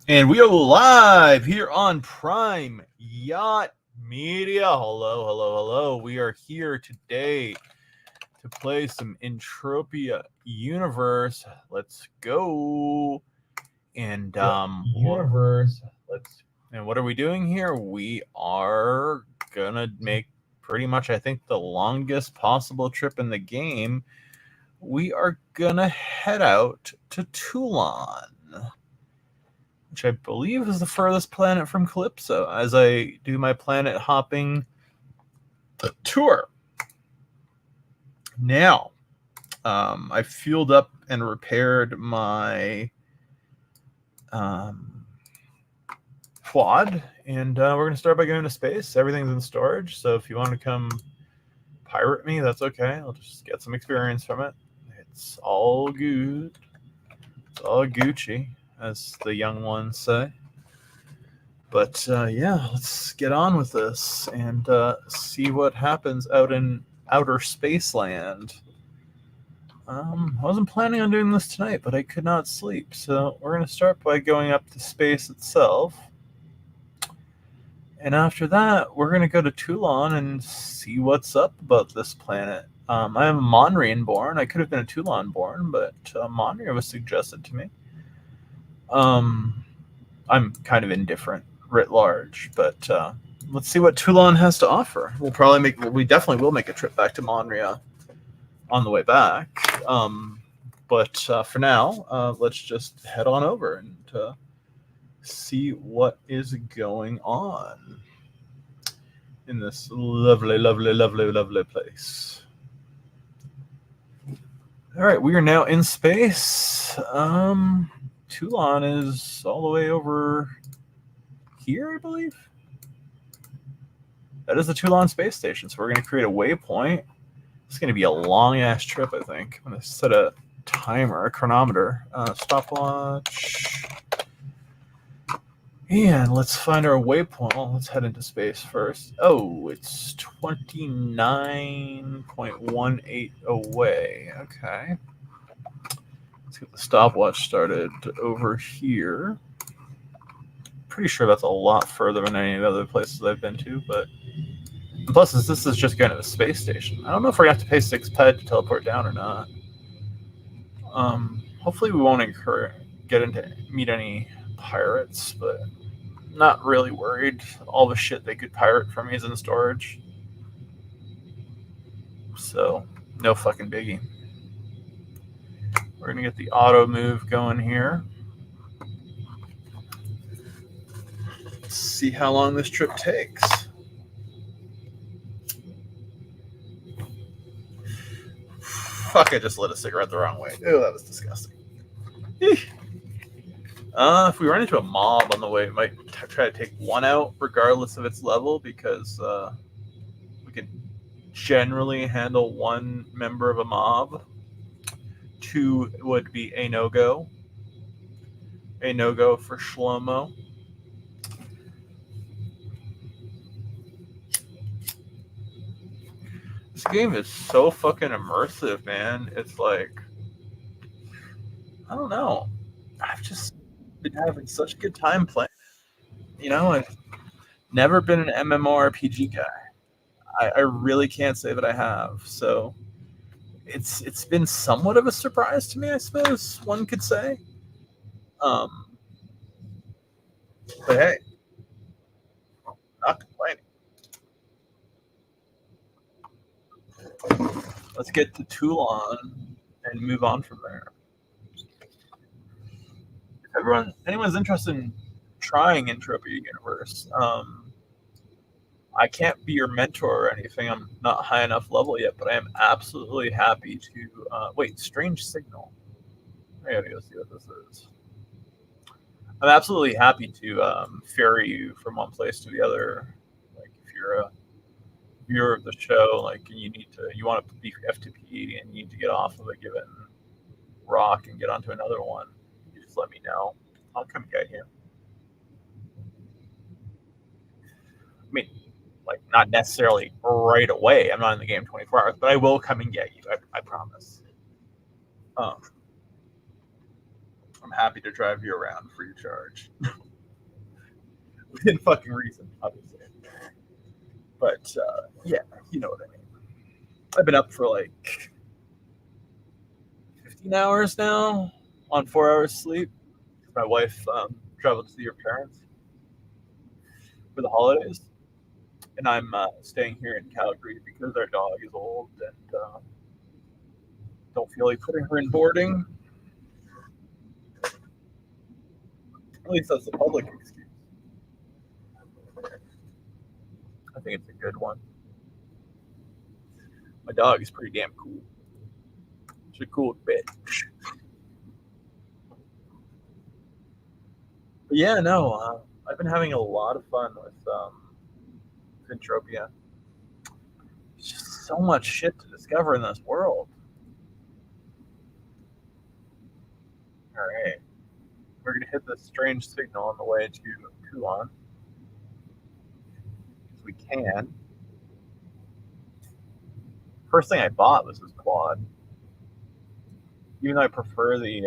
And we are live here on Prime Yacht Media. Hello, hello, hello. We are here today to play some Entropia Universe. Let's go. And Universe. and what are we doing here? We are gonna make pretty much, I think, the longest possible trip in the game. We are gonna head out to Toulan, which I believe is the furthest planet from Calypso, as I do my planet hopping tour. Now, I fueled up and repaired my quad, and we're going to start by going to space. Everything's in storage, so if you want to come pirate me, that's okay. I'll just get some experience from it. It's all good. It's all Gucci, as the young ones say. But yeah, let's get on with this and see what happens out in outer space land. I wasn't planning on doing this tonight, but I could not sleep. So we're going to start by going up to space itself. And after that, we're going to go to Toulan and see what's up about this planet. I am a Monrian born. I could have been a Toulan born, but Monria was suggested to me. I'm kind of indifferent writ large, but let's see what Toulan has to offer. We definitely will make a trip back to Monria on the way back. But for now, let's just head on over and see what is going on in this lovely, lovely, lovely, lovely place. All right, we are now in space. Toulan is all the way over here, I believe. That is the Toulan space station, so we're going to create a waypoint. It's going to be a long-ass trip, I think. I'm going to set a timer, a chronometer, stopwatch. And let's find our waypoint. Well, let's head into space first. Oh, it's 29.18 away. Okay. Let's get the stopwatch started over here. Pretty sure that's a lot further than any of the other places I've been to, but plus this is just going to the space station. I don't know if we're going to have to pay 6 ped to teleport down or not. Hopefully we won't meet any pirates, but not really worried. All the shit they could pirate from me is in storage, so no fucking biggie. We're gonna get the auto move going here. Let's see how long this trip takes. Fuck, I just lit a cigarette the wrong way. Ew, that was disgusting. If we run into a mob on the way, we might try to take one out regardless of its level, because we can generally handle one member of a mob. 2 would be a no-go. A no-go for Shlomo. This game is so fucking immersive, man. It's like, I don't know. I've just been having such a good time playing. You know, I've never been an MMORPG guy. I really can't say that I have. So it's been somewhat of a surprise to me, I suppose one could say. Um, but hey, not complaining. Let's get to Toulan and move on from there. If anyone's interested in trying Entropia Universe, I can't be your mentor or anything. I'm not high enough level yet, but I am absolutely happy to wait. Strange signal. I gotta go see what this is. I'm absolutely happy to ferry you from one place to the other. Like if you're a viewer of the show, like you want to be FTP and you need to get off of a given rock and get onto another one, you just let me know. I'll come get you. I mean, like not necessarily right away. I'm not in the game 24 hours, but I will come and get you. I promise. I'm happy to drive you around free of charge. Within fucking reason, obviously. But yeah, you know what I mean. I've been up for like 15 hours now on 4 hours sleep. My wife traveled to see her parents for the holidays, and I'm staying here in Calgary because our dog is old and don't feel like putting her in boarding. At least that's the public excuse. I think it's a good one. My dog is pretty damn cool. She's a cool bitch. But yeah, no, I've been having a lot of fun with Entropia. There's just so much shit to discover in this world. All right, we're gonna hit this strange signal on the way to Toulan. If we can. First thing I bought was this quad. Even though I prefer the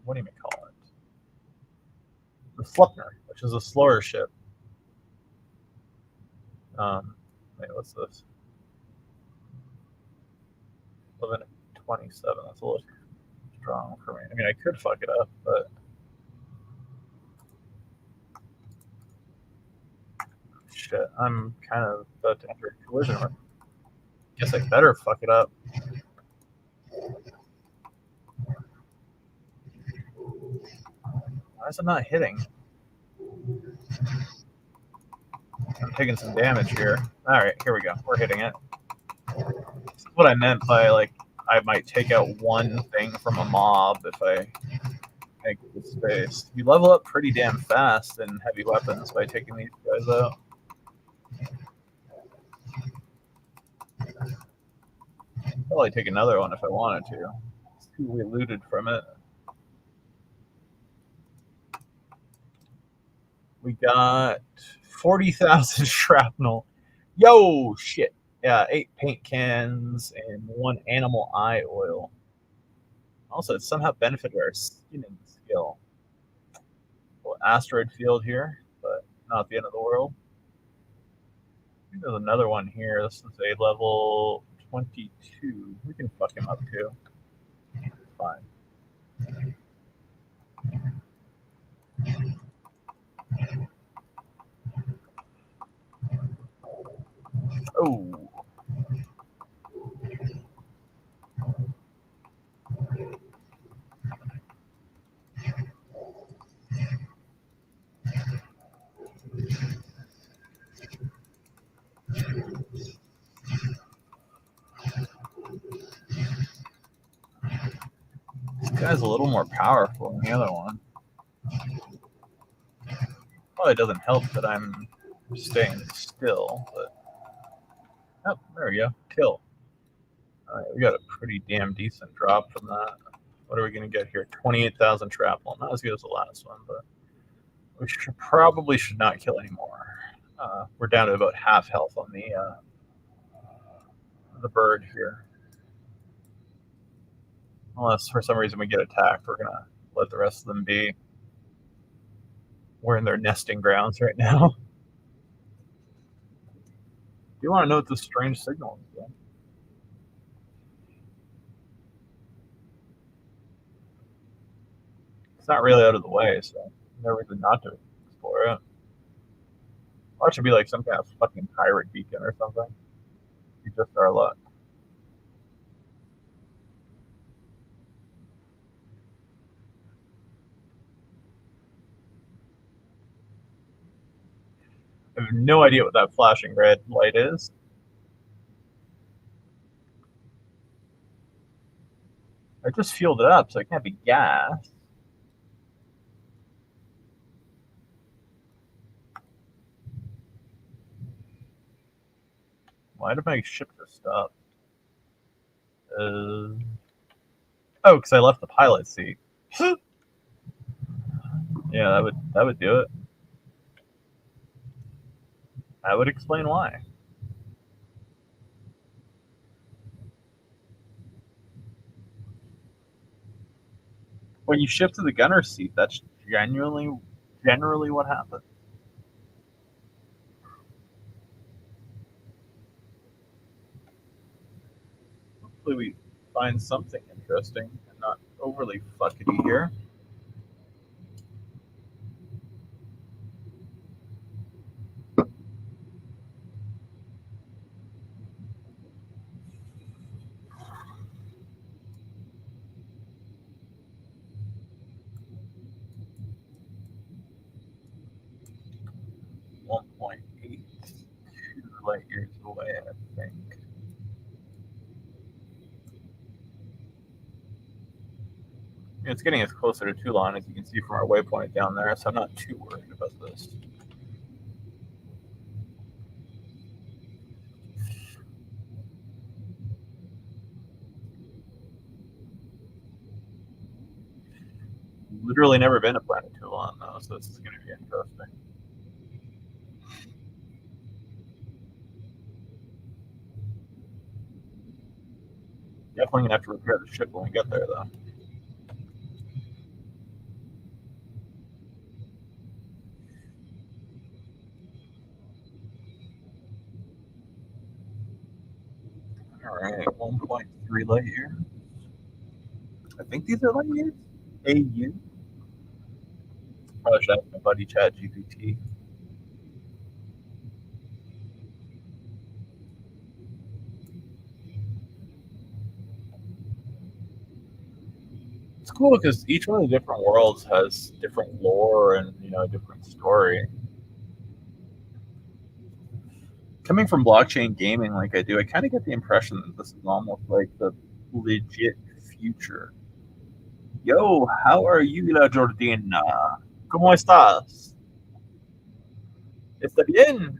what do you call it? The Sleipnir, which is a slower ship. Wait, what's this? 11:27. That's a little strong for me. I mean, I could fuck it up, but shit, I'm kind of about to enter a collision. Guess I better fuck it up. Why is it not hitting? I'm taking some damage here. All right, here we go. We're hitting it. This is what I meant by like I might take out one thing from a mob if I make the space. You level up pretty damn fast in heavy weapons by taking these guys out. I'll probably take another one if I wanted to. See what we looted from it. We got 40,000 shrapnel. Yo, shit. Yeah, 8 paint cans and 1 animal eye oil. Also, it somehow benefited our skinning skill. Well, asteroid field here, but not the end of the world. I think there's another one here. This is a level 22. We can fuck him up too. Fine. Oh. This guy's a little more powerful than the other one. Probably doesn't help that I'm staying still, but oh, there we go. Kill. All right, we got a pretty damn decent drop from that. What are we going to get here? 28,000 shrapnel. Not as good as the last one, but we probably should not kill anymore. We're down to about half health on the bird here. Unless for some reason we get attacked, we're going to let the rest of them be. We're in their nesting grounds right now. Do you want to know what this strange signal is? It's not really out of the way, so no reason not to explore it. Or it should be like some kind of fucking pirate beacon or something. Be just our luck. I have no idea what that flashing red light is. I just fueled it up, so it can't be gas. Why did my ship just stop? Oh, because I left the pilot seat. Yeah, that would do it. That would explain why. When you shift to the gunner seat, that's generally what happens. Hopefully we find something interesting and not overly fuckety here. .82 light years away, I think. It's getting us closer to Toulan, as you can see from our waypoint down there, so I'm not too worried about this. Literally never been to planet Toulan, though, so this is going to be interesting. Definitely going to have to repair the ship when we get there, though. Alright, 1.3 light years. I think these are light years? AU? Probably should ask my buddy ChatGPT. It's cool because each one of the different worlds has different lore and, you know, a different story. Coming from blockchain gaming like I do, I kind of get the impression that this is almost like the legit future. Yo, how are you, La Jordina? ¿Cómo estás? ¿Está bien?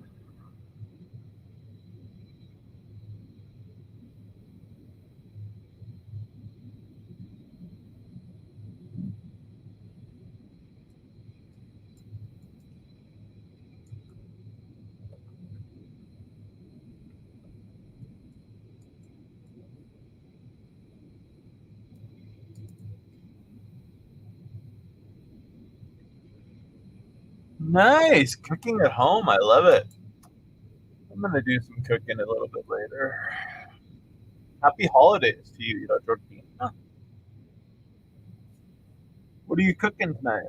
Nice. Cooking at home. I love it. I'm going to do some cooking a little bit later. Happy holidays to you, La Jordina. What are you cooking tonight?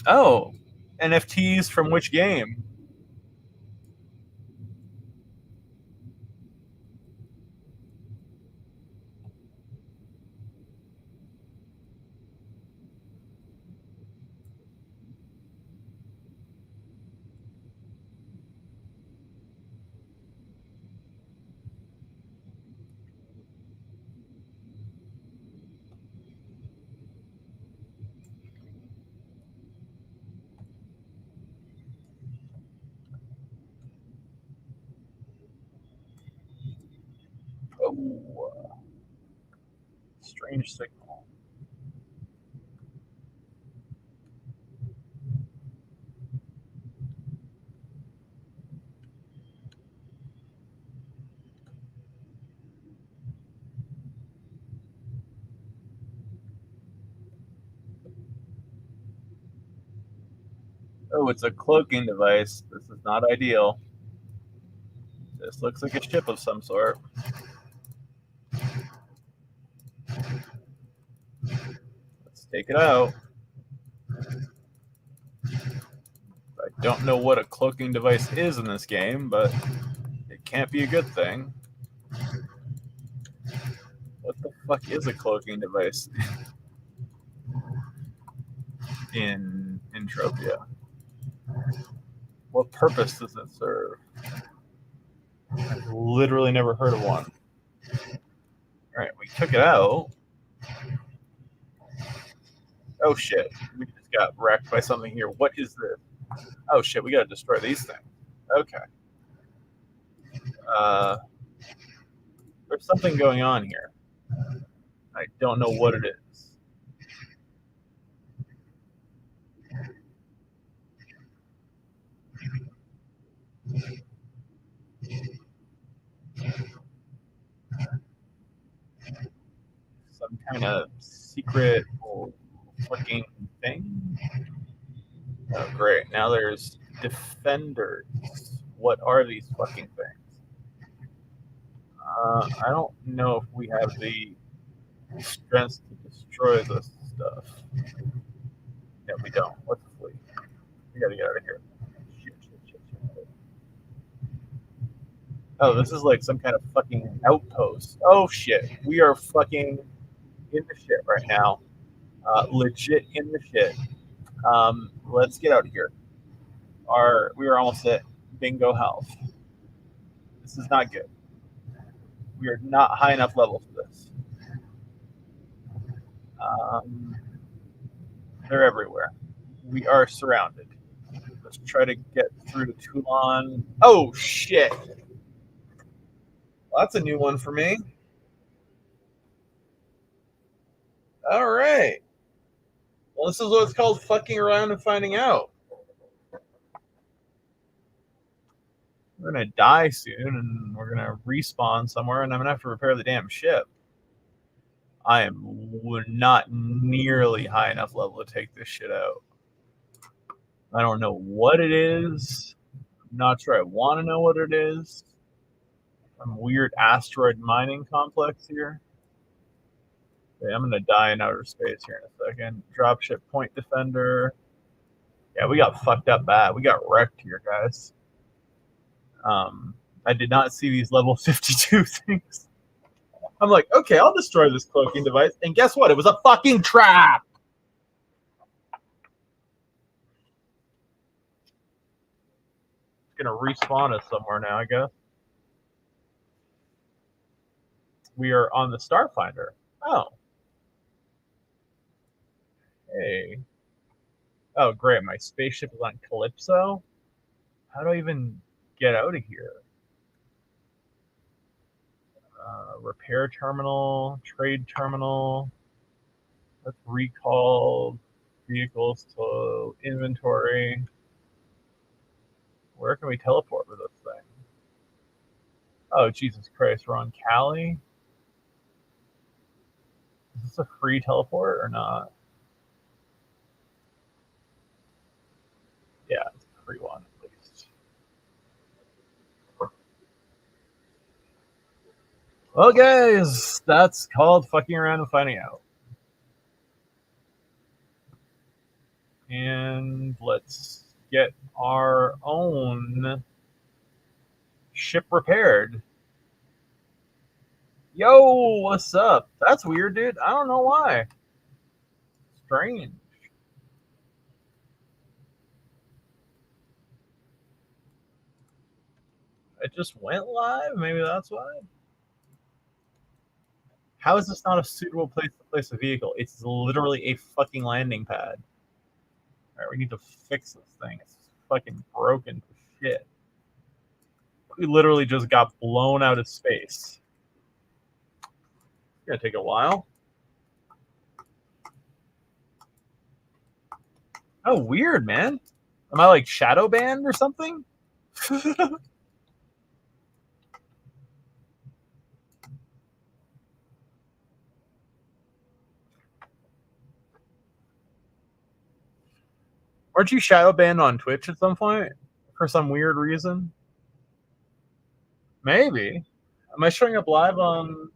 Oh, NFTs from which game? Oh, strange signal. Oh, it's a cloaking device. This is not ideal. This looks like a ship of some sort. Let's take it out. I don't know what a cloaking device is in this game, but it can't be a good thing. What the fuck is a cloaking device in Entropia? What purpose does it serve? I've literally never heard of one. Alright, we took it out. Oh shit, we just got wrecked by something here. What is this? Oh shit, we gotta destroy these things. Okay. There's something going on here. I don't know what it is. Some kind of secret fucking thing. Oh, great. Now there's defenders. What are these fucking things? I don't know if we have the strength to destroy this stuff. Yeah, we don't. Let's flee. We gotta get out of here. Shit. Oh, this is like some kind of fucking outpost. Oh shit. We are fucking in the shit right now. Legit in the shit. Let's get out of here. We are almost at bingo health. This is not good. We are not high enough level for this. They're everywhere. We are surrounded. Let's try to get through to Toulan. Oh shit! Well, that's a new one for me. All right. Well, this is what it's called fucking around and finding out. We're gonna die soon, and we're gonna respawn somewhere, and I'm gonna have to repair the damn ship. I am not nearly high enough level to take this shit out. I don't know what it is. I'm not sure I want to know what it is. Some weird asteroid mining complex here. Okay, I'm gonna die in outer space here in a second. Dropship point defender. Yeah, we got fucked up bad. We got wrecked here, guys. I did not see these level 52 things. I'm like, okay, I'll destroy this cloaking device. And guess what? It was a fucking trap. It's gonna respawn us somewhere now, I guess. We are on the Starfinder. Oh. Hey. Oh, great. My spaceship is on Calypso. How do I even get out of here? Repair terminal, trade terminal. Let's recall vehicles to inventory. Where can we teleport with this thing? Oh, Jesus Christ. We're on Cali. Is this a free teleport or not? Yeah, it's a free one at least. Well, guys, that's called fucking around and finding out. And let's get our own ship repaired. Yo, what's up? That's weird, dude. I don't know why. Strange. It just went live? Maybe that's why? How is this not a suitable place to place a vehicle? It's literally a fucking landing pad. Alright, we need to fix this thing. It's fucking broken to shit. We literally just got blown out of space. It's gonna take a while. Oh, weird, man. Am I like shadow banned or something? Weren't you shadow banned on Twitch at some point for some weird reason? Maybe. Am I showing up live on?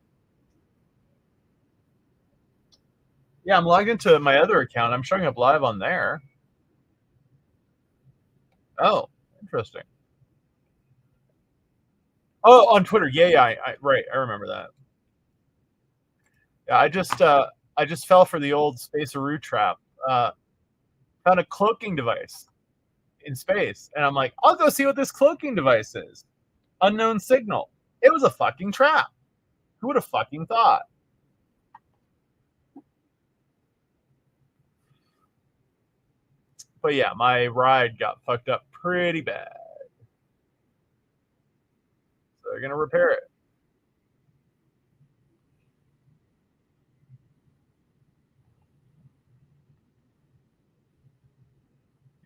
Yeah, I'm logged into my other account. I'm showing up live on there. Oh, interesting. Oh, on Twitter. Yeah. Right. I remember that. Yeah, I just fell for the old Spaceroo trap. Found a cloaking device in space, and I'm like, I'll go see what this cloaking device is. Unknown signal. It was a fucking trap. Who would have fucking thought? But yeah, my ride got fucked up pretty bad. They're going to repair it.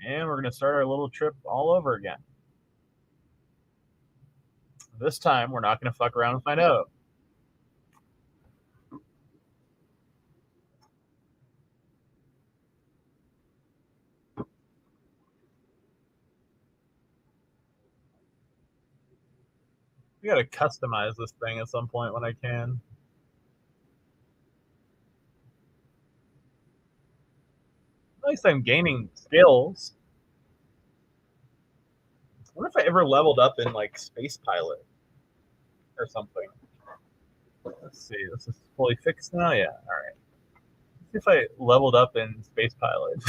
And we're going to start our little trip all over again. This time, we're not going to fuck around and find out. We got to customize this thing at some point when I can. At least I'm gaining skills. I wonder if I ever leveled up in like Space Pilot or something. Let's see. This is fully fixed now. Yeah. All right. Let's see if I leveled up in Space Pilot.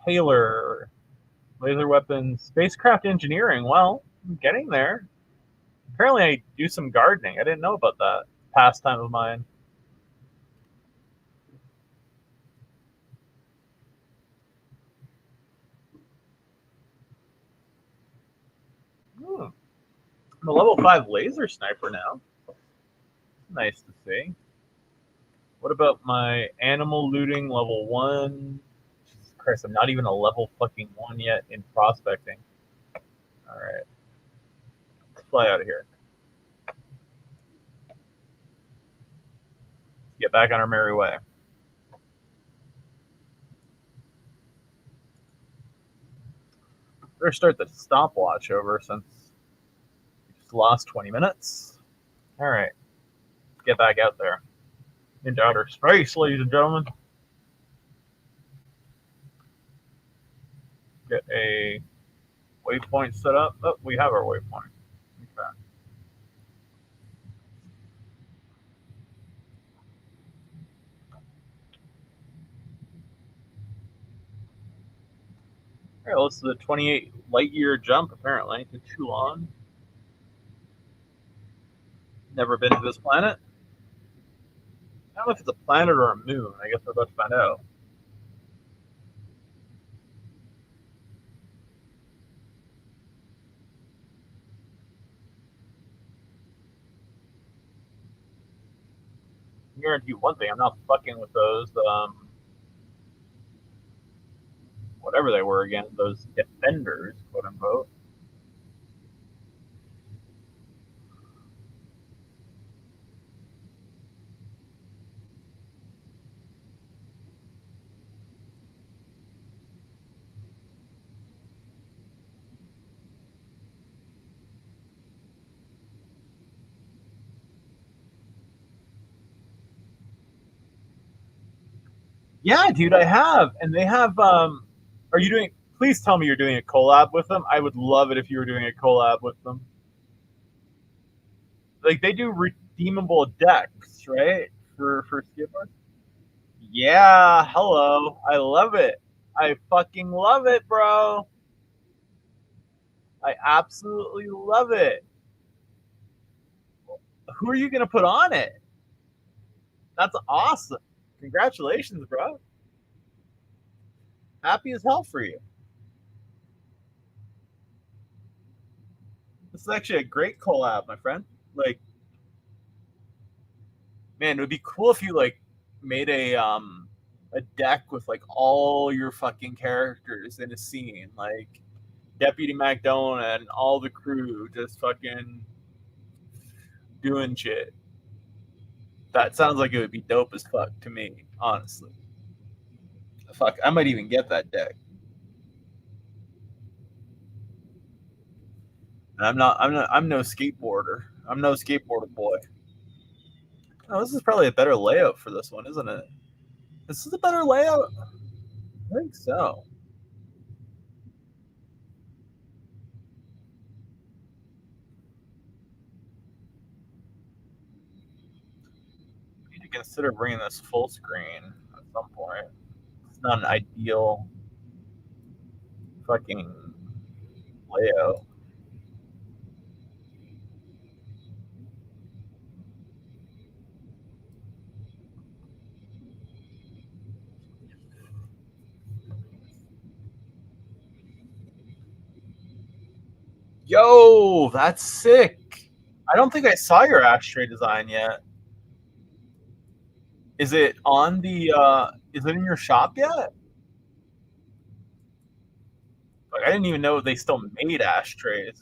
Taylor, laser weapons, spacecraft engineering. Well, I'm getting there. Apparently, I do some gardening. I didn't know about that pastime of mine. I'm a level 5 laser sniper now. Nice to see. What about my animal looting level 1? Jesus Christ, I'm not even a level fucking 1 yet in prospecting. Alright. Let's fly out of here. Get back on our merry way. Better start the stopwatch over since we just lost 20 minutes. Alright. Get back out there. Into outer space, ladies and gentlemen. Get a waypoint set up. Oh, we have our waypoint. Okay. All right, well, this is a 28 light year jump, apparently, to Toulan. Never been to this planet. I don't know if it's a planet or a moon. I guess we're about to find out. I guarantee you one thing: I'm not fucking with those, whatever they were again, those defenders, quote unquote. Yeah, dude, I have, and they have. Are you doing? Please tell me you're doing a collab with them. I would love it if you were doing a collab with them. Like they do redeemable decks, right? For skippers. Yeah, hello. I love it. I fucking love it, bro. I absolutely love it. Who are you gonna put on it? That's awesome. Congratulations, bro. Happy as hell for you. This is actually a great collab, my friend. Like, man, it would be cool if you like made a deck with like all your fucking characters in a scene, like Deputy McDonagh and all the crew just fucking doing shit. That sounds like it would be dope as fuck to me, honestly. Fuck, I might even get that deck. And I'm no skateboarder. I'm no skateboarder boy. Oh, this is probably a better layout for this one, isn't it? This is a better layout. I think so. I need to consider bringing this full screen at some point. It's not an ideal fucking layout. Yo, that's sick. I don't think I saw your ashtray design yet. Is it on the is it in your shop yet? Like I didn't even know they still made ashtrays.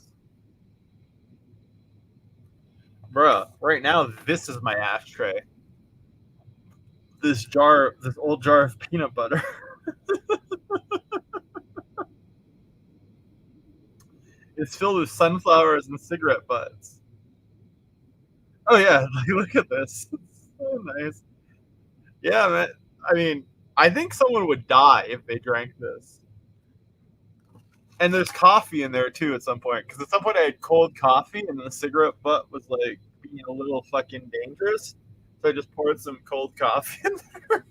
Bruh, right now this is my ashtray. This old jar of peanut butter. It's filled with sunflowers and cigarette butts. Oh yeah, look at this. It's so nice. Yeah, man. I mean, I think someone would die if they drank this. And there's coffee in there too at some point. Because at some point I had cold coffee and the cigarette butt was like being a little fucking dangerous. So I just poured some cold coffee in there.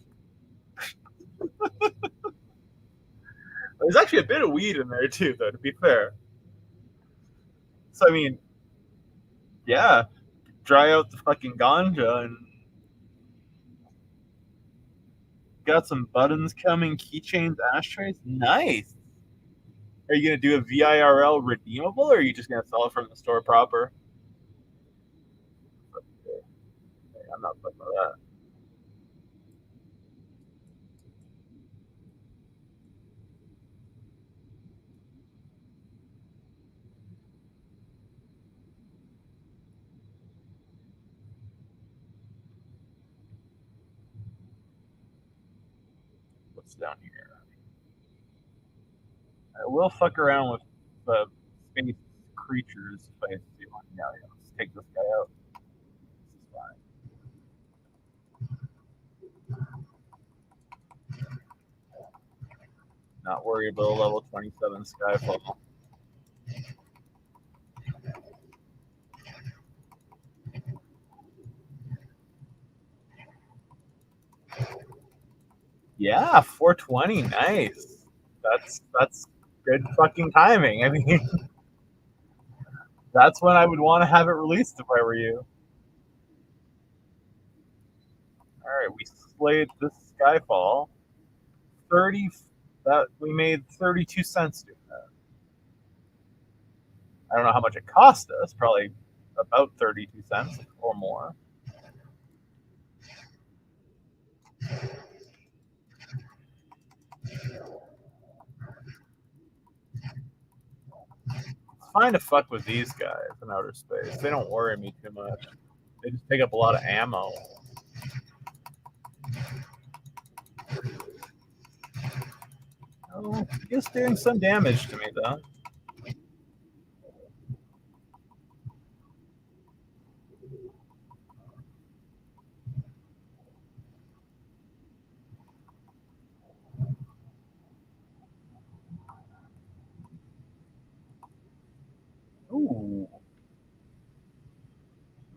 There's actually a bit of weed in there too, though, to be fair. So I mean, yeah, dry out the fucking ganja and got some buttons coming, keychains, ashtrays. Nice. Are you gonna do a VIRL redeemable, or are you just gonna sell it from the store proper? I'm not fucking with that. What's down here? I will fuck around with the space creatures if I see one. Yeah, let's take this guy out. This is fine. Not worried about a level 27 Skyfall. Yeah, 420, nice. That's good fucking timing. I mean, that's when I would want to have it released if I were you. All right, we slayed this Skyfall. 30 that we made 32 cents doing that. I don't know how much it cost us, probably about 32 cents or more. It's fine to fuck with these guys in outer space. They don't worry me too much. They just take up a lot of ammo. Oh, he's doing some damage to me though. Ooh.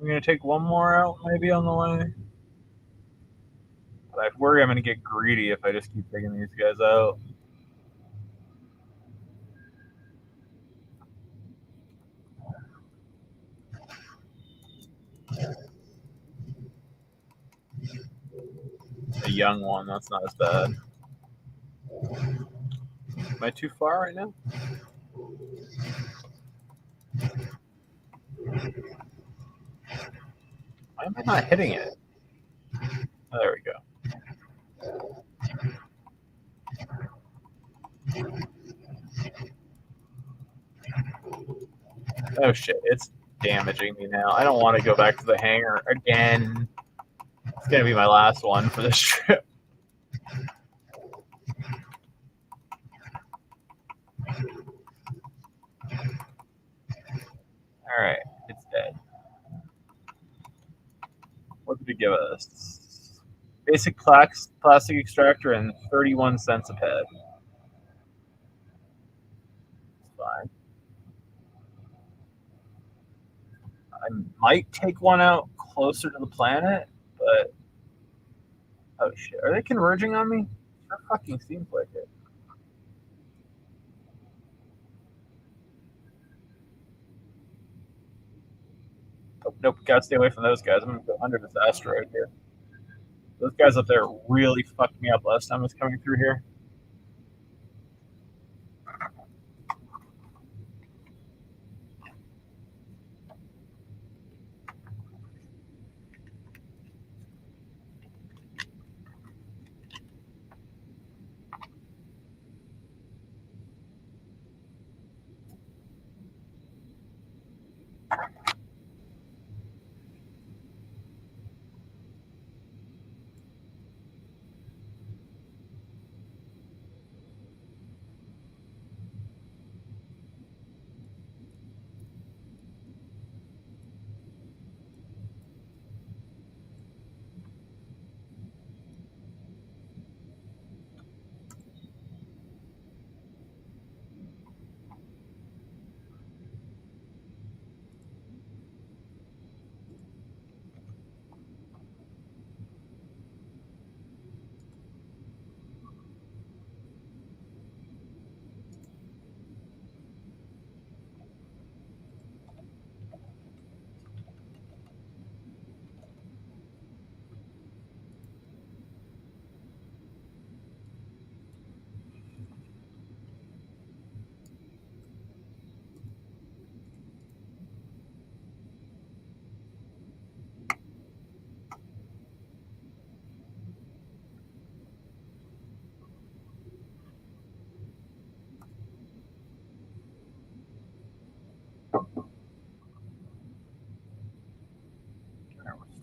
I'm gonna take one more out maybe on the way. But I worry I'm gonna get greedy if I just keep taking these guys out. A young one, that's not as bad. Am I too far right now? Why am I not hitting it? Oh, there we go. Oh shit, it's damaging me now. I don't want to go back to the hangar again. It's gonna be my last one for this trip. Alright, it's dead. What did it give us? Basic plastic extractor and 31 cents a head. It's fine. I might take one out closer to the planet, but oh shit, are they converging on me? Sure fucking seems like it. Oh, nope, gotta stay away from those guys. I'm gonna go under this asteroid here. Those guys up there really fucked me up last time I was coming through here.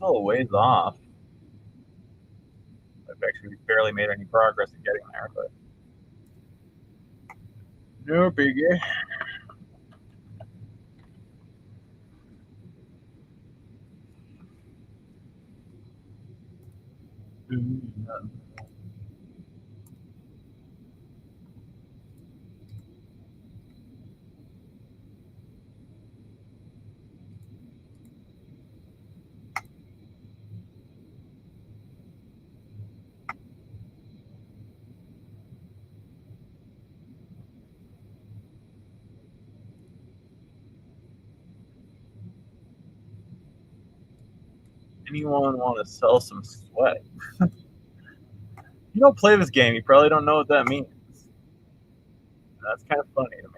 still a ways off. I've actually barely made any progress in getting there, but no biggie. Anyone want to sell some sweat? You don't play this game. You probably don't know what that means. That's kind of funny to me.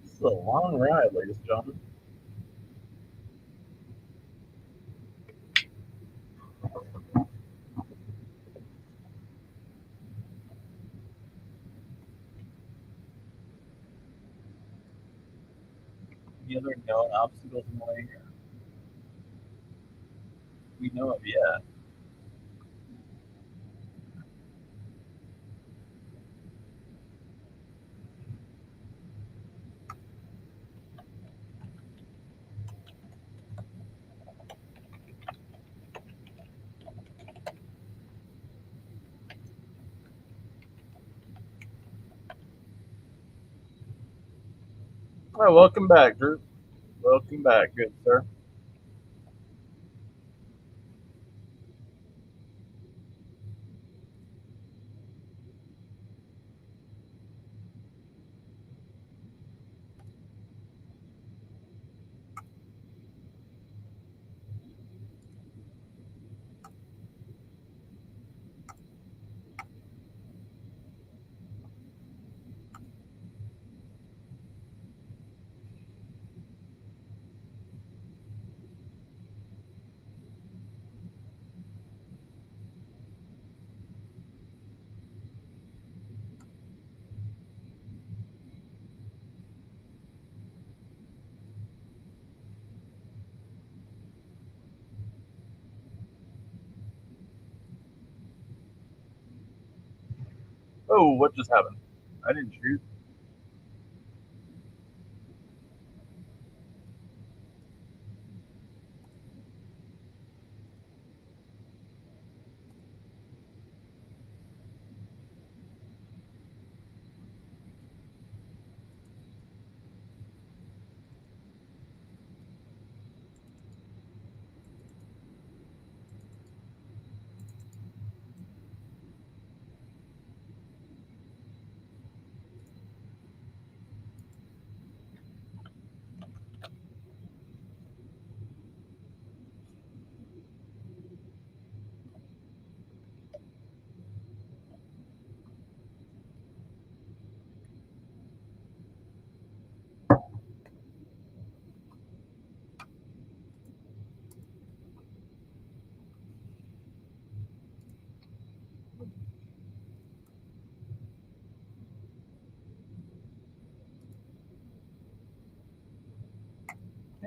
This is a long ride, ladies and gentlemen. Any other known obstacles in the way here? We know of yet. Oh, welcome back, Drew. Welcome back, good sir. Oh, what just happened? I didn't shoot.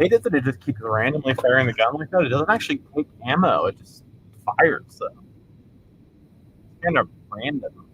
hate it that it just keeps randomly firing the gun like that. It doesn't actually take ammo. It just fires them. It's kind of random.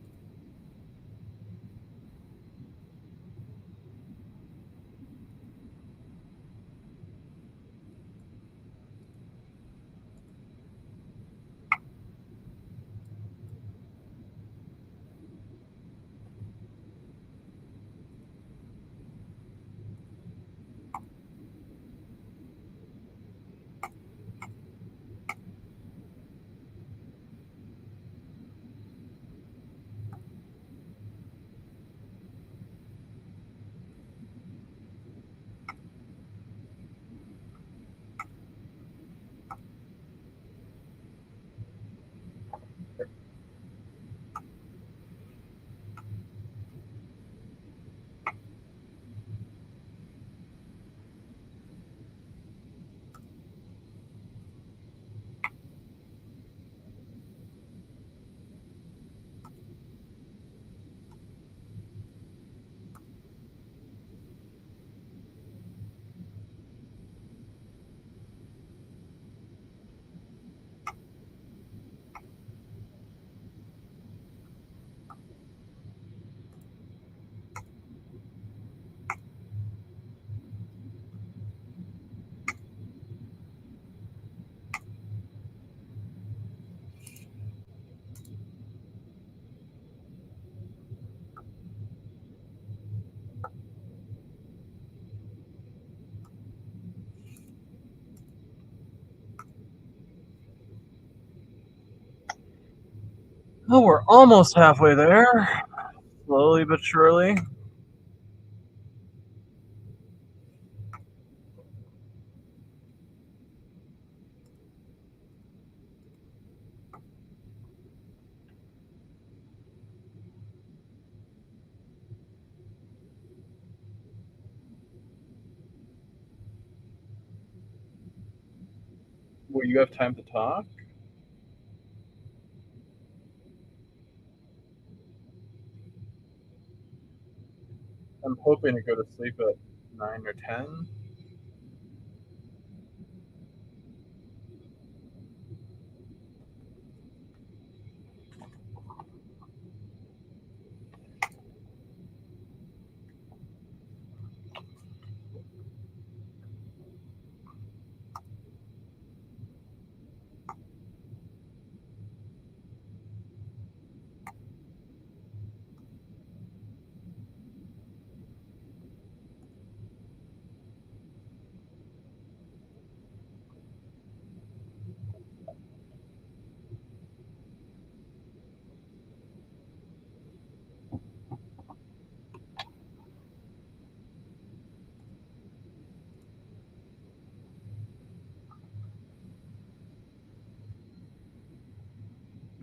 Oh, we're almost halfway there. Slowly but surely. Will you have time to talk? I'm hoping to go to sleep at 9 or 10.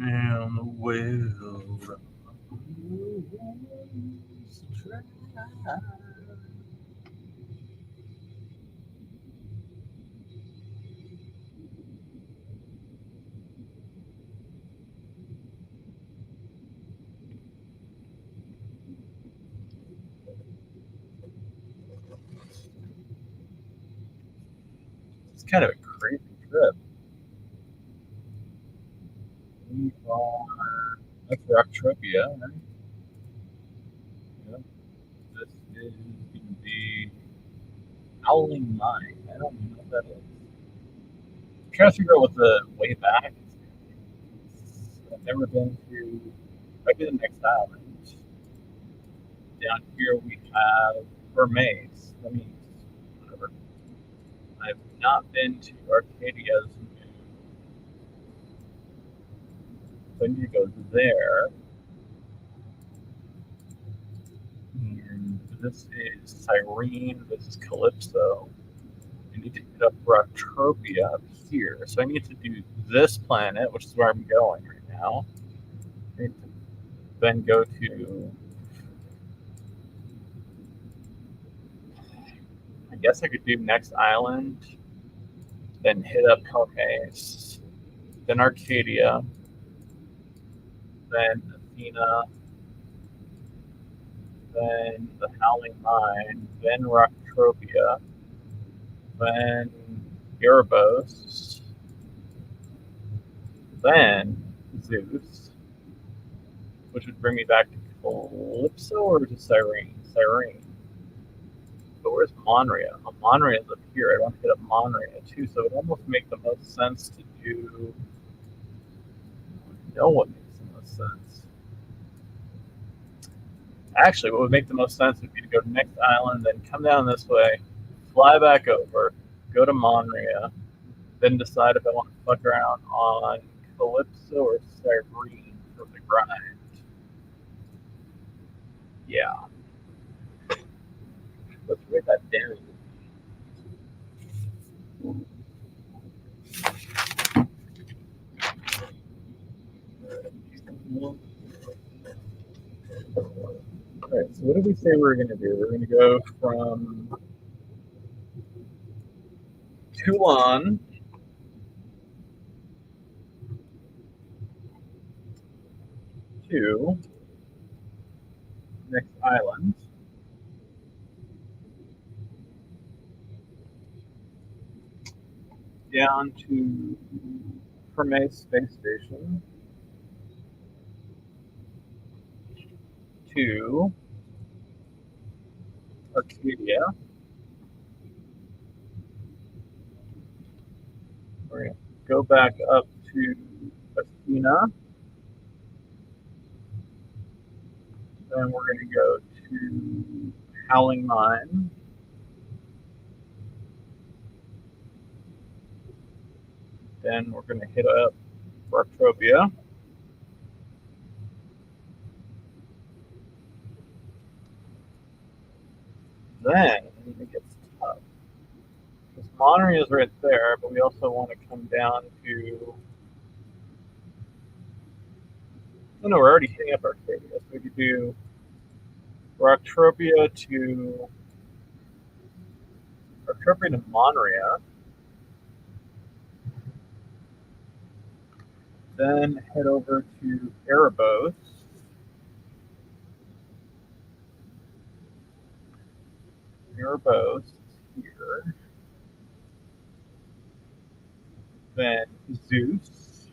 And the whale. It's kind of a crazy trip. We are that's Entropia, right? Yep. This is going to be Howling Mine. I don't know what that is. I'm trying to figure out what the way back is. I've never been to. Might be the next island. Down here we have Hermes. Let me whatever. I've not been to Arcadia's new. So I need to go there. And this is Cyrene. This is Calypso. I need to hit up Entropia up here. So I need to do this planet, which is where I'm going right now. I need to then go to. I guess I could do next island, then hit up Hermes, then Arcadia, then Athena, then the Howling Mine, then Rocktropia, then Erebos, then Zeus, which would bring me back to Calypso or to Cyrene? Cyrene. But where's Monria? Oh, Monria's up here. I want to hit up Monria too, so it would almost make the most sense to do. No one makes the most sense. Actually, what would make the most sense would be to go to next island, then come down this way, fly back over, go to Monria, then decide if I want to fuck around on Calypso or Cyrene for the grind. Yeah. Let's write that down. Alright, so what did we say we were going to do? We're going to go from Toulan to next island, down to Hermes Space Station, to Arcadia. We're going to go back up to Athena. Then we're going to go to Howling Mine. Then we're going to hit up Entropia. Then it gets tough. Because Monterey is right there, but we also want to come down to. Oh no, we're already hitting up Arcadia. So we could do Rocktropia to Monria, then head over to Erebos, here, then Zeus,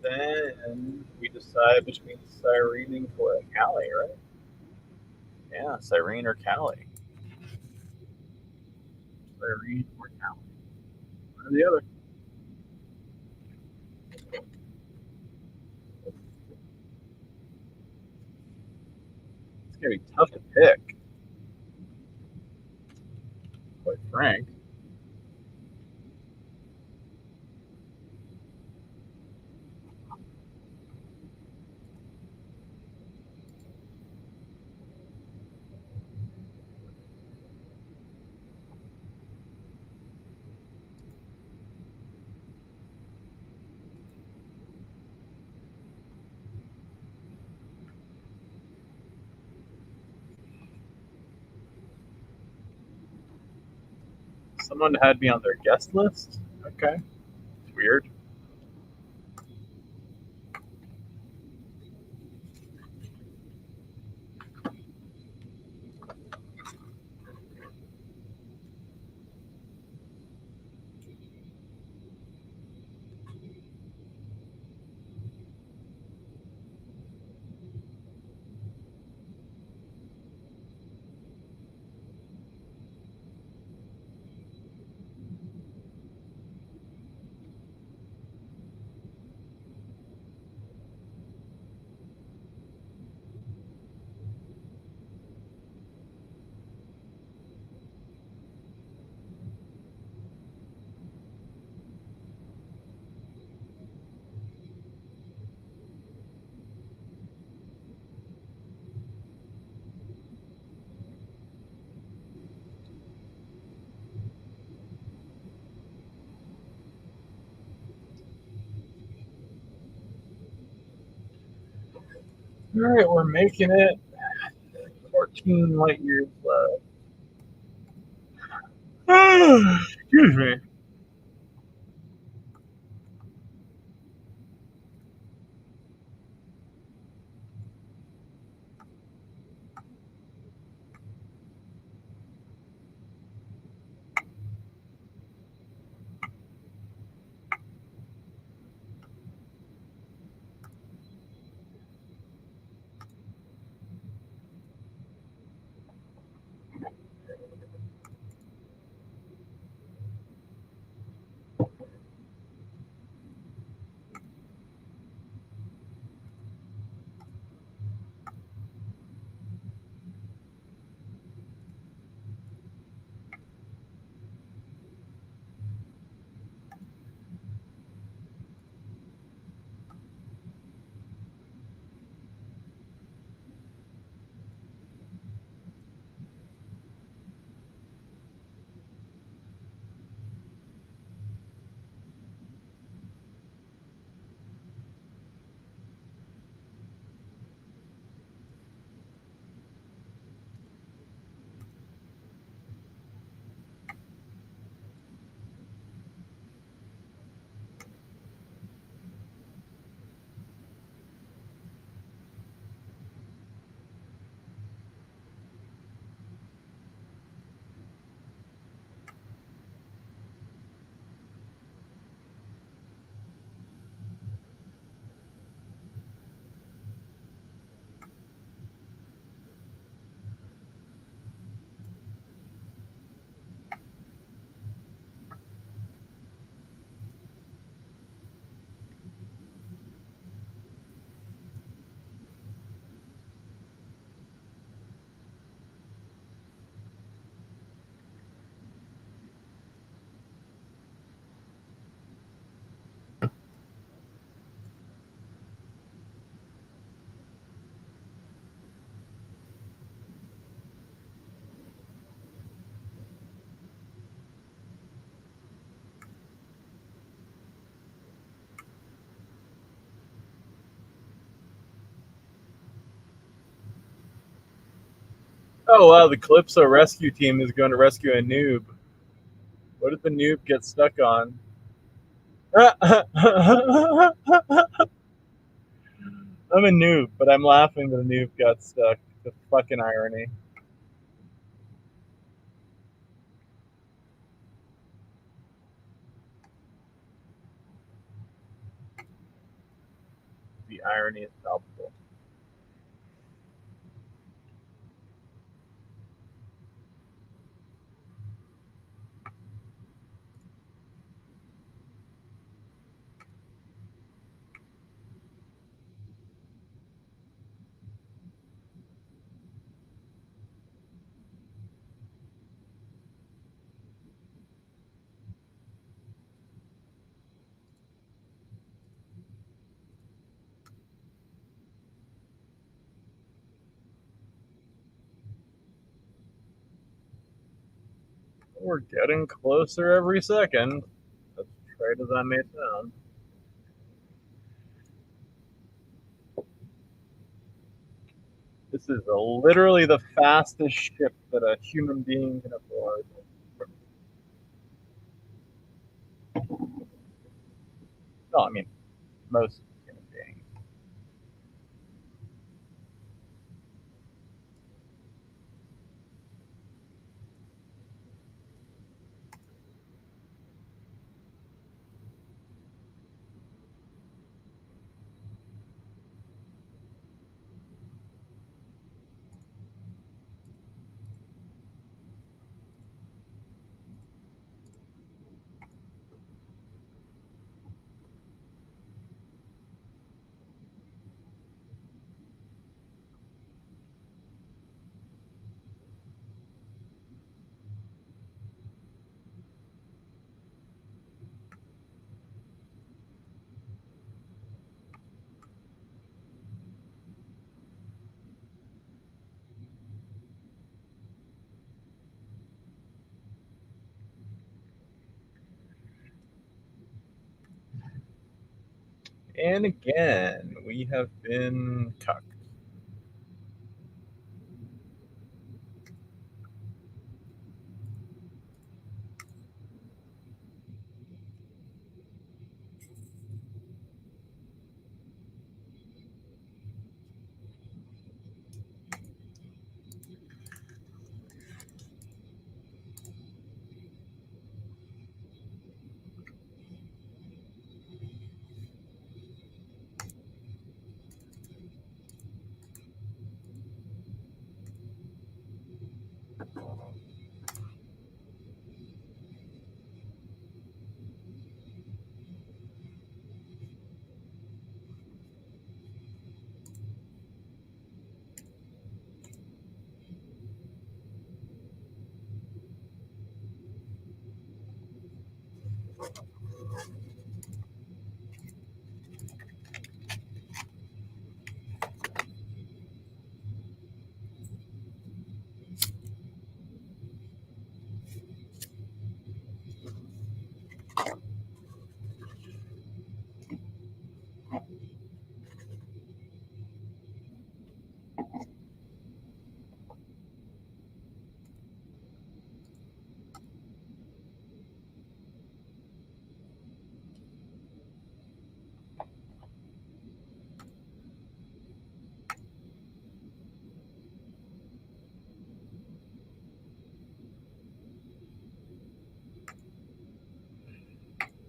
then we decide between Cyrene and Cali, right? Yeah, Cyrene or Cali. Cyrene or Cali. One or the other. It's going to be tough to pick, quite frank. Someone had me on their guest list. Okay, it's weird. All right, we're making it. 14 light years left. Excuse me. Oh wow, the Calypso rescue team is going to rescue a Newb. What did the Newb get stuck on? I'm a Newb, but I'm laughing that the Newb got stuck. The fucking irony. The irony is palpable. We're getting closer every second, as trite as that may sound. This is literally the fastest ship that a human being can afford. No, I mean, most human beings. And again, we have been cucked.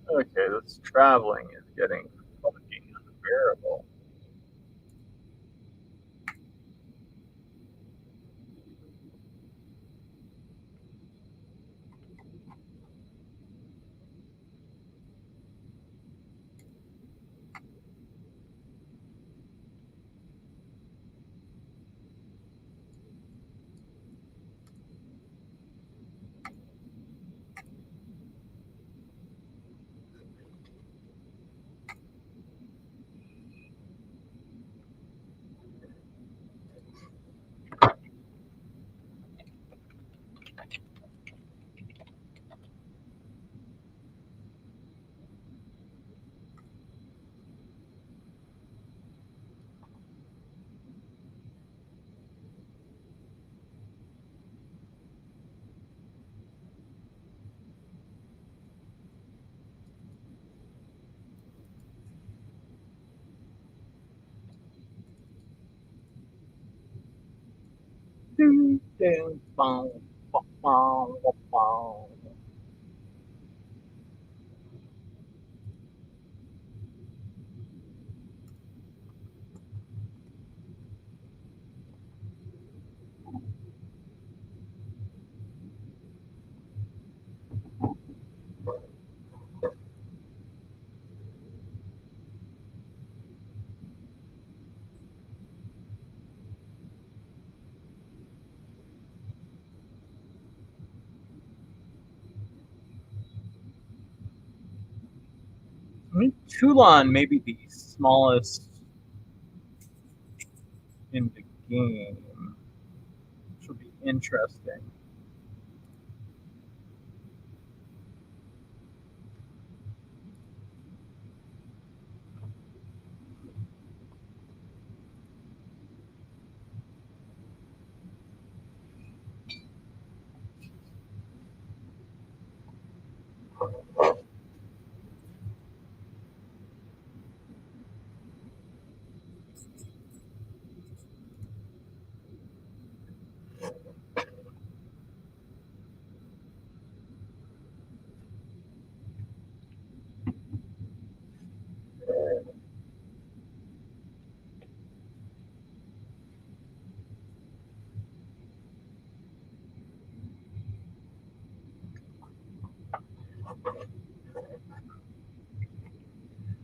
Okay, this traveling is getting fucking unbearable. I mean, Toulan may be the smallest in the game, which will be interesting.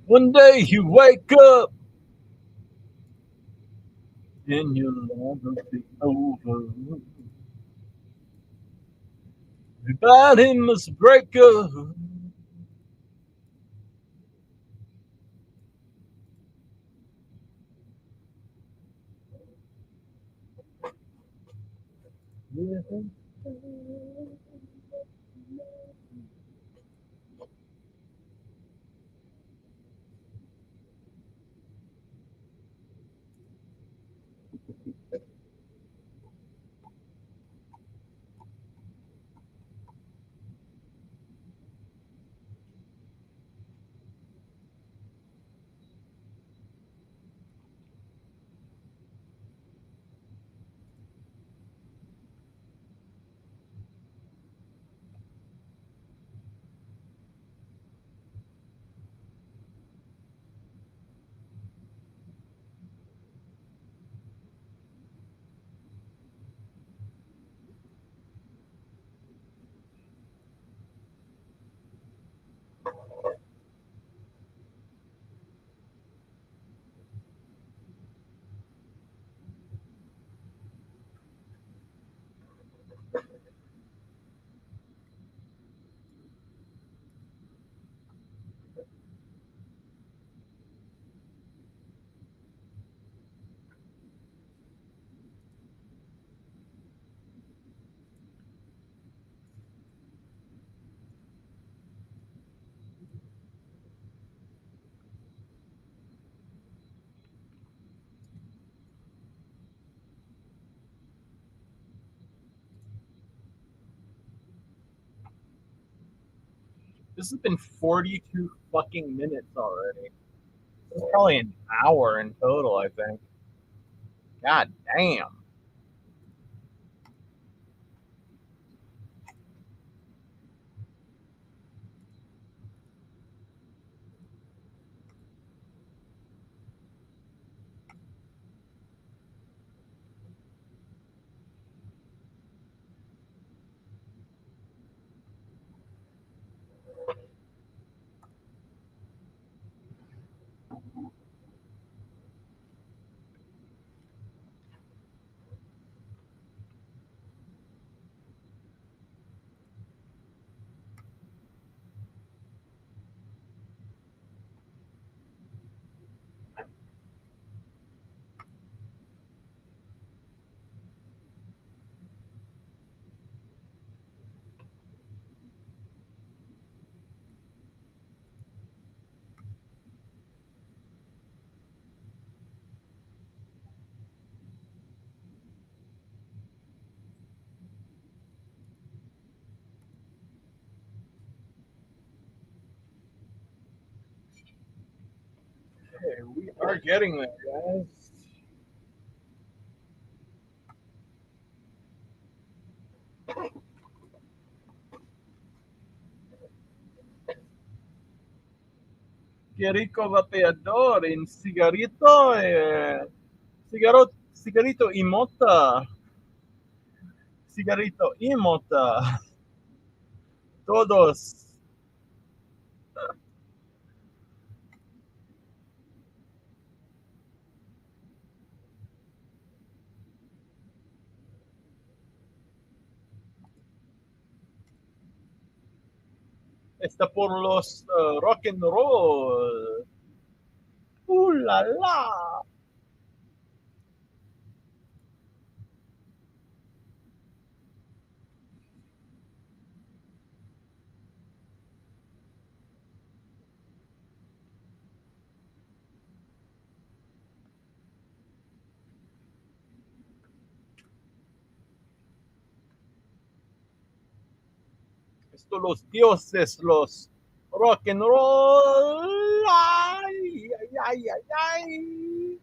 One day you wake up and you'll never be over. Everybody must break up. This has been 42 fucking minutes already. It's probably an hour in total, I think. God damn. Okay, we are getting there, guys. qué rico vapeador en cigarrito, cigarrito y mota, cigarrito y mota, todos. Está por los rock and roll. La la! Esto los dioses, los rock and roll. Ay, ay, ay, ay, ay.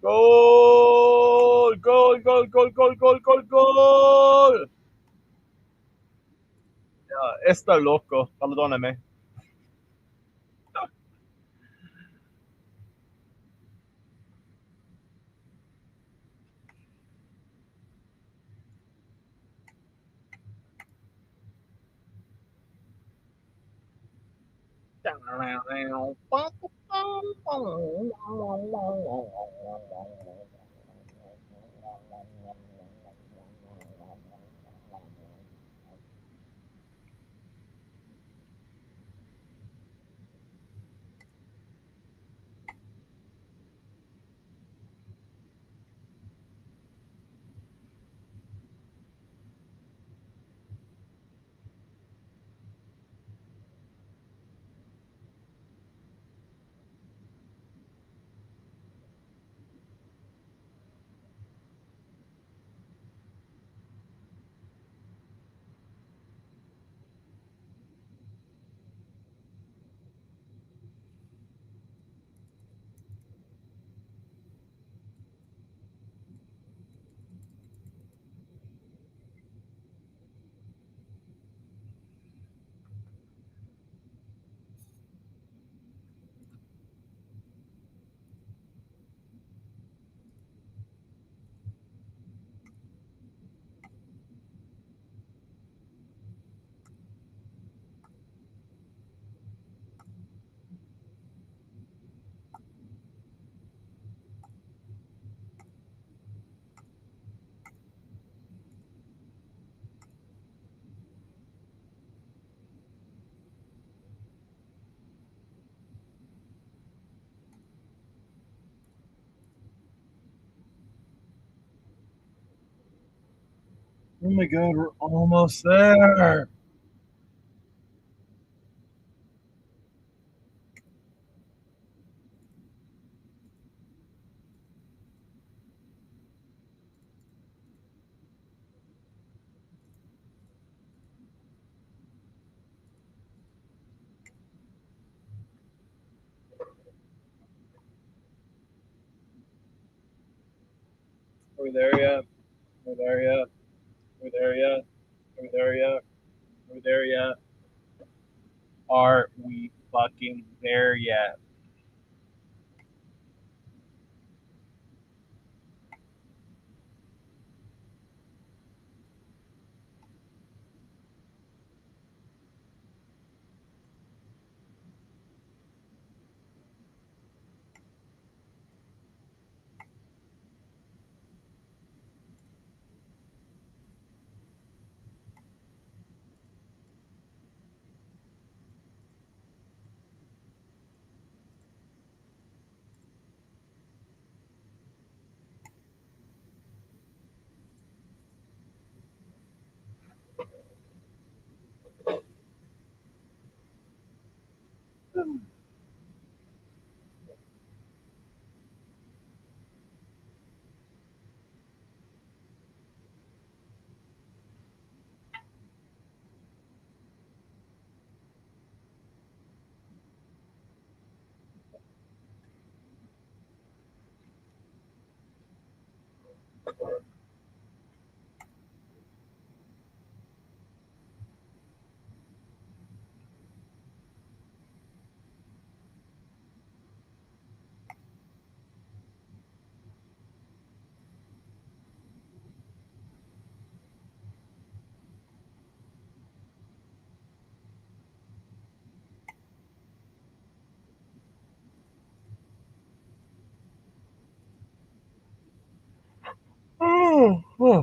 Gol, gol, gol, gol, gol, gol, gol, gol. Está loco, perdóname. Oh my god, we're almost there. Are we there yet? Are we there yet? Are we there yet? Are we there yet? Are we there yet? Are we fucking there yet?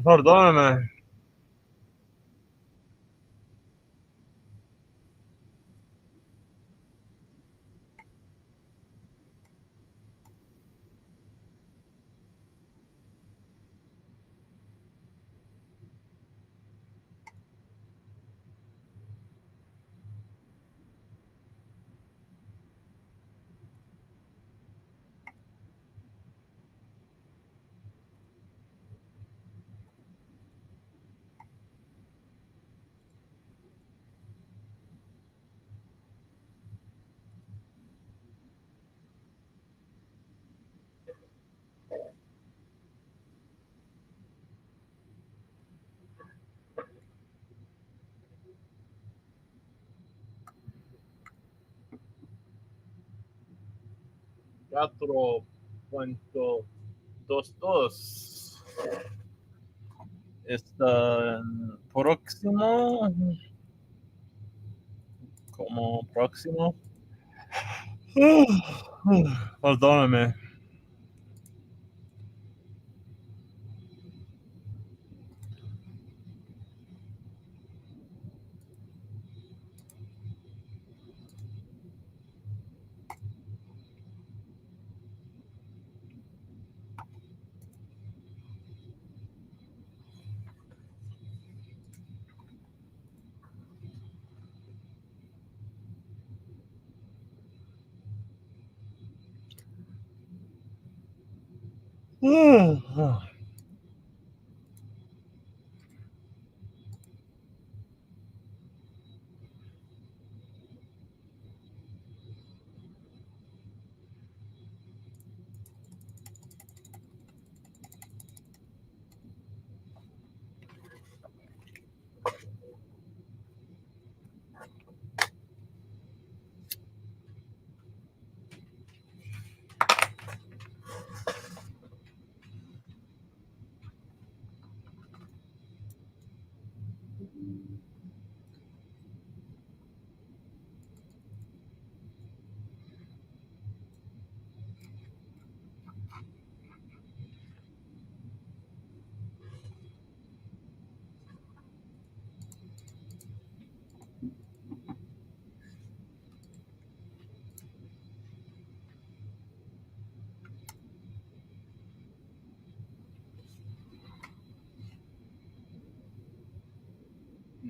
Perdóname. Cuatro punto dos dos. Está próximo. Como próximo. Perdóname.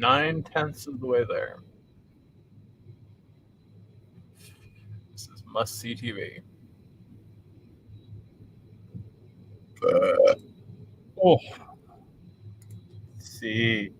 Nine-tenths of the way there. This is must-see TV. Oh, see.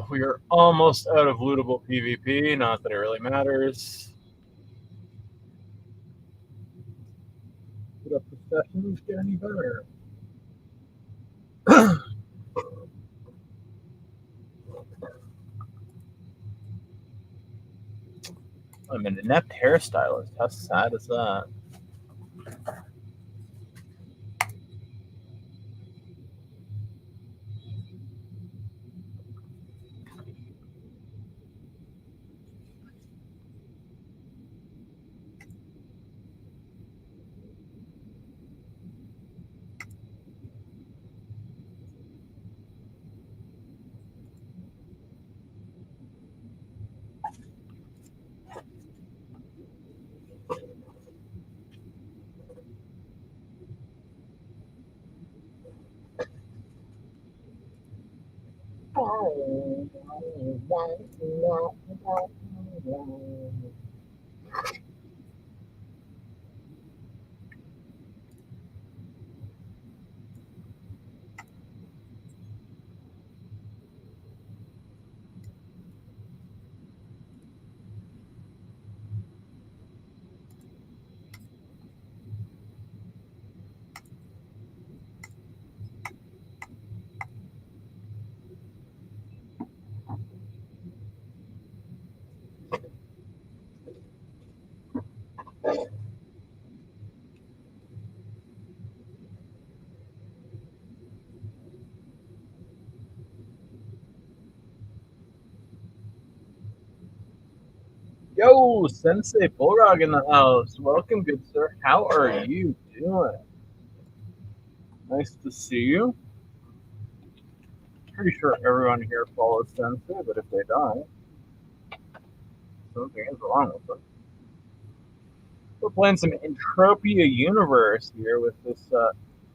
We are almost out of lootable PvP, not that it really matters. Put up the sessions, get any better. I'm an inept hairstylist. How sad is that? Yo, Sensei Bulldog in the house. Welcome, good sir. How are you doing? Nice to see you. Pretty sure everyone here follows Sensei, but if they don't, something is wrong with them. We're playing some Entropia Universe here with this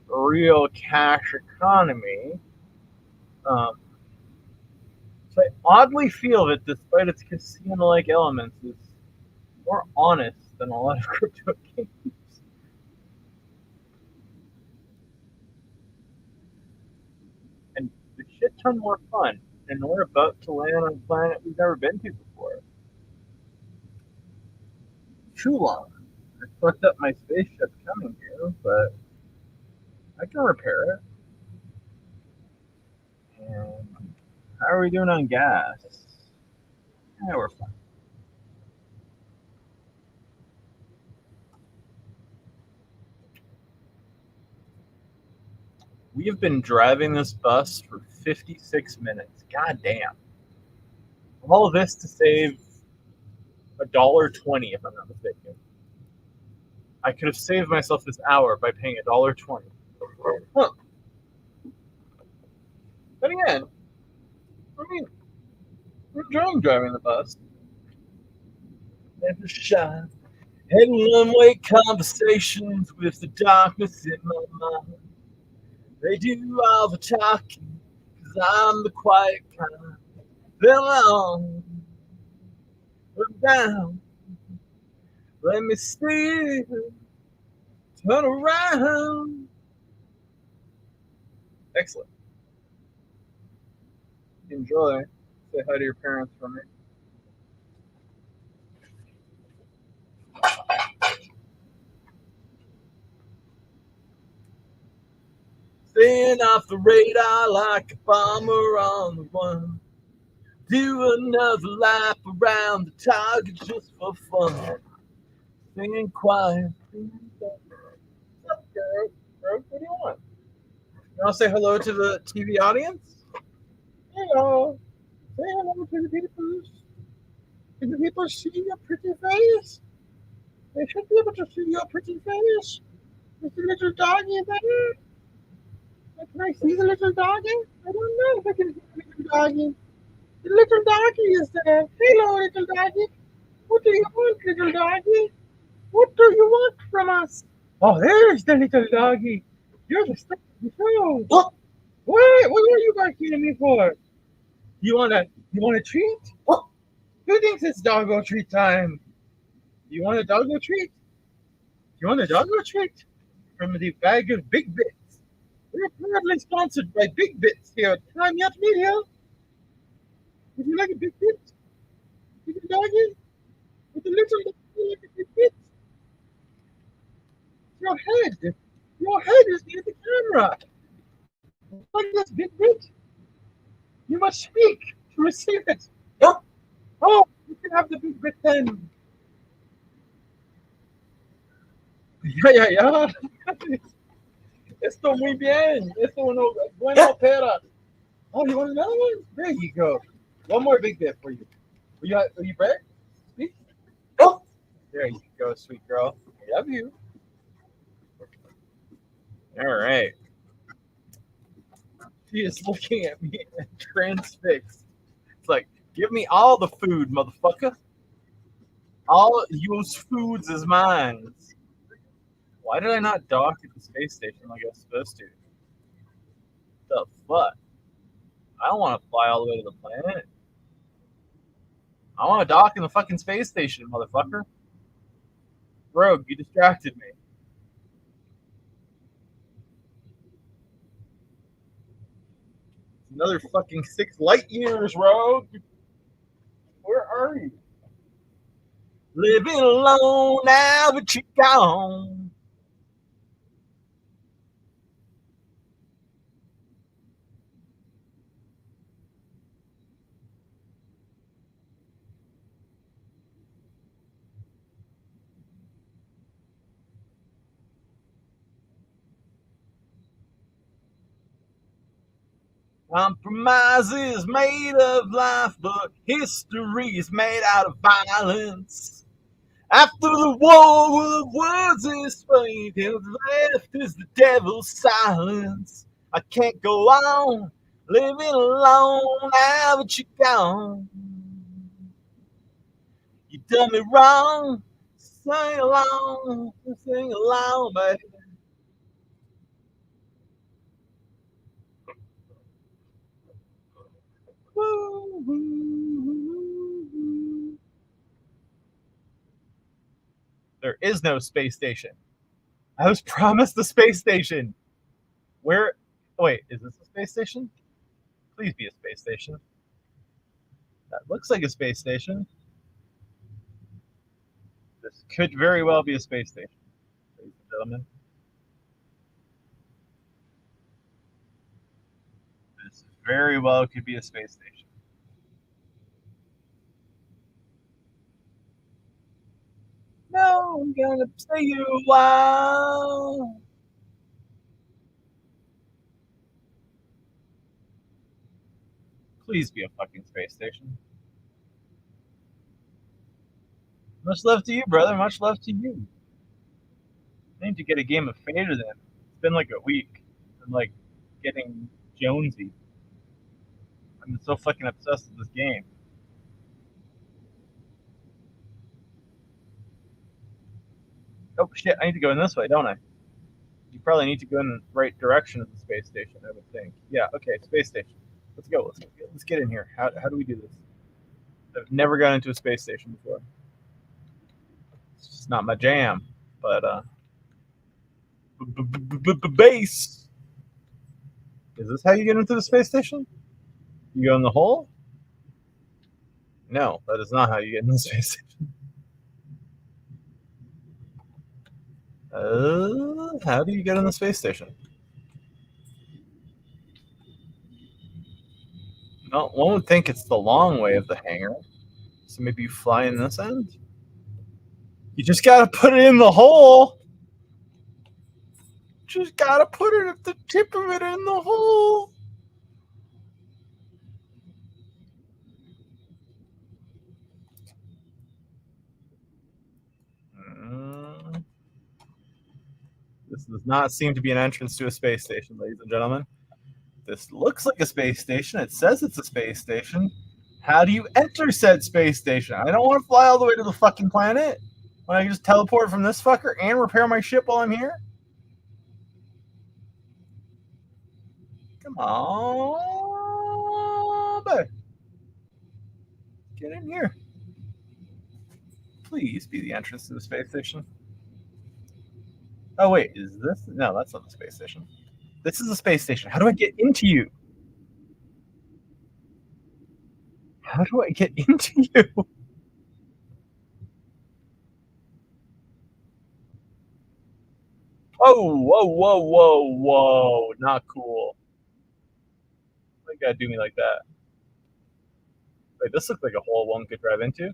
real cash economy. So I oddly feel that despite its casino-like elements, it's more honest than a lot of crypto games. And a shit ton more fun. And we're about to land on a planet we've never been to before. Toulan. I fucked up my spaceship coming here, but I can repair it. And how are we doing on gas? Yeah, we're fine. We have been driving this bus for 56 minutes. God damn. All of this to save $1.20, if I'm not mistaken. I could have saved myself this hour by paying $1.20. Huh. But again, I mean, we're enjoying driving the bus. Never shy. Having one-way conversations with the darkness in my mind. They do all the talking, cause I'm the quiet kind. Then on, look down, let me see, turn around. Excellent. Enjoy. Say hi to your parents for me. Staying off the radar like a bomber on the run. Do another lap around the target just for fun. Singing quiet. What's up, girl? What do you want? You want to say hello to the TV audience? Hello. Say hello to the people. Can the people see your pretty face? They should be able to see your pretty face. Is the little doggy there? Can I see the little doggy? I don't know if I can see the little doggy. The little doggy is there. Hello, little doggy. What do you want, little doggy? What do you want from us? Oh, there's the little doggy. You're the star of the show. What? What are you barking at me for? You want a treat? What? Who thinks it's doggo treat time? You want a doggo treat? You want a doggo treat? From the bag of Big Bits. We're proudly sponsored by Big Bits here at Time Yacht Media. Would you like a Big Bit? Little doggy? With a little doggy like a Big Bit? Your head. Your head is near the camera. Like this Big Bit. You must speak to receive it. Yep. Oh, you can have the Big Bit then. Ya. Esto muy bien. Esto no bueno opera. Oh, you want another one? There you go. One more Big Bit for you. Are you ready? Speak. Oh, there you go, sweet girl. I love you. All right. She is looking at me transfixed. It's like, give me all the food, motherfucker. All use foods is mine. Why did I not dock at the space station like I was supposed to? The fuck? I don't want to fly all the way to the planet. I want to dock in the fucking space station, motherfucker. Rogue, you distracted me. Another fucking 6 light years, Rogue. Where are you? Living alone now, but you're gone. Compromise is made of life, but history is made out of violence. After the war of words is spoken, left is the devil's silence. I can't go on living alone now that you're gone. You done me wrong. Sing along, baby. There is no space station. I was promised the space station. Where? Wait, is this a space station? Please be a space station. That looks like a space station. This could very well be a space station, ladies and gentlemen. This very well could be a space station. No, I'm gonna stay you a while. Please be a fucking space station. Much love to you, brother. Much love to you. I need to get a game of Fader then. It's been like a week. I'm like getting Jonesy. I'm so fucking obsessed with this game. Oh shit, I need to go in this way, don't I? You probably need to go in the right direction of the space station, I would think. Yeah, okay, space station. Let's go. Let's get in here. How do we do this? I've never gone into a space station before. It's just not my jam. But base. Is this how you get into the space station? You go in the hole? No, that is not how you get in the space station. How do you get in the space station? No, one would think it's the long way of the hangar. So maybe you fly in this end? You just gotta put it in the hole. Just gotta put it at the tip of it in the hole. This does not seem to be an entrance to a space station, ladies and gentlemen. This looks like a space station. It says it's a space station. How do you enter said space station? I don't want to fly all the way to the fucking planet. When I can just teleport from this fucker and repair my ship while I'm here? Come on, babe. Get in here. Please be the entrance to the space station. Oh, wait, is this? No, that's not the space station. This is the space station. How do I get into you? How do I get into you? Oh, whoa, whoa, whoa, whoa. Not cool. Why you gotta do me like that? Wait, this looks like a hole one could drive into.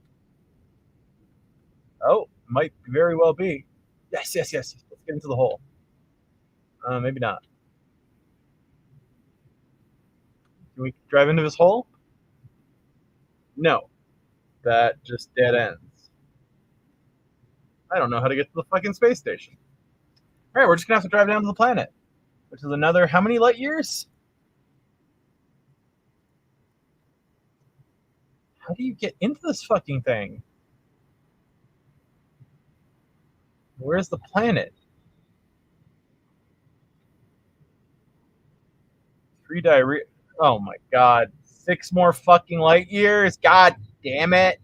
Oh, might very well be. Yes, yes, yes. Let's get into the hole. Maybe not. Can we drive into this hole? No. That just dead ends. I don't know how to get to the fucking space station. All right, we're just gonna have to drive down to the planet, which is another how many light years? How do you get into this fucking thing? Where's the planet? 3 diarrhea. Oh my god. 6 more fucking light years? God damn it.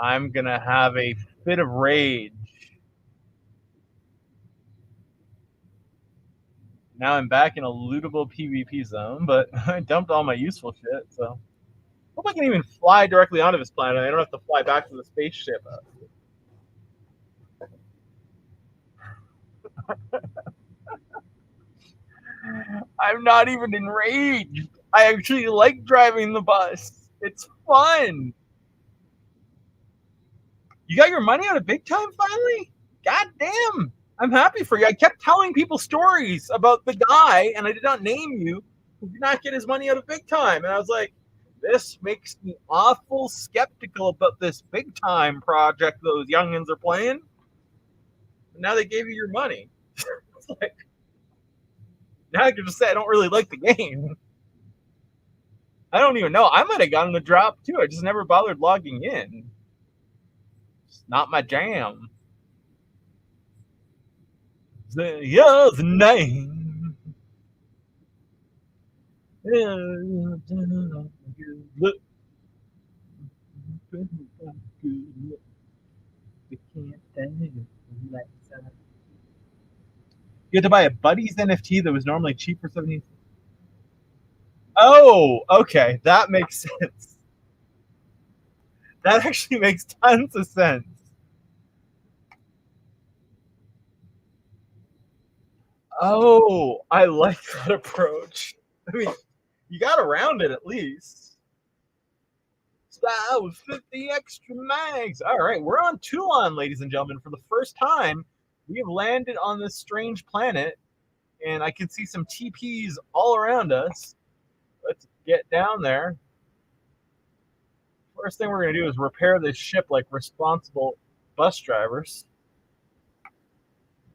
I'm gonna have a fit of rage. Now I'm back in a lootable PvP zone, but I dumped all my useful shit, so. Hope I can even fly directly onto this planet. I don't have to fly back to the spaceship. I'm not even enraged. I actually like driving the bus. It's fun. You got your money out of big time finally? God damn. I'm happy for you. I kept telling people stories about the guy, and I did not name you, who did not get his money out of big time. And I was like, this makes me awful skeptical about this big time project those youngins are playing. And now they gave you your money. It's like, now I can just say I don't really like the game. I don't even know. I might have gotten the drop too. I just never bothered logging in. It's not my jam. The name. You had to buy a Buddies NFT that was normally cheap for 17. Oh, okay. That makes sense. That actually makes tons of sense. Oh, I like that approach. I mean, you got around it at least. Style with 50 extra mags. All right, we're on Toulan, ladies and gentlemen. For the first time, we have landed on this strange planet, and I can see some TPs all around us. Let's get down there. First thing we're going to do is repair this ship like responsible bus drivers.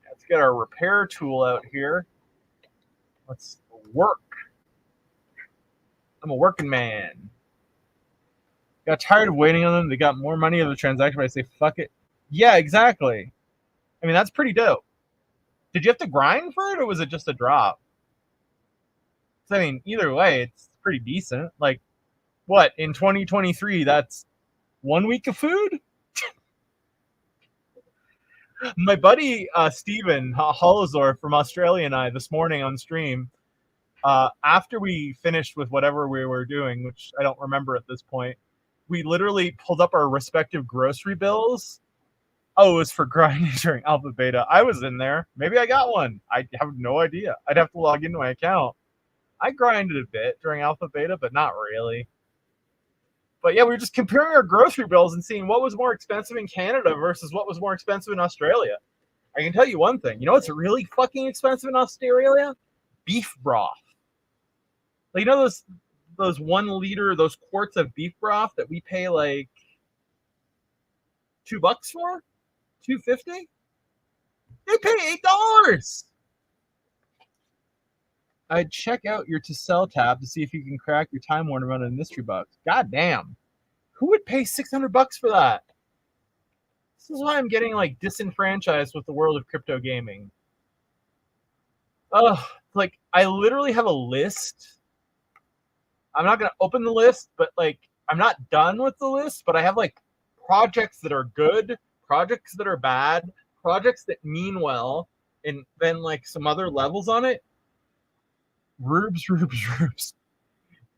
Let's get our repair tool out here. Let's work. I'm a working man. Got tired of waiting on them. They got more money of the transaction, but I say, fuck it. Yeah, exactly. I mean, that's pretty dope. Did you have to grind for it, or was it just a drop? So, I mean, either way, it's pretty decent. Like, what, in 2023, that's 1 week of food? My buddy Steven Hollowsor from Australia and I this morning on stream, after we finished with whatever we were doing, which I don't remember at this point, we literally pulled up our respective grocery bills. Oh, it was for grinding during alpha beta. I was in there. Maybe I got one. I have no idea. I'd have to log into my account. I grinded a bit during alpha beta, but not really. But yeah, we were just comparing our grocery bills and seeing what was more expensive in Canada versus what was more expensive in Australia. I can tell you one thing. You know what's really fucking expensive in Australia? Beef broth. Like, you know those 1 liter, those quarts of beef broth that we pay like $2 for? $2.50? They pay $8. I'd check out your to sell tab to see if you can crack your Time Warner run in mystery box. God damn. Who would pay $600 for that? This is why I'm getting like disenfranchised with the world of crypto gaming. Oh, like I literally have a list. I'm not gonna open the list, but like I'm not done with the list, but I have like projects that are good, projects that are bad, projects that mean well, and then like some other levels on it. Rubes.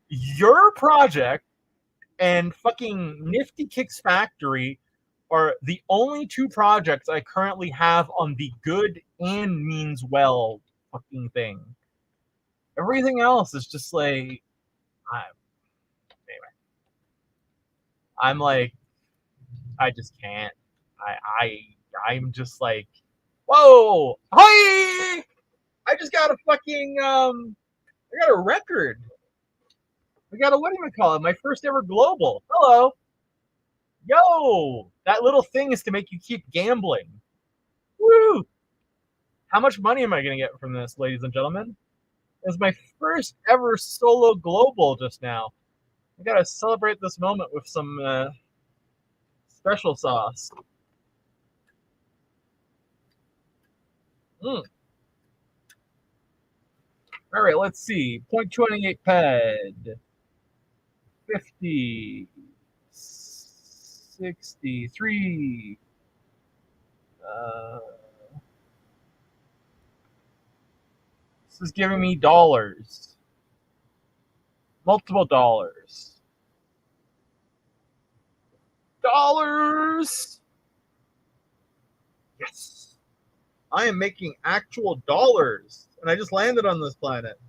Your project and fucking Nifty Kicks Factory are the only 2 projects I currently have on the good and means well fucking thing. Everything else is just like, anyway. I'm like, I just can't. I'm just like, whoa, hi! I just got a fucking I got a record. I got a, what do you call it? My first ever global. Hello. Yo, that little thing is to make you keep gambling. Woo! How much money am I going to get from this, ladies and gentlemen? It's my first ever solo global just now. I got to celebrate this moment with some special sauce. All right, let's see. 0.28 ped. 50. 63. This is giving me dollars. Multiple dollars. Dollars! Yes! I am making actual dollars. And I just landed on this planet.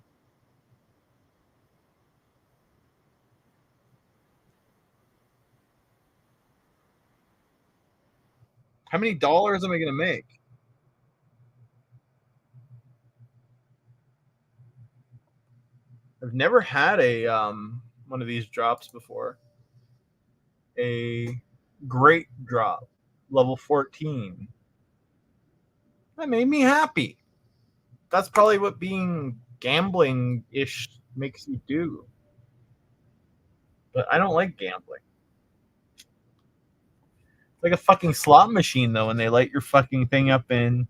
How many dollars am I going to make? I've never had a one of these drops before. A great drop, level 14. That made me happy. That's probably what being gambling-ish makes you do. But I don't like gambling. It's like a fucking slot machine, though, when they light your fucking thing up in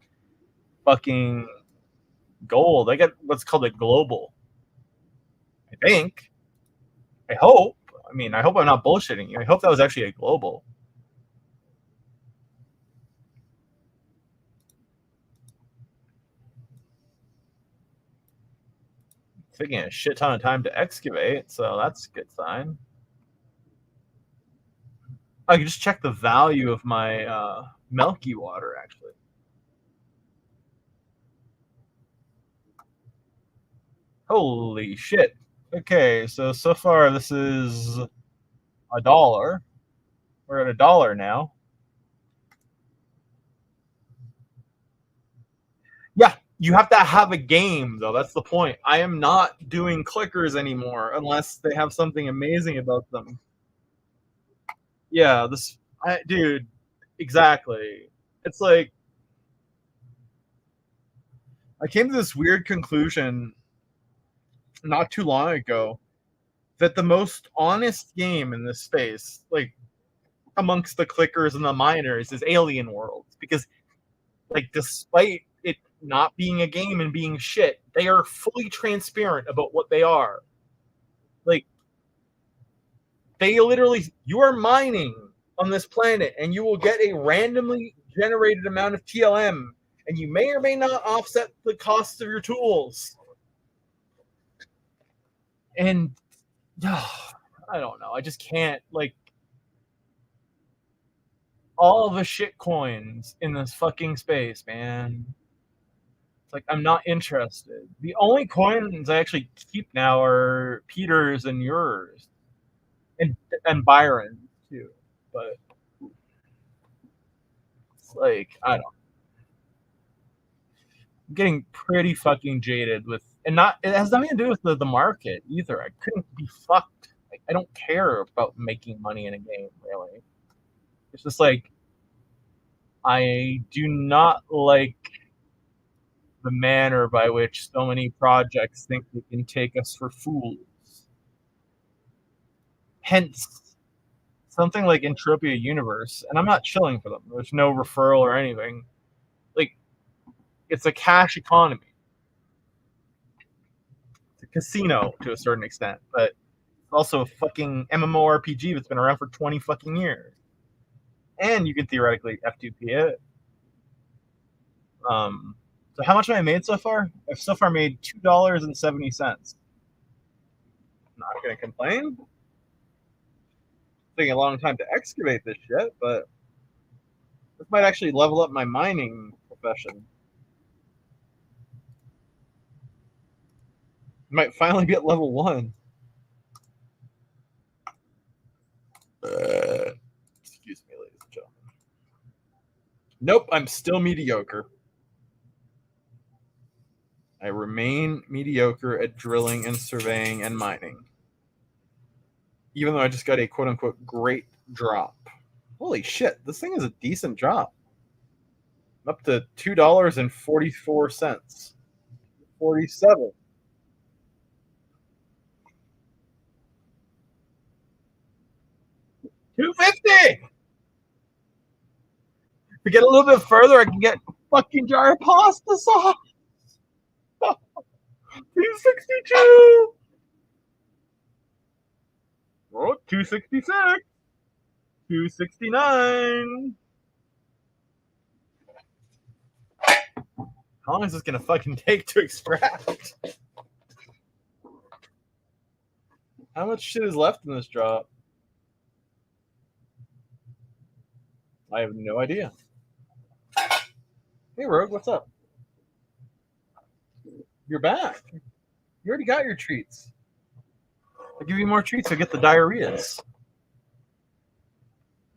fucking gold. I got what's called a global. I think. I hope. I mean, I hope I'm not bullshitting you. I hope that was actually a global. Taking a shit ton of time to excavate, so that's a good sign. I can just check the value of my milky water, actually. Holy shit. Okay, so far this is $1. We're at $1 now. Yeah, you have to have a game, though. That's the point. I am not doing clickers anymore unless they have something amazing about them. Yeah, dude, exactly. It's like I came to this weird conclusion not too long ago that the most honest game in this space, like amongst the clickers and the miners, is Alien Worlds, because like despite it not being a game and being shit, they are fully transparent about what they are. Like they literally, you are mining on this planet and you will get a randomly generated amount of TLM, and you may or may not offset the cost of your tools. And I don't know. I just can't, like, all the shit coins in this fucking space, man. It's like I'm not interested. The only coins I actually keep now are Peter's and yours, and Byron's too. But it's like I don't. I'm getting pretty fucking jaded with, and not it has nothing to do with the market either. I couldn't be fucked. Like, I don't care about making money in a game, really. It's just like I do not like the manner by which so many projects think they can take us for fools. Hence, something like Entropia Universe, and I'm not chilling for them. There's no referral or anything. Like, it's a cash economy. It's a casino to a certain extent, but it's also a fucking MMORPG that's been around for 20 fucking years. And you can theoretically F2P it. So how much have I made so far? I've so far made $2.70. Not gonna complain. Taking a long time to excavate this shit, but this might actually level up my mining profession. Might finally get level 1. Excuse me, ladies and gentlemen. Nope, I'm still mediocre. I remain mediocre at drilling and surveying and mining. Even though I just got a quote-unquote great drop. Holy shit, this thing is a decent drop. I'm up to $2.44. 47. $2.50. If we get a little bit further, I can get a fucking jar of pasta sauce. $2 262. Oh, 266. 269. How long is this gonna fucking take to extract? How much shit is left in this drop? I have no idea. Hey, Rogue, what's up? You're back. You already got your treats. I'll give you more treats. You'll get the diarrheas. I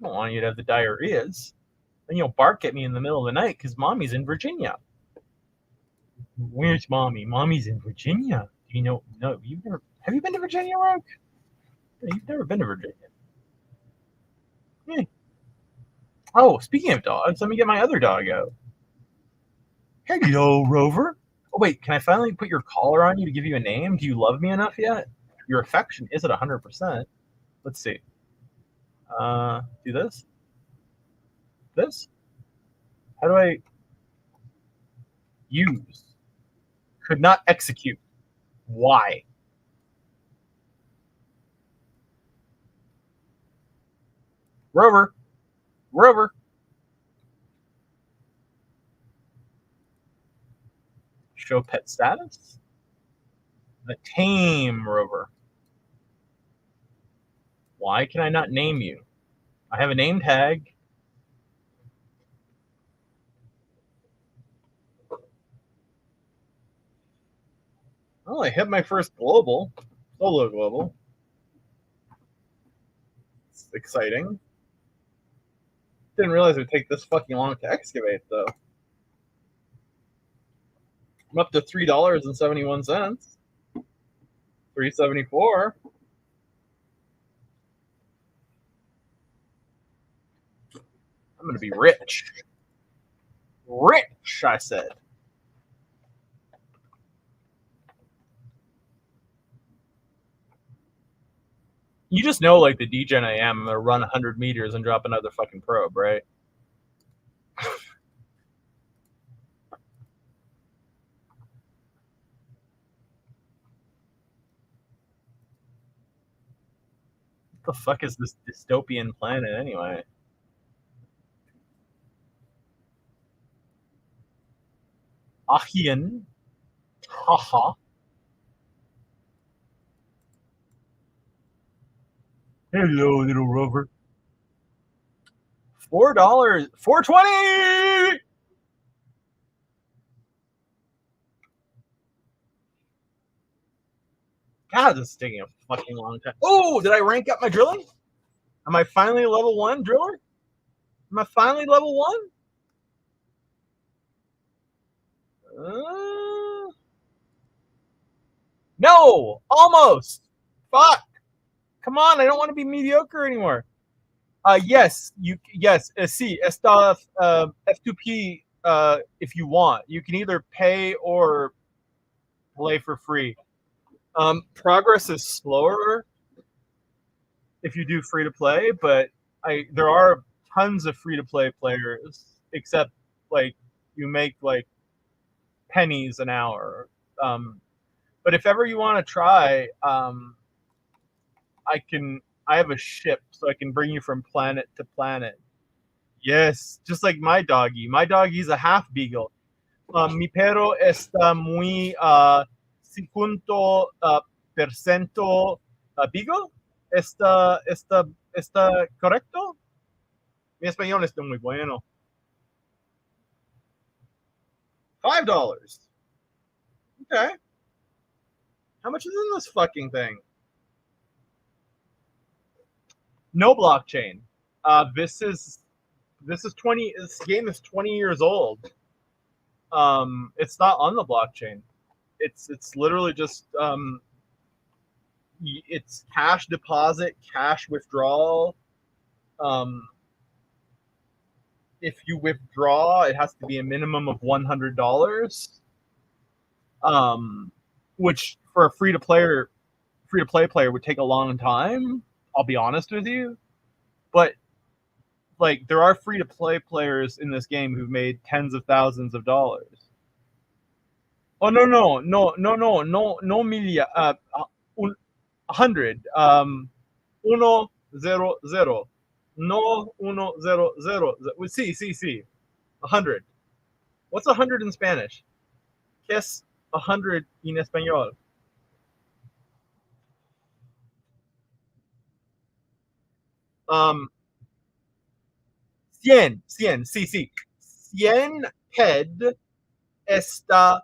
don't want you to have the diarrheas. Then you'll bark at me in the middle of the night because mommy's in Virginia. Where's mommy? Mommy's in Virginia. Do you know? No, you've never. Have you been to Virginia, Rogue? No, you've never been to Virginia. Hey. Oh, speaking of dogs, let me get my other dog out. Hello, Rover. Oh, wait, can I finally put your collar on you to give you a name? Do you love me enough yet? Your affection is at 100%. Let's see. Do this? This? How do I use? Could not execute. Why? Rover. Rover. Show pet status. The tame Rover. Why can I not name you? I have a name tag. Oh, I hit my first global. Solo global. It's exciting. Didn't realize it would take this fucking long to excavate, though. I'm up to $3.71. $3.74. I'm gonna be rich. Rich, I said. You just know, like the degen I am, I'm gonna run 100 meters and drop another fucking probe, right? What the fuck is this dystopian planet anyway? Achian. Haha. Hello, little rover. $4. $4.20. God, this is taking a fucking long time. Oh, did I rank up my drilling? Am I finally level 1 driller? Am I finally level 1? No, almost. Fuck. Come on, I don't want to be mediocre anymore. Yes, sí, está F2P if you want. You can either pay or play for free. Progress is slower if you do free to play, but there are tons of free to play players, except like you make like pennies an hour. But if ever you want to try, I have a ship, so I can bring you from planet to planet. Yes, just like my doggy. My doggy's a half beagle. Mi perro está muy 50% beagle. ¿Está correcto? Mi español está muy bueno. $5. Okay. How much is in this fucking thing? No blockchain. This is 20. This game is 20 years old. It's not on the blockchain. It's literally just it's cash deposit, cash withdrawal. If you withdraw, it has to be a minimum of $100. Which for a free to play player would take a long time. I'll be honest with you, but like there are free to play players in this game who've made tens of thousands of dollars. Oh no milia. 100. 100. No 100. Sí. 100. What's 100 in Spanish? ¿Qué es 100 en español? Um, 100, sí. 100 head está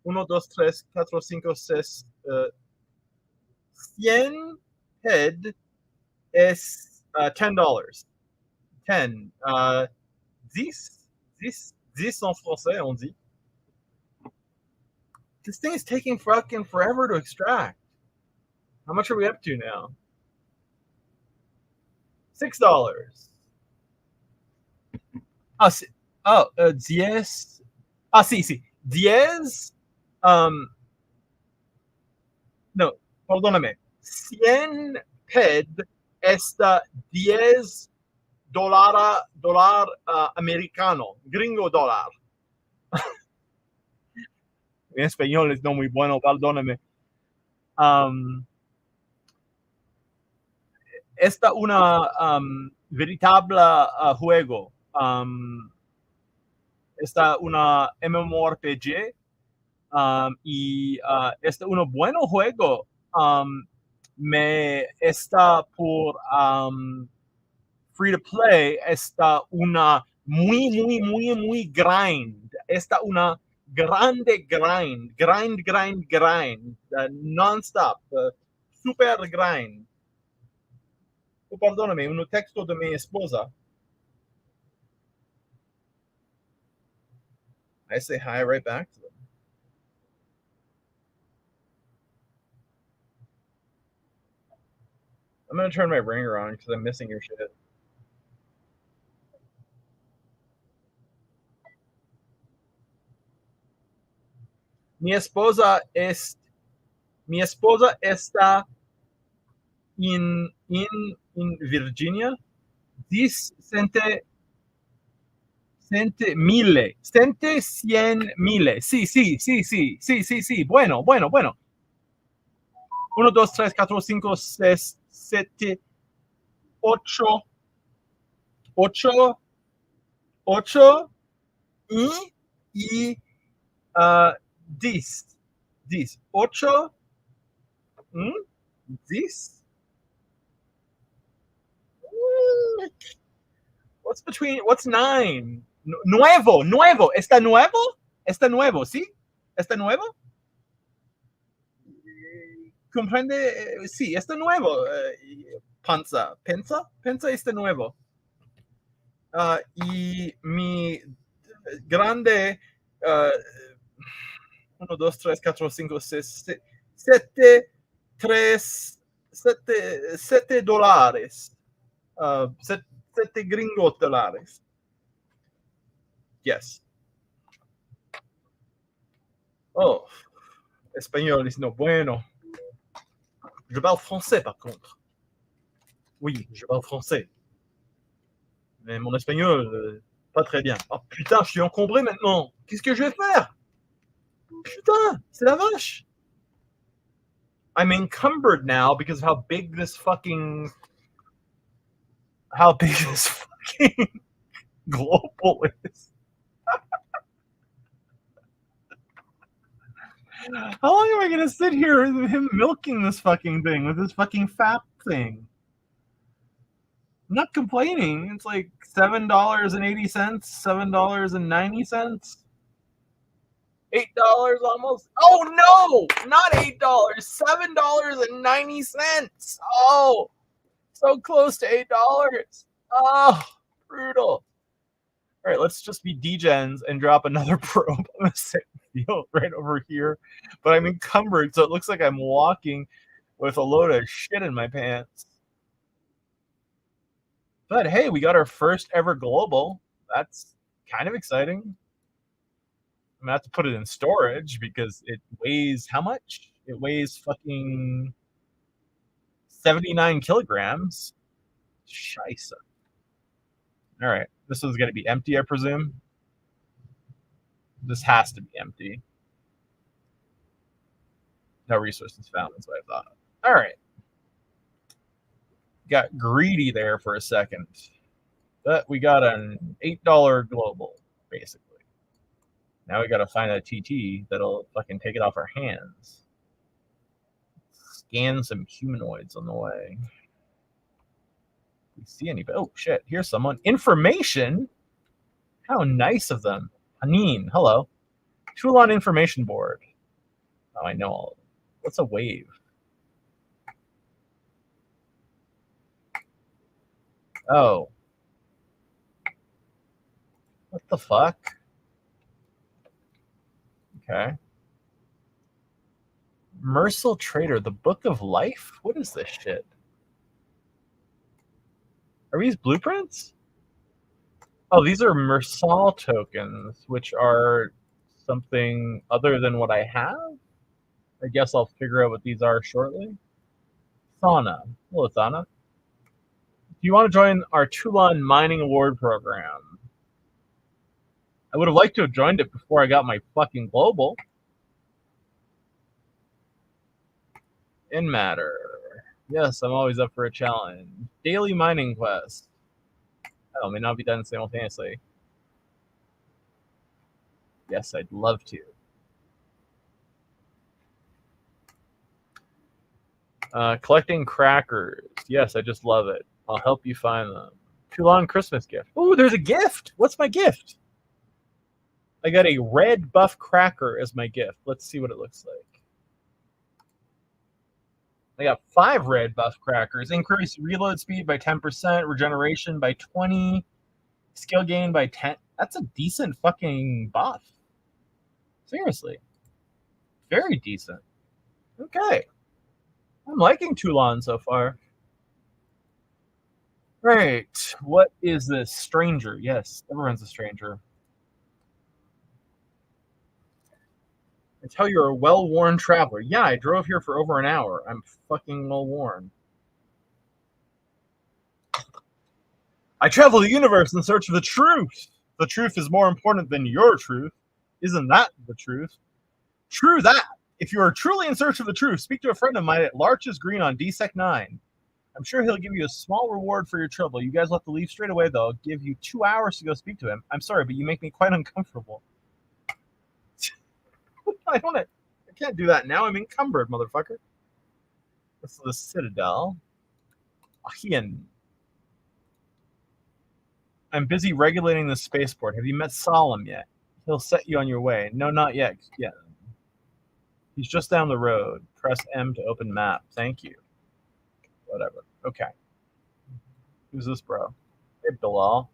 1, 2, 3, 4, 5, 6. 100 head es $10. 10. 10 en français, on dit. This thing is taking fucking forever to extract. How much are we up to now? $6. Ah, sí. Oh, 10. Ah, sí. 10. Um, no, perdóname. 100 head está $10 americano, gringo dólar. En español es no muy bueno, perdóname. Esta una veritable juego. Esta una MMORPG y este uno bueno juego. Me está por free to play. Está una muy grind. Está una grande grind, non-stop, super grind. Oh, perdóname, un texto de mi esposa. I say hi right back to them. I'm gonna turn my ringer on because I'm missing your shit. Mi esposa es Mi esposa está in Virginia. Dis cien mille. Sí. Bueno. Uno, dos, tres, cuatro, cinco, seis, siete, ocho, ocho, ocho y dis. Ocho, dis. What's nine? Nuevo. ¿Está nuevo, ¿sí? ¿Está nuevo? Comprende, sí, está nuevo. Panza está nuevo. Y mi grande, 1, 2, 3, 4, 5, 6, 7, 3, 7 dólares. 7 gringos dólares. Yes. Oh, espagnol, no bueno. Je parle français par contre. Oui, je parle français. Mais mon espagnol, pas très bien. Oh putain, je suis encombré maintenant. Qu'est-ce que je vais faire? Putain, c'est la vache. I'm encumbered now because of how big this fucking global is. How long am I gonna sit here with him milking this fucking thing with this fucking fat thing? I'm not complaining. It's like $7.80, $7.90, $8 almost. Oh no, not $8, $7.90. Oh, so close to $8. Oh, brutal. All right, let's just be degens and drop another probe on the same field right over here. But I'm encumbered, so it looks like I'm walking with a load of shit in my pants. But hey, we got our first ever global. That's kind of exciting. I'm gonna have to put it in storage because it weighs how much? It weighs fucking 79 kilograms. Scheisse. All right, this one's gonna be empty, I presume. This has to be empty. No resources found, is what I thought. All right. Got greedy there for a second. But we got an $8 global, basically. Now we got to find a TT that'll fucking take it off our hands. Scan some humanoids on the way. We see anybody? Oh shit! Here's someone. Information. How nice of them. Haneen, hello. Toulan information board. Oh, I know all of them. What's a wave? Oh. What the fuck? Okay. Mercil Trader, the Book of Life? What is this shit? Are these blueprints? Oh, these are Mercil tokens, which are something other than what I have? I guess I'll figure out what these are shortly. Thana. Hello, Thana. Do you want to join our Toulan Mining Award program? I would have liked to have joined it before I got my fucking global. In matter. Yes, I'm always up for a challenge. Daily mining quest. Oh, may not be done simultaneously. Yes, I'd love to. Collecting crackers. Yes, I just love it. I'll help you find them. Toulan Christmas gift. Oh, there's a gift. What's my gift? I got a red buff cracker as my gift. Let's see what it looks like. I got 5 red buff crackers. Increase reload speed by 10%, regeneration by 20, skill gain by 10. That's a decent fucking buff. Seriously. Very decent. Okay. I'm liking Toulan so far. Right. What is this? Stranger. Yes, everyone's a stranger. I tell you're a well-worn traveler. Yeah, I drove here for over an hour. I'm fucking well-worn. I travel the universe in search of the truth. The truth is more important than your truth. Isn't that the truth? True that. If you are truly in search of the truth, speak to a friend of mine at Larches Green on DSEC 9. I'm sure he'll give you a small reward for your trouble. You guys will have to leave straight away, though. I'll give you 2 hours to go speak to him. I'm sorry, but you make me quite uncomfortable. I can't do that now. I'm encumbered, motherfucker. This is the Citadel. Ian. I'm busy regulating the spaceport. Have you met Solemn yet? He'll set you on your way. No, not yet. Yeah. He's just down the road. Press M to open map. Thank you. Whatever. Okay. Who's this bro? Hey, Bilal.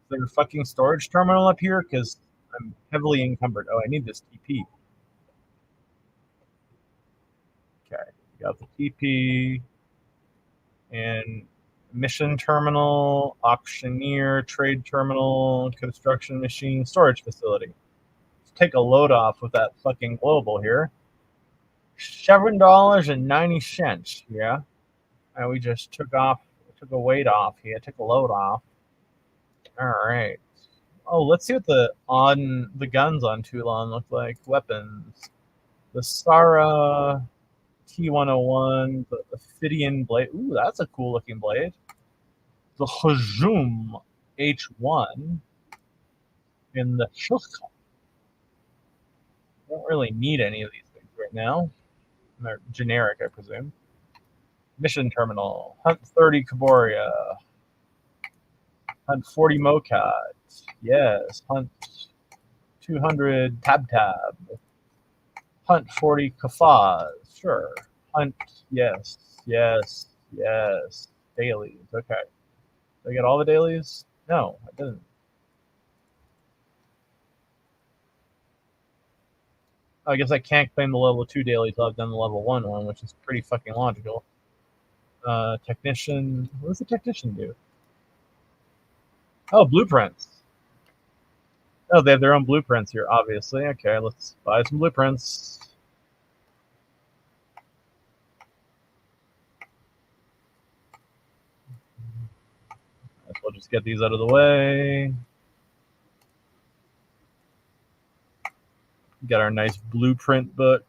Is there a fucking storage terminal up here? Because I'm heavily encumbered. Oh, I need this TP. Okay. Got the TP. And mission terminal, auctioneer, trade terminal, construction machine, storage facility. Let's take a load off with that fucking global here. $7.90. Yeah. And we just took a weight off here, took a load off. All right. Oh, let's see what the guns on Toulan look like. Weapons. The Sara T101, the Ophidian blade. Ooh, that's a cool looking blade. The Hajum H1 and the Shulka. Don't really need any of these things right now. They're generic, I presume. Mission terminal. Hunt 30 Kaboria. Hunt 40 Mokat. Yes. Hunt 200 Tab Tab. Hunt 40 Kafaz. Sure. Hunt. Yes. Yes. Yes. Dailies. Okay. Did I get all the dailies? No, I didn't. I guess I can't claim the level 2 daily until I've done the level 1 one, which is pretty fucking logical. Technician. What does the technician do? Oh, blueprints. Oh, they have their own blueprints here, obviously. Okay, let's buy some blueprints. We'll just get these out of the way. We got our nice blueprint book.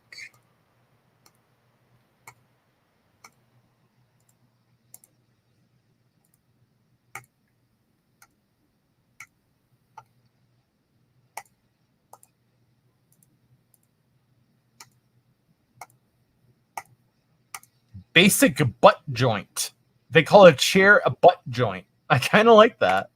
Basic butt joint. They call a chair a butt joint. I kind of like that.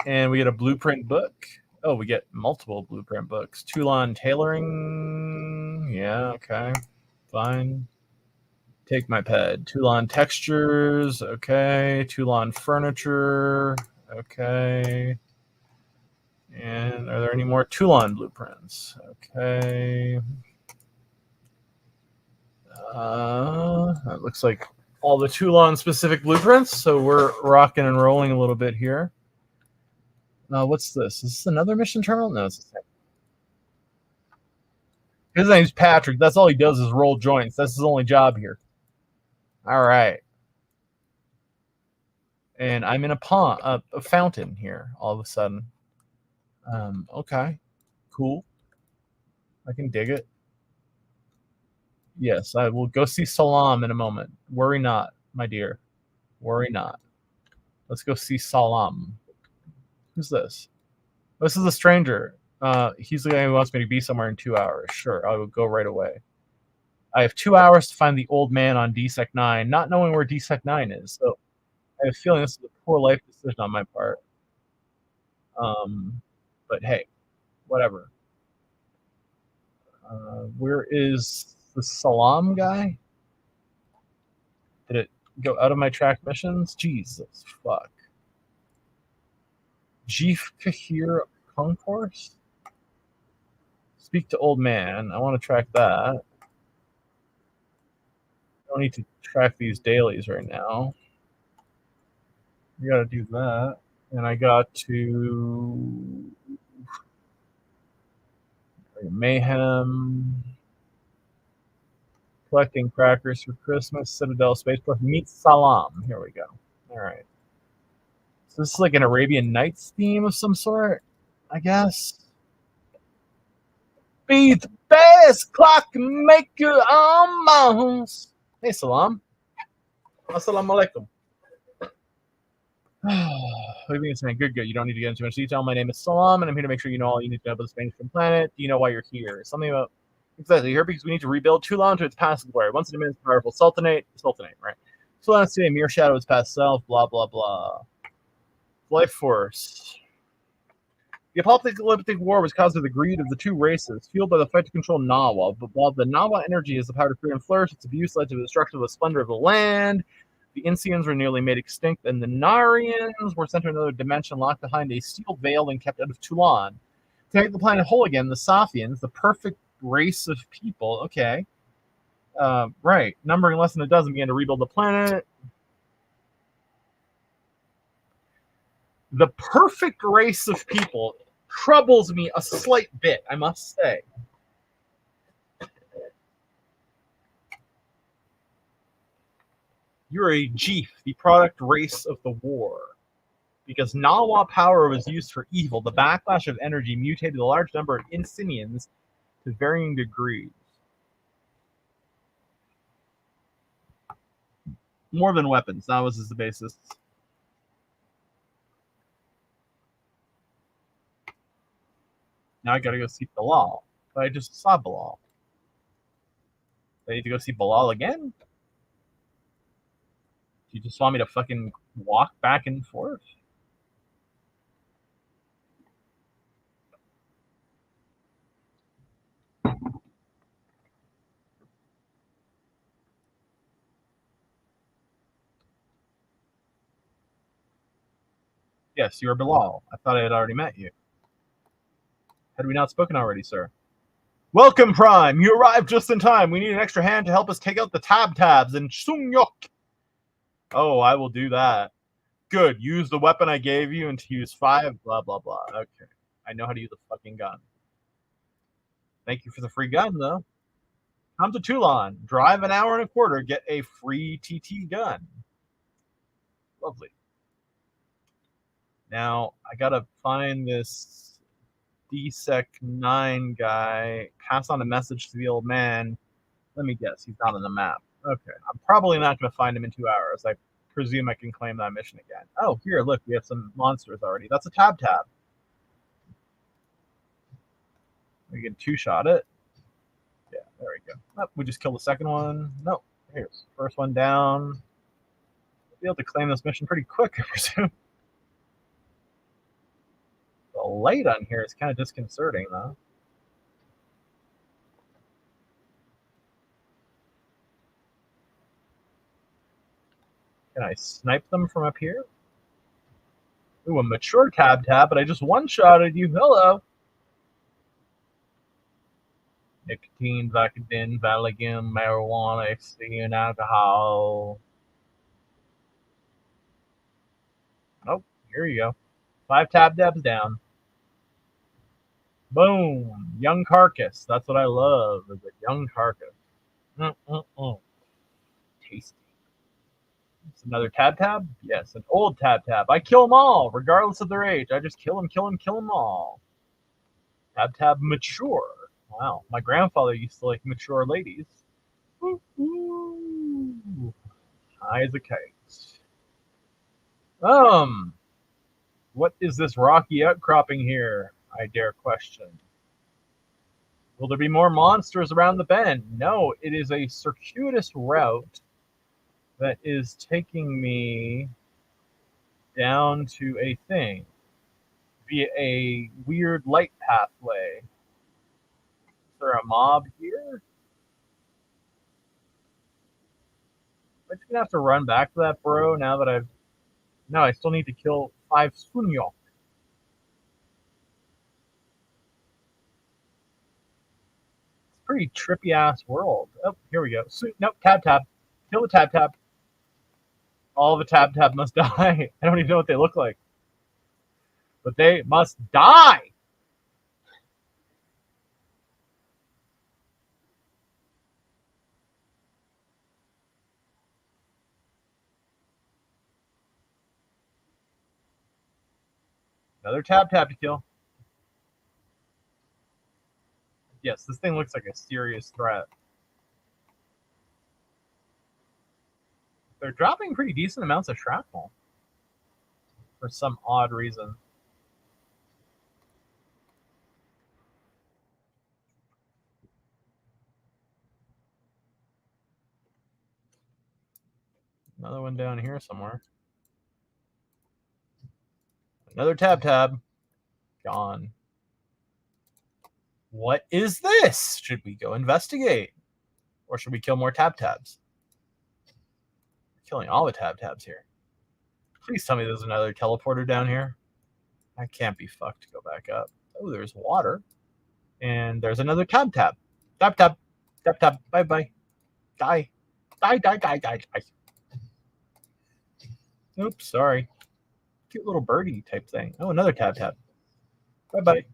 And we get a blueprint book. Oh, we get multiple blueprint books. Toulan tailoring. Yeah, okay. Fine. Take my ped. Toulan textures. Okay. Toulan furniture. Okay. And are there any more Toulan blueprints? Okay. That looks like all the Toulan specific blueprints. So we're rocking and rolling a little bit here. What's this? Is this another mission terminal? No, it's the same. His name's Patrick. That's all he does is roll joints. That's his only job here. All right. And I'm in a pond, a fountain here all of a sudden. Okay. Cool. I can dig it. Yes, I will go see Salam in a moment. Worry not, my dear. Worry not. Let's go see Salam. Who's this? This is a stranger. He's the guy who wants me to be somewhere in 2 hours. Sure, I will go right away. I have 2 hours to find the old man on DSEC 9, not knowing where DSEC 9 is. So I have a feeling this is a poor life decision on my part. But hey, whatever. Where is the Salam guy? Did it go out of my track missions? Jesus fuck. Jeef Kahir Concourse? Speak to old man. I want to track that. I don't need to track these dailies right now. We gotta do that. And I got to Mayhem. Collecting crackers for Christmas. Citadel Spaceport. Meet Salam. Here we go. All right. So this is like an Arabian Nights theme of some sort, I guess. Be the best clockmaker on Mars. Hey, Salam. Assalamu alaikum. What are you saying? Good. You don't need to get into much detail. My name is Salam, and I'm here to make sure you know all you need to know about the Spanish planet. Do you know why you're here? Something about exactly here because we need to rebuild Toulan to its past glory. Once it is powerful sultanate, right? Toulan is a mere shadow of its past self. Blah blah blah. Life force. The apocalyptic war was caused by the greed of the two races, fueled by the fight to control Nawa. But while the Nawa energy is the power to create and flourish, its abuse led to the destruction of the splendor of the land. The Insians were nearly made extinct, and the Narians were sent to another dimension, locked behind a steel veil and kept out of Toulan. To make the planet whole again, the Safians, the perfect race of people, okay. Right. Numbering less than a dozen began to rebuild the planet. The perfect race of people troubles me a slight bit, I must say. You're a Jeef, the product race of the war. Because Nawa power was used for evil, the backlash of energy mutated a large number of Insinians to varying degrees. More than weapons, that was the basis. Now I gotta go see Bilal. But I just saw Bilal. I need to go see Bilal again? Do you just want me to fucking walk back and forth? Yes, you are Bilal. I thought I had already met you. Had we not spoken already, sir? Welcome, Prime. You arrived just in time. We need an extra hand to help us take out the tabs and Sungyok. Oh, I will do that. Good. Use the weapon I gave you and to use 5, blah, blah, blah. Okay. I know how to use a fucking gun. Thank you for the free gun, though. Come to Toulan. Drive an hour and a quarter. Get a free TT gun. Lovely. Now, I gotta find this DSEC9 guy. Pass on a message to the old man. Let me guess, he's not on the map. Okay, I'm probably not going to find him in 2 hours. I presume I can claim that mission again. Oh, here, look, we have some monsters already. That's a tab. We can two-shot it. Yeah, there we go. Oh, we just killed the second one. No, here's first one down. We'll be able to claim this mission pretty quick, I presume. The light on here is kind of disconcerting, though. Can I snipe them from up here? Ooh, a mature tab, but I just one-shotted you. Hello. Nicotine, Vicodin, Valium, marijuana, ecstasy, and alcohol. Oh, here you go. 5 tab down. Boom. Young carcass. That's what I love, is a young carcass. Tasty. It's another tab? Yes, an old tab. I kill them all, regardless of their age. I just kill them all. Tab mature. Wow, my grandfather used to like mature ladies. Ooh. High as a kite. What is this rocky outcropping here? I dare question. Will there be more monsters around the bend? No, it is a circuitous route that is taking me down to a thing via a weird light pathway. Is there a mob here? I'm just gonna have to run back to that, bro, now that I've... No, I still need to kill 5 Sunyok. It's a pretty trippy-ass world. Oh, here we go. Nope, tab. Kill the tab. All the tab must die. I don't even know what they look like. But they must die! Another tab to kill. Yes, this thing looks like a serious threat. They're dropping pretty decent amounts of shrapnel for some odd reason. Another one down here somewhere. Another tab. Gone. What is this? Should we go investigate? Or should we kill more tabs? We're killing all the tabs here. Please tell me there's another teleporter down here. I can't be fucked to go back up. Oh, there's water. And there's another tab. Tab. Bye. Die. Oops, sorry. Cute little birdie type thing. Oh, another tab. Bye.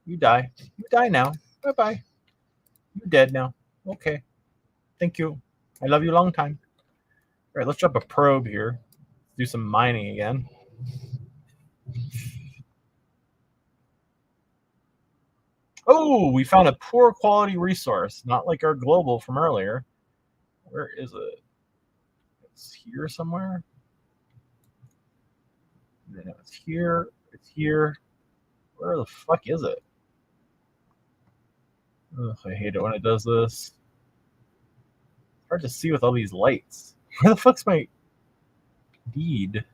You die. You die now. Bye. You dead now. Okay. Thank you. I love you a long time. All right, let's drop a probe here. Do some mining again. Oh, we found a poor quality resource, not like our global from earlier. Where is it? It's here somewhere. No, it's here. It's here. Where the fuck is it? Ugh, I hate it when it does this. It's hard to see with all these lights. Where the fuck's my deed?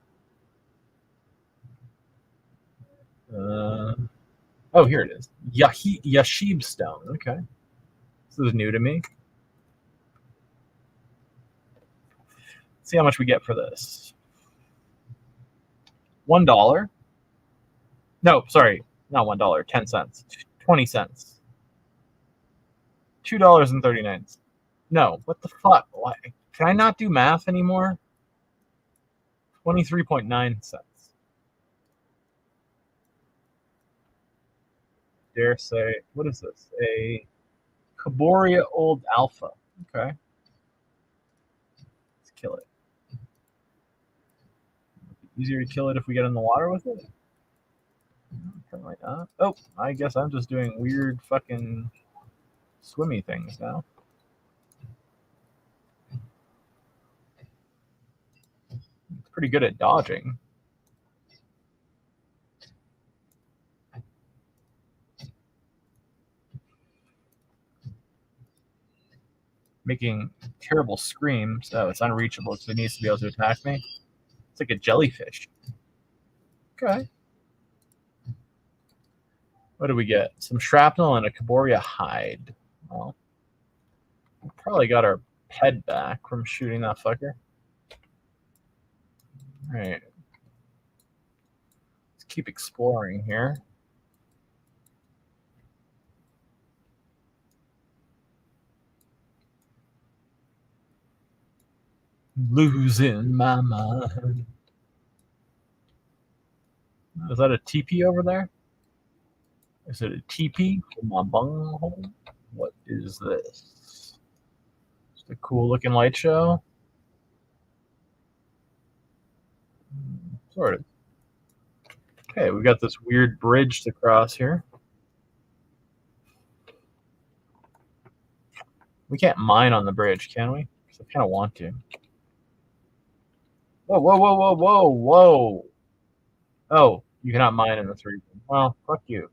Oh, here it is. Yashib stone. Okay. This is new to me. Let's see how much we get for this. $1. No, sorry. Not $1. 10 cents. 20 cents. $2.39. No, what the fuck? Why? Can I not do math anymore? 23.9 cents. Dare say, what is this? A Caboria Old Alpha. Okay. Let's kill it. Easier to kill it if we get in the water with it? Apparently not. Oh, I guess I'm just doing weird fucking swimmy things now. It's pretty good at dodging. Making terrible screams. Oh, it's unreachable, so it needs to be able to attack me. It's like a jellyfish. Okay. What do we get? Some shrapnel and a Caboria hide. Well, we probably got our head back from shooting that fucker. All right. Let's keep exploring here. Losing my mind. Is that a TP over there? Is it a TP for my bunghole? What is this? Just a cool looking light show? Sort of. Okay, we got this weird bridge to cross here. We can't mine on the bridge, can we? Because I kind of want to. Whoa, whoa, whoa, whoa, whoa, whoa. Oh, you cannot mine in this region. Well, fuck you.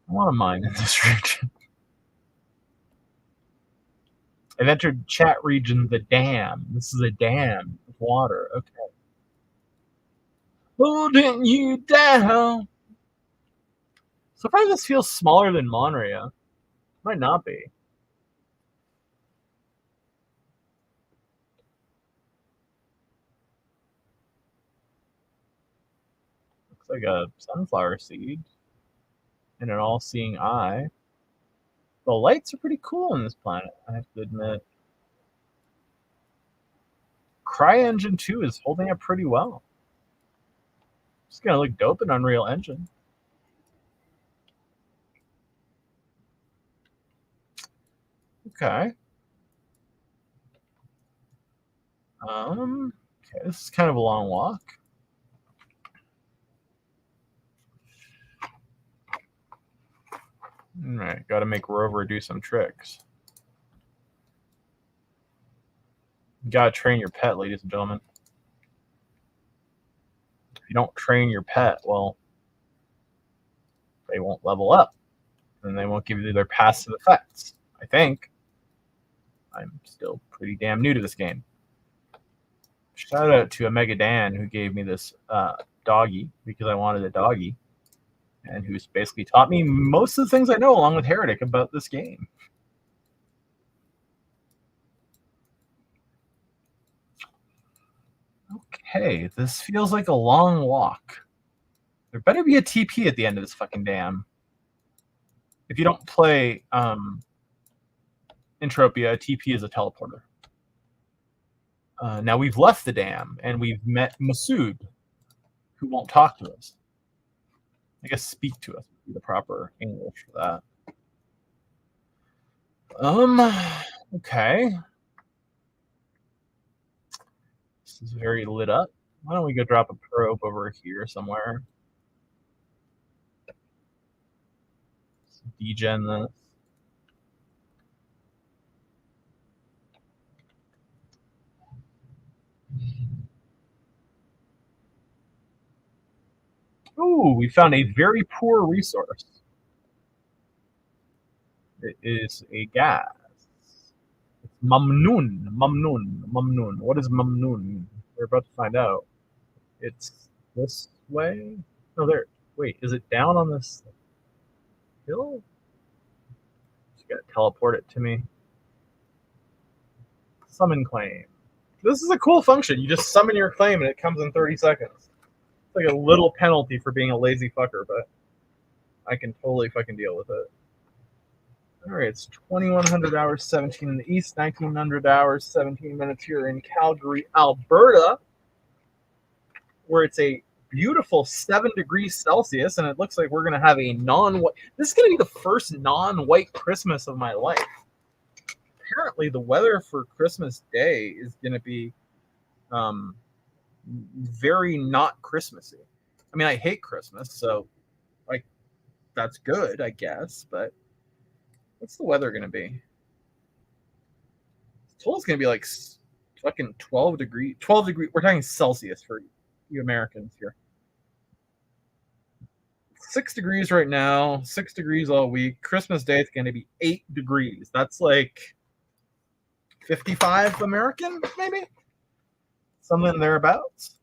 I want to mine in this region. I've entered chat region the dam. This is a dam of water. Okay. Holding you down. So far, this feels smaller than Monria. Might not be. Looks like a sunflower seed and an all-seeing eye. The lights are pretty cool on this planet, I have to admit. CryEngine 2 is holding up pretty well. It's gonna look dope in Unreal Engine. Okay. Okay, this is kind of a long walk. All right, got to make Rover do some tricks. You got to train your pet, ladies and gentlemen. If you don't train your pet, well, they won't level up, and they won't give you their passive effects, I think. I'm still pretty damn new to this game. Shout out to Omega Dan, who gave me this doggy because I wanted a doggy, and who's basically taught me most of the things I know, along with Heretic, about this game. Okay, this feels like a long walk. There better be a TP at the end of this fucking dam. If you don't play Entropia, a TP is a teleporter. Now we've left the dam, and we've met Masood, who won't talk to us. I guess speak to us would be the proper English for that. Okay. This is very lit up. Why don't we go drop a probe over here somewhere? Let's degen this. Ooh, we found a very poor resource. It is a gas. It's Mamnoon. What is Mamnoon? We're about to find out. It's this way? No, there. Wait, is it down on this hill? Just gotta teleport it to me. Summon claim. This is a cool function. You just summon your claim and it comes in 30 seconds. It's like a little penalty for being a lazy fucker, but I can totally fucking deal with it. Alright, it's 2100 hours 17 in the east, 1900 hours 17 minutes here in Calgary, Alberta, where it's a beautiful 7 degrees Celsius, and it looks like we're going to have a non-white... This is going to be the first non-white Christmas of my life. Apparently, the weather for Christmas Day is going to be very not Christmassy. I mean, I hate Christmas, so like that's good, I guess. But what's the weather gonna be? Tola's gonna be like fucking 12 degree. 12 degree. We're talking Celsius for you Americans here. 6 degrees right now. 6 degrees all week. Christmas Day it's gonna be 8 degrees. That's like 55 American, maybe something thereabouts.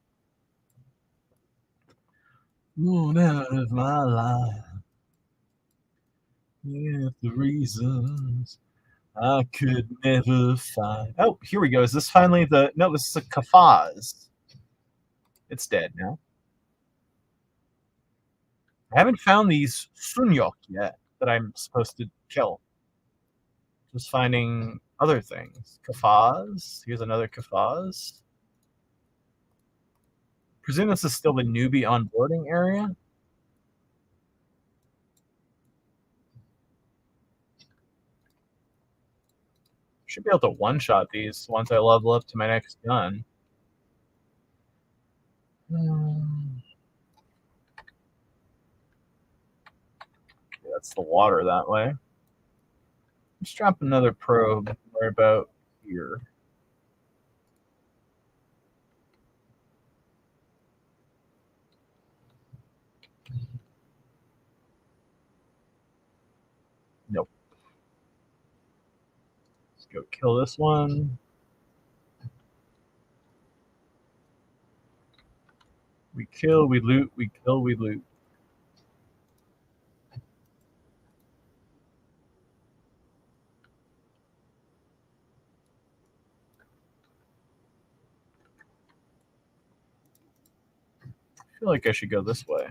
Moon out of my life. Yeah, the reasons I could never find. Oh, here we go. Is this finally the? No, this is a kafaz. It's dead now. I haven't found these sunyok yet that I'm supposed to kill. Just finding other things. Kafaz. Here's another kafaz. Presume this is still the newbie onboarding area. Should be able to one-shot these once I level up to my next gun. That's the water that way. Let's drop another probe right about here. Nope. Let's go kill this one. We kill, we loot, we kill, we loot. I feel like I should go this way.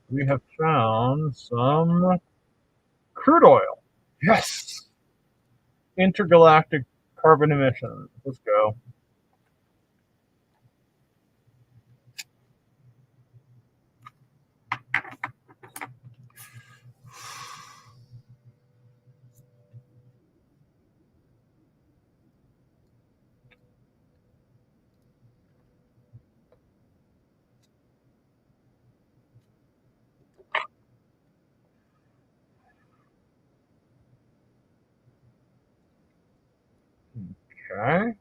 We have found some crude oil. Yes. Intergalactic carbon emissions. Let's go. Okay.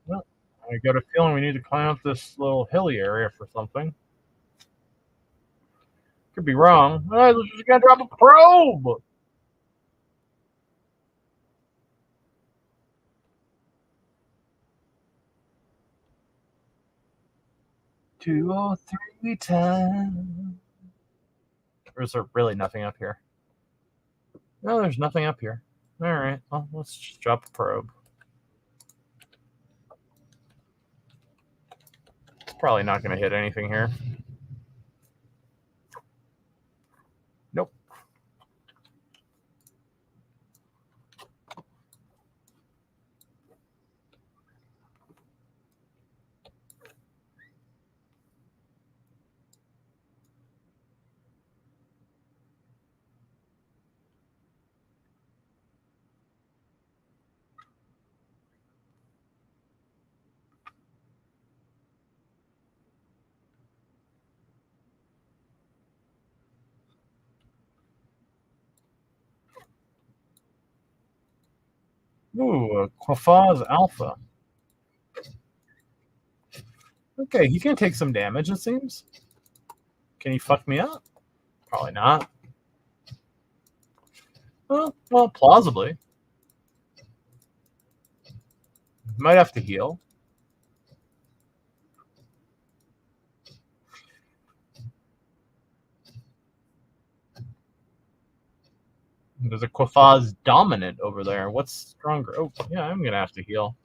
Well, I got a feeling we need to climb up this little hilly area for something. Could be wrong. Oh, let's just gotta drop a probe. Two or three times. Or is there really nothing up here? No, there's nothing up here. All right. Well, let's just drop a probe. It's probably not going to hit anything here. Nope. Ooh, Quafaz Alpha. Okay, he can take some damage, it seems. Can he fuck me up? Probably not. Well, plausibly. Might have to heal. There's a Quafaz dominant over there. What's stronger? Oh, yeah, I'm going to have to heal.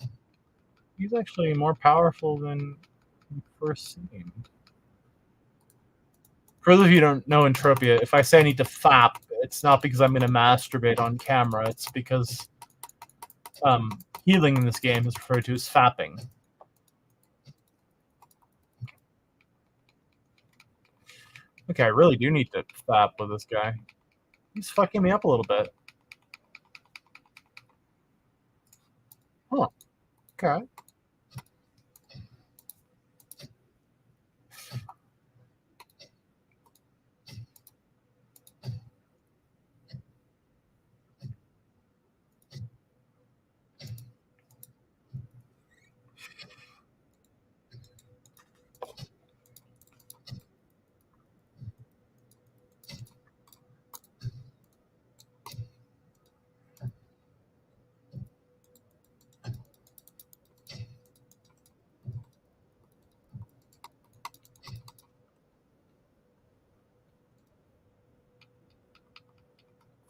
He's actually more powerful than first seemed. For those of you who don't know Entropia, if I say I need to fap, it's not because I'm going to masturbate on camera. It's because healing in this game is referred to as fapping. Okay, I really do need to fap with this guy. He's fucking me up a little bit. Huh. Okay.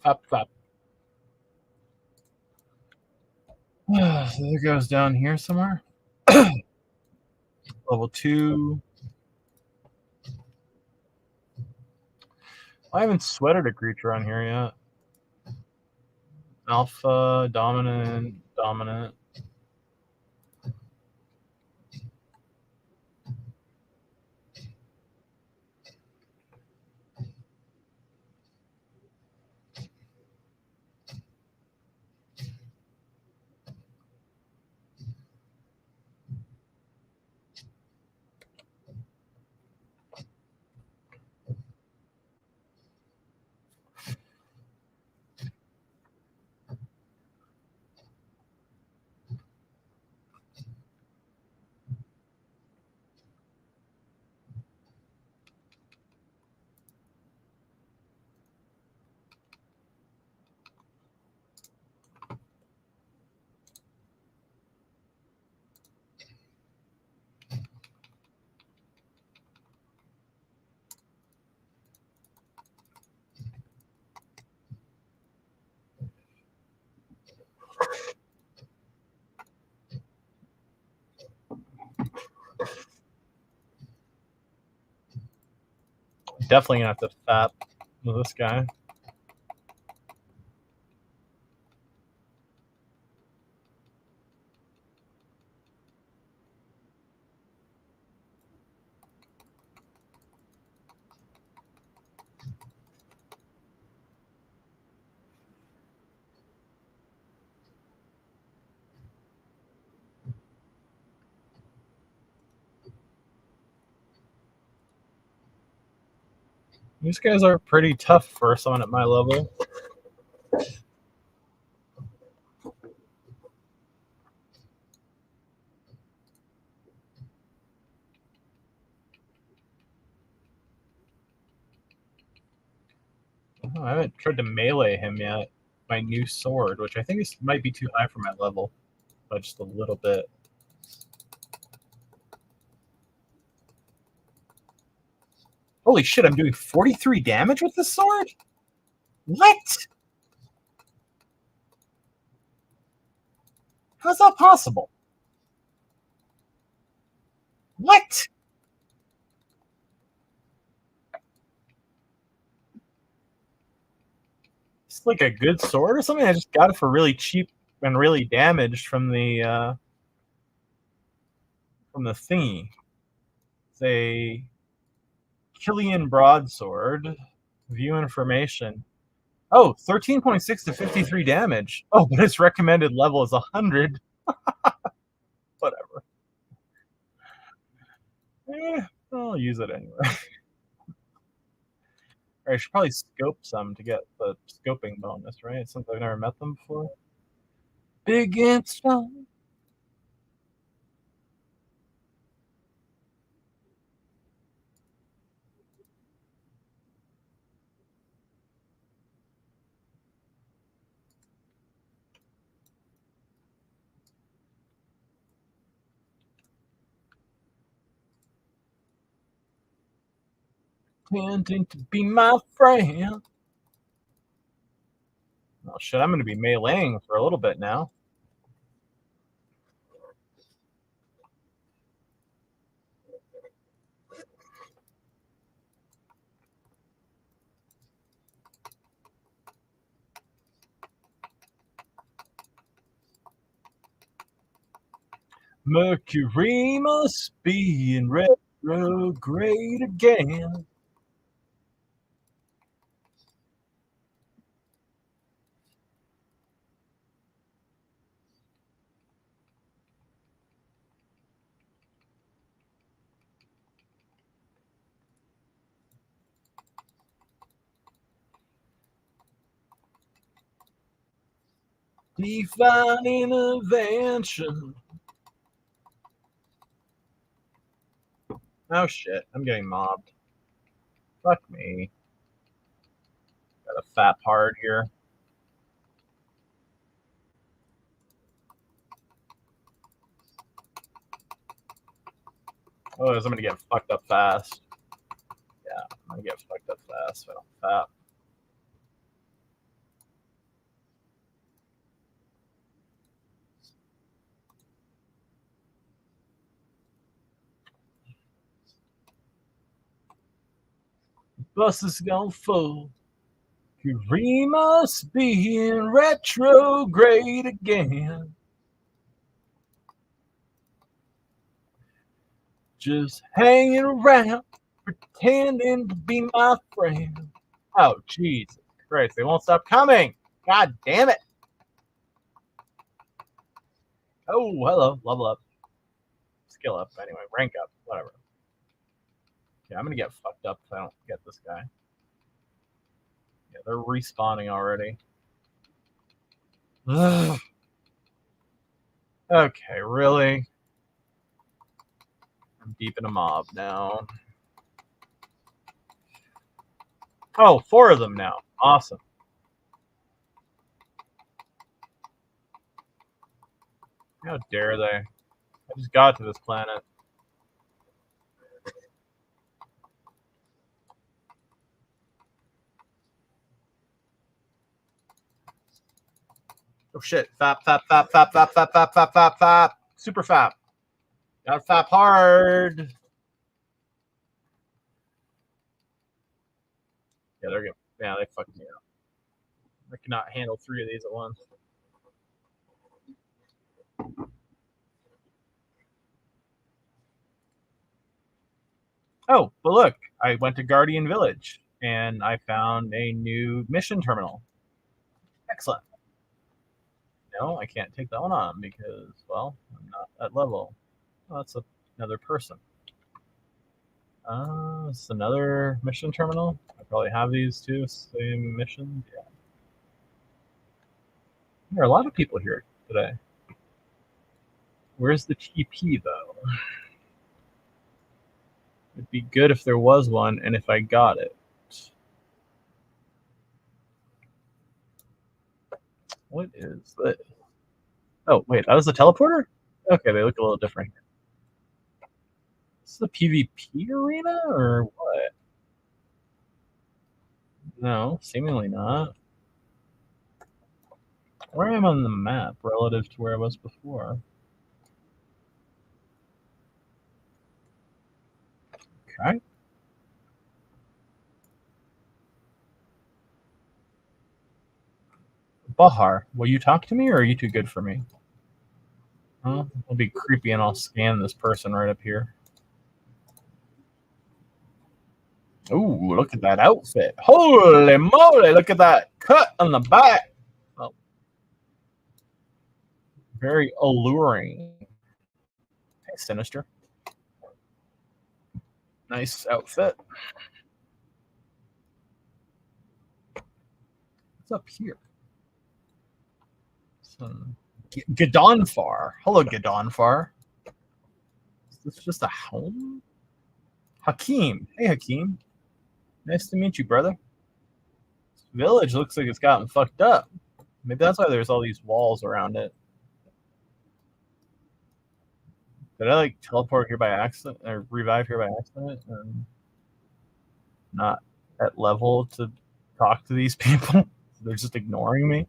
Fap, fap. So there goes down here somewhere. Level 2. I haven't sweated a creature on here yet. Alpha, dominant, dominant. Definitely gonna have to fap with this guy. These guys are pretty tough for someone at my level. Oh, I haven't tried to melee him yet. My new sword, which I think might be too high for my level, but just a little bit. Holy shit, I'm doing 43 damage with this sword? What? How's that possible? What? It's like a good sword or something? I just got it for really cheap and really damaged from the thingy. It's a Killian broadsword. View information. Oh, 13.6 to 53 damage. Oh, but its recommended level is 100. Whatever. I'll use it anyway. I should probably scope some to get the scoping bonus, right? Since I've never met them before. Big and strong. Planting to be my friend. Oh shit, I'm gonna be meleeing for a little bit now. Mercury must be in retrograde again. Divine intervention. Oh shit, I'm getting mobbed. Fuck me. Got a fat hard here. Oh, I'm gonna get fucked up fast. Yeah, I'm gonna get fucked up fast if I don't fap. Bus is gone full. We must be in retrograde again. Just hanging around, pretending to be my friend. Oh, Jesus Christ, they won't stop coming. God damn it. Oh, hello, level up. Skill up, anyway, rank up, whatever. Yeah, I'm gonna get fucked up if I don't get this guy. Yeah, they're respawning already. Ugh. Okay, really? I'm deep in a mob now. Oh, 4 of them now. Awesome. How dare they? I just got to this planet. Oh shit. Fap, fap, fap, fap, fap, fap, fap, fap, fap, fap. Super fap. Gotta fap hard. Yeah, they're good. Yeah, they fucked me up. I cannot handle 3 of these at once. Oh, but look, I went to Guardian Village and I found a new mission terminal. Excellent. No, I can't take that one on because, well, I'm not at level. Oh, that's another person. It's another mission terminal. I probably have these two same missions. Yeah. There are a lot of people here today. Where's the TP though? It'd be good if there was one and if I got it. What is this? Oh, wait, that was the teleporter? Okay, they look a little different. Is this a PvP arena or what? No, seemingly not. Where am I on the map relative to where I was before? Okay. Bahar, will you talk to me or are you too good for me? Huh? It'll be creepy and I'll scan this person right up here. Ooh, look at that outfit. Holy moly, look at that cut on the back. Oh. Very alluring. Hey, Sinister. Nice outfit. What's up here? Some Gadonfar. Hello, Gadonfar. Is this just a home? Hakeem. Hey, Hakeem. Nice to meet you, brother. This village looks like it's gotten fucked up. Maybe that's why there's all these walls around it. Did I like teleport here by accident or revive here by accident? And not at level to talk to these people. They're just ignoring me.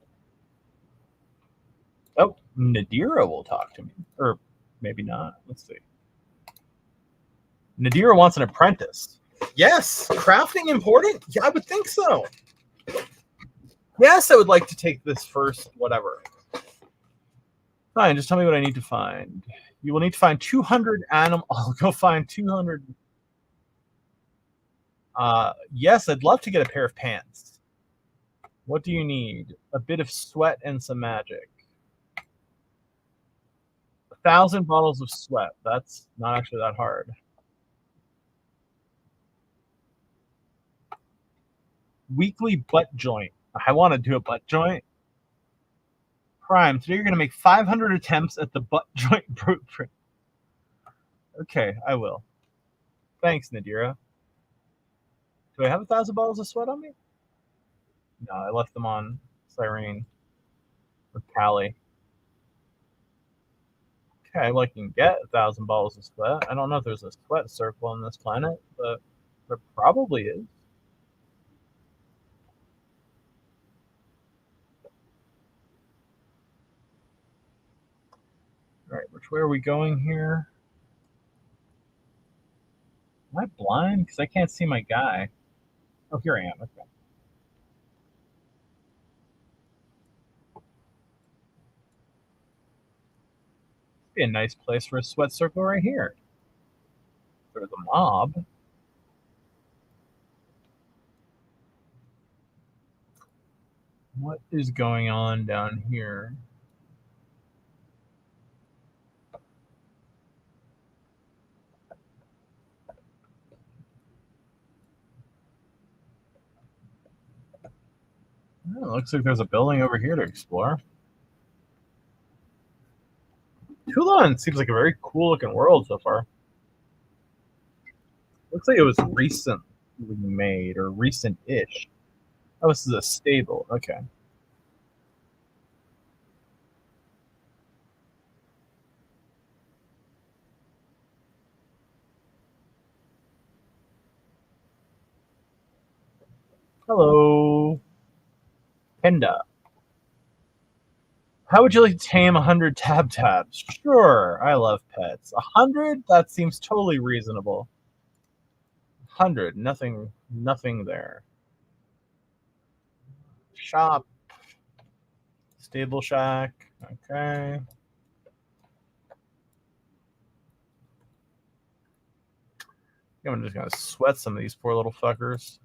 Oh, Nadira will talk to me. Or maybe not. Let's see. Nadira wants an apprentice. Yes. Crafting important? Yeah, I would think so. Yes, I would like to take this first, whatever. Fine, just tell me what I need to find. You will need to find 200 animal. I'll go find 200. Yes, I'd love to get a pair of pants. What do you need? A bit of sweat and some magic. 1,000 bottles of sweat. That's not actually that hard. Weekly butt joint. I want to do a butt joint. Prime. Today you're going to make 500 attempts at the butt joint blueprint. Okay, I will. Thanks, Nadira. Do I have 1,000 bottles of sweat on me? No, I left them on Cyrene or Callie. Okay, well, I can get 1,000 bottles of sweat. I don't know if there's a sweat circle on this planet, but there probably is. All right, which way are we going here? Am I blind? Because I can't see my guy. Oh, here I am. Okay. Be a nice place for a sweat circle right here. There's a mob. What is going on down here? Oh, looks like there's a building over here to explore. Toulan seems like a very cool looking world so far. Looks like it was recently made or recent-ish. Oh, this is a stable. Okay. Hello. Penda. How would you like to tame 100 tabs? Sure, I love pets. 100? That seems totally reasonable. 100, nothing there. Shop. Stable shack. Okay. I'm just gonna sweat some of these poor little fuckers.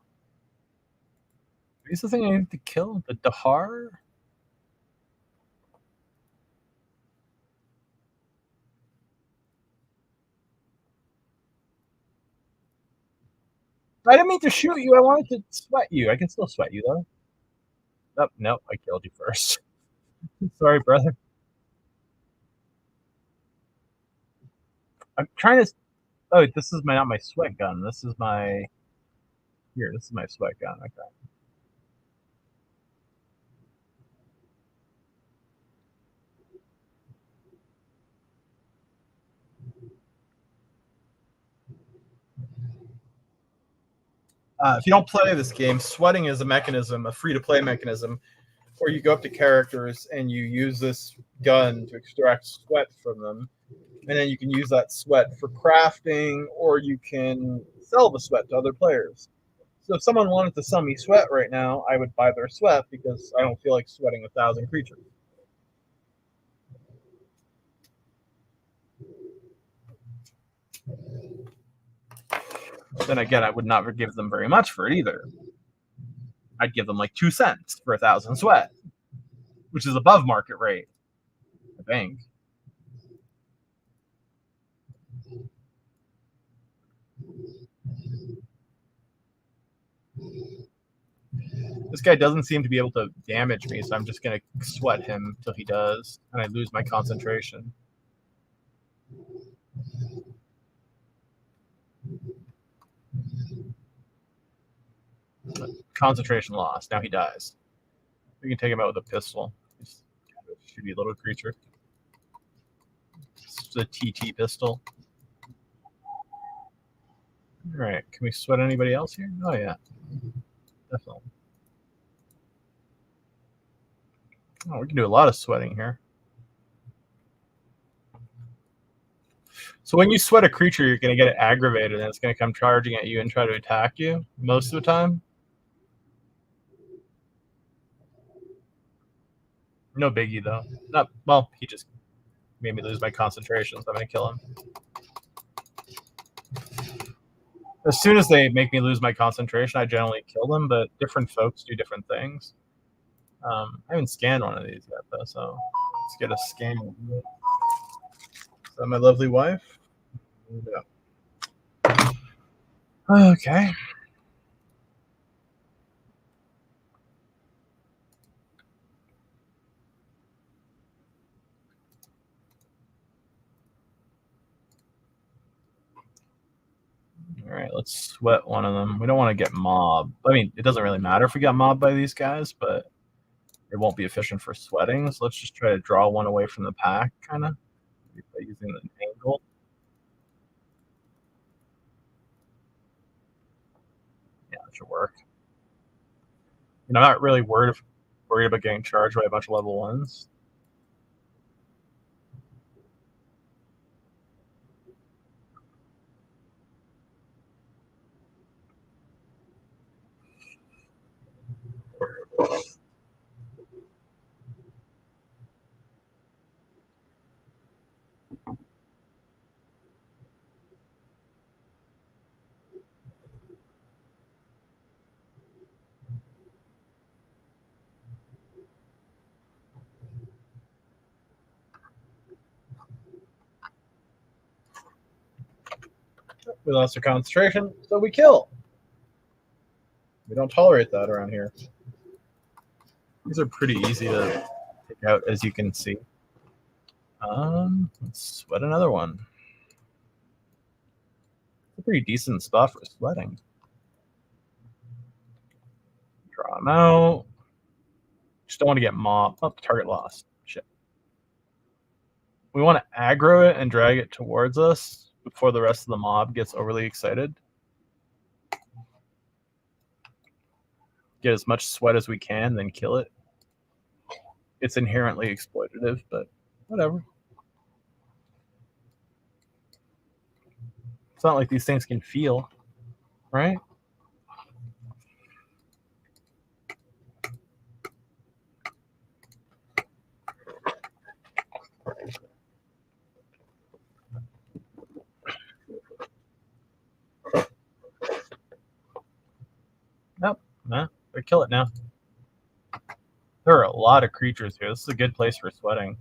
Is the thing I need to kill? The Dahar? I didn't mean to shoot you. I wanted to sweat you. I can still sweat you, though. Oh, no, I killed you first. Sorry, brother. I'm trying to... Oh, this is not my sweat gun. This is my... Here, this is my sweat gun. Okay. If you don't play this game, sweating is a mechanism, a free-to-play mechanism, where you go up to characters and you use this gun to extract sweat from them. And then you can use that sweat for crafting, or you can sell the sweat to other players. So if someone wanted to sell me sweat right now, I would buy their sweat because I don't feel like sweating 1,000 creatures. Then again, I would not give them very much for it either. I'd give them like 2 cents for 1,000 sweat, which is above market rate, I think. This guy doesn't seem to be able to damage me, so I'm just going to sweat him till he does, and I lose my concentration. Concentration lost. Now he dies. We can take him out with a pistol. He's kind of a shitty little creature. It's a TT pistol. All right. Can we sweat anybody else here? Oh, yeah. Definitely. Oh, we can do a lot of sweating here. So when you sweat a creature, you're going to get it aggravated, and it's going to come charging at you and try to attack you most of the time. No biggie, though. Not well, he just made me lose my concentration, so I'm going to kill him. As soon as they make me lose my concentration, I generally kill them, but different folks do different things. I haven't scanned one of these yet, though, so let's get a scan. Is that my lovely wife? Yeah. Okay. All right, let's sweat one of them. We don't want to get mobbed. I mean, it doesn't really matter if we got mobbed by these guys, but it won't be efficient for sweating. So let's just try to draw one away from the pack, kind of, by using an angle. Yeah, that should work. And I'm not really worried about getting charged by a bunch of level 1s. We lost our concentration, so we kill. We don't tolerate that around here. These are pretty easy to take out, as you can see. Let's sweat another one. It's a pretty decent spot for sweating. Draw them out. Just don't want to get mobbed. Oh, target lost. Shit. We want to aggro it and drag it towards us before the rest of the mob gets overly excited. Get as much sweat as we can, then kill it. It's inherently exploitative, but whatever. It's not like these things can feel, right? Nope. Nah, we kill it now. There are a lot of creatures here. This is a good place for sweating.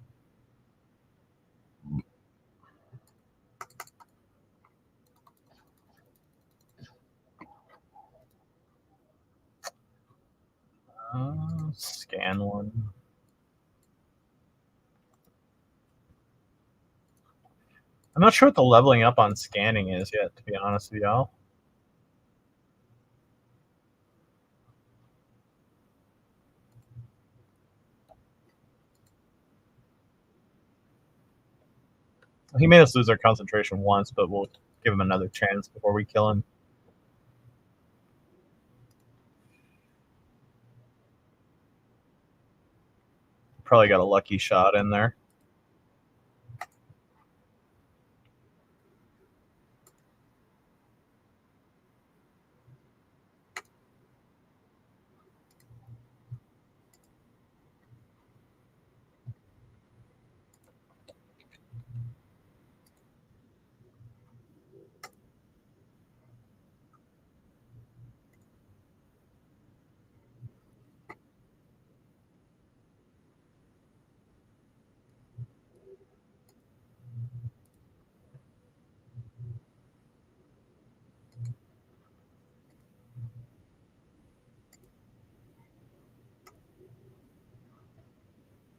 Scan one. I'm not sure what the leveling up on scanning is yet, to be honest with y'all. He made us lose our concentration once, but we'll give him another chance before we kill him. Probably got a lucky shot in there.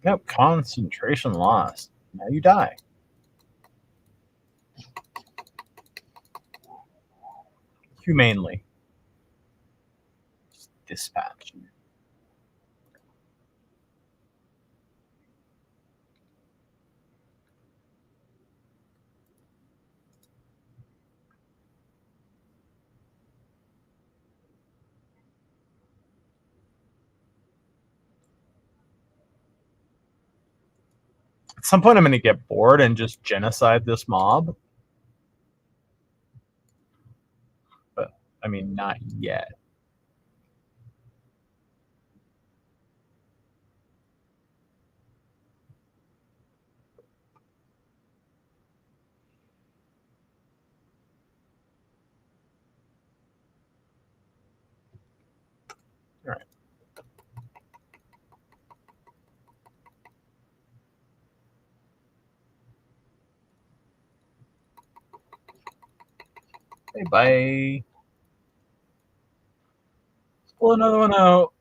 Yep, concentration lost. Now you die. Humanely. Just dispatch. At some point, I'm going to get bored and just genocide this mob. I mean, not yet. All right. Hey, bye. Let's pull another one out.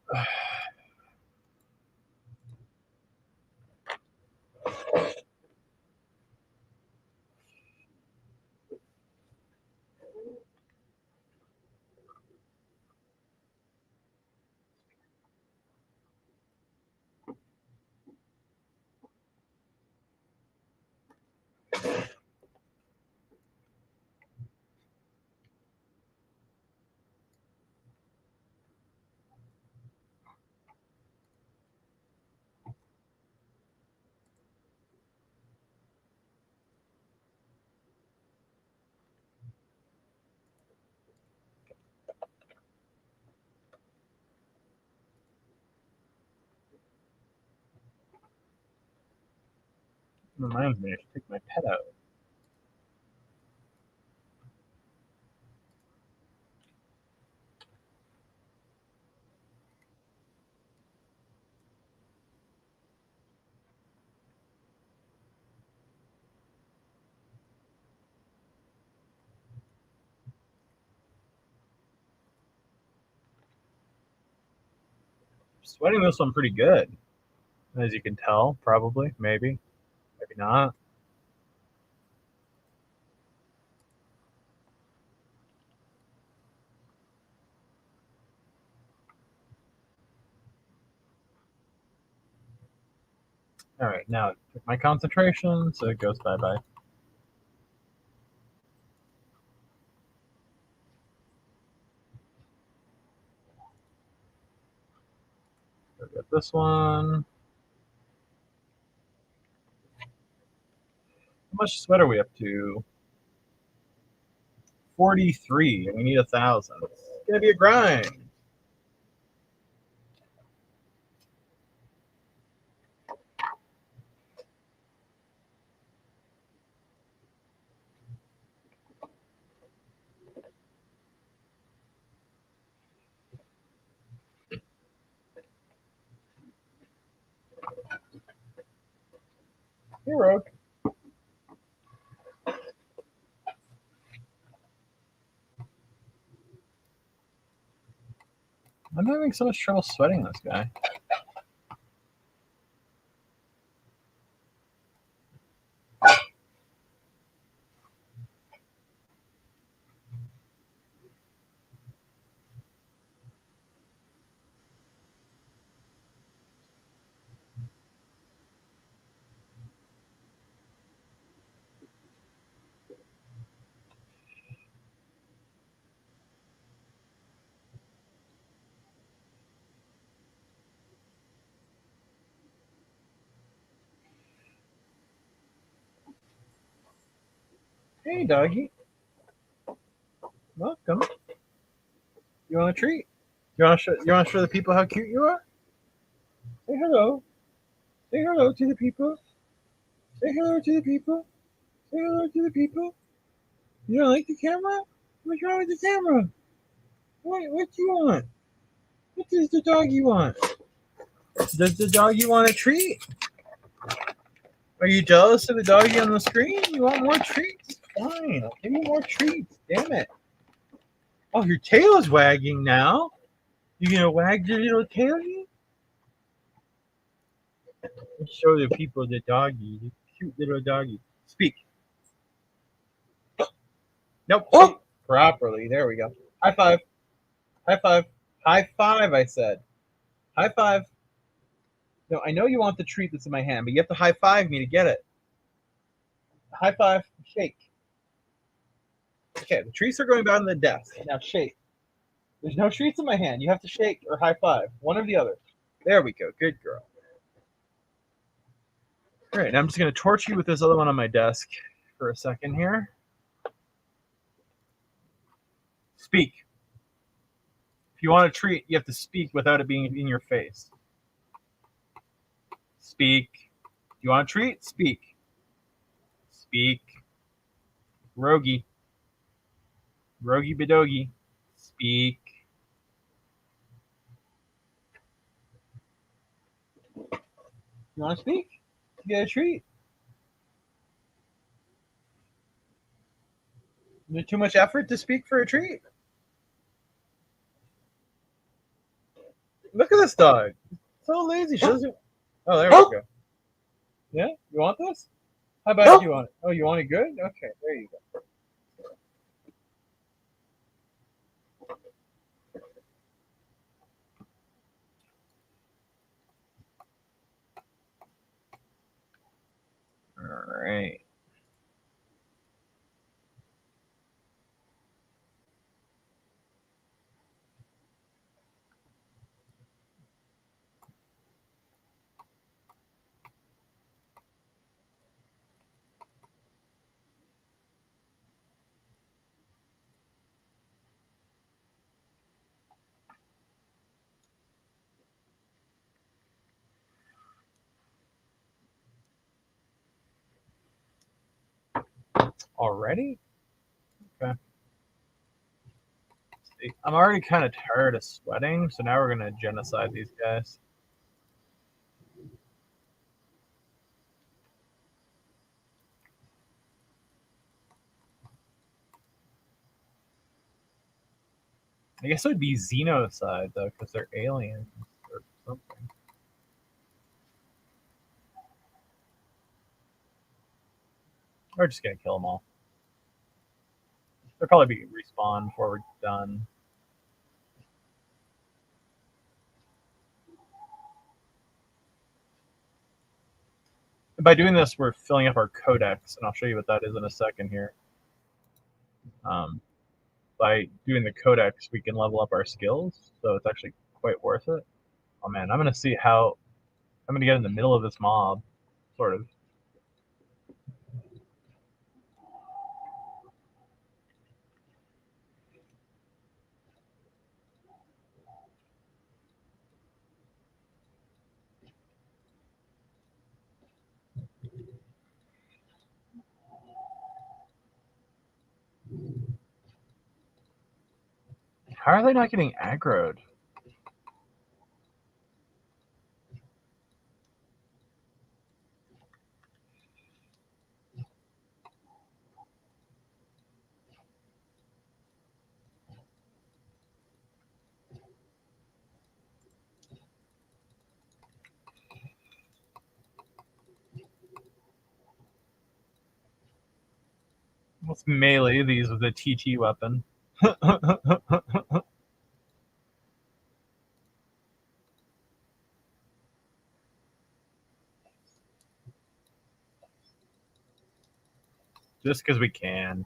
Reminds me, I should take my pet out. Sweating this one pretty good, as you can tell. Probably, maybe not. All right, now my concentration, so it goes bye-bye. Go get this one. How much sweat are we up to? 43, and we need 1,000. It's gonna be a grind. Hey, Rogue. I'm having so much trouble sweating this guy. Hey, doggy. Welcome. You want a treat? You want to show the people how cute you are? Say hello. Say hello to the people. Say hello to the people. Say hello to the people. You don't like the camera? What's wrong with the camera? What do you want? What does the doggy want? Does the doggy want a treat? Are you jealous of the doggy on the screen? You want more treats? Fine, I'll give you more treats. Damn it. Oh, your tail is wagging now. You gonna wag your little tail? Let's show the people the doggy, the cute little doggy. Speak. Nope. Oh! Properly. There we go. High five. High five. High five, I said. High five. No, I know you want the treat that's in my hand, but you have to high five me to get it. High five. Shake. Okay, the treats are going back on the desk. Now shake. There's no treats in my hand. You have to shake or high five. One or the other. There we go. Good girl. All right, now I'm just going to torch you with this other one on my desk for a second here. Speak. you want a treat, you have to speak without it being in your face. Speak. You want a treat? Speak. Speak. Rogi. Rogi Bidogi. Speak. You want to speak? You get a treat. Is it too much effort to speak for a treat? Look at this dog. So lazy. She doesn't. Oh, there we go. Yeah? You want this? How bad do you want it? Oh, you want it good? Okay, there you go. All right. Already? Okay. I'm already kind of tired of sweating, so now we're going to genocide these guys. I guess it would be xenocide, though, because they're aliens or something. We're just going to kill them all. They'll probably be respawn before we're done. By doing this, we're filling up our codex, and I'll show you what that is in a second here. By doing the codex, we can level up our skills, so it's actually quite worth it. Oh man, I'm going to see how... I'm going to get in the middle of this mob, sort of. How are they not getting aggroed? Let's melee these with a TT weapon. Just because we can.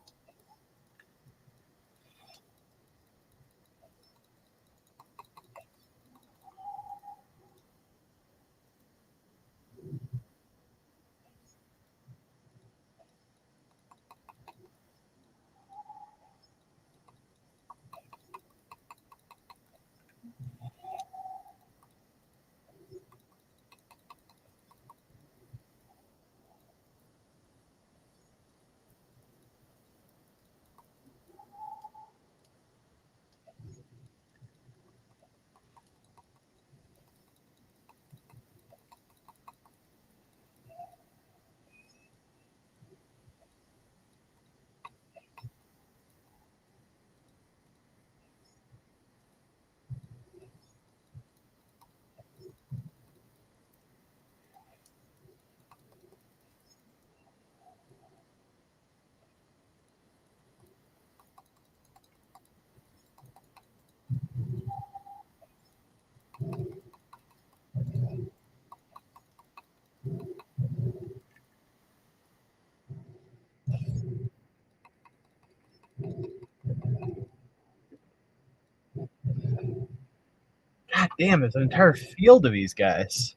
God damn, there's an entire field of these guys.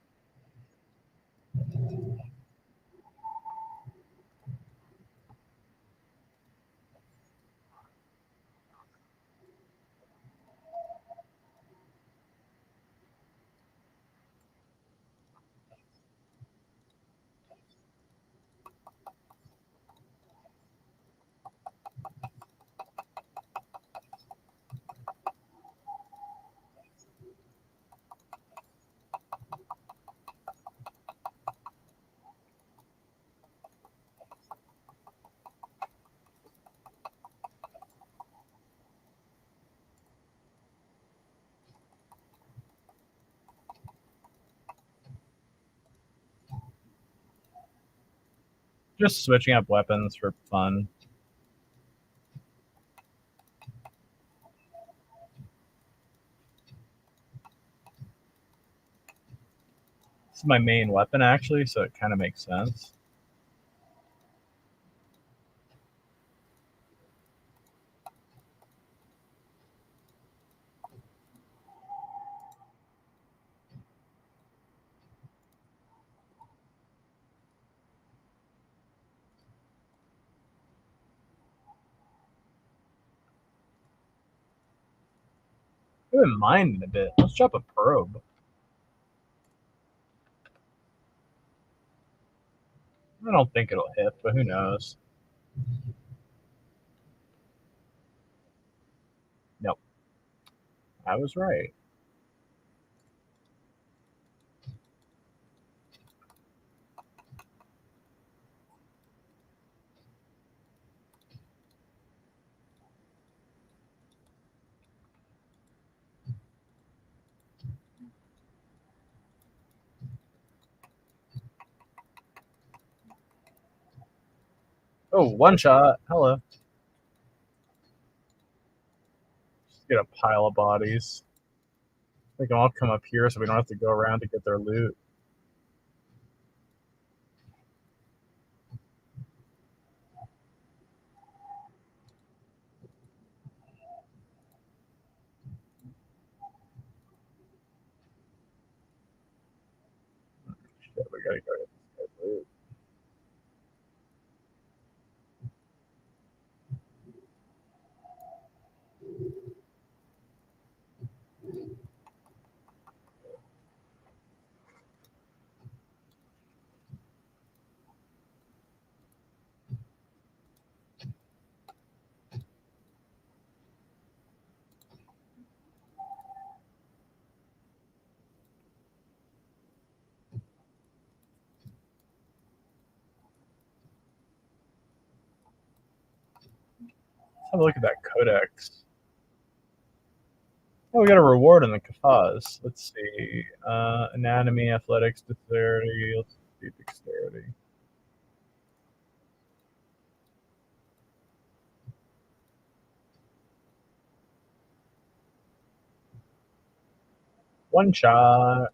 Just switching up weapons for fun. This is my main weapon, actually, so it kind of makes sense. I wouldn't mind a bit. Let's drop a probe. I don't think it'll hit, but who knows? Nope. I was right. Oh, one shot. Hello. Just get a pile of bodies. They can all come up here so we don't have to go around to get their loot. Shit, we gotta go get this guy's loot. Let's have a look at that codex. Oh, we got a reward in the Kafaz. Let's see. Anatomy, athletics, dexterity. Let's see dexterity. One shot.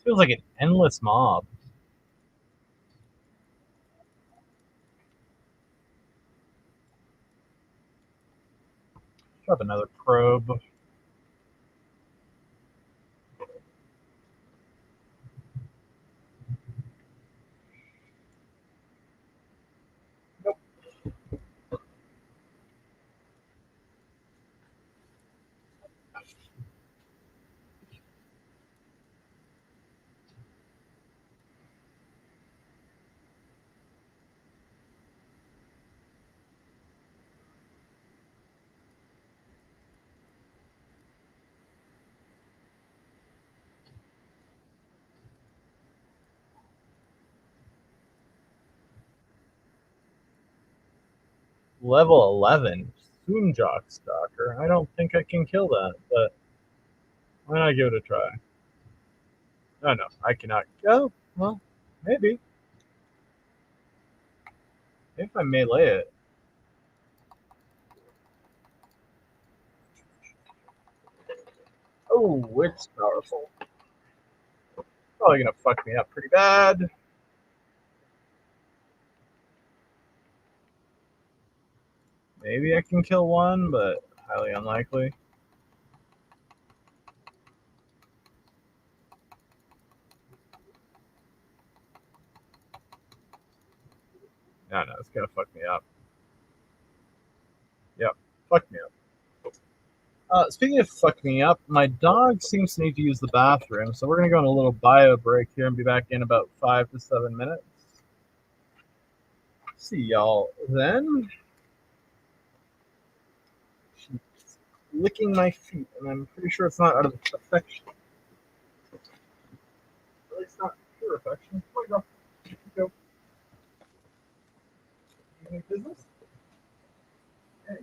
Feels like an endless mob. Drop another probe. Nope. Level 11. Soonjock Stalker. I don't think I can kill that, but why not give it a try? Oh no, I cannot. Oh, well, maybe. If I melee it. Oh, it's powerful. Probably gonna fuck me up pretty bad. Maybe I can kill one, but highly unlikely. No, it's gonna fuck me up. Yep, fuck me up. Speaking of fuck me up, my dog seems to need to use the bathroom, so we're gonna go on a little bio break here and be back in about 5 to 7 minutes. See y'all then. She's licking my feet, and I'm pretty sure it's not out of affection. At least not pure affection. Where you go? Go. You need business? Hey.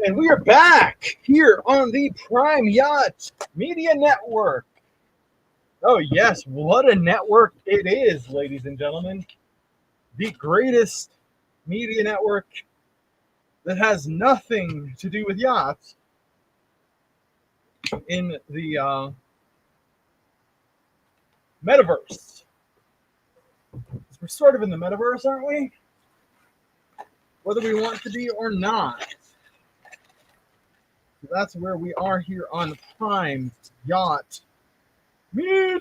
And we are back here on the Prime Yacht Media Network. Oh, yes, what a network it is, ladies and gentlemen. The greatest media network that has nothing to do with yachts in the metaverse. We're sort of in the metaverse, aren't we? Whether we want to be or not. So that's where we are here on Prime Yacht Media.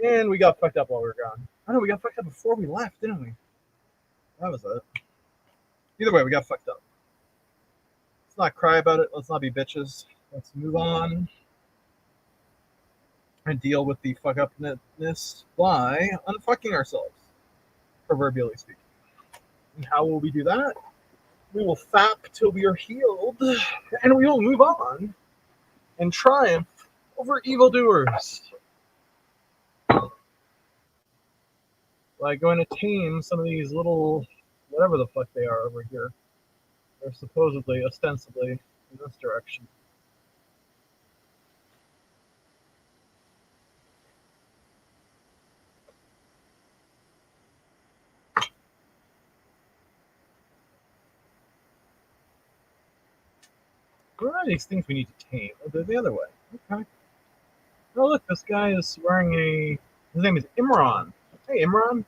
And we got fucked up while we were gone. I know we got fucked up before we left, didn't we? That was it. Either way, we got fucked up. Let's not cry about it. Let's not be bitches. Let's move on and deal with the fuck upness by unfucking ourselves, proverbially speaking. And how will we do that? We will fap till we are healed, and we will move on and triumph over evildoers. By going to tame some of these little, whatever the fuck they are over here. They're supposedly, ostensibly, in this direction. What are these things we need to tame? Oh, they're the other way. Okay. Oh, look, this guy is wearing a. His name is Imran. Hey, Imran.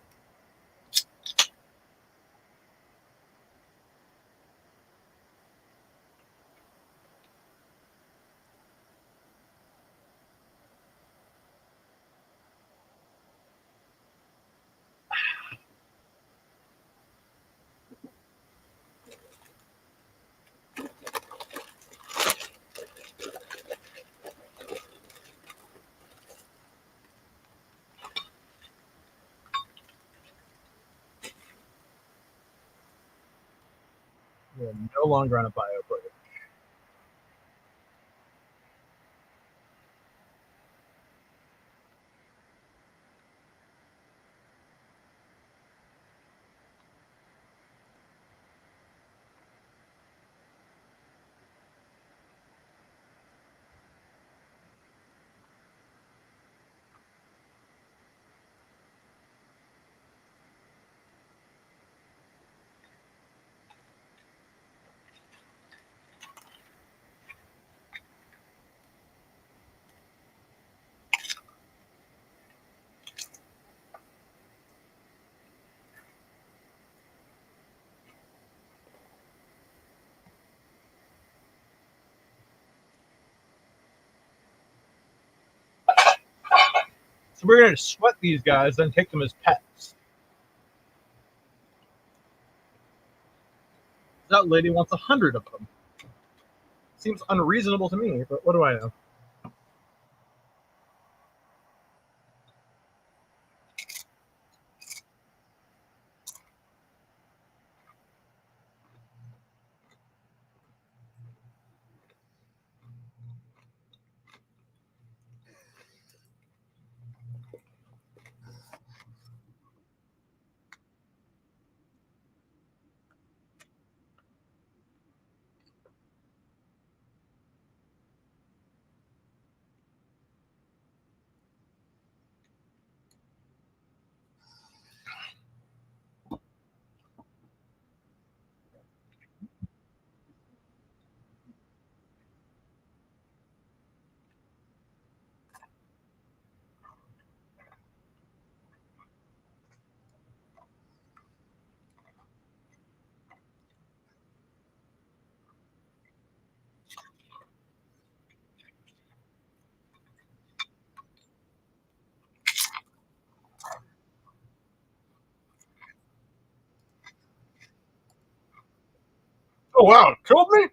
We're no longer on a bio project. So we're going to sweat these guys, then take them as pets. That lady wants 100 of them. Seems unreasonable to me, but what do I know? Oh, wow. Killed me?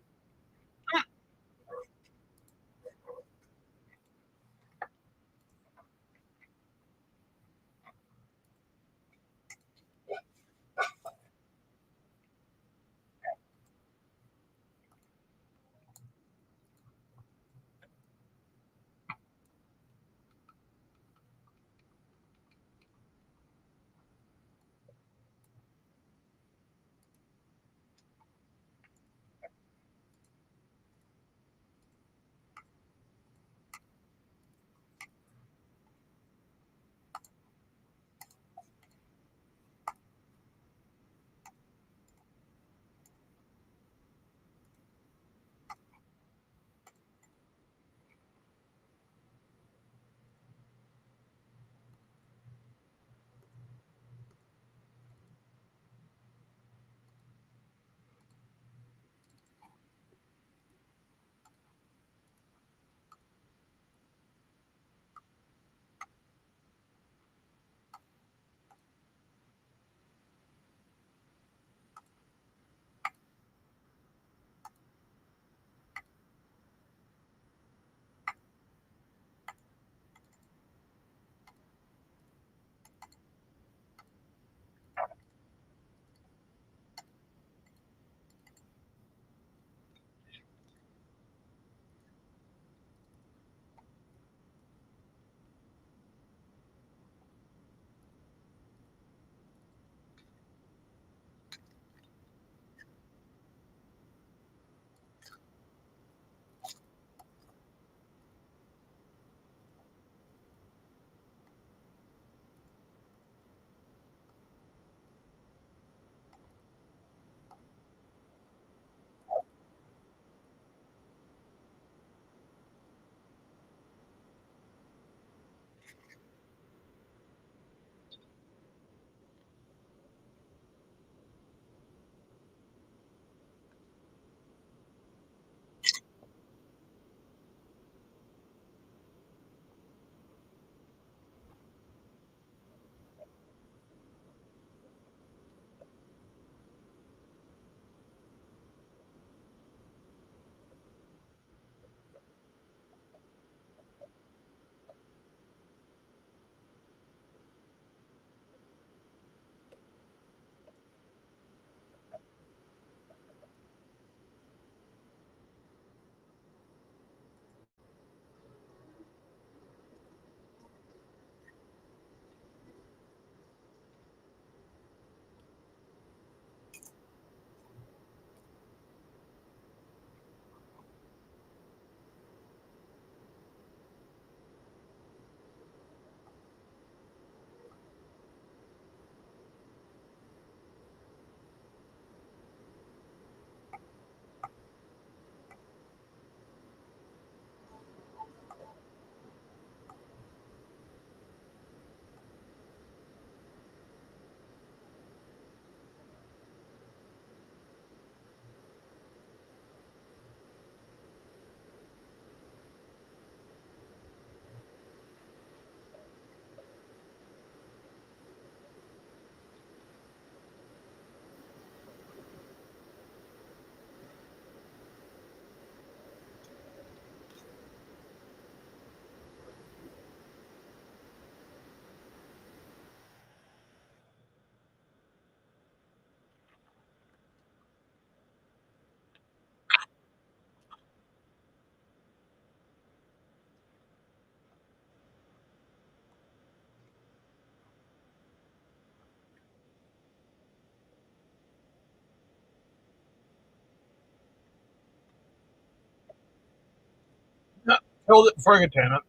Killed it before I could tame it.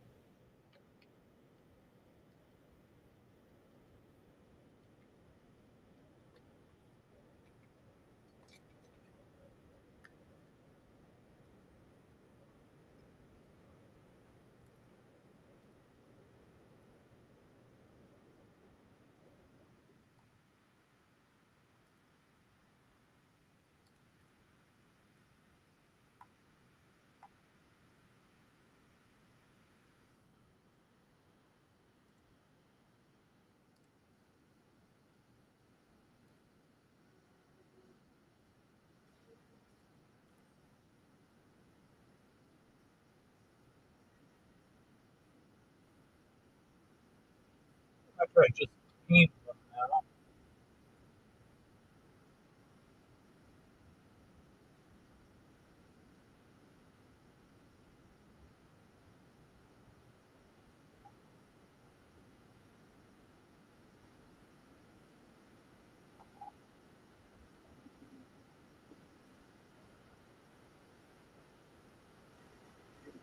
After I just tamed them now.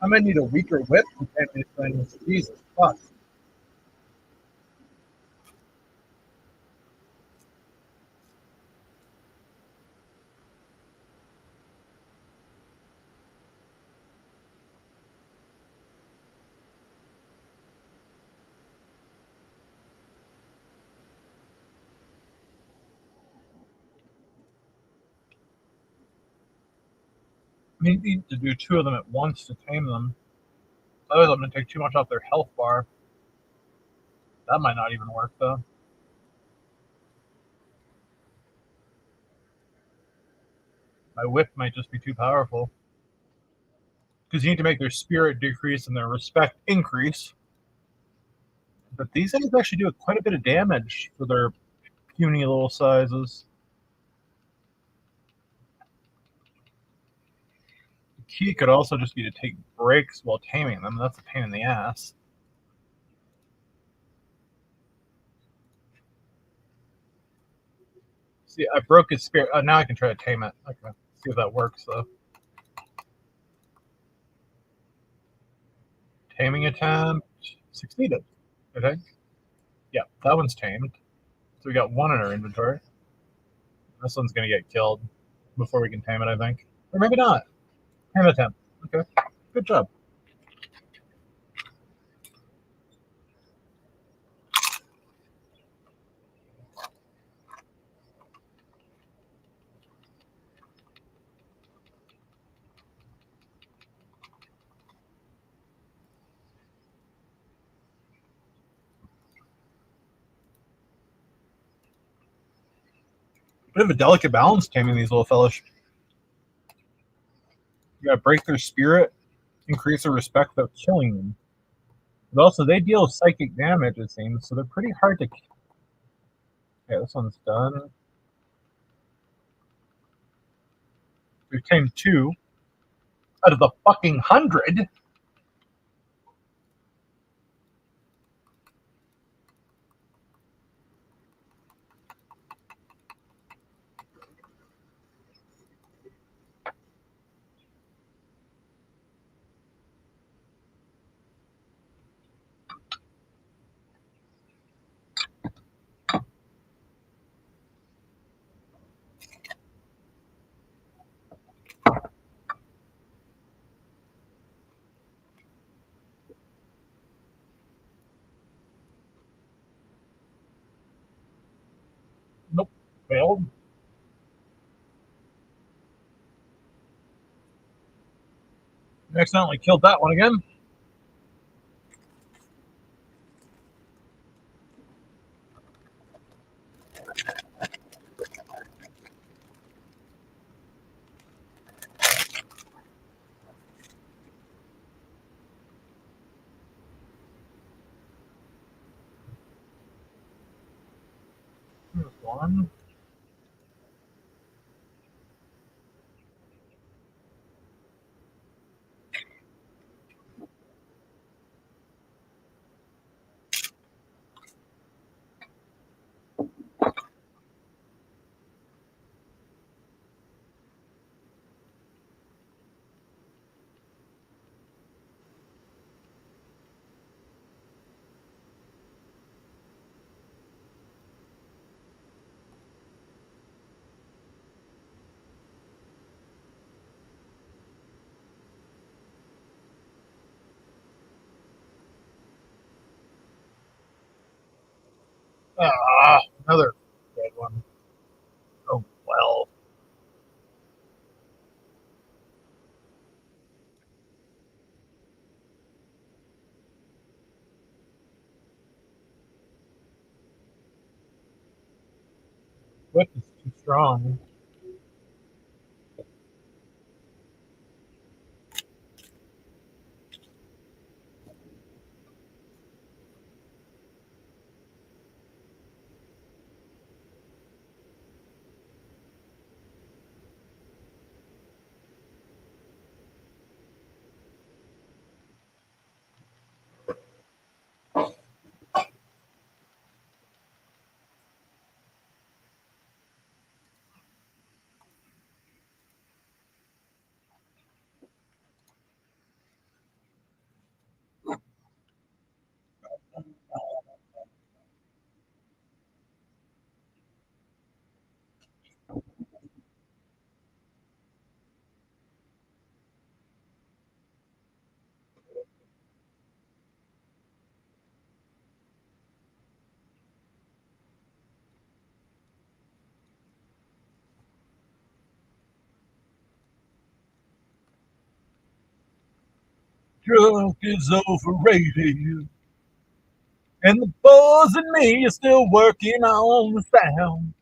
I might need a weaker whip to tame these things. Jesus fuck. I need to do 2 of them at once to tame them. Otherwise, I'm going to take too much off their health bar. That might not even work, though. My whip might just be too powerful. Because you need to make their spirit decrease and their respect increase. But these things actually do quite a bit of damage for their puny little sizes. The key could also just be to take breaks while taming them. That's a pain in the ass. See, I broke his spirit. Now I can try to tame it. Okay, see if that works, though. Taming attempt succeeded, I think. Yeah, that one's tamed. So we got 1 in our inventory. This one's going to get killed before we can tame it, I think. Or maybe not. Tame attempt. Okay, good job. Bit of a delicate balance taming these little fellas. You gotta break their spirit, increase their respect without killing them. But also, they deal psychic damage, it seems, so they're pretty hard to. Okay, this one's done. We've tamed 2 out of the fucking 100. Nope, failed. Accidentally killed that one again. Here's one. Ah, another dead one. Oh, well. Whip is too strong. Drunk is overrated. And the boys and me are still working on the sound.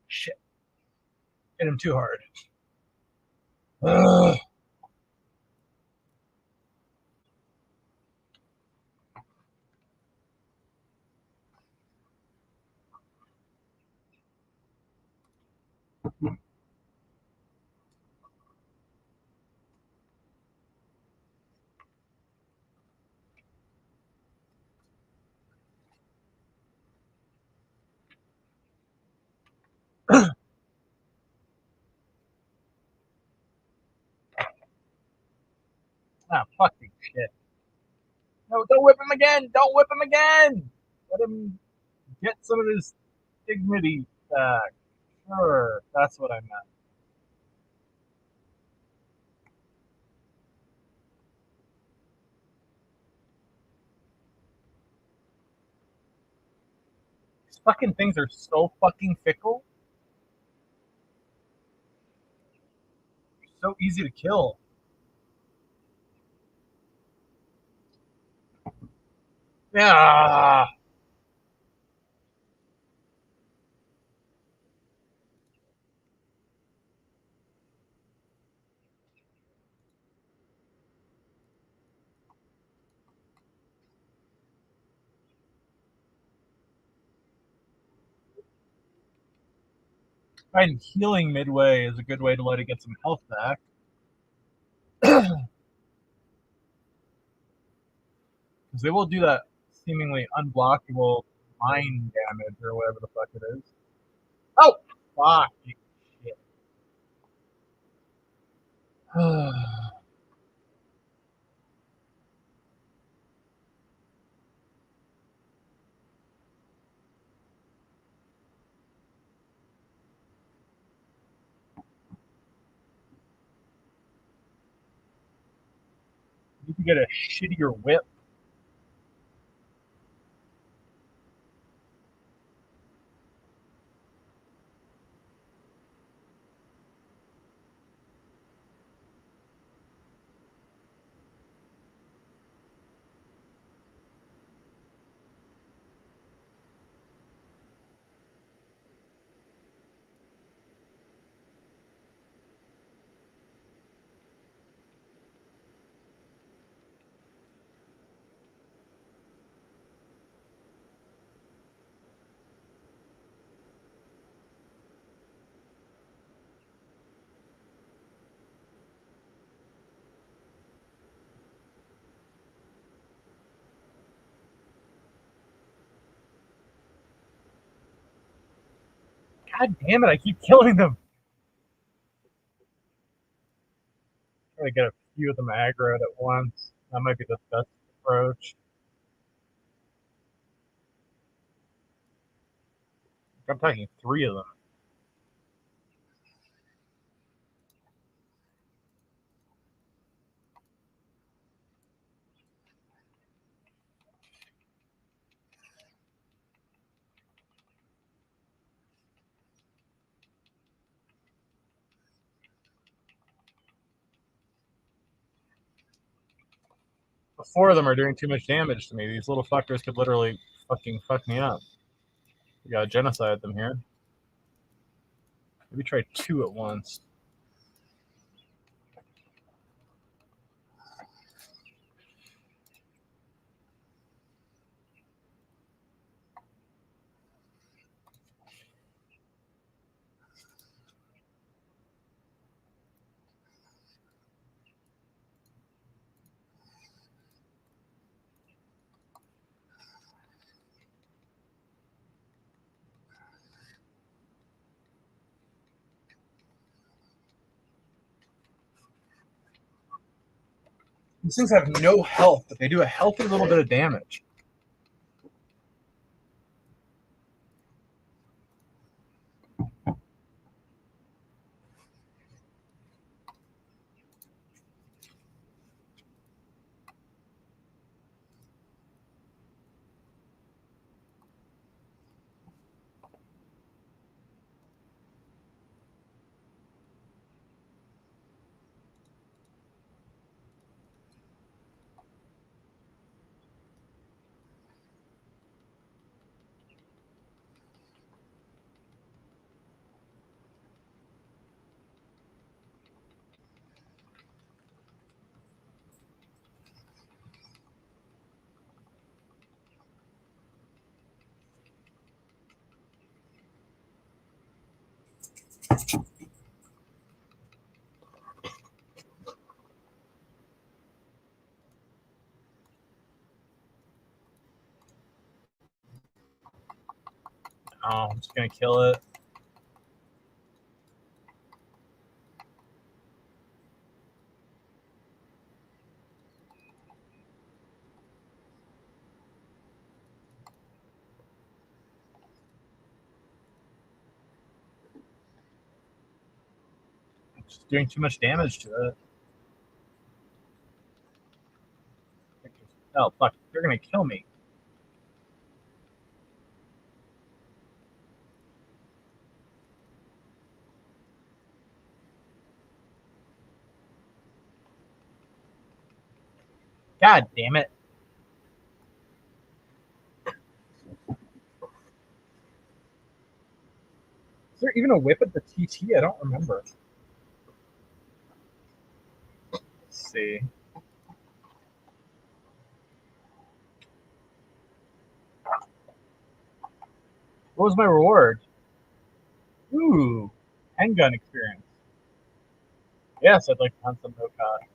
Shit. Hit him too hard. Ugh. Ah, fucking shit. No, don't whip him again! Don't whip him again! Let him get some of his dignity back. Sure, that's what I meant. These fucking things are so fucking fickle. So easy to kill. Ah! And healing midway is a good way to let it get some health back. Because they will do that seemingly unblockable mind damage or whatever the fuck it is. Oh! Fuck. Shit. You can get a shittier whip. God damn it, I keep killing them. Try to get a few of them aggroed at once. That might be the best approach. I'm talking 3 of them. The 4 of them are doing too much damage to me. These little fuckers could literally fucking fuck me up. We gotta genocide them here. Maybe try 2 at once. These things have no health, but they do a healthy little bit of damage. Oh, I'm just gonna kill it. I'm just doing too much damage to it. Oh, fuck. They're gonna kill me. God damn it. Is there even a whip at the TT? I don't remember. Let's see. What was my reward? Ooh, handgun experience. Yes, I'd like to hunt some Mokot.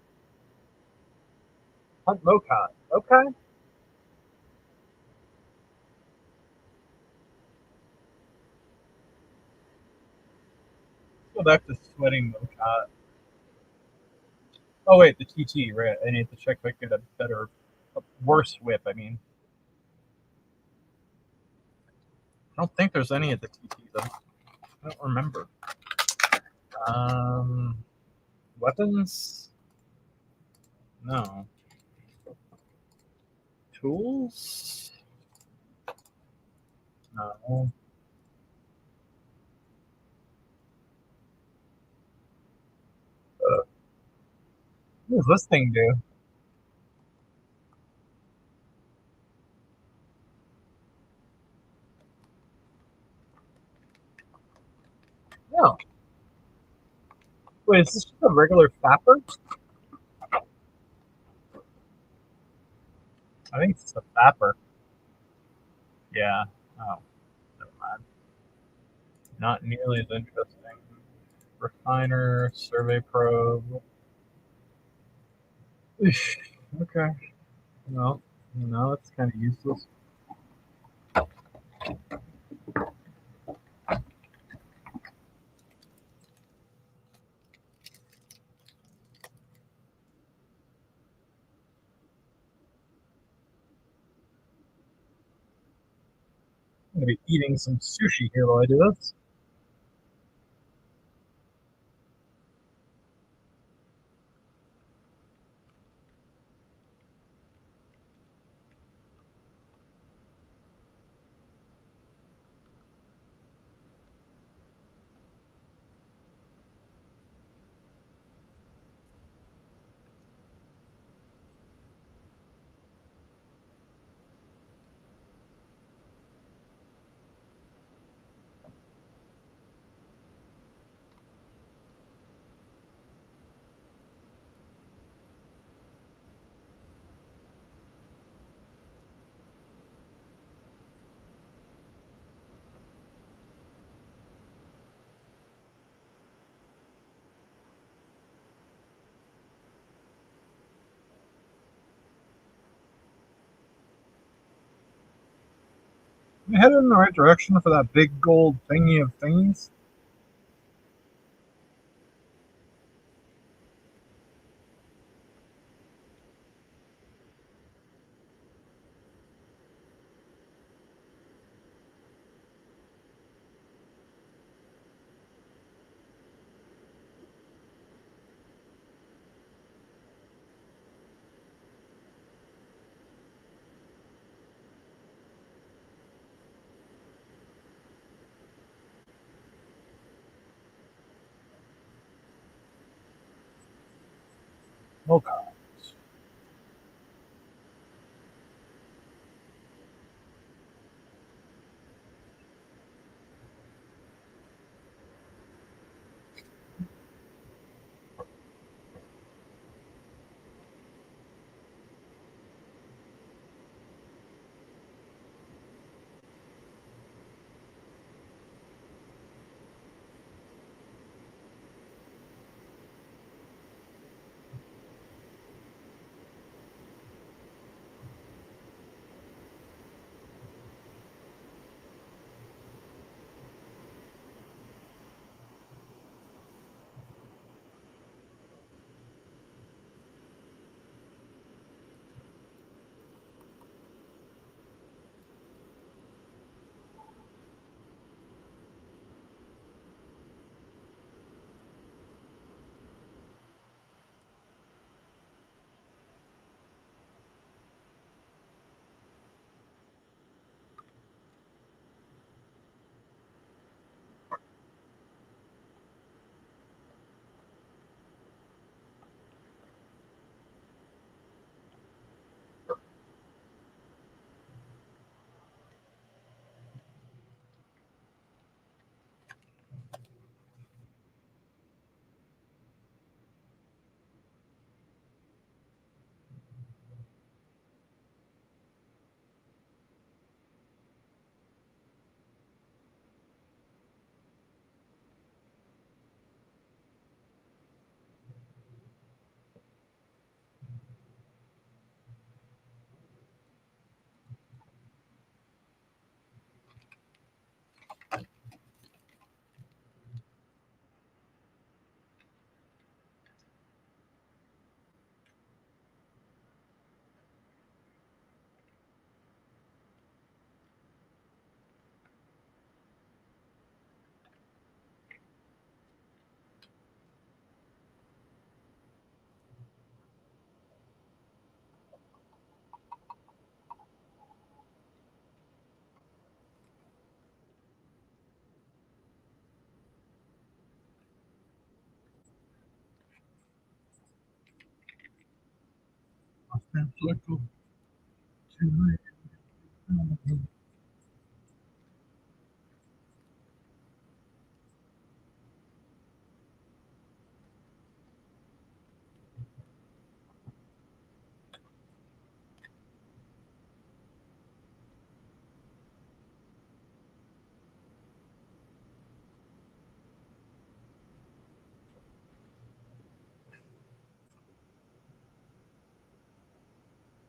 Hunt Mokot. Okay. Let's go back to sweating Mokot. Oh wait, the TT, right? I need to check if I can get a worse whip. I mean, I don't think there's any at the TT though. I don't remember. Weapons? No. Tools? No. What does this thing do? No. Wait, is this just a regular fapper? I think it's a fapper. Yeah. Oh, never mind. Not nearly as interesting. Refiner, survey probe. Okay. No, no, it's kind of useless. I'm gonna be eating some sushi here while I do this. Am I headed in the right direction for that big gold thingy of things? Okay. Cycle to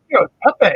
Yo, Pepe.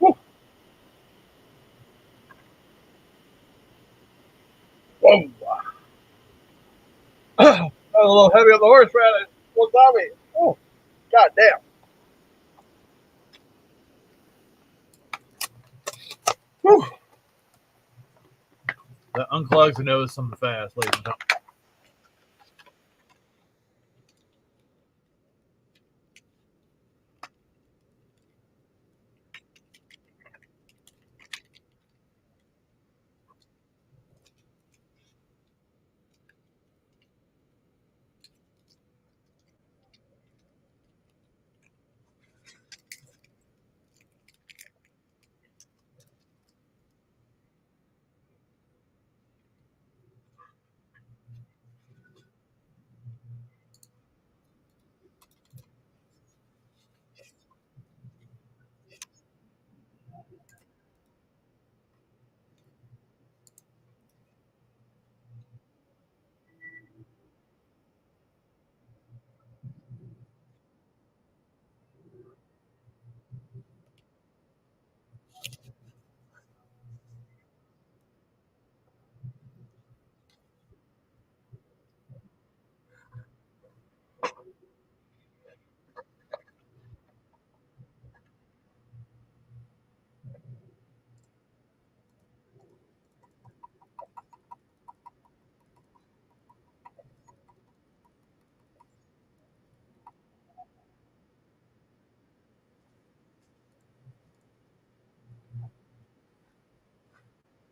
Woo. Whoa. A little heavy on the horse radish. What's on me? Oh, god damn. Whew. that unclogs the nose something fast, ladies and gentlemen.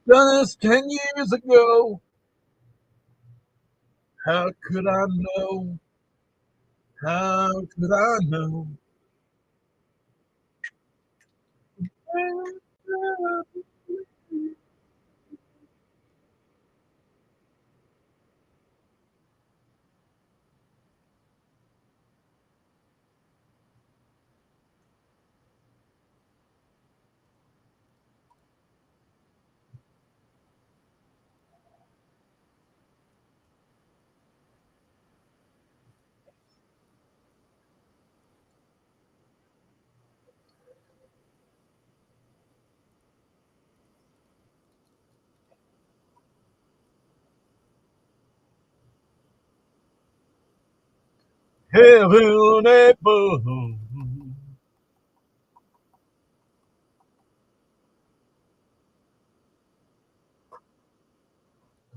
Done this 10 years ago. How could I know? How could I know? heaven above.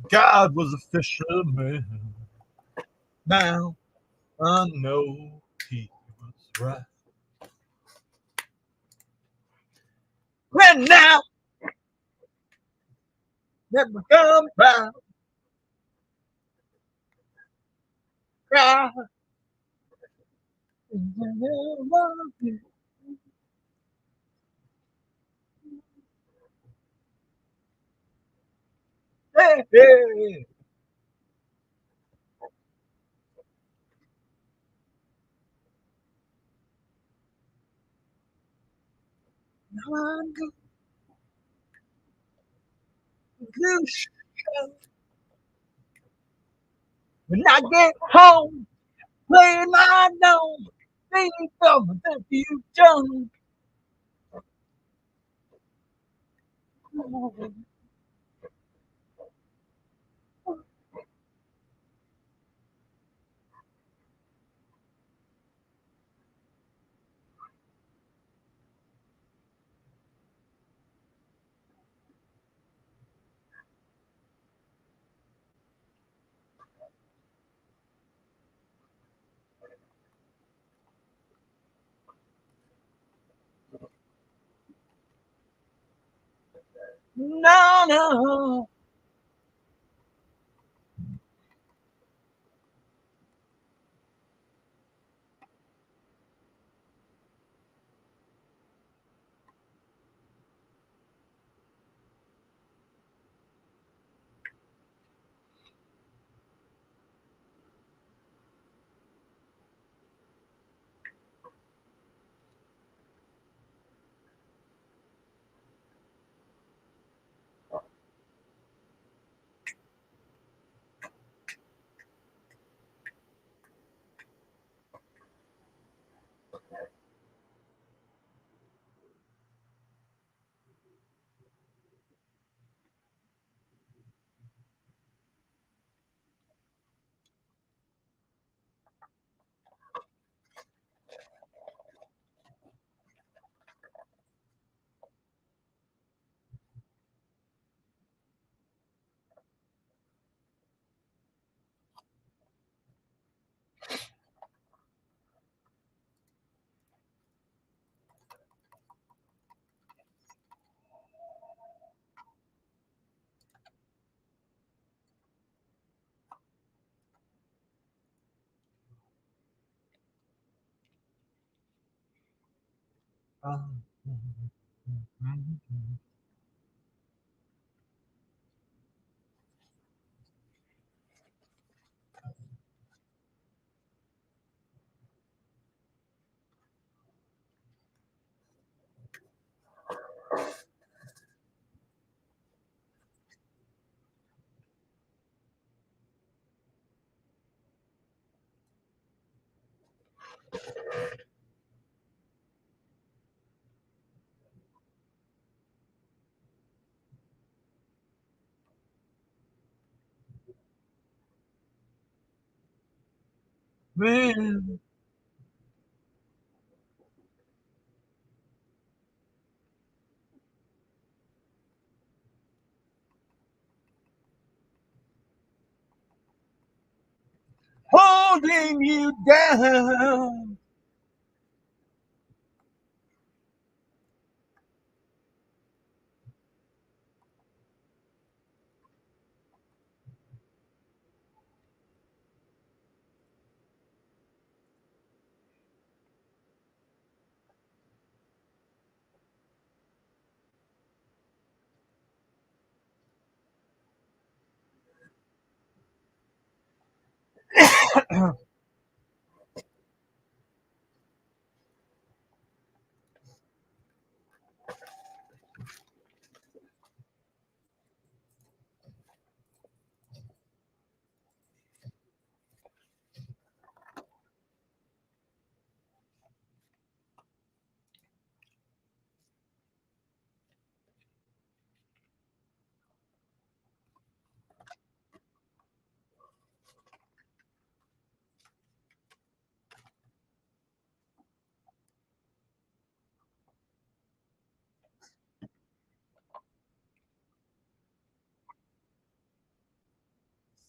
God was a fisherman. Now I know he was right. And now, never come back. Cry. Hey, hey. I'm gonna when I get home, play my dome, think of the future. No, no. Man. Holding you down.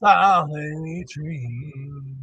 silent dream.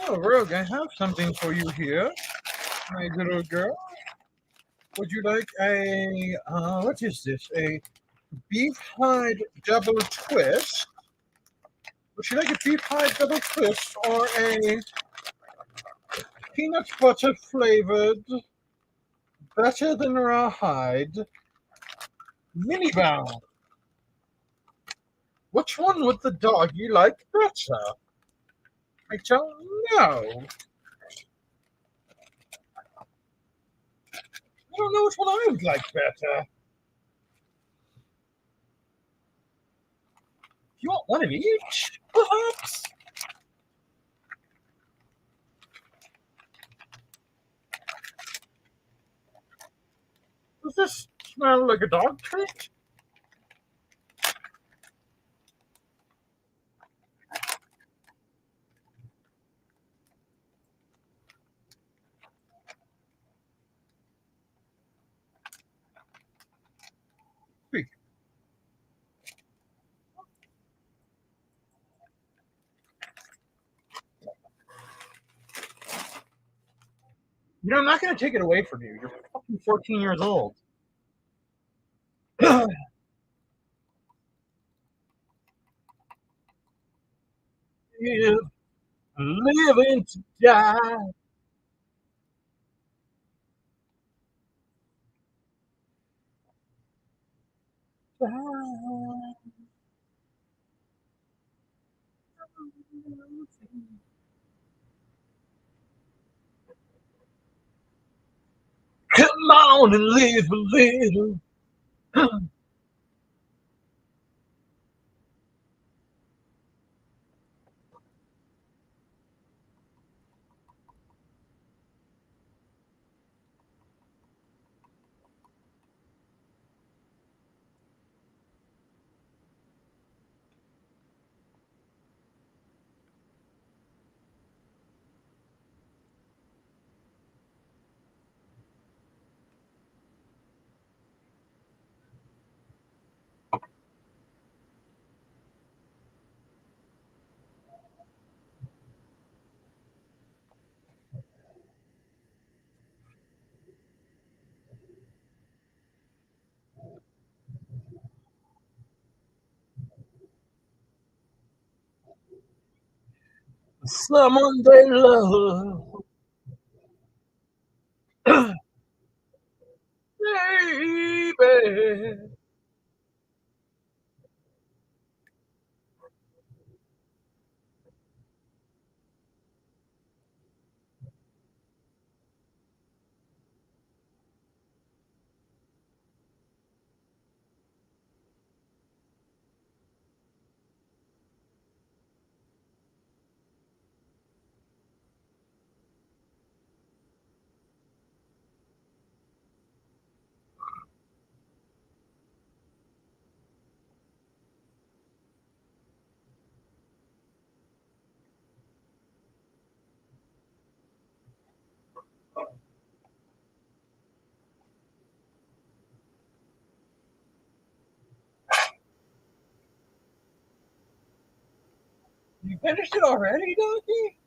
Oh, Rogue, I have something for you here, my little girl. Would you like what is this? A beef hide double twist? Would you like a beef hide double twist or a peanut butter flavored, better than rawhide mini bound? Which one would the doggy like better? I don't know. I don't know which one I would like better. You want one of each, perhaps? Does this smell like a dog treat? Speak. You know, I'm not going to take it away from you. You're fucking 14 years old. Live, living to die. Come on and live a little. Someone they love. Baby. You finished it already, Donkey?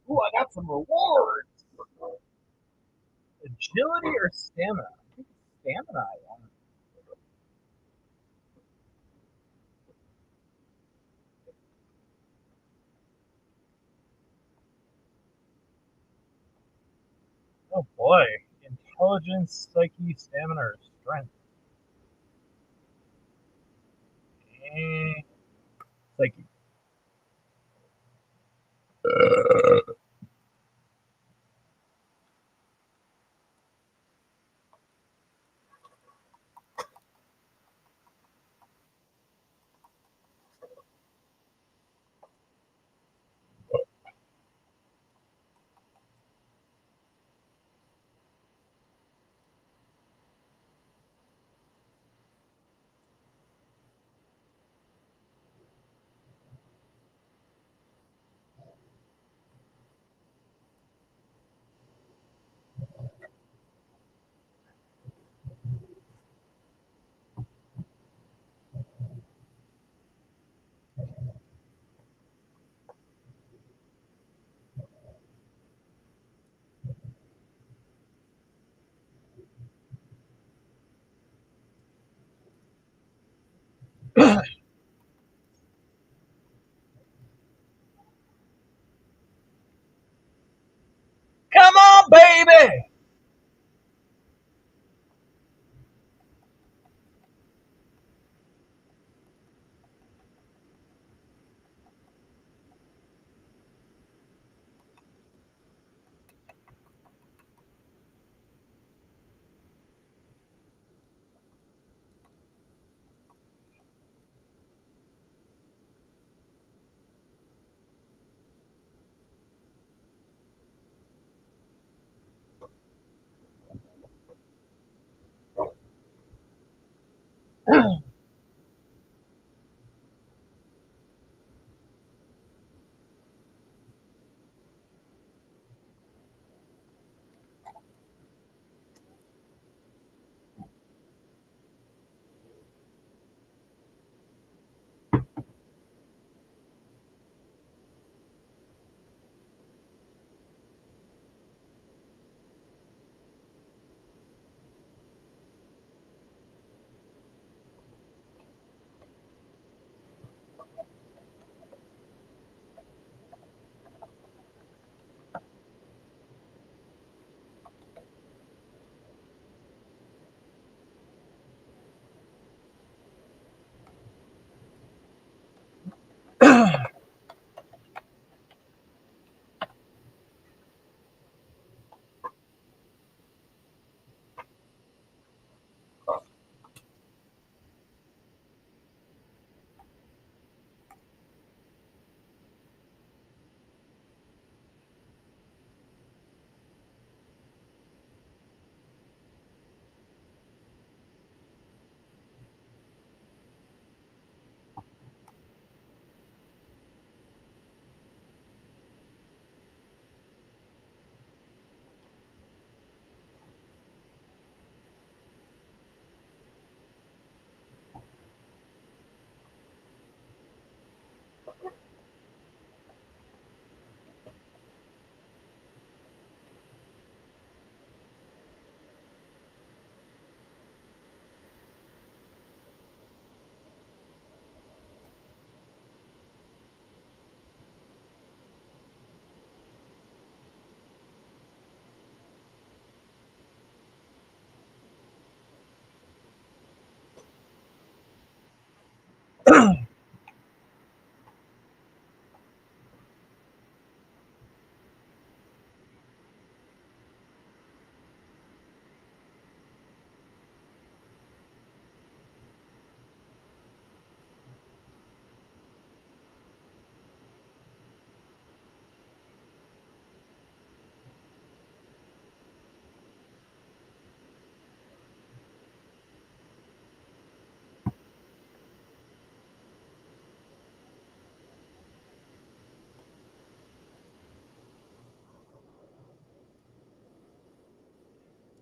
Ooh, I got some rewards. Agility or stamina? I think it's stamina I want. Oh boy. Intelligence, psyche, stamina, or strength? Psyche.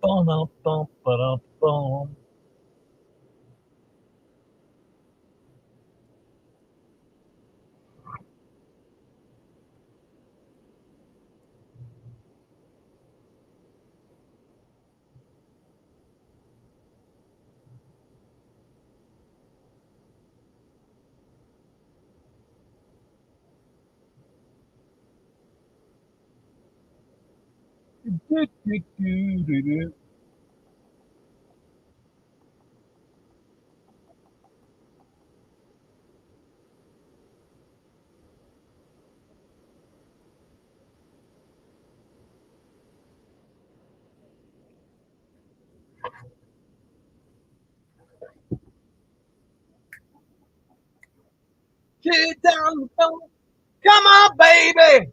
Bum, bum, bum, ba-dum, bum. Do, do, do, do, do. Get down the phone. Come on, baby.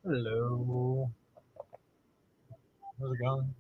Hello. How's it going?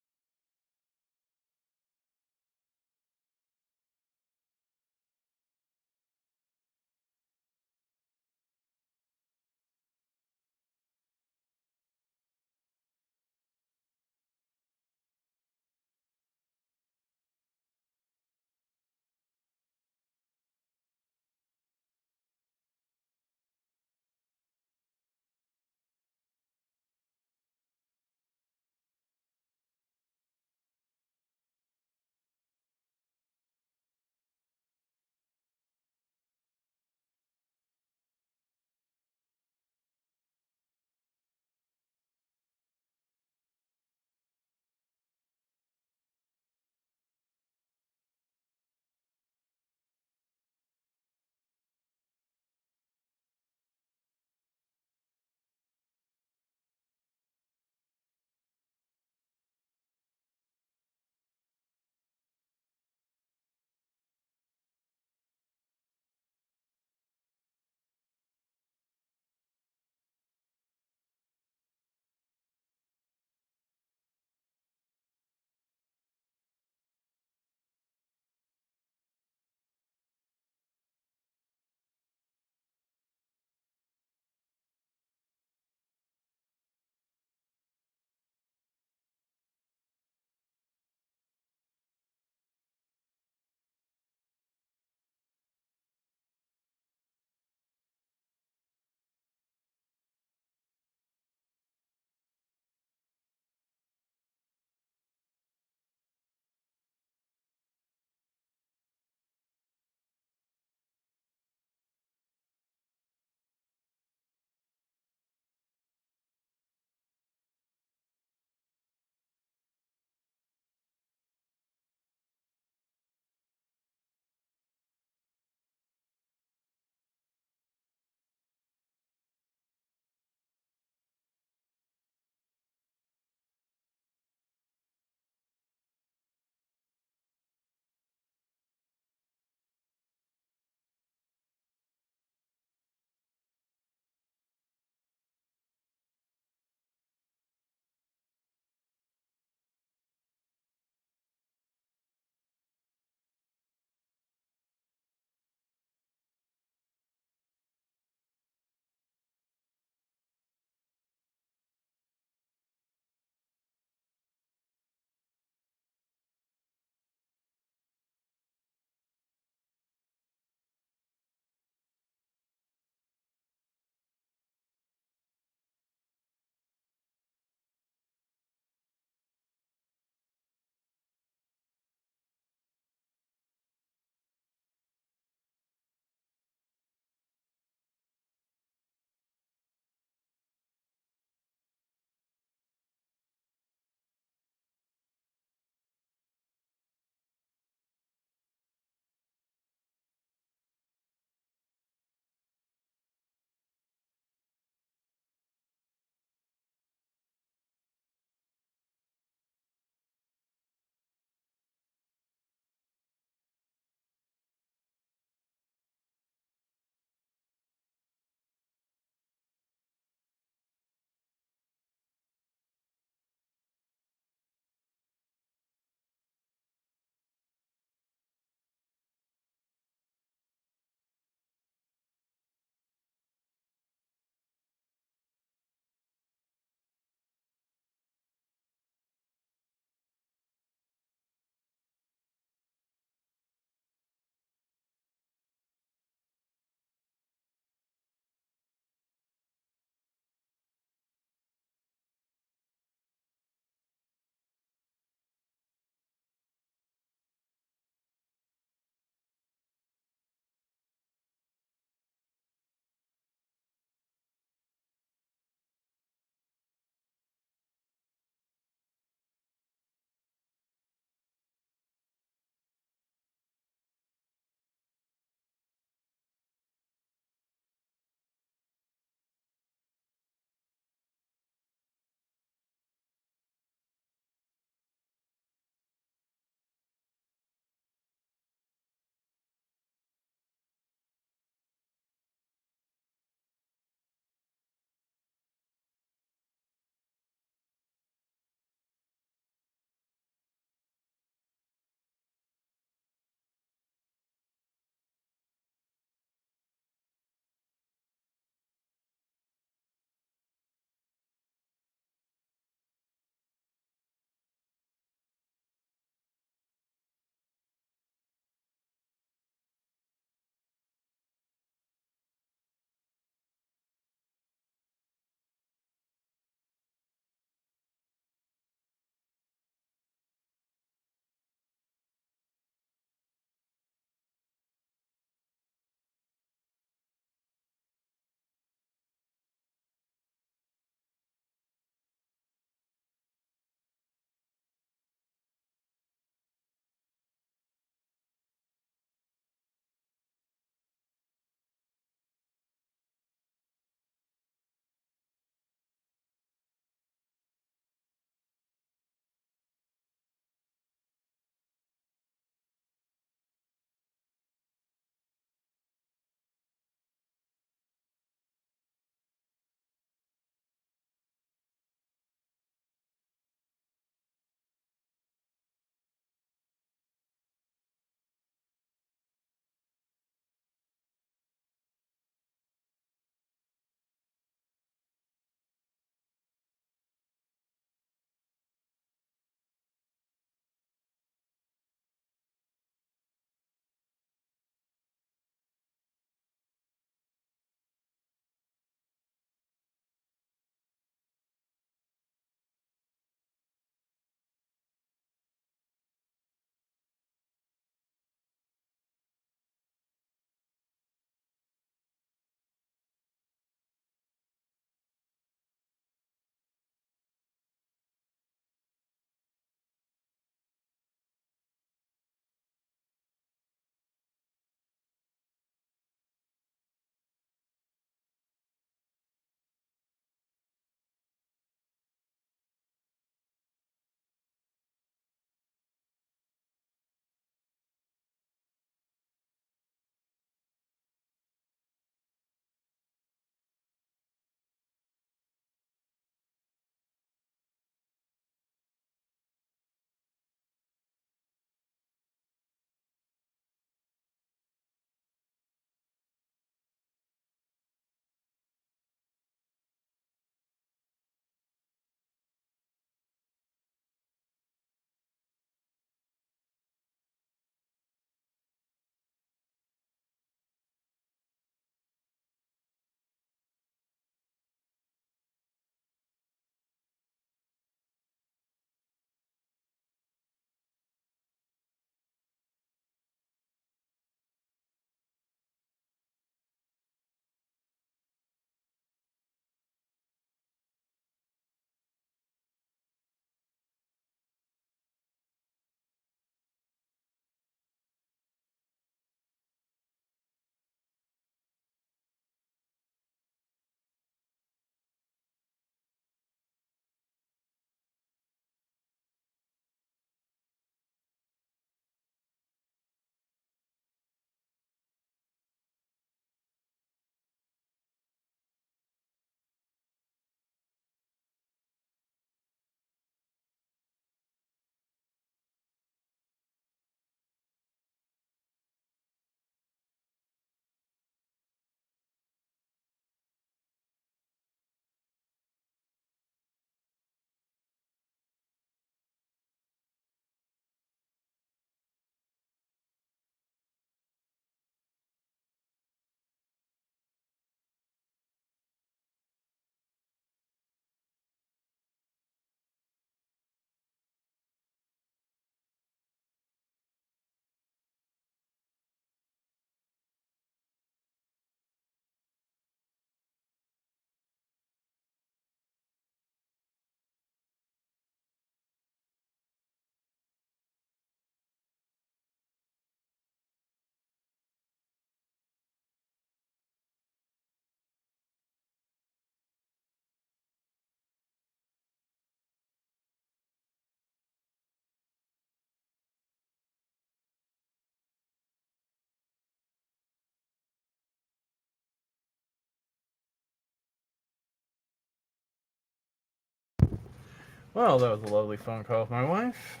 Well, that was a lovely phone call with my wife.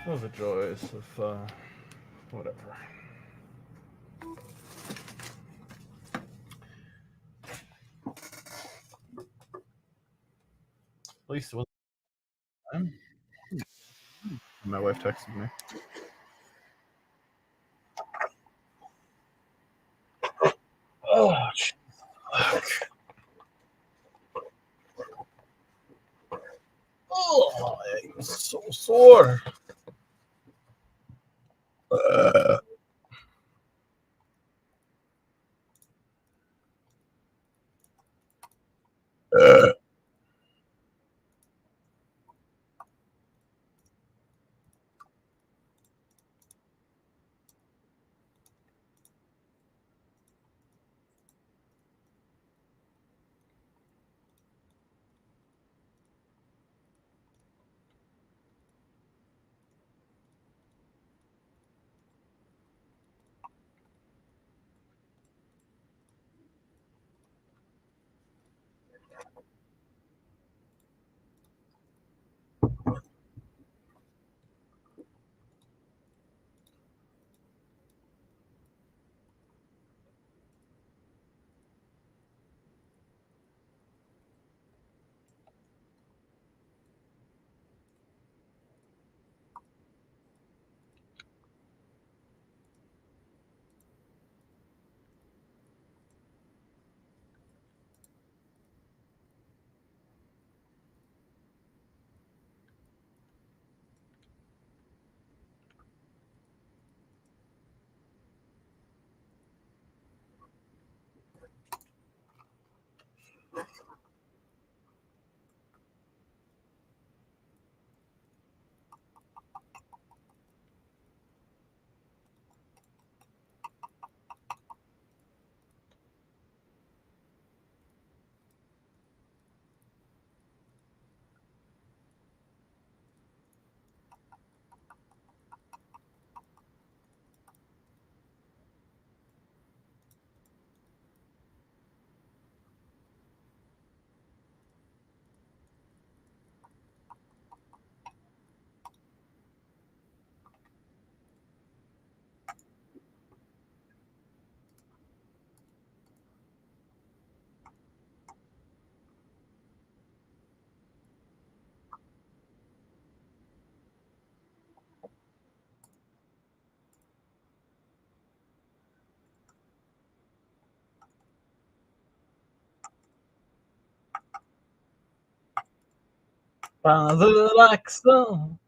Those are joys of whatever. At least it was time. My wife texted me. Oh, oh, I'm so sore. Father like son.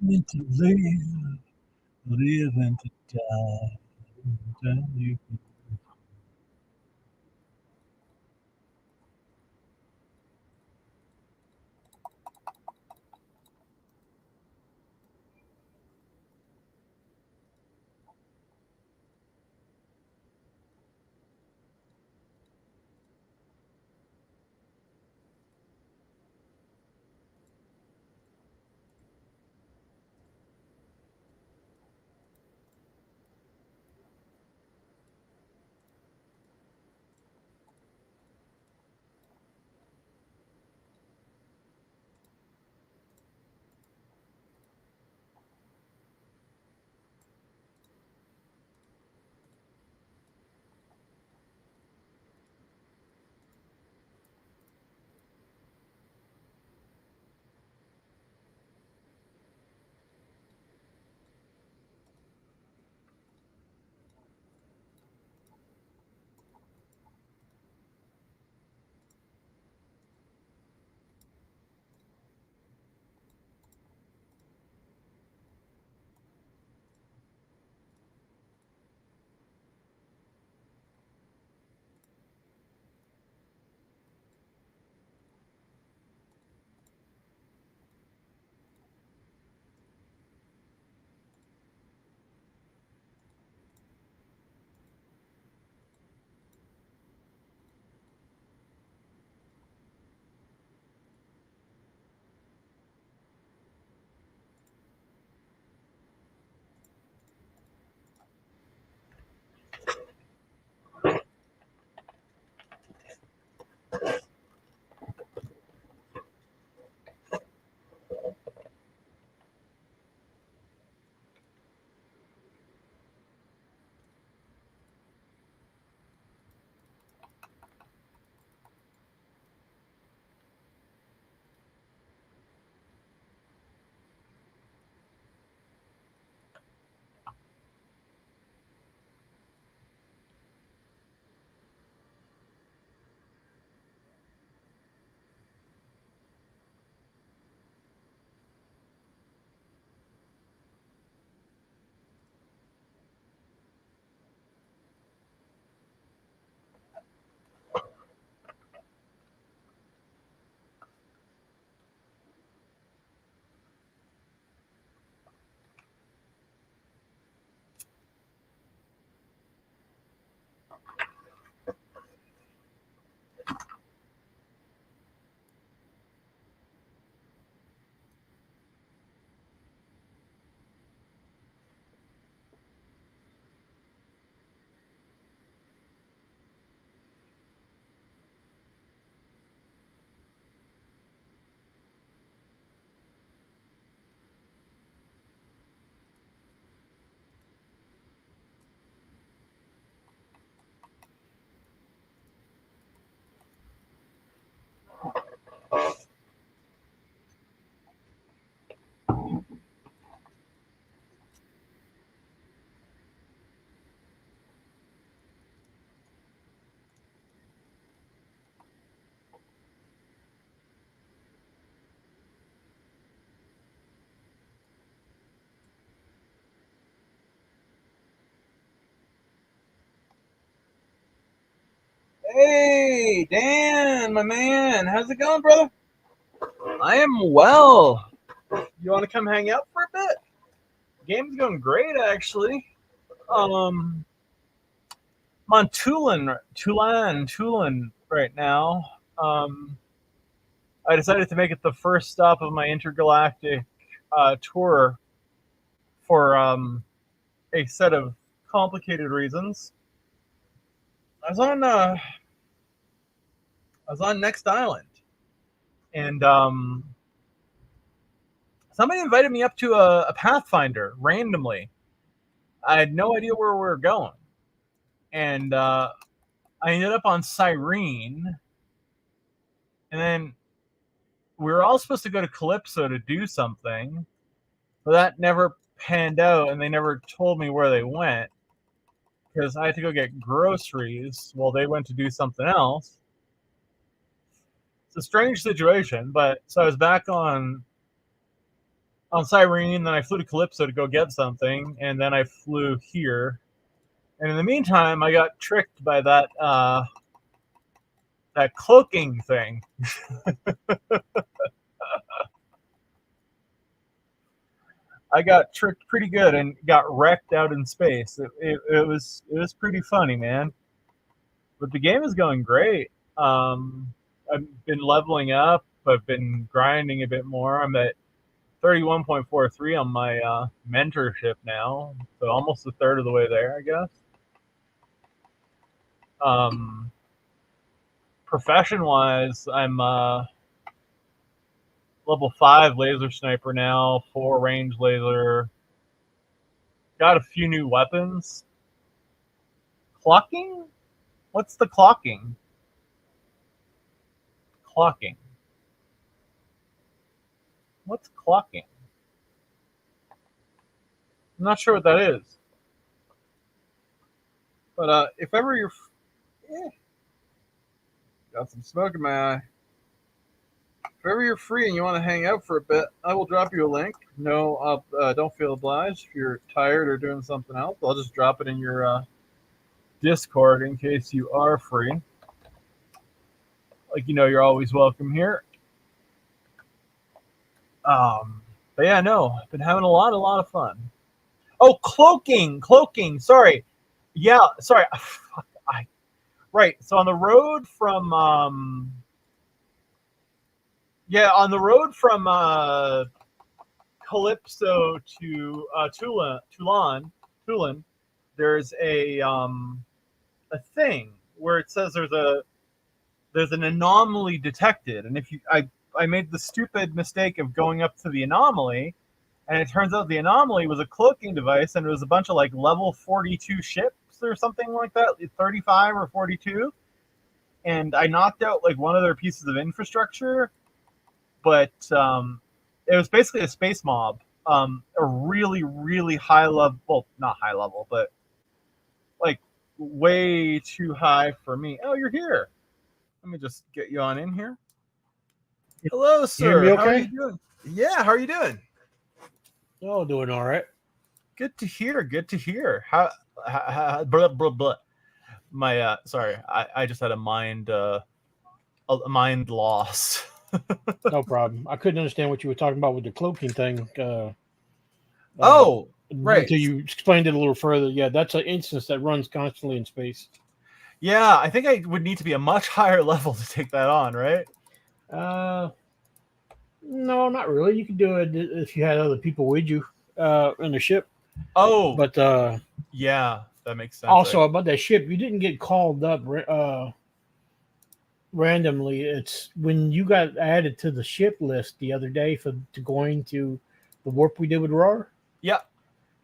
meant to live and to die. Tell you. Hey, Dan, my man, how's it going, brother? I am well. You want to come hang out for a bit? Game's going great, actually. I'm on Toulan right now. I decided to make it the first stop of my intergalactic tour for a set of complicated reasons. I was on uh, I was on Next Island, and somebody invited me up to a Pathfinder randomly. I had no idea where we were going, and I ended up on Cyrene, and then we were all supposed to go to Calypso to do something, but that never panned out, and they never told me where they went because I had to go get groceries while they went to do something else. It's a strange situation, but so I was back on Cyrene, then I flew to Calypso to go get something, and then I flew here. And in the meantime, I got tricked by that cloaking thing. I got tricked pretty good and got wrecked out in space. It was pretty funny, man. But the game is going great. I've been leveling up. I've been grinding a bit more. I'm at 31.43 on my mentorship now, so almost a third of the way there, I guess. Profession-wise, I'm level 5 laser sniper now, 4 range laser. Got a few new weapons. Clocking? What's the clocking? Clocking. What's clocking? I'm not sure what that is. But if ever you're... Got some smoke in my eye. If ever you're free and you want to hang out for a bit, I will drop you a link. No, don't feel obliged. If you're tired or doing something else, I'll just drop it in your Discord in case you are free. Like, you're always welcome here. But yeah, no, I've been having a lot of fun. Oh, cloaking. Sorry. Yeah, sorry. Right. So on the road from Calypso to Toulan, there's a thing where it says there's an anomaly detected, and if I made the stupid mistake of going up to the anomaly, and it turns out the anomaly was a cloaking device, and it was a bunch of like level 42 ships or something like that, 35 or 42, and I knocked out like one of their pieces of infrastructure, but it was basically a space mob, a really high level, well, not high level, but like way too high for me. Oh, you're here. Let me just get you on in here. Hello, sir. You hear me okay? How are you doing? Yeah, how are you doing? Oh, doing all right. Good to hear. How blah blah blah. My sorry, I just had a mind loss. No problem. I couldn't understand what you were talking about with the cloaking thing. Right. Until you explained it a little further. Yeah, that's an instance that runs constantly in space. Yeah, I think I would need to be a much higher level to take that on, right? No, not really. You could do it if you had other people with you in the ship. Oh, but yeah, that makes sense. Also, about that ship, you didn't get called up randomly. It's when you got added to the ship list the other day to going to the warp we did with Roar. Yeah.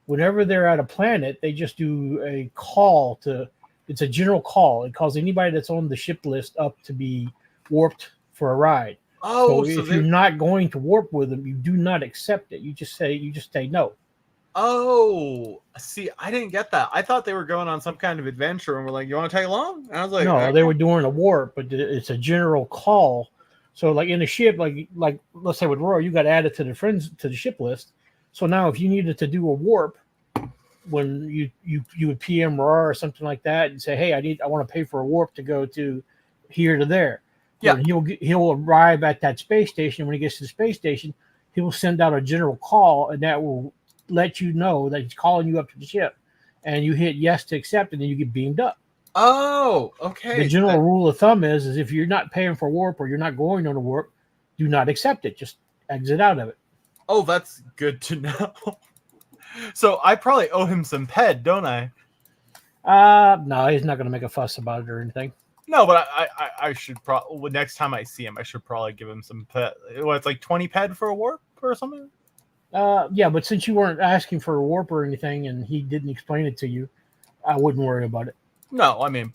Whenever they're at a planet, they just do a call to. It's a general call. It calls anybody that's on the ship list up to be warped for a ride. Oh, so if you're not going to warp with them, you do not accept it. You just say no. Oh, see, I didn't get that. I thought they were going on some kind of adventure and we're like, you want to tag along? And I was like, no, okay. They were doing a warp, but it's a general call. So like in a ship, like let's say with Roy, you got added to the ship list. So now if you needed to do a warp, when you would PM Roar or something like that and say, hey, I want to pay for a warp to go to here to there. Yeah. When he'll arrive at that space station. When he gets to the space station, he will send out a general call, and that will let you know that he's calling you up to the ship, and you hit yes to accept, and then you get beamed up. Oh, okay. The general rule of thumb is if you're not paying for warp or you're not going on a warp, do not accept it. Just exit out of it. Oh, that's good to know. So I probably owe him some ped, don't I? No, he's not going to make a fuss about it or anything. No, but I should probably next time I see him, I should probably give him some ped. What, it's like 20 ped for a warp or something? Yeah, but since you weren't asking for a warp or anything, and he didn't explain it to you, I wouldn't worry about it. No, I mean,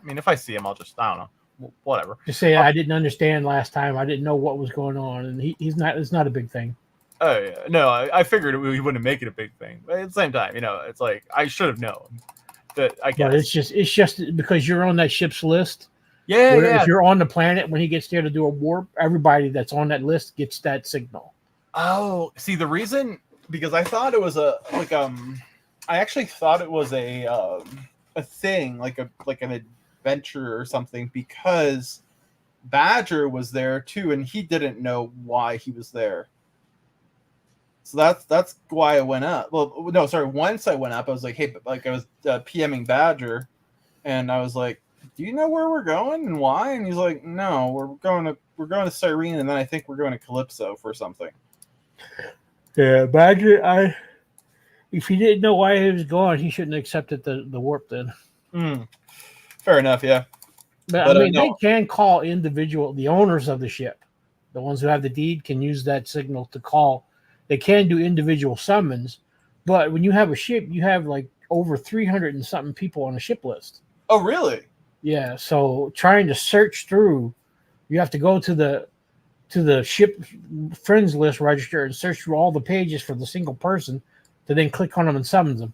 if I see him, I'll just, I don't know, whatever. Just say I didn't understand last time. I didn't know what was going on, and he's not. It's not a big thing. Oh yeah, no, I figured we wouldn't make it a big thing, but at the same time, it's like I should have known that. I guess. But it's just because you're on that ship's list. Yeah. If you're on the planet when he gets there to do a warp, everybody that's on that list gets that signal. Oh, see, the reason, because I thought it was I actually thought it was a thing, like an adventure or something, because Badger was there too, and he didn't know why he was there. So that's why I went up. Well, no, sorry. Once I went up, I was like, hey, like I was PMing Badger, and I was like, do you know where we're going and why? And he's like, no, we're going to Cyrene, and then I think we're going to Calypso for something. Yeah, Badger. If he didn't know why he was going, he shouldn't have accepted the warp then. Fair enough, yeah. But I mean, they can call the owners of the ship, the ones who have the deed, can use that signal to call. They can do individual summons, but when you have a ship, you have like over 300 and something people on a ship list. Oh, really? Yeah. So trying to search through, you have to go to the ship friends list register and search through all the pages for the single person to then click on them and summon them.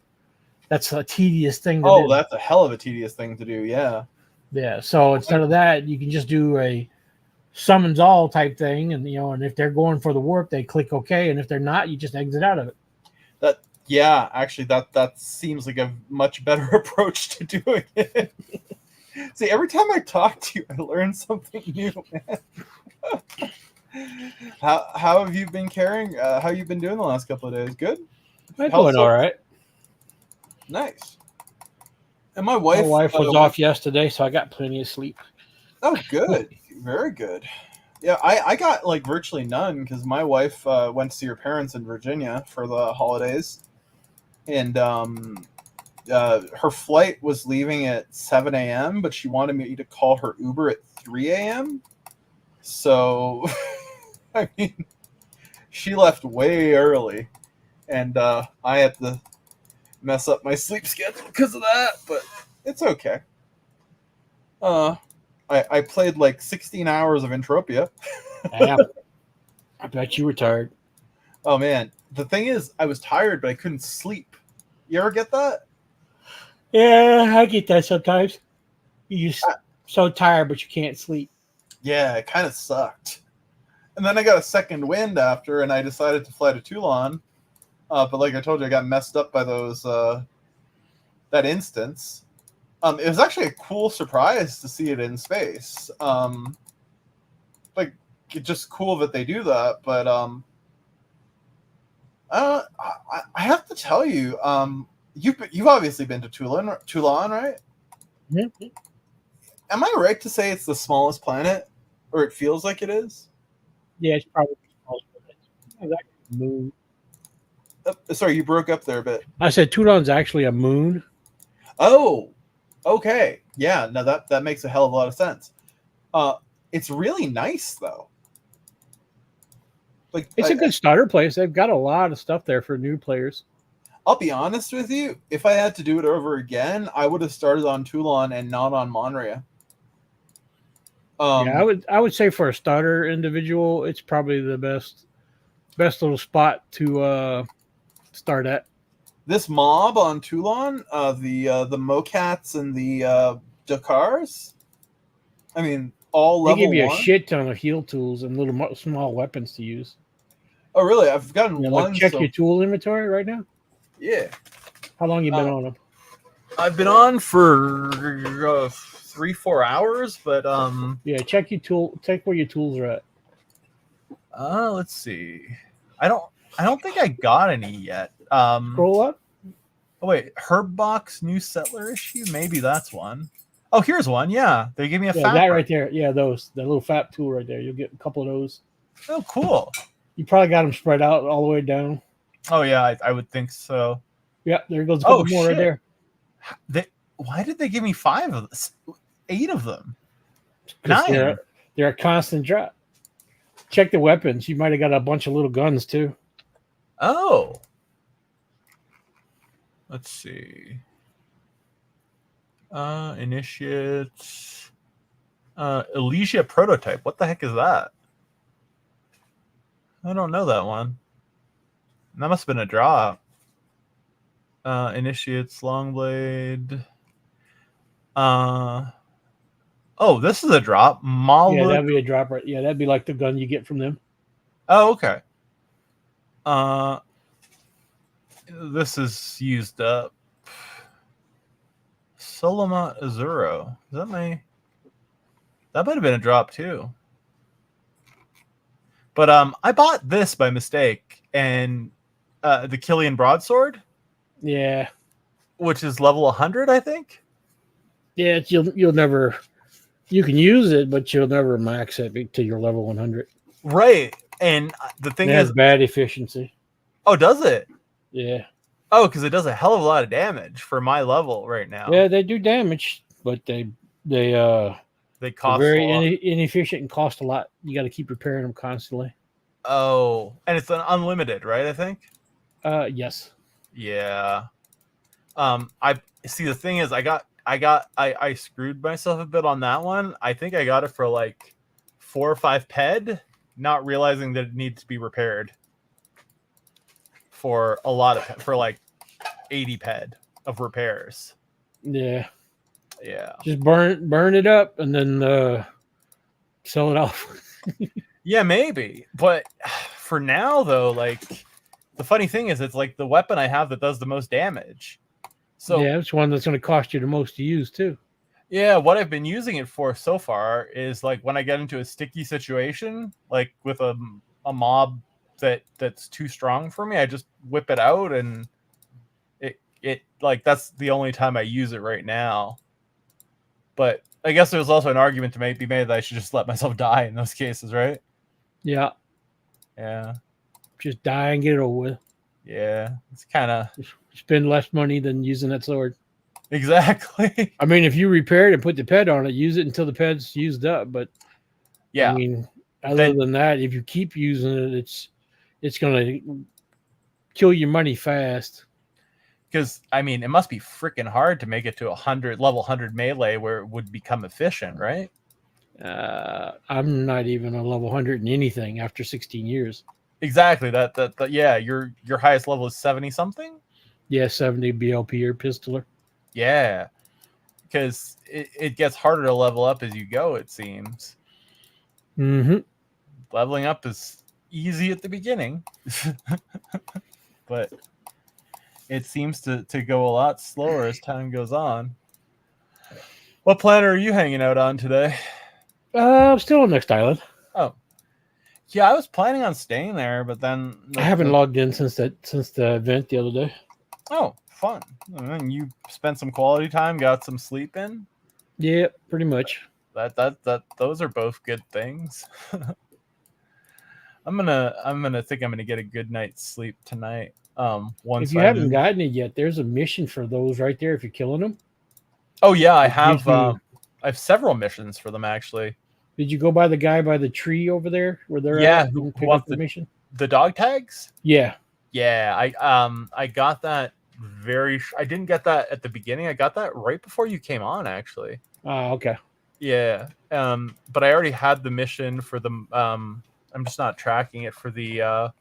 That's a tedious thing to do. Oh, that's a hell of a tedious thing to do. Yeah. Yeah. So instead of that, you can just do a summons all type thing, and and if they're going for the warp, they click OK, and if they're not, you just exit out of it. Actually, that seems like a much better approach to doing it. See, every time I talk to you, I learn something new, man. How have you been carrying? How you been doing the last couple of days? Good. I'm doing all right. Nice. And my wife was off yesterday, so I got plenty of sleep. Oh, good. Very good. Yeah, I got like virtually none because my wife went to see her parents in Virginia for the holidays, and her flight was leaving at 7 a.m., but she wanted me to call her Uber at 3 a.m. So, I mean, she left way early, and I had to mess up my sleep schedule because of that, but it's okay. I played like 16 hours of Entropia. Damn. I bet you were tired. Oh, man. The thing is, I was tired, but I couldn't sleep. You ever get that? Yeah, I get that sometimes. You're just so tired, but you can't sleep. Yeah, it kind of sucked. And then I got a second wind after, and I decided to fly to Toulan. But like I told you, I got messed up by those that instance. It was actually a cool surprise to see it in space. Like, it's just cool that they do that. But I have to tell you, you've obviously been to Toulan, right? Mm-hmm. Am I right to say it's the smallest planet, or it feels like it is? Yeah, it's probably the smallest planet. It's a moon. Sorry, you broke up there a bit. I said Toulan's actually a moon. Oh, okay. Yeah, no, that makes a hell of a lot of sense. It's really nice though. Like, it's a good starter place. They've got a lot of stuff there for new players. I'll be honest with you. If I had to do it over again, I would have started on Toulan and not on Monrea. Yeah, I would say for a starter individual, it's probably the best little spot to start at. This mob on Toulan, the Mocats and the Dakars. I mean, all level. They give you 1. a shit ton of heal tools and little small weapons to use. Oh, really? I've gotten one. Like check your tool inventory right now. Yeah. How long you been on them? I've been on for 3-4 hours, but yeah, check where your tools are at. Let's see. I don't think I got any yet. Scroll up. Oh wait, Herb Box new settler issue? Maybe that's one. Oh, here's one. Yeah, they gave me a fat that right there. Yeah, the little fat tool right there. You'll get a couple of those. Oh, cool. You probably got them spread out all the way down. Oh yeah, I would think so. Yeah, there goes a couple more right there. Why did they give me 5 of this? 8 of them. 9. They're a constant drop. Check the weapons. You might have got a bunch of little guns too. Oh. Let's see. Initiates. Elysia prototype. What the heck is that? I don't know that one. That must have been a drop. Initiates Longblade. Oh, this is a drop. Yeah, that'd be a drop, right? Yeah, that'd be like the gun you get from them. Oh, okay. This is used up. Soloma Azuro. Is that my? That might have been a drop too. But I bought this by mistake, and the Killian Broadsword, Yeah. which is level 100, I think. Yeah, you'll never. You can use it, but you'll never max it to your level 100. Right. And the thing It has is, bad efficiency. oh, does it? Yeah. Oh, because it does a hell of a lot of damage for my level right now. Yeah, they do damage, but they they're cost very a lot. inefficient and cost a lot. You got to keep repairing them constantly. Oh, and it's an unlimited, right? I think. Yes. Yeah. I see. The thing is, I screwed myself a bit on that one. I think I got it for like 4 or 5 ped, not realizing that it needs to be repaired for a lot of for like 80 ped of repairs. Yeah. Yeah. Just burn it up and then sell it off. Yeah, maybe. But for now, though, like the funny thing is, it's like the weapon I have that does the most damage. So yeah, it's one that's going to cost you the most to use too. yeah, what I've been using it for so far is like when I get into a sticky situation, like with a mob that's too strong for me, I just whip it out, and it like that's the only time I use it right now. But I guess there's also an argument to be made that I should just let myself die in those cases, right? Yeah. Yeah. Just die and get it over with. Yeah. It's kind of Spend less money than using that sword. exactly. I mean, if you repair it and put the ped on it, use it until the ped's used up. But Yeah. I mean, other than that, if you keep using it, it's going to kill your money fast. Because I mean, it must be freaking hard to make it to level 100 melee where it would become efficient, right? I'm not even a level 100 in anything after 16 years. Exactly. That yeah. Your highest level is 70 something. Yeah, 70 BLP or pistoler. Yeah, because it gets harder to level up as you go. It seems. Mm-hmm. Leveling up is easy at the beginning, but it seems to go a lot slower as time goes on. What planet are you hanging out on today? I'm still on Next Island. Oh, yeah, I was planning on staying there, but then I haven't logged in since the event the other day. Oh, fun! And then you spent some quality time, got some sleep in. Yeah, pretty much. Those are both good things. I'm gonna get a good night's sleep tonight. Once if you haven't gotten it yet, there's a mission for those right there. If you're killing them. Oh yeah, I have. I have several missions for them actually. Did you go by the guy by the tree over there where they're yeah, at? who Pick wants up the mission? The dog tags? Yeah. Yeah, I got that I didn't get that at the beginning. I got that right before you came on actually. Okay. Yeah. But I already had the mission for the I'm just not tracking it for the I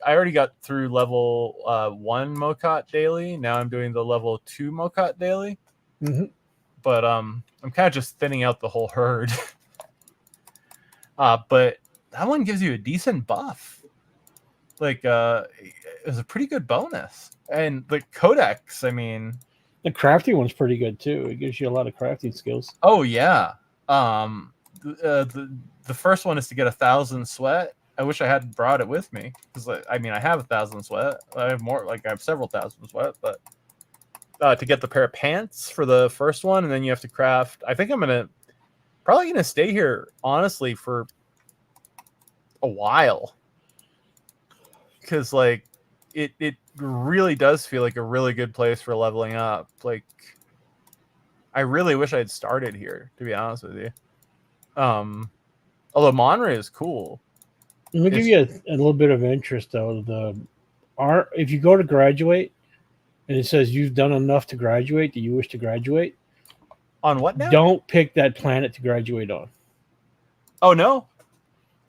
already got through level 1 Mokot daily. Now I'm doing the level 2 Mokot daily. Mm-hmm. But I'm kind of just thinning out the whole herd. But that one gives you a decent buff. Like it was a pretty good bonus. And the codex, I mean, the crafting one's pretty good too. It gives you a lot of crafting skills. Oh yeah. The first one is to get 1,000 sweat. I wish I hadn't brought it with me because I mean I have 1,000 sweat. I have more, like I have several thousand sweat, but to get the pair of pants for the first one, and then you have to craft. I think I'm probably gonna stay here honestly for a while because like it really does feel like a really good place for leveling up. Like I really wish I had started here, to be honest with you. Although Monterey is cool. Let me give you a little bit of interest though. If you go to graduate and it says you've done enough to graduate that you wish to graduate. On what now? Don't pick that planet to graduate on. Oh no?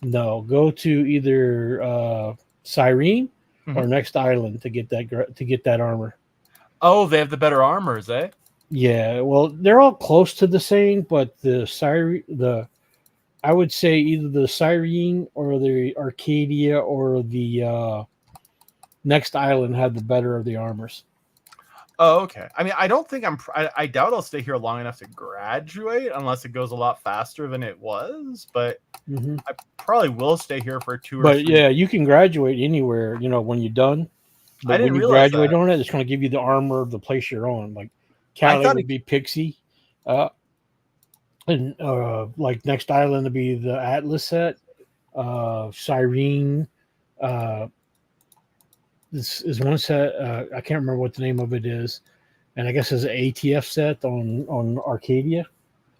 No, go to either Cyrene or Next Island to get that armor. Oh, they have the better armors, eh? Yeah, well, they're all close to the same, but the I would say either the Cyrene or the Arcadia or the next island had the better of the armors. Oh, okay. I mean, I don't think I doubt I'll stay here long enough to graduate unless it goes a lot faster than it was. But I probably will stay here for 2 or 3. But yeah, you can graduate anywhere, when you're done. But when you graduate on it, it's going to give you the armor of the place you're on. Like Cali would be Pixie. And like next island would be the Atlas set. Cyrene. This is one set. I can't remember what the name of it is. And I guess it's an ATF set on Arcadia.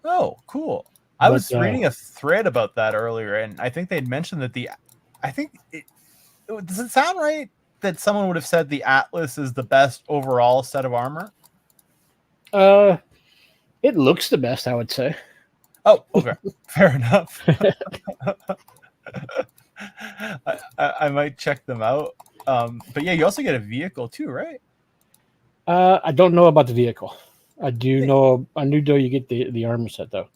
Oh, cool. I was reading a thread about that earlier, and I think they'd mentioned that does it sound right that someone would have said the Atlas is the best overall set of armor? It looks the best, I would say. Oh, okay. Fair enough. I might check them out. But yeah, you also get a vehicle too, right? I don't know about the vehicle. I knew though you get the armor set though.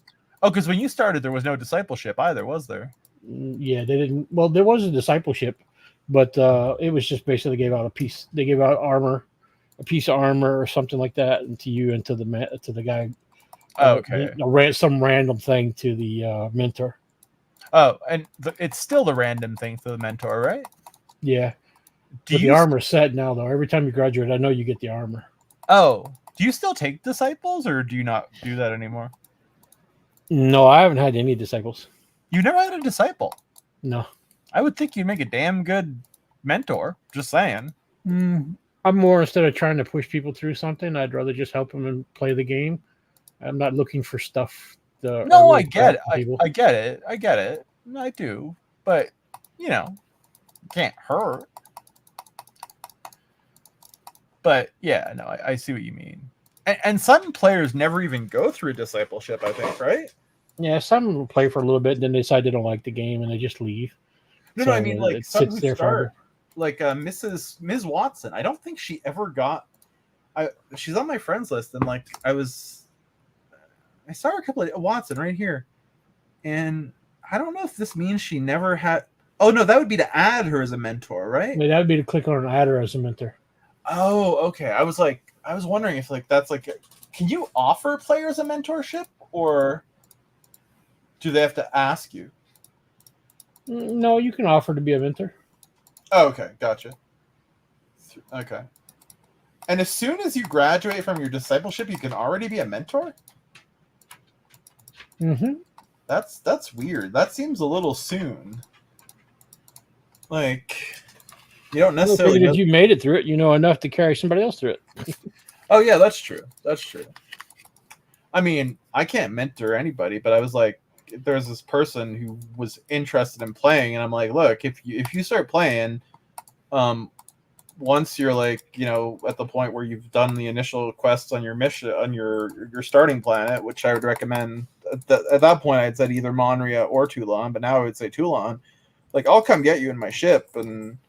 Oh, because when you started, there was no discipleship either, was there? Yeah, they didn't. Well, there was a discipleship, but it was just basically gave out a piece. They gave out armor, a piece of armor or something like that, and to you and to the guy. Okay. Some random thing to the mentor. Oh, and it's still the random thing to the mentor, right? Yeah. The armor set now though. Every time you graduate, I know you get the armor. Oh, do you still take disciples, or do you not do that anymore? No, I haven't had any disciples. You never had a disciple? No. I would think you'd make a damn good mentor. Just saying. I'm more, instead of trying to push people through something, I'd rather just help them and play the game. I'm not looking for stuff. No, I get it. I get it. I get it. I do. But, can't hurt. But, yeah, no, I see what you mean. And some players never even go through discipleship, I think, right? Yeah, some play for a little bit, then they decide they don't like the game, and they just leave. No, I mean, like, some who start, forever. Like Ms. Watson. I don't think she ever got... she's on my friends list, and, like, I saw her a couple of... Watson, right here. And I don't know if this means she never had... Oh, no, that would be to add her as a mentor, right? Yeah, that would be to click on and add her as a mentor. Oh, okay. I was wondering if, like, that's, like... Can you offer players a mentorship, or do they have to ask you? No, you can offer to be a mentor. Oh, okay. Gotcha. Okay. And as soon as you graduate from your discipleship, you can already be a mentor? Mm-hmm. That's weird. That seems a little soon. Like, you don't necessarily... If you made it through it, you know enough to carry somebody else through it. Oh, yeah, that's true. That's true. I mean, I can't mentor anybody, but I was like, there's this person who was interested in playing, and I'm like, look, if you start playing, once you're like, at the point where you've done the initial quests on your mission, on your starting planet, which I would recommend, at that point I'd said either Monria or Toulan, but now I would say Toulan. Like, I'll come get you in my ship and,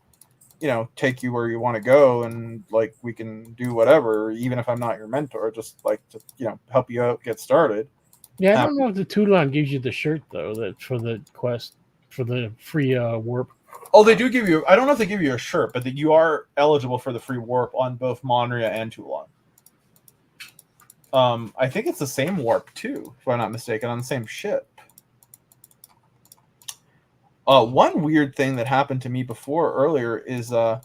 take you where you want to go, and, like, we can do whatever, even if I'm not your mentor, just, like, to, help you out, get started. Yeah, I don't know if the Toulan gives you the shirt, though, that for the quest, for the free warp. Oh, they do give you... I don't know if they give you a shirt, but that you are eligible for the free warp on both Monria and Toulan. I think it's the same warp, too, if I'm not mistaken, on the same ship. One weird thing that happened to me earlier is I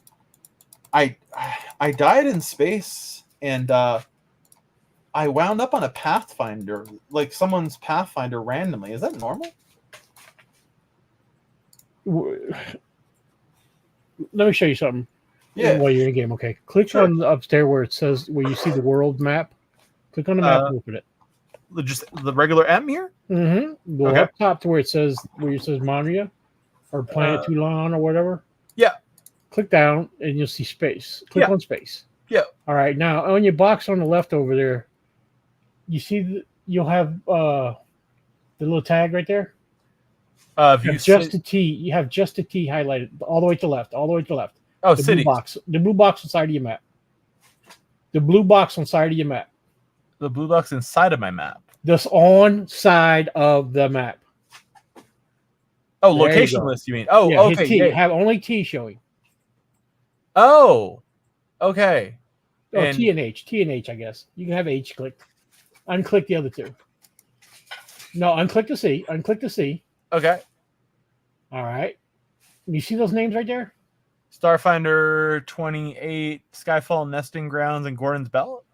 died in space, and I wound up on a Pathfinder, like someone's Pathfinder randomly. Is that normal? Let me show you something. Yeah. While you're in game, okay. Click on the upstairs where it says, where you see the world map. Click on the map and open it. Just the regular M here? Mm-hmm. Go up top to where it says Monria or Planet Toulan or whatever. Yeah. Click down and you'll see space. Click on space. Yeah. All right. Now on your box on the left over there, you see you'll have the little tag right there. You have just a T highlighted all the way to the left. All the way to the left. Oh, the city. Blue box. The blue box inside of your map. The blue box on side of your map. The blue box inside of my map. Just on side of the map. Oh, There you location go. list, you mean? Oh, Yeah, okay. hit T. Yeah. Have only T showing. Oh, okay. Oh, And T and H. T and H, I guess. You can have H clicked. Unclick the other two. No, unclick the C. Unclick the C. okay. All right. You see those names right there? Starfinder 28, Skyfall Nesting Grounds, and Gordon's Belt.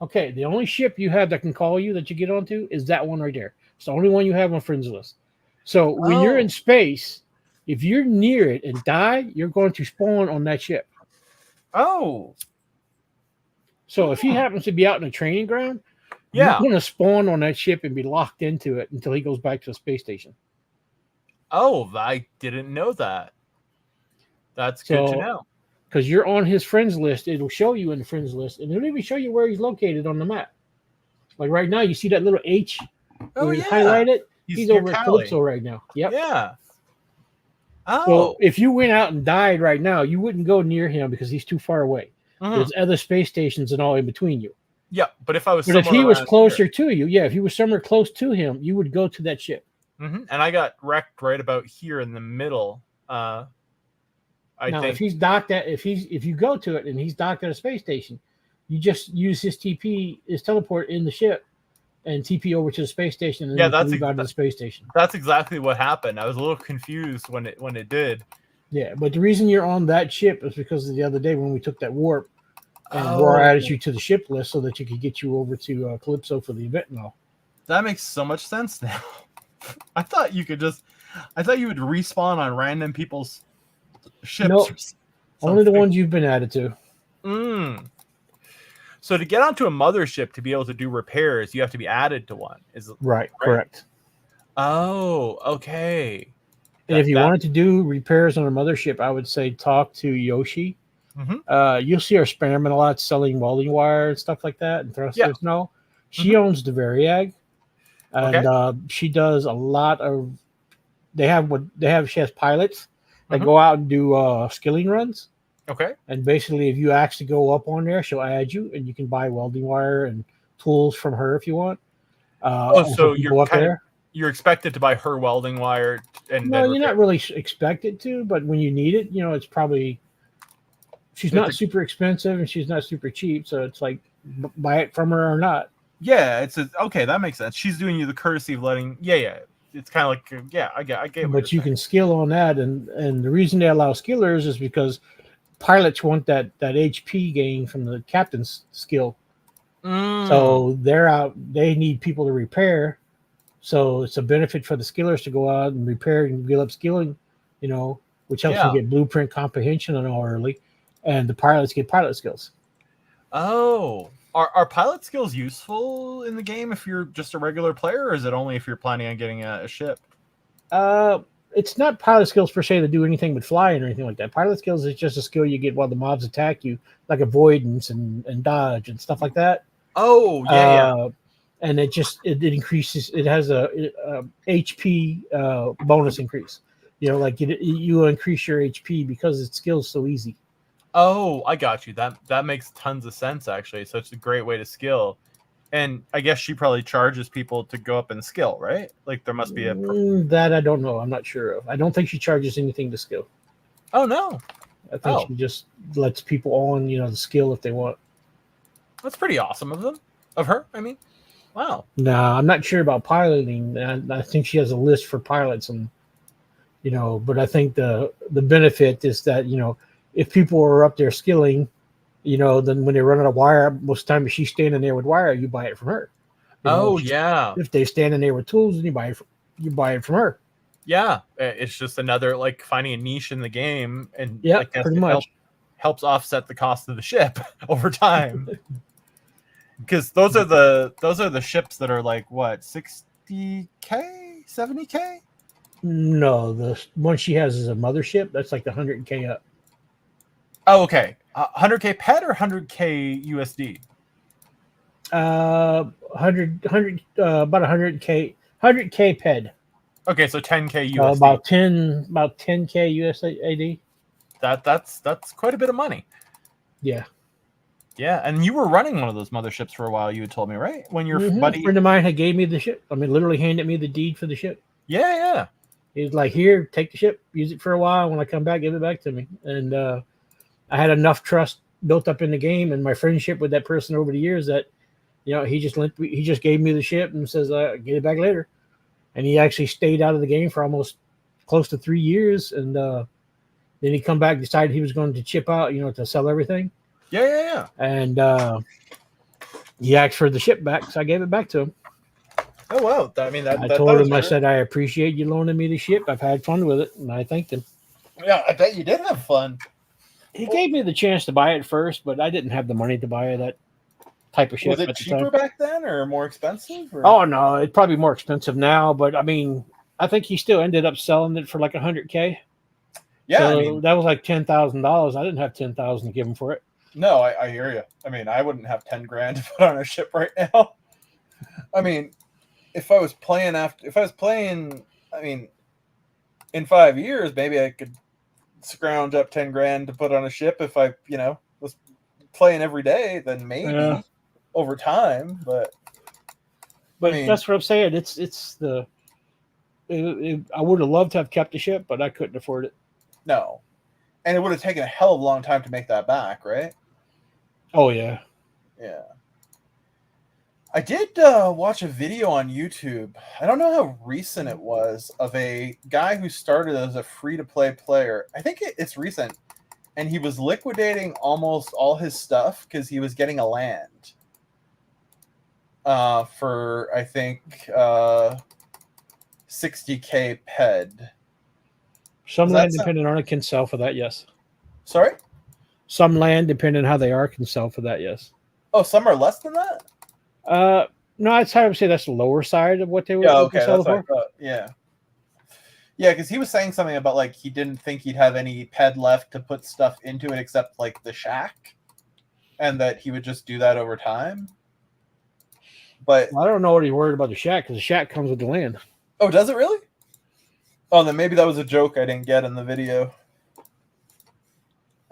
Okay. The only ship you have that can call you that you get onto is that one right there. It's the only one you have on friends list. So when you're in space, if you're near it and die, you're going to spawn on that ship. Oh, So if he happens to be out in a training ground, yeah. you're going to spawn on that ship and be locked into it until he goes back to the space station. Oh, I didn't know that. That's good to know. Because you're on his friends list, it'll show you in the friends list, and it'll even show you where he's located on the map. Like right now, you see that little H where you highlight it? He's over at Calypso right now. Yep. Yeah. Oh. So if you went out and died right now, you wouldn't go near him because he's too far away. There's other space stations and all in between you. Yeah, but if I was, but if he was closer to you, if you were somewhere close to him, you would go to that ship. And I got wrecked right about here in the middle. I think if he's docked at if you go to it and he's docked at a space station, you just use his teleport in the ship, and TP over to the space station. And that's out of the space station. That's exactly what happened. I was a little confused when it did. Yeah, but the reason you're on that ship is because of the other day when we took that warp, and Aurora added you to the ship list so that you could get you over to Calypso for the event and all. That makes so much sense now. I thought you would respawn on random people's ships. Nope. Only the ones you've been added to. So to get onto a mothership to be able to do repairs, you have to be added to one. Right? Correct. Oh, okay. And if you wanted to do repairs on a mothership, I would say talk to Yoshi. You'll see her spamming a lot, selling welding wire and stuff like that, and thrusters. No, she owns the Variag, and she does a lot of. She has pilots that go out and do skilling runs. Okay. And basically, if you actually go up on there, she'll add you, and you can buy welding wire and tools from her if you want. So you're expected to buy her welding wire, and no, you're not really expected to, but when you need it, it's probably. She's not super expensive and she's not super cheap, so it's like buy it from her or not. Yeah, okay, that makes sense. She's doing you the courtesy of letting. Yeah. It's kind of like I get. But you can skill on that, and the reason they allow skillers is because pilots want that HP gain from the captain's skill. So they're out. They need people to repair. So it's a benefit for the skillers to go out and repair and build up skilling, which helps you get blueprint comprehension and all early. And the pilots get pilot skills. Oh, are pilot skills useful in the game if you're just a regular player, or is it only if you're planning on getting a ship? It's not pilot skills per se to do anything but flying or anything like that. Pilot skills is just a skill you get while the mobs attack you, like avoidance and dodge and stuff like that. Oh, yeah. And it increases. It has a HP bonus increase. You increase your HP because its skill's so easy. Oh, I got you. That makes tons of sense, actually. So it's a great way to skill. And I guess she probably charges people to go up and skill, right? Like there must be a... That I don't know. I'm not sure of. I don't think she charges anything to skill. Oh, no. I think she just lets people on, the skill if they want. That's pretty awesome of her. I mean, wow. No, I'm not sure about piloting. I think she has a list for pilots and, but I think the benefit is that, if people are up there skilling, then when they run out of wire, most of the time if she's standing there with wire, you buy it from her. If they're standing there with tools, then you buy it from her. Yeah, it's just another like finding a niche in the game, and pretty much helps offset the cost of the ship over time. Because those are the ships that are like what 60K, 70K. No, the one she has is a mothership. That's like the 100K up. Oh, okay. 100K pet or 100K USD? 100 about 100K ped. Okay, so 10K USD. About 10K USAD. That's quite a bit of money. Yeah. Yeah, and you were running one of those motherships for a while. You had told me, right? When your buddy, a friend of mine had gave me the ship. I mean, literally handed me the deed for the ship. Yeah. He's like, here, take the ship, use it for a while. When I come back, give it back to me. And I had enough trust built up in the game and my friendship with that person over the years that, he just gave me the ship and says, get it back later. And he actually stayed out of the game for almost close to 3 years. And then he come back, decided he was going to chip out, to sell everything. Yeah. And he asked for the ship back, so I gave it back to him. Oh wow! I mean, I told him, I said, I appreciate you loaning me the ship. I've had fun with it, and I thanked him. Yeah, I bet you did have fun. He gave me the chance to buy it first, but I didn't have the money to buy that type of ship. Was it cheaper back then, or more expensive? Or? Oh no, it's probably more expensive now. But I mean, I think he still ended up selling it for like $100K. Yeah, so that was like $10,000. I didn't have $10,000 to give him for it. No, I hear you. I mean, I wouldn't have 10 grand to put on a ship right now. I mean. If I was playing, I mean, in 5 years, maybe I could scrounge up 10 grand to put on a ship. If I, was playing every day, then maybe over time. But I mean, that's what I'm saying. I would have loved to have kept the ship, but I couldn't afford it. No, and it would have taken a hell of a long time to make that back, right? Oh yeah. Yeah. I did watch a video on YouTube. I don't know how recent it was, of a guy who started as a free-to-play player. I think it's recent. And he was liquidating almost all his stuff because he was getting a land. For, I think, 60K PED. Some land, depending on it, can sell for that, yes. Sorry? Some land, depending on how they are, can sell for that, yes. Oh, some are less than that? No, it's hard to say that's the lower side of what they would sell for. What I thought. Yeah, because he was saying something about like he didn't think he'd have any PED left to put stuff into it except like the shack, and that he would just do that over time. But I don't know what he's worried about the shack, because the shack comes with the land. Oh, does it really? Oh, then maybe that was a joke I didn't get in the video.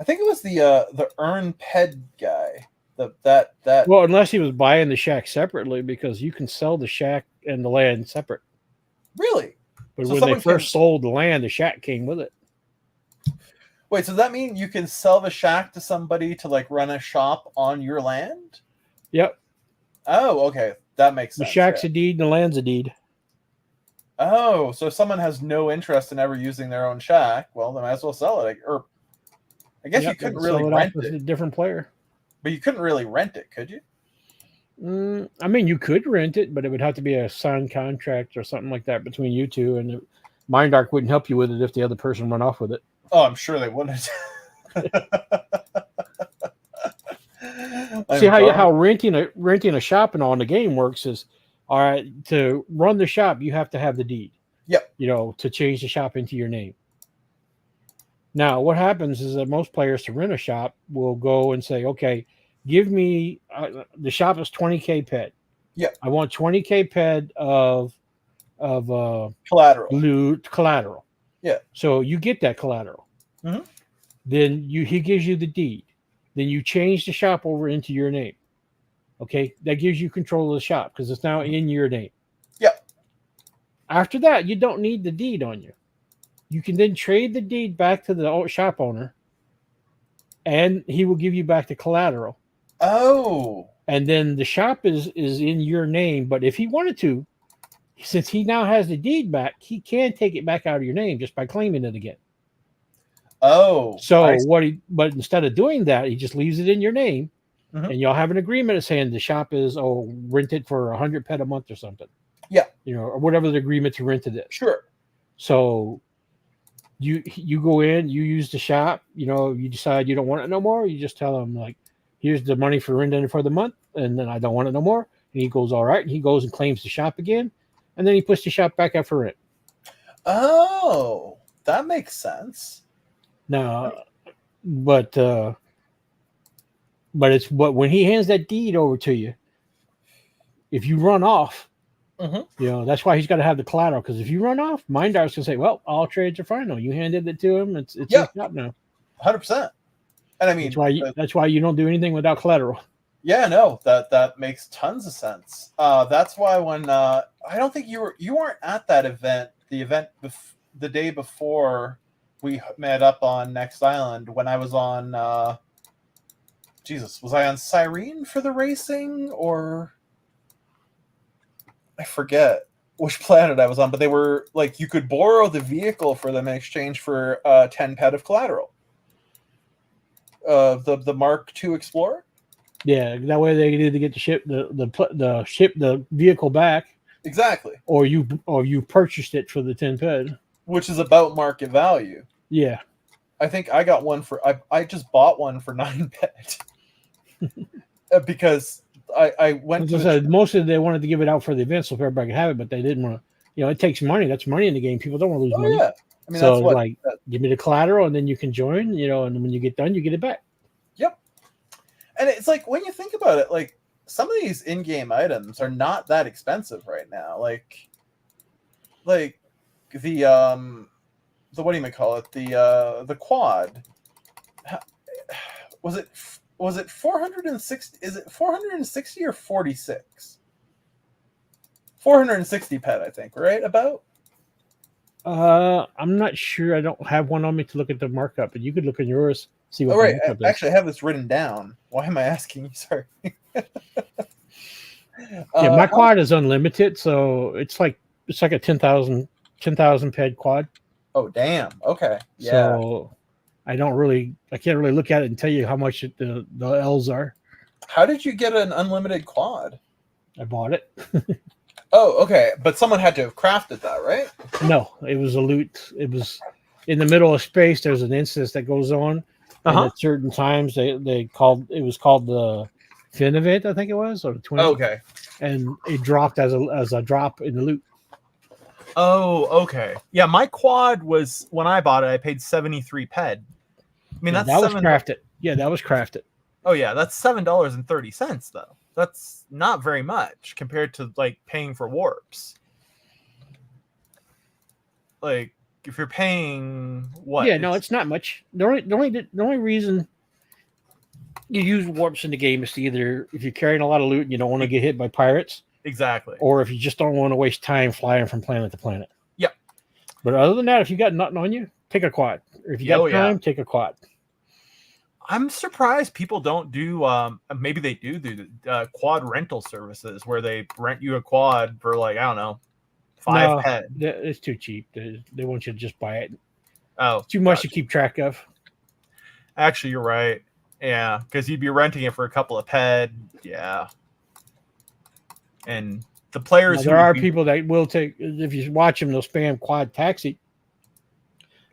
I think it was the earn PED guy. That Well, unless he was buying the shack separately, because you can sell the shack and the land separate. Really? But so when they first sold the land, the shack came with it. Wait, so does that mean you can sell the shack to somebody to like run a shop on your land? Yep. Oh, okay. That makes sense. The shack's a deed and the land's a deed. Oh, so if someone has no interest in ever using their own shack, well, they might as well sell it. Or I guess you couldn't really rent it. A different player. But you couldn't really rent it, could you? I mean, you could rent it, but it would have to be a signed contract or something like that between you two. And Mindark wouldn't help you with it if the other person went off with it. Oh, I'm sure they wouldn't. See how renting a shop and all in the game works is, all right, to run the shop, you have to have the deed. Yep. To change the shop into your name. Now, what happens is that most players to rent a shop will go and say, okay, give me, the shop is 20K PED. Yeah. I want 20K PED of collateral. Yeah. So you get that collateral. Mm-hmm. Then he gives you the deed. Then you change the shop over into your name. Okay. That gives you control of the shop because it's now in your name. Yeah. After that, you don't need the deed on you. You can then trade the deed back to the shop owner, and he will give you back the collateral. Oh. And then the shop is in your name, but if he wanted to, since he now has the deed back, he can take it back out of your name just by claiming it again. Oh. So but instead of doing that, he just leaves it in your name, mm-hmm. and y'all have an agreement saying the shop is rented for 100 PED a month or something. Yeah. Or whatever the agreement to rent it is. Sure. So you go in, you use the shop, you decide you don't want it no more. You just tell them like, here's the money for renting for the month, and then I don't want it no more. And he goes, all right. And he goes and claims the shop again, and then he puts the shop back up for rent. Oh, that makes sense. Now, but when he hands that deed over to you, if you run off, mm-hmm. That's why he's got to have the collateral. Because if you run off, Mindark's gonna say, "Well, all trades are final. You handed it to him. It's his shop now." 100%. And I mean, that's why you don't do anything without collateral. Yeah, no, that makes tons of sense. That's why when I don't think you weren't at that event. The event the day before we met up on Next Island when I was on. Jesus, was I on Cyrene for the racing or I forget which planet I was on, but they were like you could borrow the vehicle for them in exchange for 10 pet of collateral. The Mark II Explorer. Yeah, that way they either get the vehicle back, Exactly, or you purchased it for the 10 ped, which is about market value. Yeah, I think I got one for I just bought one for 9 pet because I went as to I said, mostly they wanted to give it out for the event so everybody could have it, but they didn't want to. It takes money. That's money in the game. People don't want to lose money. yeah. I mean, so that's what like, give me the collateral, and then you can join. And when you get done, you get it back. Yep. And it's like when you think about it, like some of these in-game items are not that expensive right now. Like the what do you call it? The quad. Was it 460? Is it 460 or 46? 460 pet, I think, right? About. I'm not sure. I don't have one on me to look at the markup, but you could look in yours. See what. Oh, right. Actually, I have this written down. Why am I asking you? Sorry. My quad is unlimited, so it's like a 10,000 ped quad. Oh, damn. Okay. Yeah. So I can't really look at it and tell you how much the L's are. How did you get an unlimited quad? I bought it. Oh, okay. But someone had to have crafted that, right? No, it was a loot. It was in the middle of space. There's an instance that goes on. And at certain times, it was called the Fin event, I think it was, or the 20. Okay. And it dropped as a drop in the loot. Oh, okay. Yeah, my quad was when I bought it. I paid 73 ped. I mean, that was crafted. Yeah, that was crafted. Oh yeah, that's $7.30 though. That's not very much compared to like paying for warps. Like if you're paying what? Yeah, no, it's not much. The only reason you use warps in the game is to either if you're carrying a lot of loot and you don't want to get hit by pirates. Exactly. Or if you just don't want to waste time flying from planet to planet. Yep. But other than that, if you got nothing on you, take a quad. Or if you got time, take a quad. I'm surprised people don't do. Maybe they do quad rental services where they rent you a quad for like I don't know, 5 ped. It's too cheap. They want you to just buy it. Oh, it's too much to keep track of. Actually, you're right. Yeah, because you'd be renting it for a couple of ped. Yeah. And the players. There are people that will take. If you watch them, they'll spam quad taxi.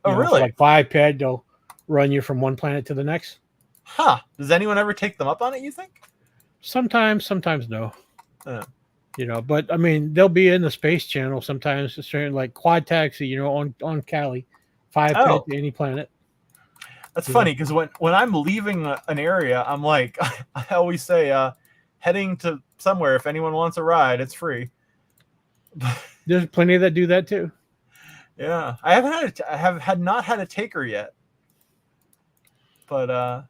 Oh, really? Like 5 ped, they'll run you from one planet to the next. Huh? Does anyone ever take them up on it? You think? Sometimes no. But I mean, they'll be in the space channel sometimes. It's like quad taxi, on Cali, 5 ped to any planet. That's funny because when I'm leaving an area, I'm like, I always say, heading to somewhere. If anyone wants a ride, it's free. There's plenty that do that too. Yeah, I have not had a taker yet, but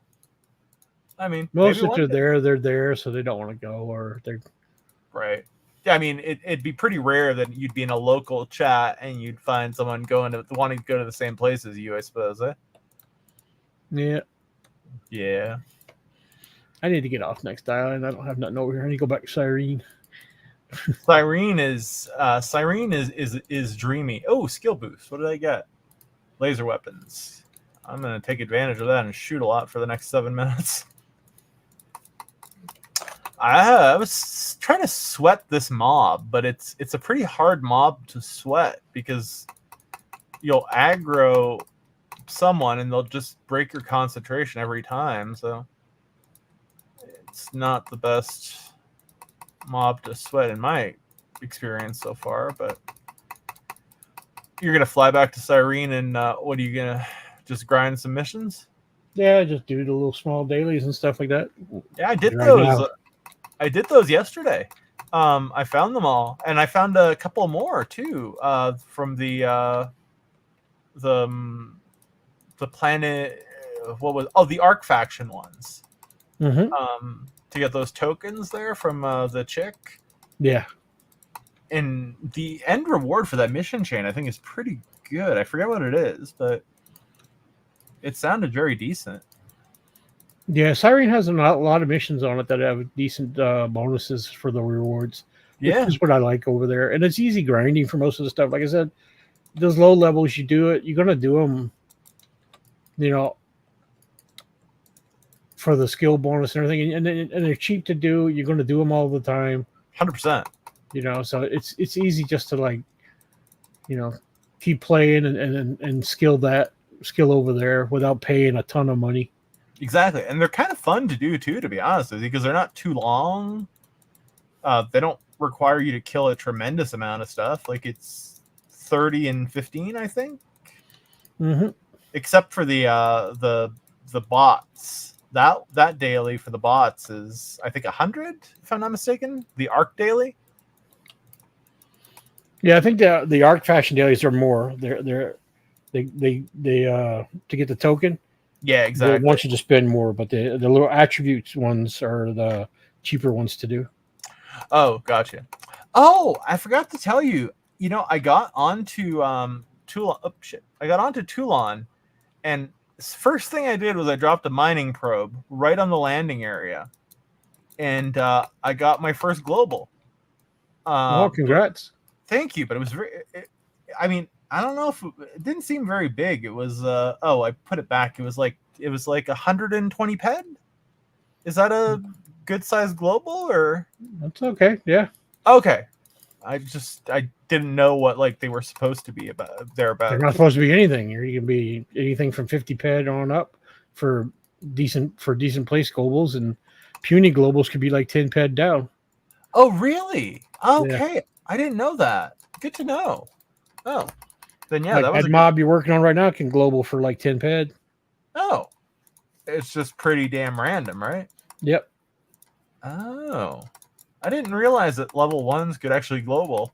I mean, most if they're there, so they don't want to go, or they're right. Yeah, I mean, it'd be pretty rare that you'd be in a local chat and you'd find someone wanting to go to the same place as you, I suppose. Yeah. Yeah. I need to get off Next Island. I don't have nothing over here. I need to go back to Cyrene. Cyrene is dreamy. Oh, skill boost. What did I get? Laser weapons. I'm gonna take advantage of that and shoot a lot for the next 7 minutes. I was trying to sweat this mob, but it's a pretty hard mob to sweat because you'll aggro someone and they'll just break your concentration every time. So it's not the best mob to sweat in my experience so far, but you're gonna fly back to Cyrene and what are you gonna just grind some missions? Yeah, just do the little small dailies and stuff like that. Yeah, I did those. I did those yesterday. I found them all, and I found a couple more too from the planet. What was the Arc faction ones? Mm-hmm. To get those tokens there from the chick. Yeah. And the end reward for that mission chain, I think, is pretty good. I forget what it is, but it sounded very decent. Yeah, Siren has a lot of missions on it that have decent bonuses for the rewards, which Yeah, is what I like over there. And it's easy grinding for most of the stuff. Like I said, those low levels, you do it, you're gonna do them, you know, for the skill bonus and everything, and they're cheap to do. You're gonna do them all the time, 100%. you know. So it's easy just to like, you know, keep playing and skill over there without paying a ton of money. Exactly, and they're kind of fun to do too, to be honest with you, because they're not too long. They don't require you to kill a tremendous amount of stuff. Like it's 30 and 15, I think. Mm-hmm. Except for the bots. That daily for the bots is, I think, 100, if I'm not mistaken. The Arc daily. Yeah, I think the Arc Fashion dailies are more. They to get the token. Yeah, They exactly. want you to spend more, but the little attributes ones are the cheaper ones to do. Oh, gotcha. Oh, I forgot to tell you. You know, I got onto Toulan. Oh, shit. I got onto Toulan, and first thing I did was I dropped a mining probe right on the landing area, and I got my first global. Oh, congrats! Thank you, but it was very. I mean, I don't know if it didn't seem very big. It was. Oh, I put it back. It was like 120 ped. Is that a good sized global or? That's okay. Yeah. Okay. I didn't know what like they were supposed to be about They're thereabouts. not supposed to be anything. You can be anything from 50 ped on up for decent place globals, and puny globals could be like 10 ped down. Oh, really? Okay. Yeah. I didn't know that. Good to know. Oh. Then yeah, Like that was that mob you're working on right now can global for like 10 ped. Oh. It's just pretty damn random, right? Yep. Oh. I didn't realize that level 1s could actually global.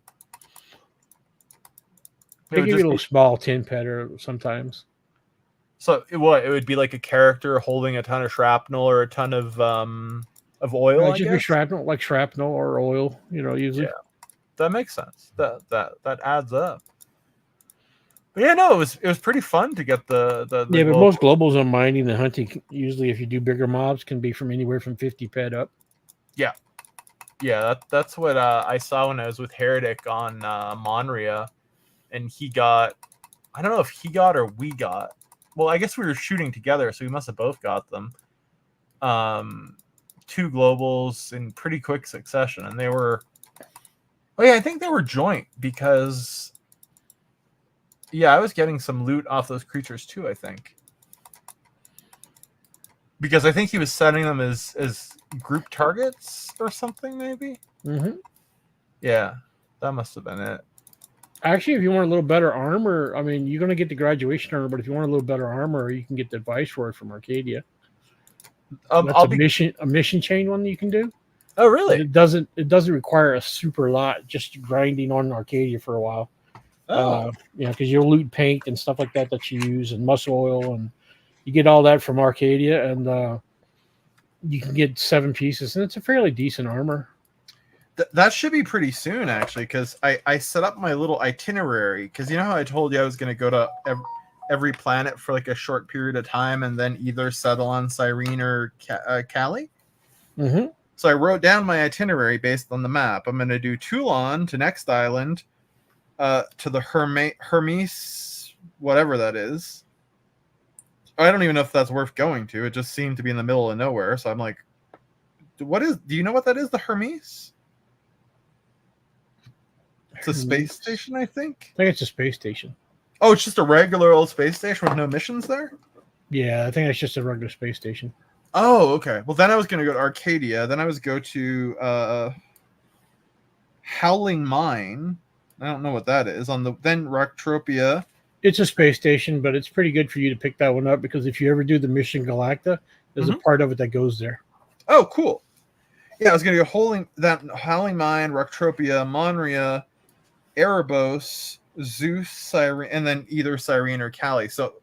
They give you a little small 10 pedder sometimes. So it would be like a character holding a ton of shrapnel or a ton of oil. Right, just be shrapnel, like shrapnel or oil, usually. Yeah, that makes sense. That adds up. But yeah, no, it was pretty fun to get the yeah, but most globals on mining and hunting, usually if you do bigger mobs, can be from anywhere from 50 ped up. Yeah, that's what I saw when I was with Heretic on Monria, and he got, I don't know if he got or we got. Well, I guess we were shooting together, so we must have both got them. 2 globals in pretty quick succession, and they were. Oh yeah, I think they were joint because. Yeah, I was getting some loot off those creatures too, I think. Because I think he was setting them as group targets or something, maybe? Mm-hmm. Yeah, that must have been it. Actually, if you want a little better armor, I mean, you're going to get the graduation armor, but if you want a little better armor, you can get the Viceroy from Arcadia. That's a mission chain one you can do. Oh, really? It doesn't require a super lot, just grinding on Arcadia for a while. Oh. Because you'll loot paint and stuff like that you use, and muscle oil, and you get all that from Arcadia, and you can get 7 pieces, and it's a fairly decent armor. That should be pretty soon, actually, because I set up my little itinerary, because you know how I told you I was going to go to every planet for like a short period of time and then either settle on Cyrene or Cali? Mm-hmm. So I wrote down my itinerary based on the map. I'm going to do Toulan to next island, to the Hermes, whatever that is. I don't even know if that's worth going to. It just seemed to be in the middle of nowhere. So I'm like, do you know what that is? The Hermes? It's a space station, I think. I think it's a space station. Oh, it's just a regular old space station with no missions there? Yeah, I think it's just a regular space station. Oh, okay. Well, then I was going to go to Arcadia. Then I was go to Howling Mine. I don't know what that is. Then Entropia. It's a space station, but it's pretty good for you to pick that one up because if you ever do the mission Galacta, there's a part of it that goes there. Oh, cool. Yeah, I was going to go Howling Mine, Rectropia, Monria, Erebos, Zeus, Cyrene, and then either Cyrene or Cali. So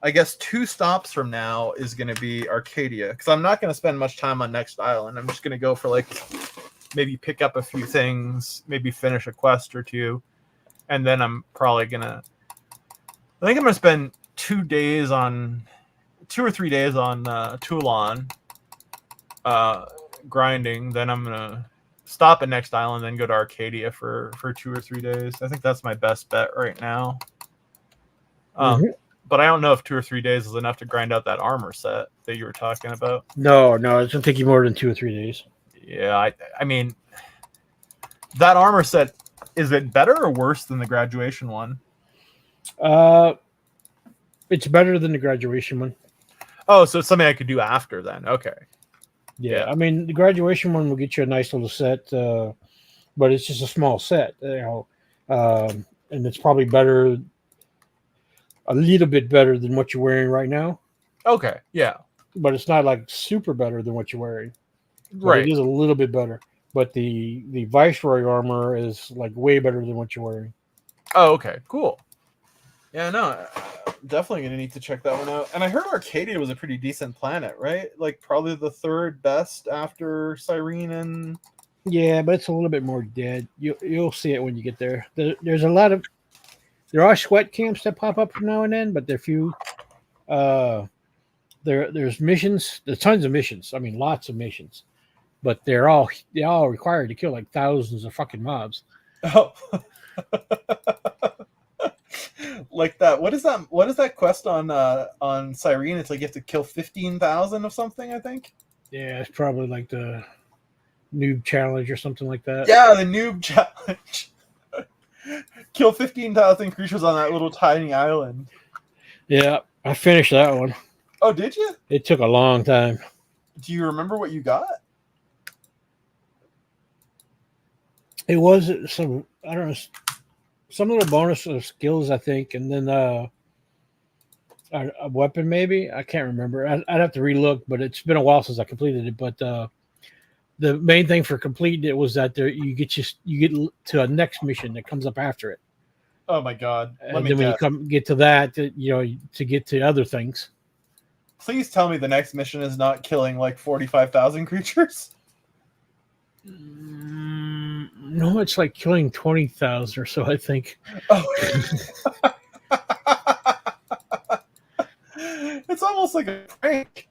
I guess 2 stops from now is going to be Arcadia, because I'm not going to spend much time on next island. I'm just going to go for like maybe pick up a few things, maybe finish a quest or 2, and then I'm probably going to I think I'm gonna spend 2 or 3 days on Toulan, grinding. Then I'm gonna stop at next island, then go to Arcadia for 2 or 3 days. I think that's my best bet right now. But I don't know if 2 or 3 days is enough to grind out that armor set that you were talking about. No, it's gonna take you more than 2 or 3 days. Yeah, I mean, that armor set, is it better or worse than the graduation one? It's better than the graduation one. Oh, so it's something I could do after then. Okay. Yeah, I mean the graduation one will get you a nice little set, but it's just a small set, and it's probably better, a little bit better than what you're wearing right now. Okay, yeah. But it's not like super better than what you're wearing. But Right. it is a little bit better. But the Viceroy armor is like way better than what you're wearing. Oh, okay, cool. Yeah, no, definitely gonna need to check that one out. And I heard Arcadia was a pretty decent planet, right? Like probably the third best after Cyrene and. Yeah, but it's a little bit more dead. You'll see it when you get there. There's a lot of, there are sweat camps that pop up from now and then, but they're few. There's missions. There's tons of missions. I mean, lots of missions, but they're all required to kill like thousands of fucking mobs. Oh. Like that. What is that? What is that quest on Cyrene? It's like you have to kill 15,000 of something, I think. Yeah, it's probably like the Newb challenge or something like that. Yeah, the Newb challenge. Kill 15,000 creatures on that little tiny island. Yeah, I finished that one. Oh, did you? It took a long time. Do you remember what you got? It was some, I don't know, some little bonus of skills, I think, and then a weapon maybe. I can't remember. I'd have to relook, but it's been a while since I completed it. But the main thing for completing it was that you get to a next mission that comes up after it. Oh my god! And then when you get to that, to get to other things. Please tell me the next mission is not killing like 45,000 creatures. No, it's like killing 20,000 or so, I think. Oh. It's almost like a prank.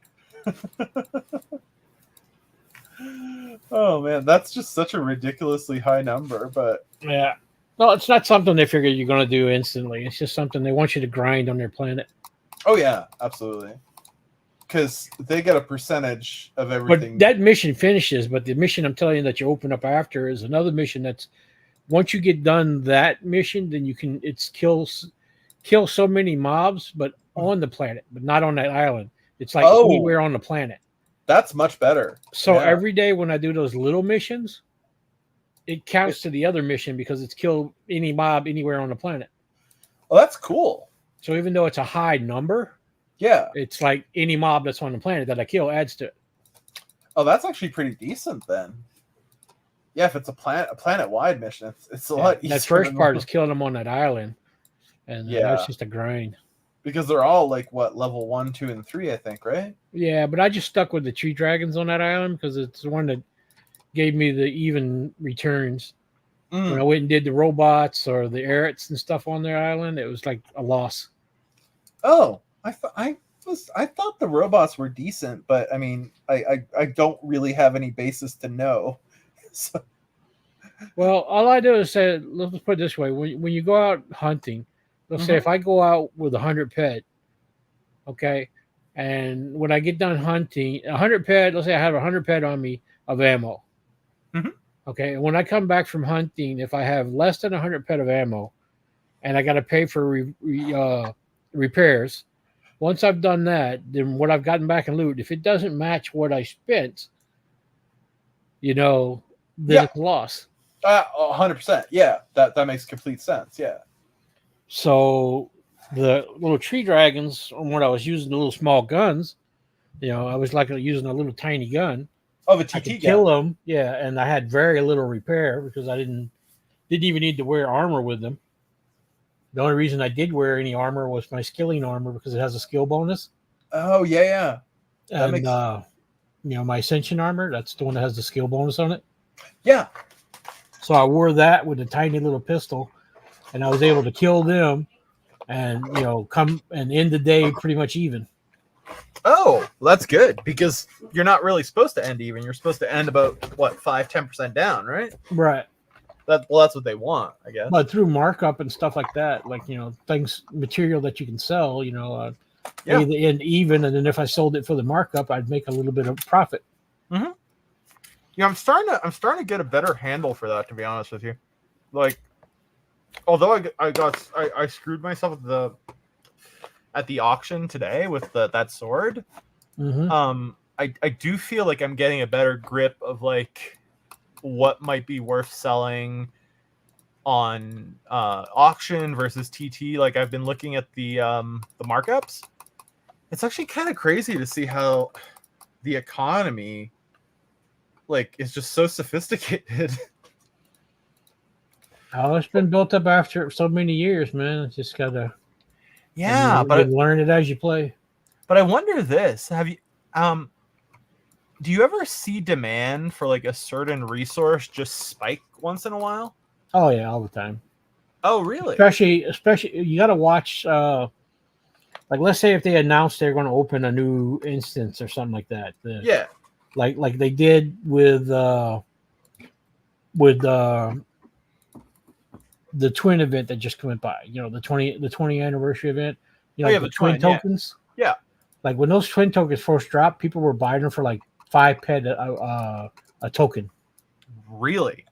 Oh man, that's just such a ridiculously high number, but yeah. No, it's not something they figure you're going to do instantly. It's just something they want you to grind on their planet. Oh yeah, absolutely. Because they get a percentage of everything. But that mission finishes, but the mission I'm telling you that you open up after is another mission that's, once you get done that mission, then you can, kill so many mobs, but on the planet, but not on that island. It's like anywhere on the planet. That's much better. So every day when I do those little missions, it counts to the other mission because it's killed any mob anywhere on the planet. Oh, that's cool. So even though it's a high number, yeah, it's like any mob that's on the planet that I kill adds to it. Oh, that's actually pretty decent then. Yeah, if it's a planet-wide mission, it's a lot easier. That first part is killing them on that island, and that's just a grind. Because they're all like what, level 1, 2, and 3, I think, right? Yeah, but I just stuck with the tree dragons on that island because it's the one that gave me the even returns. When I went and did the robots or the Erets and stuff on their island, it was like a loss. Oh, I thought the robots were decent, but I mean, I don't really have any basis to know. So. Well, all I do is say, let's put it this way: when you go out hunting, let's say if I go out with 100 pet, okay, and when I get done hunting, 100 pet, let's say I have 100 pet on me of ammo, okay, and when I come back from hunting, if I have less than 100 pet of ammo, and I got to pay for repairs. Once I've done that, then what I've gotten back in loot, if it doesn't match what I spent, then it's a loss. 100%. Yeah, that makes complete sense. Yeah. So the little tree dragons, when I was using the little small guns, I was like using a little tiny gun. Oh, the TT I could gun. kill them, yeah, and I had very little repair because I didn't even need to wear armor with them. The only reason I did wear any armor was my skilling armor because it has a skill bonus. Oh, yeah. And, my ascension armor, that's the one that has the skill bonus on it. Yeah. So I wore that with a tiny little pistol, and I was able to kill them and come and end the day pretty much even. Oh, that's good because you're not really supposed to end even. You're supposed to end about what 5-10% down, right? Right. That's what they want, I guess. But through markup and stuff like that, like things, material that you can sell, Yeah. the end even, and then if I sold it for the markup, I'd make a little bit of profit. Mm-hmm. Yeah, I'm starting to get a better handle for that, to be honest with you. Like, although I screwed myself at the auction today with that sword. Mm-hmm. I do feel like I'm getting a better grip of like what might be worth selling on auction versus TT. Like I've been looking at the markups. It's actually kind of crazy to see how the economy like is just so sophisticated. Oh, it's been built up after so many years, man. It's just gotta Yeah, you but learn it as you play. I wonder this. Have you do you ever see demand for like a certain resource just spike once in a while? Oh yeah, all the time. Oh, really? Especially you got to watch. Like, let's say if they announced they're going to open a new instance or something like that. Yeah. Like they did with the twin event that just went by. The 20 anniversary event. The twin tokens. Yeah. Like when those twin tokens first dropped, people were buying them for like 5 ped a token. Really?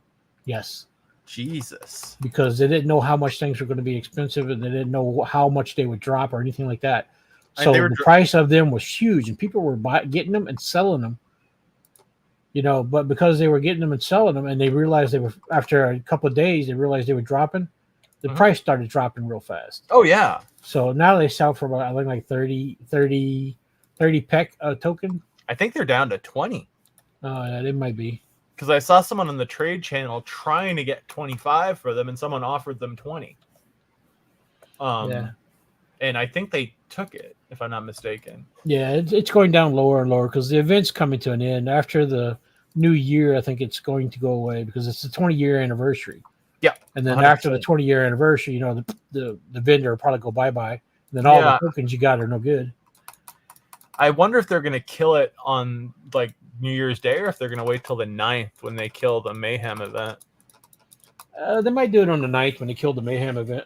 Yes. Jesus. Because they didn't know how much things were going to be expensive, and they didn't know how much they would drop or anything like that. So the price of them was huge, and people were getting them and selling them. But because they were getting them and selling them, and they realized they were, after a couple of days, they realized they were dropping, the price started dropping real fast. Oh, yeah. So now they sell for about, I think, like 30 peck a token. I think they're down to 20. Oh, yeah, it might be. Because I saw someone on the trade channel trying to get 25 for them, and someone offered them 20. Yeah. And I think they took it, if I'm not mistaken. Yeah, it's going down lower and lower because the event's coming to an end. After the new year, I think it's going to go away because it's the 20-year anniversary. Yeah. And then 100%. after the 20-year anniversary, the vendor will probably go bye-bye. And then all the tokens you got are no good. I wonder if they're going to kill it on like New Year's Day or if they're going to wait till the 9th when they kill the Mayhem event. They might do it on the 9th when they kill the Mayhem event.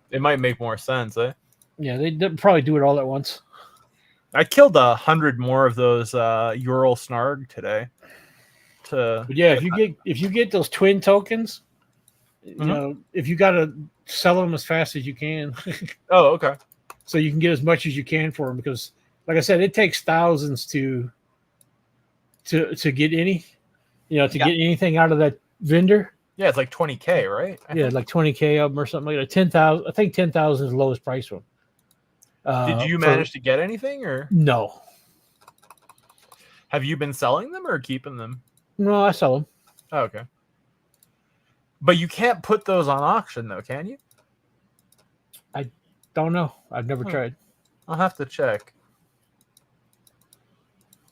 It might make more sense, eh? Yeah, they'd probably do it all at once. I killed 100 more of those Ural Snarg today. But yeah, if you get those twin tokens, if you got to sell them as fast as you can. Oh, okay. So you can get as much as you can for them because, like I said, it takes thousands to get any, get anything out of that vendor. Yeah, it's like 20K, right? Like 20K of them or something like that. 10,000. I think 10,000 is the lowest price one. Did you manage to get anything or no? Have you been selling them or keeping them? No, I sell them. Oh, okay. But you can't put those on auction though, can you? I don't know. I've never tried. I'll have to check.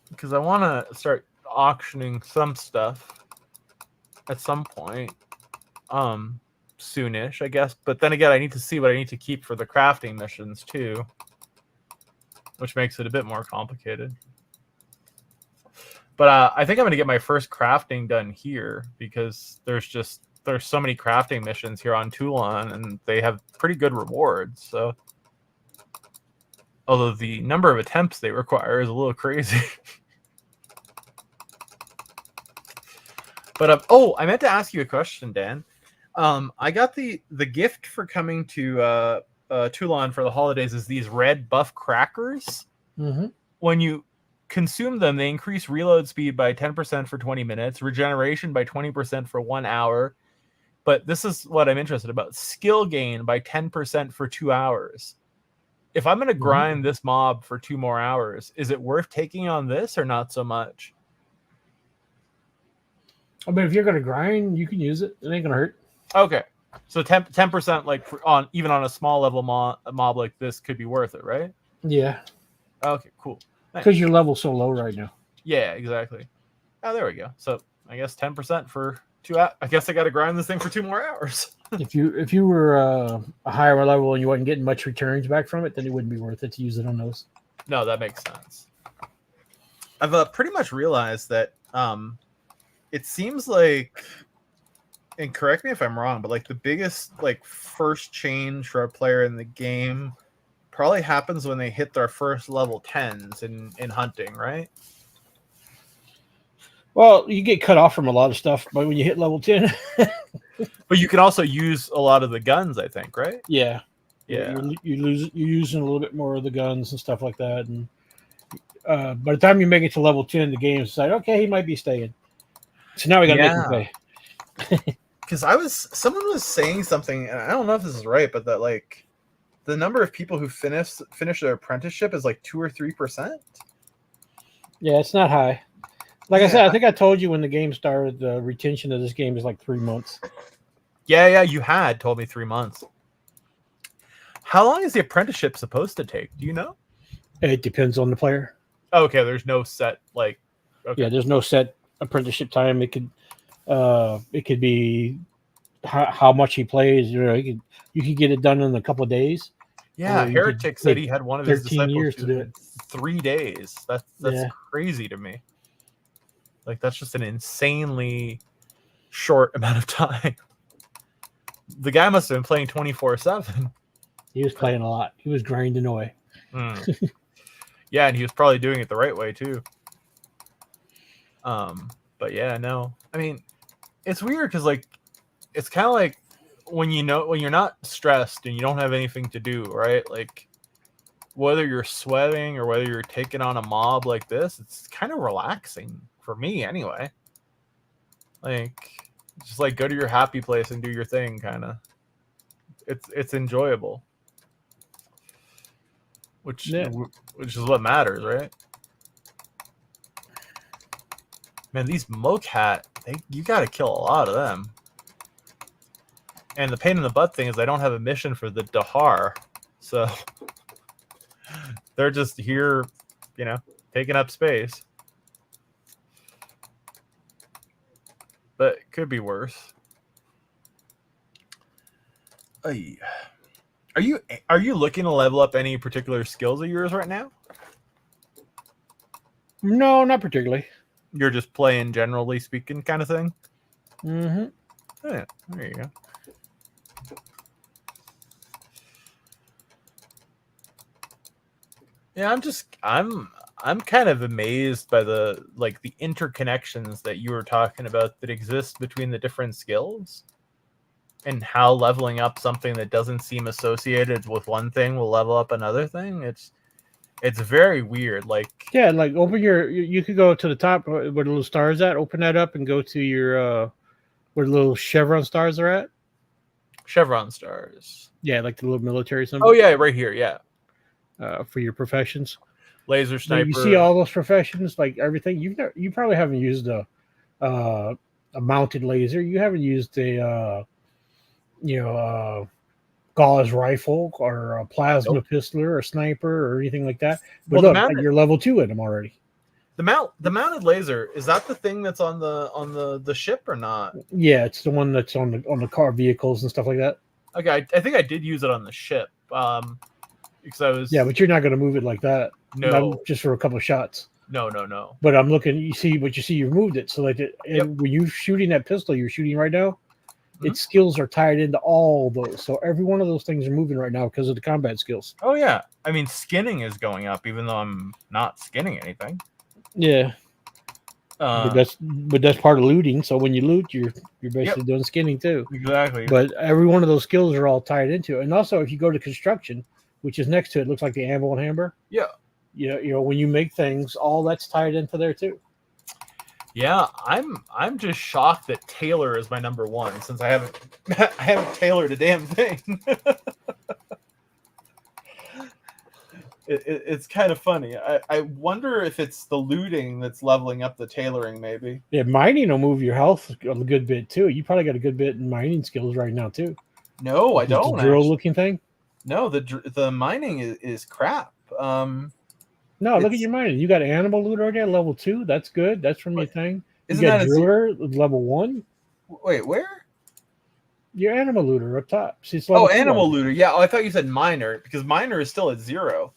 Because I want to start auctioning some stuff at some point. Soonish, I guess. But then again, I need to see what I need to keep for the crafting missions too. Which makes it a bit more complicated. But I think I'm going to get my first crafting done here because there's so many crafting missions here on Toulan and they have pretty good rewards. So, although the number of attempts they require is a little crazy. But I meant to ask you a question, Dan. I got the gift for coming to Toulan for the holidays is these red buff crackers. Mm-hmm. When you consume them, they increase reload speed by 10% for 20 minutes, regeneration by 20% for 1 hour. But this is what I'm interested about. Skill gain by 10% for 2 hours. If I'm going to grind this mob for 2 more hours, is it worth taking on this or not so much? I mean, if you're going to grind, you can use it. It ain't going to hurt. Okay. So 10% like even on a small level mob like this could be worth it, right? Yeah. Okay, cool. Because your level's so low right now. Yeah, exactly. Oh, there we go. So I guess 10% for I guess I got to grind this thing for 2 more hours. If you were a higher level and you wasn't getting much returns back from it, then it wouldn't be worth it to use it on those. No, that makes sense. I've pretty much realized that it seems like, and correct me if I'm wrong, but like the biggest like first change for a player in the game probably happens when they hit their first level 10s in hunting, right? Well, you get cut off from a lot of stuff, but when you hit level 10, But you can also use a lot of the guns, I think, right? yeah, Yeah. you're using a little bit more of the guns and stuff like that, and by the time you make it to level 10, the game is like, okay, he might be staying. So now we got to make him stay. Because someone was saying something, and I don't know if this is right, but that like the number of people who finish their apprenticeship is like 2 or 3%. Yeah, it's not high. Like I said, I think I told you when the game started, the retention of this game is like 3 months. Yeah, you had told me 3 months. How long is the apprenticeship supposed to take? Do you know? It depends on the player. Okay, there's no set like. Okay. Yeah, there's no set apprenticeship time. It could be how much he plays. You know, you could get it done in a couple of days. Yeah, Heretic said he had one of his 13 disciples years to do it it. in 3 days. That's crazy to me. Like that's just an insanely short amount of time. The guy must have been playing 24/7. He was playing a lot. He was grinding away. Yeah, and he was probably doing it the right way too. But yeah, no. I mean, it's weird because like it's kind of like when you're not stressed and you don't have anything to do, right? Like whether you're sweating or whether you're taking on a mob like this, it's kind of relaxing for me anyway. Like just like go to your happy place and do your thing, kind of. It's enjoyable, which is what matters, right? Man, these Mokat, you got to kill a lot of them. And the pain in the butt thing is I don't have a mission for the Dahar, so they're just here, taking up space. But it could be worse. Ay. Are you looking to level up any particular skills of yours right now? No, not particularly. You're just playing generally speaking kind of thing? Mm-hmm. Oh, yeah, there you go. Yeah, I'm kind of amazed by the interconnections that you were talking about that exist between the different skills and how leveling up something that doesn't seem associated with one thing will level up another thing. It's very weird. Like open you could go to the top where the little stars at, open that up and go to your where the little chevron stars are at. Chevron stars. Yeah, like the little military symbol. Oh yeah, right here, yeah. For your professions. Laser sniper. You see all those professions, like everything. You probably haven't used a mounted laser. You haven't used a gauze rifle or a plasma pistol or a sniper or anything like that. But look, you're level 2 in them already. The mounted laser, is that the thing that's on the ship or not? Yeah, it's the one that's on the car vehicles and stuff like that. Okay, I think I did use it on the ship. Because I was but you're not going to move it like that. No, not just for a couple of shots. No. But I'm looking. You moved it. So like when you're shooting that pistol, you're shooting right now. Mm-hmm. Its skills are tied into all those. So every one of those things are moving right now because of the combat skills. Oh yeah, I mean skinning is going up even though I'm not skinning anything. Yeah. But that's part of looting. So when you loot, you're basically doing skinning too. Exactly. But every one of those skills are all tied into it. And also, if you go to construction, which is next to it, looks like the anvil and hammer. Yeah. When you make things, all that's tied into there too. Yeah, I'm just shocked that Taylor is my number 1 since I haven't tailored a damn thing. It's kind of funny. I wonder if it's the looting that's leveling up the tailoring, maybe. Yeah, mining will move your health a good bit too. You probably got a good bit in mining skills right now too. No, I don't. The drill looking thing. No, the mining is crap. No, look at your mining. You got animal loot already at level 2. That's good. That's from your thing. You Isn't got that driller level 1. Wait, where? Your animal looter up top. See, it's Oh, level 2 animal already. looter. Yeah. Oh, I thought you said miner because miner is still at 0,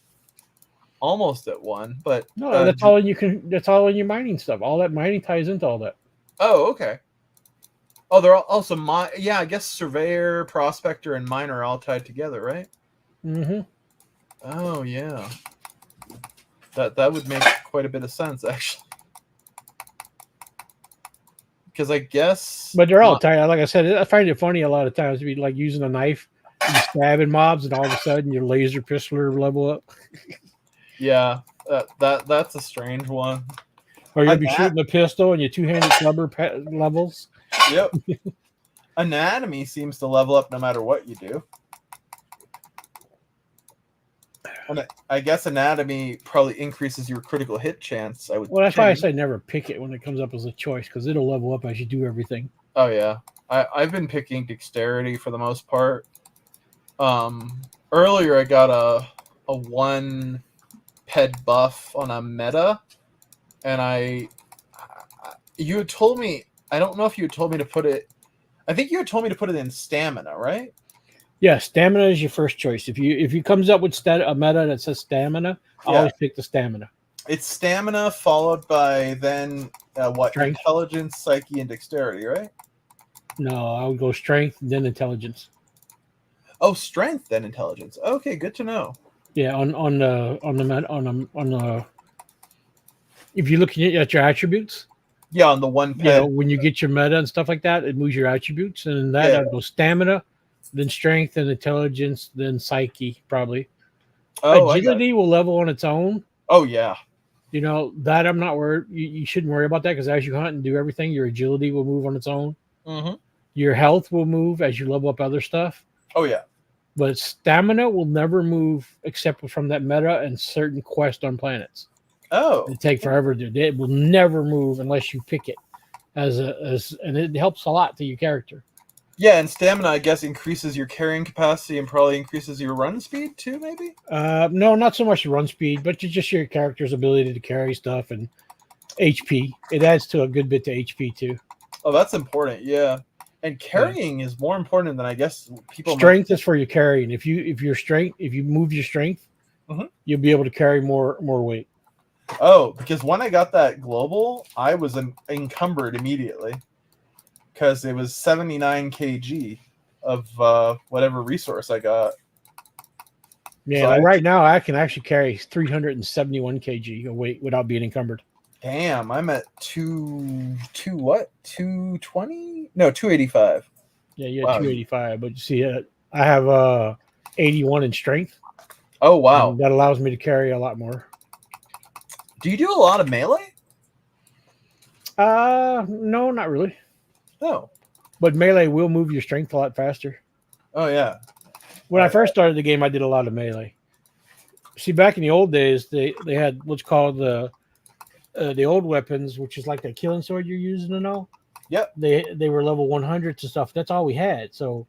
almost at 1. But No, that's all you can. That's all in your mining stuff. All that mining ties into all that. oh, okay. Oh, they're also yeah. I guess surveyor, prospector, and miner are all tied together, right? Mm-hmm. Oh yeah. That would make quite a bit of sense actually. Because I guess, But they're all tied. Like I said, I find it funny a lot of times to be like using a knife, and stabbing mobs, and all of a sudden your laser pistoler level up, yeah, that's a strange one. or you'll be shooting a pistol and your two-handed clubber levels. Yep. Anatomy seems to level up no matter what you do. And I guess anatomy probably increases your critical hit chance. I would. Well, that's why I say never pick it when it comes up as a choice, because it'll level up as you do everything. Oh yeah, I've been picking dexterity for the most part. Earlier I got a 1 ped buff on a meta, and you had told me, I don't know if you had told me to put it. I think you had told me to put it in stamina, right? Yeah, stamina is your first choice. If you comes up with a meta that says stamina, always pick the stamina. It's stamina followed by then what? Strength. Intelligence, psyche, and dexterity, right? No, I would go strength, then intelligence. Oh, strength, then intelligence. Okay, good to know. Yeah, if you're looking at your attributes. Yeah, on the 1 ped. Yeah, when you get your meta and stuff like that, it moves your attributes, and that goes stamina, then strength, then intelligence, then psyche, probably. Oh, agility will level on its own. Oh yeah. You know that I'm not worried. You shouldn't worry about that because as you hunt and do everything, your agility will move on its own. Mm-hmm. Your health will move as you level up other stuff. Oh yeah. But stamina will never move except from that meta and certain quests on planets. Oh. It take forever to do. It will never move unless you pick it and it helps a lot to your character. Yeah, and stamina I guess increases your carrying capacity and probably increases your run speed too, maybe? No, not so much run speed, but just your character's ability to carry stuff and HP. It adds to a good bit to HP too. Oh, that's important, yeah. And carrying is more important than I guess people. Strength is for your carrying. If you move your strength, you'll be able to carry more weight. Oh, because when I got that global, I was encumbered immediately because it was 79 kg of whatever resource I got. Yeah, so right now I can actually carry 371 kg of weight without being encumbered. Damn, I'm at 220? No, 285. Yeah, you had 285, but you see, I have 81 in strength. Oh wow, that allows me to carry a lot more. Do you do a lot of melee? No, not really. No, but melee will move your strength a lot faster. Oh yeah. When I first started the game, I did a lot of melee. See, back in the old days, they had what's called the old weapons, which is like the killing sword you're using and all. Yep. They were level 100s and stuff. That's all we had, so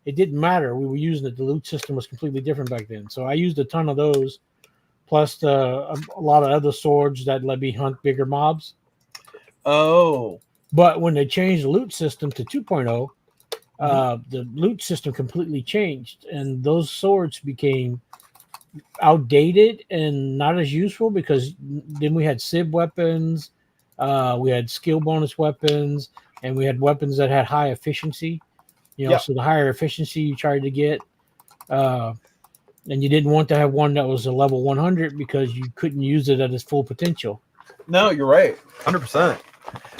it didn't matter. We were using it. The loot system was completely different back then. So I used a ton of those, plus a lot of other swords that let me hunt bigger mobs. Oh. But when they changed the loot system to 2.0, the loot system completely changed, and those swords became outdated and not as useful because then we had SIB weapons, we had skill bonus weapons, and we had weapons that had high efficiency. So the higher efficiency you tried to get, and you didn't want to have one that was a level 100 because you couldn't use it at its full potential. No, you're right, 100%.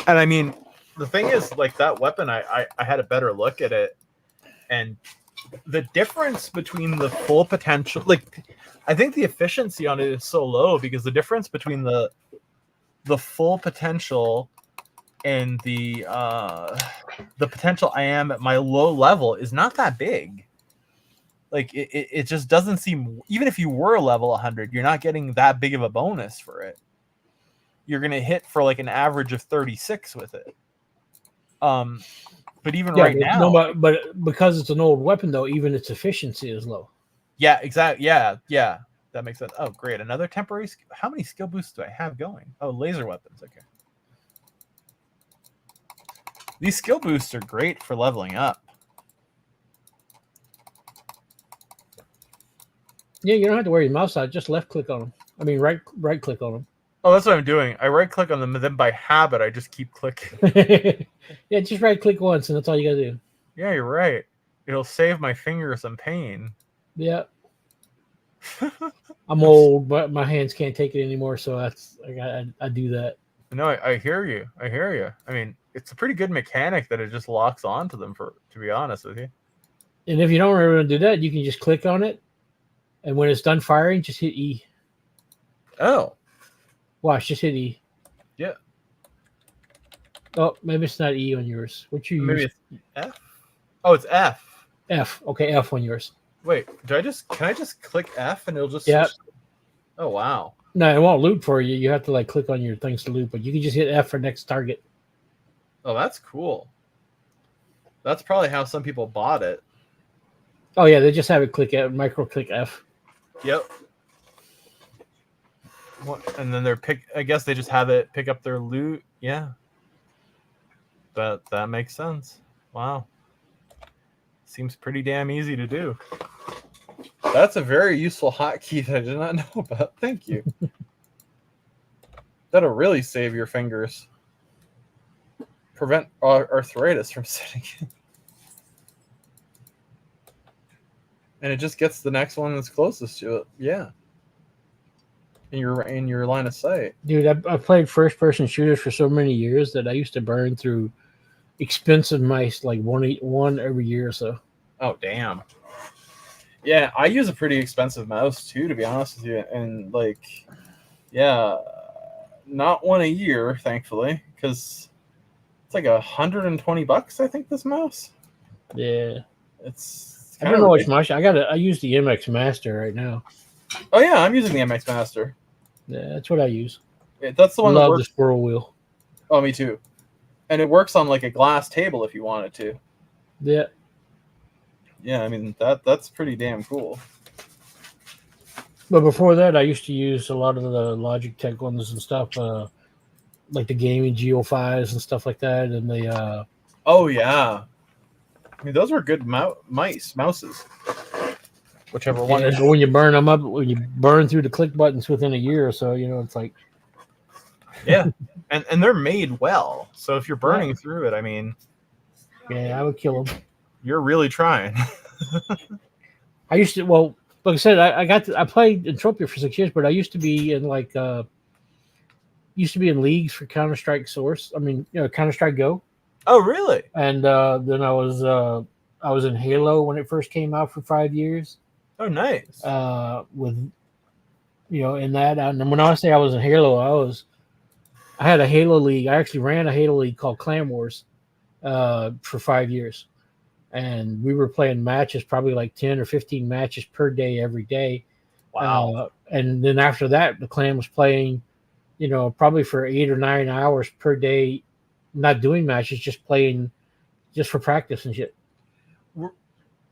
And I mean, the thing is, like that weapon, I had a better look at it, and the difference between the full potential, like I think the efficiency on it is so low because the difference between the full potential and the potential I am at my low level is not that big. Like it just doesn't seem, even if you were level 100, you're not getting that big of a bonus for it. You're gonna hit for like an average of 36 with it. But even right now, but because it's an old weapon, though, even its efficiency is low. Yeah, exactly. Yeah, that makes sense. Oh, great! Another temporary. How many skill boosts do I have going? Oh, laser weapons. Okay. These skill boosts are great for leveling up. Yeah, you don't have to wear your mouse out. Just left click on them. I mean, right click on Oh, that's what I'm doing. I right click on them, and then by habit, I just keep clicking. them. Yeah, just right click once, and that's all you gotta do. Yeah, you're right. It'll save my fingers some pain. Yeah. I'm old, but my hands can't take it anymore, so I do that. No, I hear you. I hear you. I mean, it's a pretty good mechanic that it just locks onto them. To be honest with you. And if you don't remember to do that, you can just click on it, and when it's done firing, just hit E. Oh. Watch, just hit E. Yeah. Oh, maybe it's not E on yours. What you Maybe use? it's F. Oh, it's F. F. Okay, F on yours. Wait, can I just click F and it'll just Yep. switch? Oh wow. No, it won't loot for you. You have to like click on your things to loot, but you can just hit F for next target. Oh, that's cool. That's probably how some people bought it. Oh yeah, they just have it click F, micro click F. Yep. And then I guess they just have it pick up their loot. Yeah. That makes sense. Wow. Seems pretty damn easy to do. That's a very useful hotkey that I did not know about. Thank you. That'll really save your fingers. Prevent arthritis from setting in. And it just gets the next one that's closest to it. Yeah. In your line of sight. Dude, I played first person shooters for so many years that I used to burn through expensive mice like one every year or so. Oh damn. Yeah, I use a pretty expensive mouse too, to be honest with you. And like, yeah, not one a year, thankfully, because it's like $120, I think, this mouse. Yeah. It's I don't know which mouse. I use the MX Master right now. Oh yeah, I'm using the MX Master. Yeah, that's what I use. Yeah, that's the one that Love works. the squirrel wheel. Oh, me too. And it works on like a glass table if you want it to. Yeah. Yeah, I mean that's pretty damn cool. But before that, I used to use a lot of the Logitech ones and stuff, like the gaming Geo5s and stuff like that, and the. Oh yeah, I mean those were good mouses. Whichever one. Yeah, but when you burn them up, when you burn through the click buttons within a year or so, it's like. Yeah, and they're made well. So if you're burning through it, I mean. Yeah, I would kill them. You're really trying. I used to, well, like I said, I played Entropia for 6 years, but I used to be in leagues for Counter-Strike Source. I mean, Counter-Strike Go. Oh, really? And then I was in Halo when it first came out for 5 years. Oh, nice. With, in that, and when I say I was in Halo, I had a Halo league. I actually ran a Halo league called Clan Wars for 5 years. And we were playing matches, probably like 10 or 15 matches per day, every day. Wow. And then after that, the clan was playing, probably for 8 or 9 hours per day, not doing matches, just playing just for practice and shit.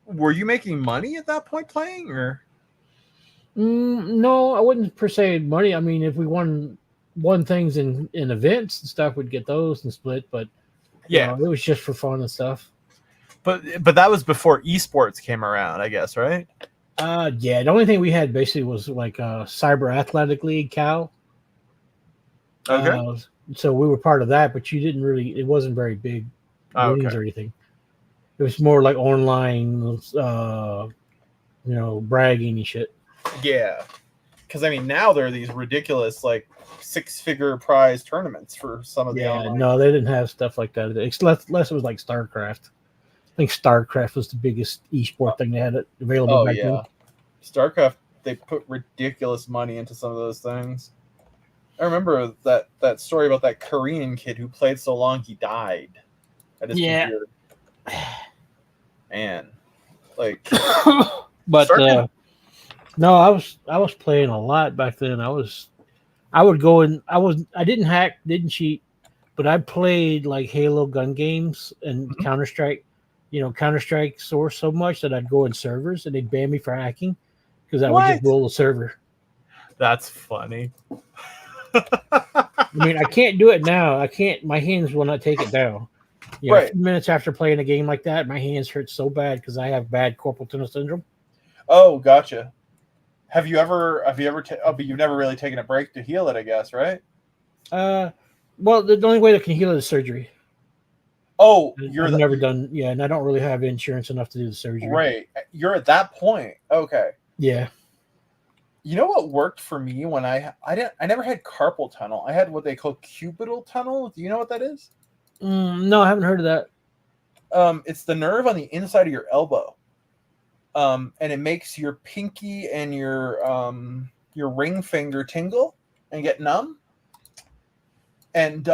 Were you making money at that point playing, or? No, I wouldn't per se money. I mean, if we won things in events and stuff, we'd get those and split. But yeah, it was just for fun and stuff. But that was before esports came around, I guess, right? Yeah. The only thing we had basically was like Cyber Athletic League, Cal. Okay. So we were part of that, but it wasn't very big winnings or anything. It was more like online, bragging and shit. Yeah. Because, I mean, now there are these ridiculous, like, 6-figure prize tournaments for some of the online. No, they didn't have stuff like that. Unless it was like StarCraft. I think StarCraft was the biggest esport thing they had available back then. StarCraft, they put ridiculous money into some of those things. I remember that story about that Korean kid who played so long he died at his computer. Man, like, but no, I was playing a lot back then. I would go and I didn't hack, didn't cheat, but I played like Halo gun games and Counter-Strike. Counter-Strike Source so much that I'd go in servers and they'd ban me for hacking because I would just roll the server. That's funny. I mean, I can't do it now. I can't. My hands will not take it down. You know, Right. a few minutes after playing a game like that, my hands hurt so bad because I have bad carpal tunnel syndrome. Oh, gotcha. Have you ever? But you've never really taken a break to heal it, I guess, right? Well, the only way that can heal it is surgery. Oh, I've never done, yeah, and I don't really have insurance enough to do the surgery. right. You're at that point. Okay. Yeah. You know what worked for me when I never had carpal tunnel. I had what they call cubital tunnel. Do you know what that is? No, I haven't heard of that. It's the nerve on the inside of your elbow. And it makes your pinky and your ring finger tingle and get numb. And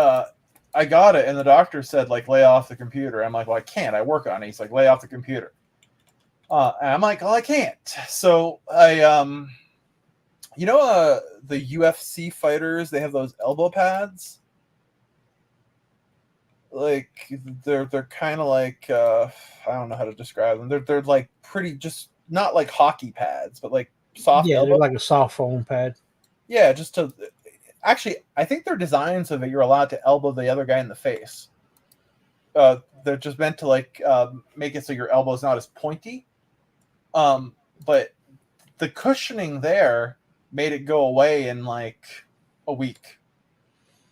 I got it, and the doctor said, like, lay off the computer. I'm like, well, I can't. I work on it. He's like, lay off the computer. And I'm like, well, I can't. So I, the UFC fighters, they have those elbow pads. Like they're kind of like I don't know how to describe them. They're like pretty, just not like hockey pads, but like soft. Yeah, elbow. they're like a soft foam pad. Yeah, just to actually, I think they're designed so that you're allowed to elbow the other guy in the face. They're just meant to like make it so your elbow's not as pointy. But the cushioning there made it go away in like a week.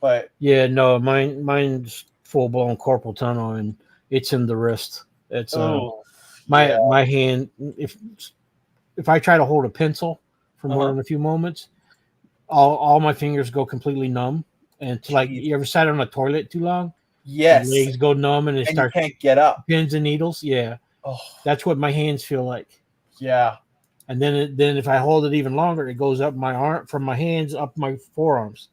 But yeah, no, mine's full blown carpal tunnel, and it's in the wrist. It's my hand. If I try to hold a pencil for more than a few moments, all my fingers go completely numb. And to, like, you ever sat on a toilet too long? Yes. Your legs go numb and you can't get up. Pins and needles. Yeah. Oh. That's what my hands feel like. Yeah. And then if I hold it even longer, it goes up my arm, from my hands up my forearms.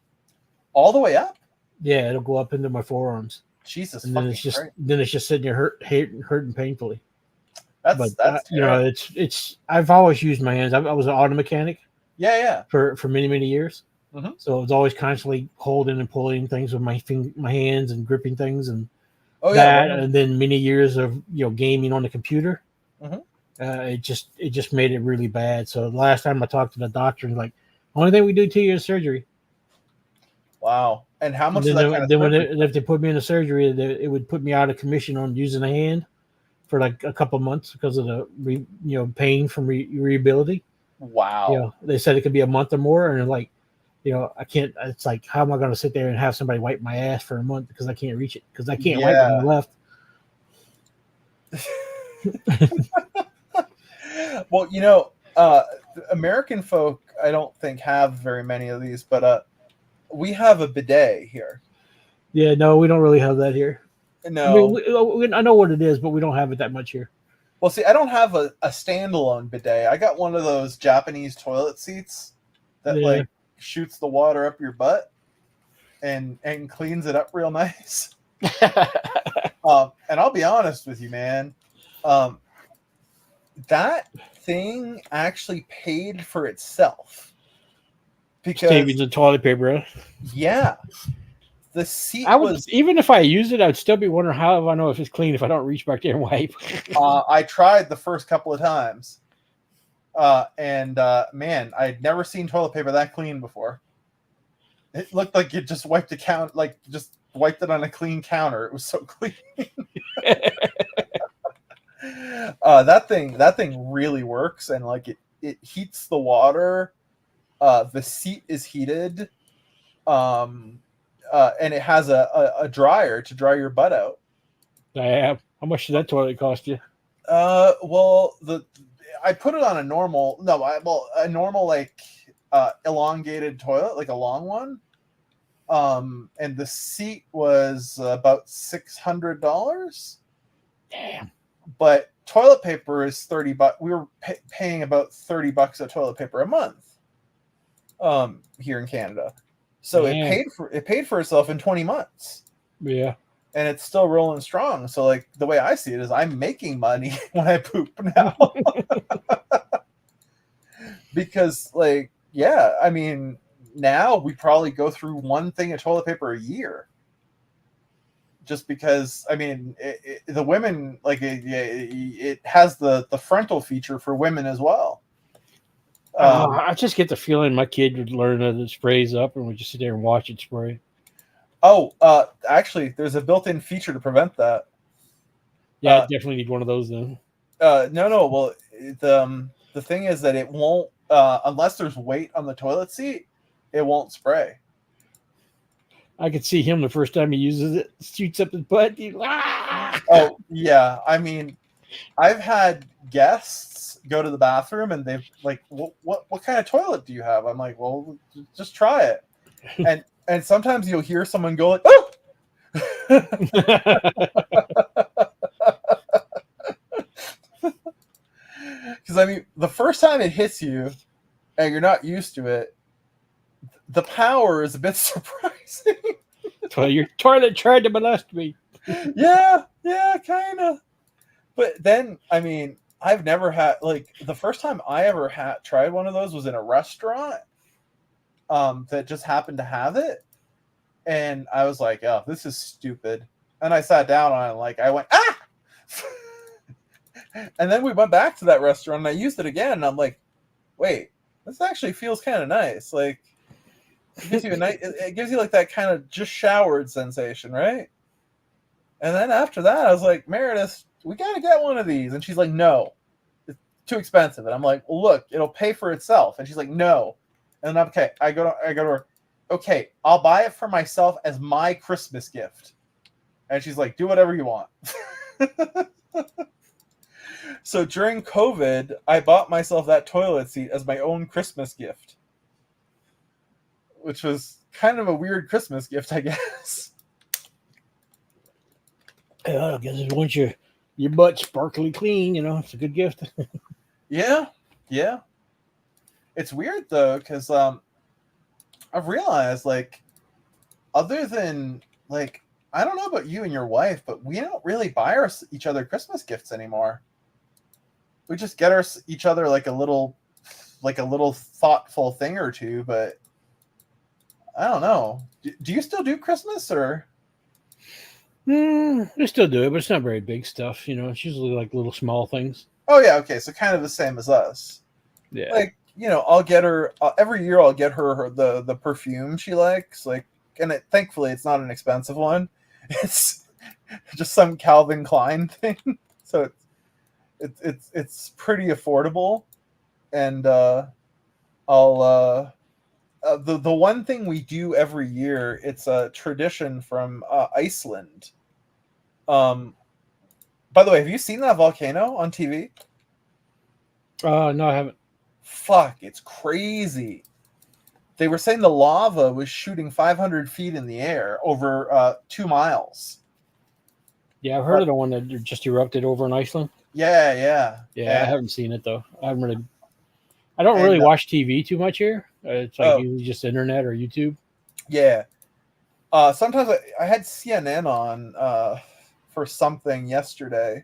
All the way up? Yeah, it'll go up into my forearms. Jesus. And then it's just sitting there hurting painfully. That's you know, it's I've always used my hands. I was an auto mechanic. Yeah. For many years. Mm-hmm. So I was always constantly holding and pulling things with my hands and gripping things and and then many years of gaming on the computer. Mm-hmm. It just made it really bad. So the last time I talked to the doctor, he's like, only thing we do 2 years surgery. Wow. And how much? If they put me in a surgery, it would put me out of commission on using a hand for like a couple months because of the pain from reability. Wow. They said it could be a month or more, and like, I can't. It's like, how am I going to sit there and have somebody wipe my ass for a month because I can't reach it because I can't wipe it on the left. Well, American folk, I don't think have very many of these, but we have a bidet here. Yeah, no, we don't really have that here. No, I know what it is, but we don't have it that much here. Well, see, I don't have a standalone bidet. I got one of those Japanese toilet seats that like shoots the water up your butt and cleans it up real nice. And I'll be honest with you, man. That thing actually paid for itself because savings of toilet paper. Yeah, the seat even if I use it, I'd still be wondering how I know if it's clean if I don't reach back there and wipe. I tried the first couple of times, and man, I'd never seen toilet paper that clean before. It looked like you just wiped just wiped it on a clean counter. It was so clean. That thing really works, and like it heats the water. The seat is heated, and it has a dryer to dry your butt out. How much did that toilet cost you? Well, I put it on a normal like elongated toilet, like a long one. And the seat was about $600. Damn. But toilet paper is $30. We were paying about $30 of toilet paper a month. Here in Canada, so it paid for itself in 20 months. Yeah, and it's still rolling strong. So like the way I see it is, I'm making money when I poop now. Because like, yeah, I mean, now we probably go through one thing of toilet paper a year. Just because, I mean, the women, like, it has the frontal feature for women as well. I just get the feeling my kid would learn that it sprays up and we just sit there and watch it spray. Oh, actually, there's a built-in feature to prevent that. Yeah, I definitely need one of those then. No. Well, the thing is that it won't unless there's weight on the toilet seat, it won't spray. I could see him the first time he uses it, shoots up his butt. Oh yeah, I mean, I've had guests go to the bathroom and they've like, what kind of toilet do you have? I'm like, well, just try it. And sometimes you'll hear someone go like, oh. Because I mean, the first time it hits you and you're not used to it, the power is a bit surprising. Well, your toilet tried to molest me. yeah, kind of. But then, I mean, I've never had like the first time I ever had tried one of those was in a restaurant that just happened to have it, and I was like, oh, this is stupid. And I sat down on it, and like I went ah. And then we went back to that restaurant and I used it again and I'm like, wait, this actually feels kind of nice. Like it gives you it gives you like that kind of just showered sensation, right? And then after that I was like, Meredith, we gotta get one of these. And she's like, no, it's too expensive. And I'm like, well, look, it'll pay for itself. And she's like, no. And I'm okay. I go to her, okay, I'll buy it for myself as my Christmas gift. And she's like, do whatever you want. So during COVID, I bought myself that toilet seat as my own Christmas gift, which was kind of a weird Christmas gift, I guess. Yeah, I guess it wants your butt sparkly clean. You know, it's a good gift. Yeah. It's weird though, because I've realized like, other than like, I don't know about you and your wife, but we don't really buy each other Christmas gifts anymore. We just get each other like a little thoughtful thing or two, but I don't know. Do you still do Christmas or? We still do it, but it's not very big stuff. You know, it's usually like little small things. Oh yeah, okay, so kind of the same as us. Yeah, like I'll get her every year. I'll get her the perfume she likes, like, and thankfully it's not an expensive one. It's just some Calvin Klein thing, so it's pretty affordable, and I'll the one thing we do every year, it's a tradition from Iceland. By the way, have you seen that volcano on TV? no, I haven't. Fuck, it's crazy. They were saying the lava was shooting 500 feet in the air over 2 miles. Yeah, I've heard of the one that just erupted over in Iceland. Yeah. I haven't seen it though. I don't really watch TV too much here. It's like usually just internet or YouTube. Yeah. Sometimes I had CNN on for something yesterday.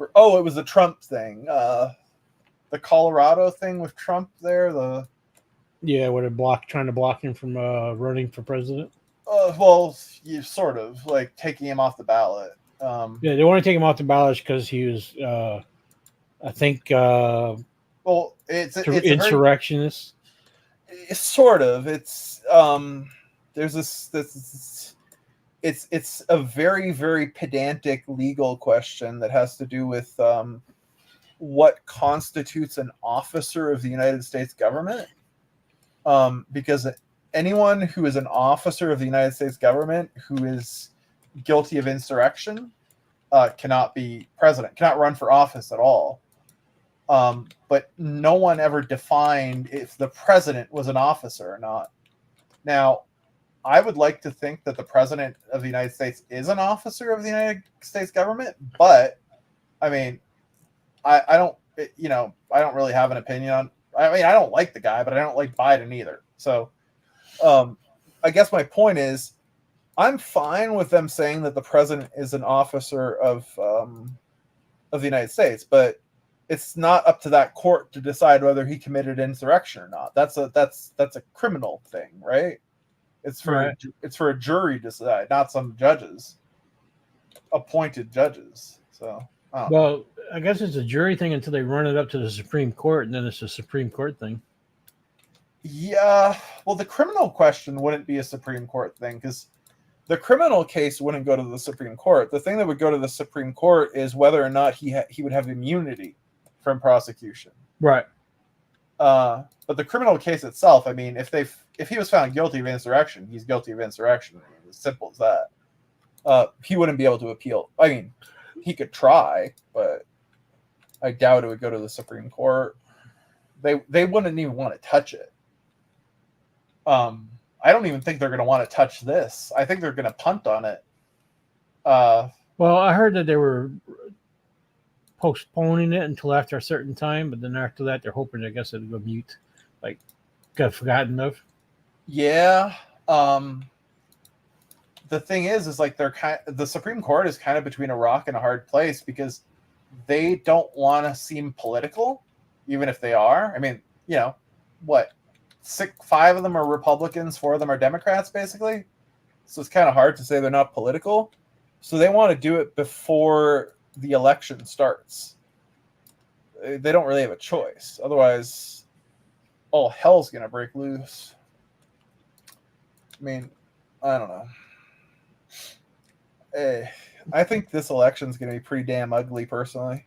It was a Trump thing. The Colorado thing with Trump there. Trying to block him from running for president. Well, you sort of like taking him off the ballot. Yeah, they want to take him off the ballot because he was, I think, well, it's insurrectionist. It's sort of. It's there's this it's a very, very pedantic legal question that has to do with what constitutes an officer of the United States government. Because anyone who is an officer of the United States government who is guilty of insurrection cannot be president, cannot run for office at all. But no one ever defined if the president was an officer or not. Now, I would like to think that the president of the United States is an officer of the United States government, but I mean, I don't really have an opinion on. I mean, I don't like the guy, but I don't like Biden either. So, I guess my point is, I'm fine with them saying that the president is an officer of the United States, but it's not up to that court to decide whether he committed insurrection or not. That's a criminal thing, right? It's for a jury to decide, not some judges, appointed judges. So, well, I guess it's a jury thing until they run it up to the Supreme Court, and then it's a Supreme Court thing. Yeah, well, the criminal question wouldn't be a Supreme Court thing because The criminal case wouldn't go to the Supreme Court. The thing that would go to the Supreme Court is whether or not he would have immunity from prosecution. Right. But the criminal case itself, I mean, if he was found guilty of insurrection, he's guilty of insurrection. I mean, as simple as that. He wouldn't be able to appeal. I mean, he could try, but I doubt it would go to the Supreme Court. They wouldn't even want to touch it. I don't even think they're going to want to touch this. I think they're going to punt on it. Well, I heard that they were postponing it until after a certain time, but then after that, they're hoping, I guess, it'll go mute, like got forgotten of. Yeah. The thing is like the Supreme Court is kind of between a rock and a hard place because they don't want to seem political, even if they are. I mean, you know, what? 5 of them are Republicans, 4 of them are Democrats, basically. So it's kind of hard to say they're not political. So they want to do it before the election starts. They don't really have a choice. Otherwise, all hell's going to break loose. I mean, I don't know. I think this election's going to be pretty damn ugly, personally.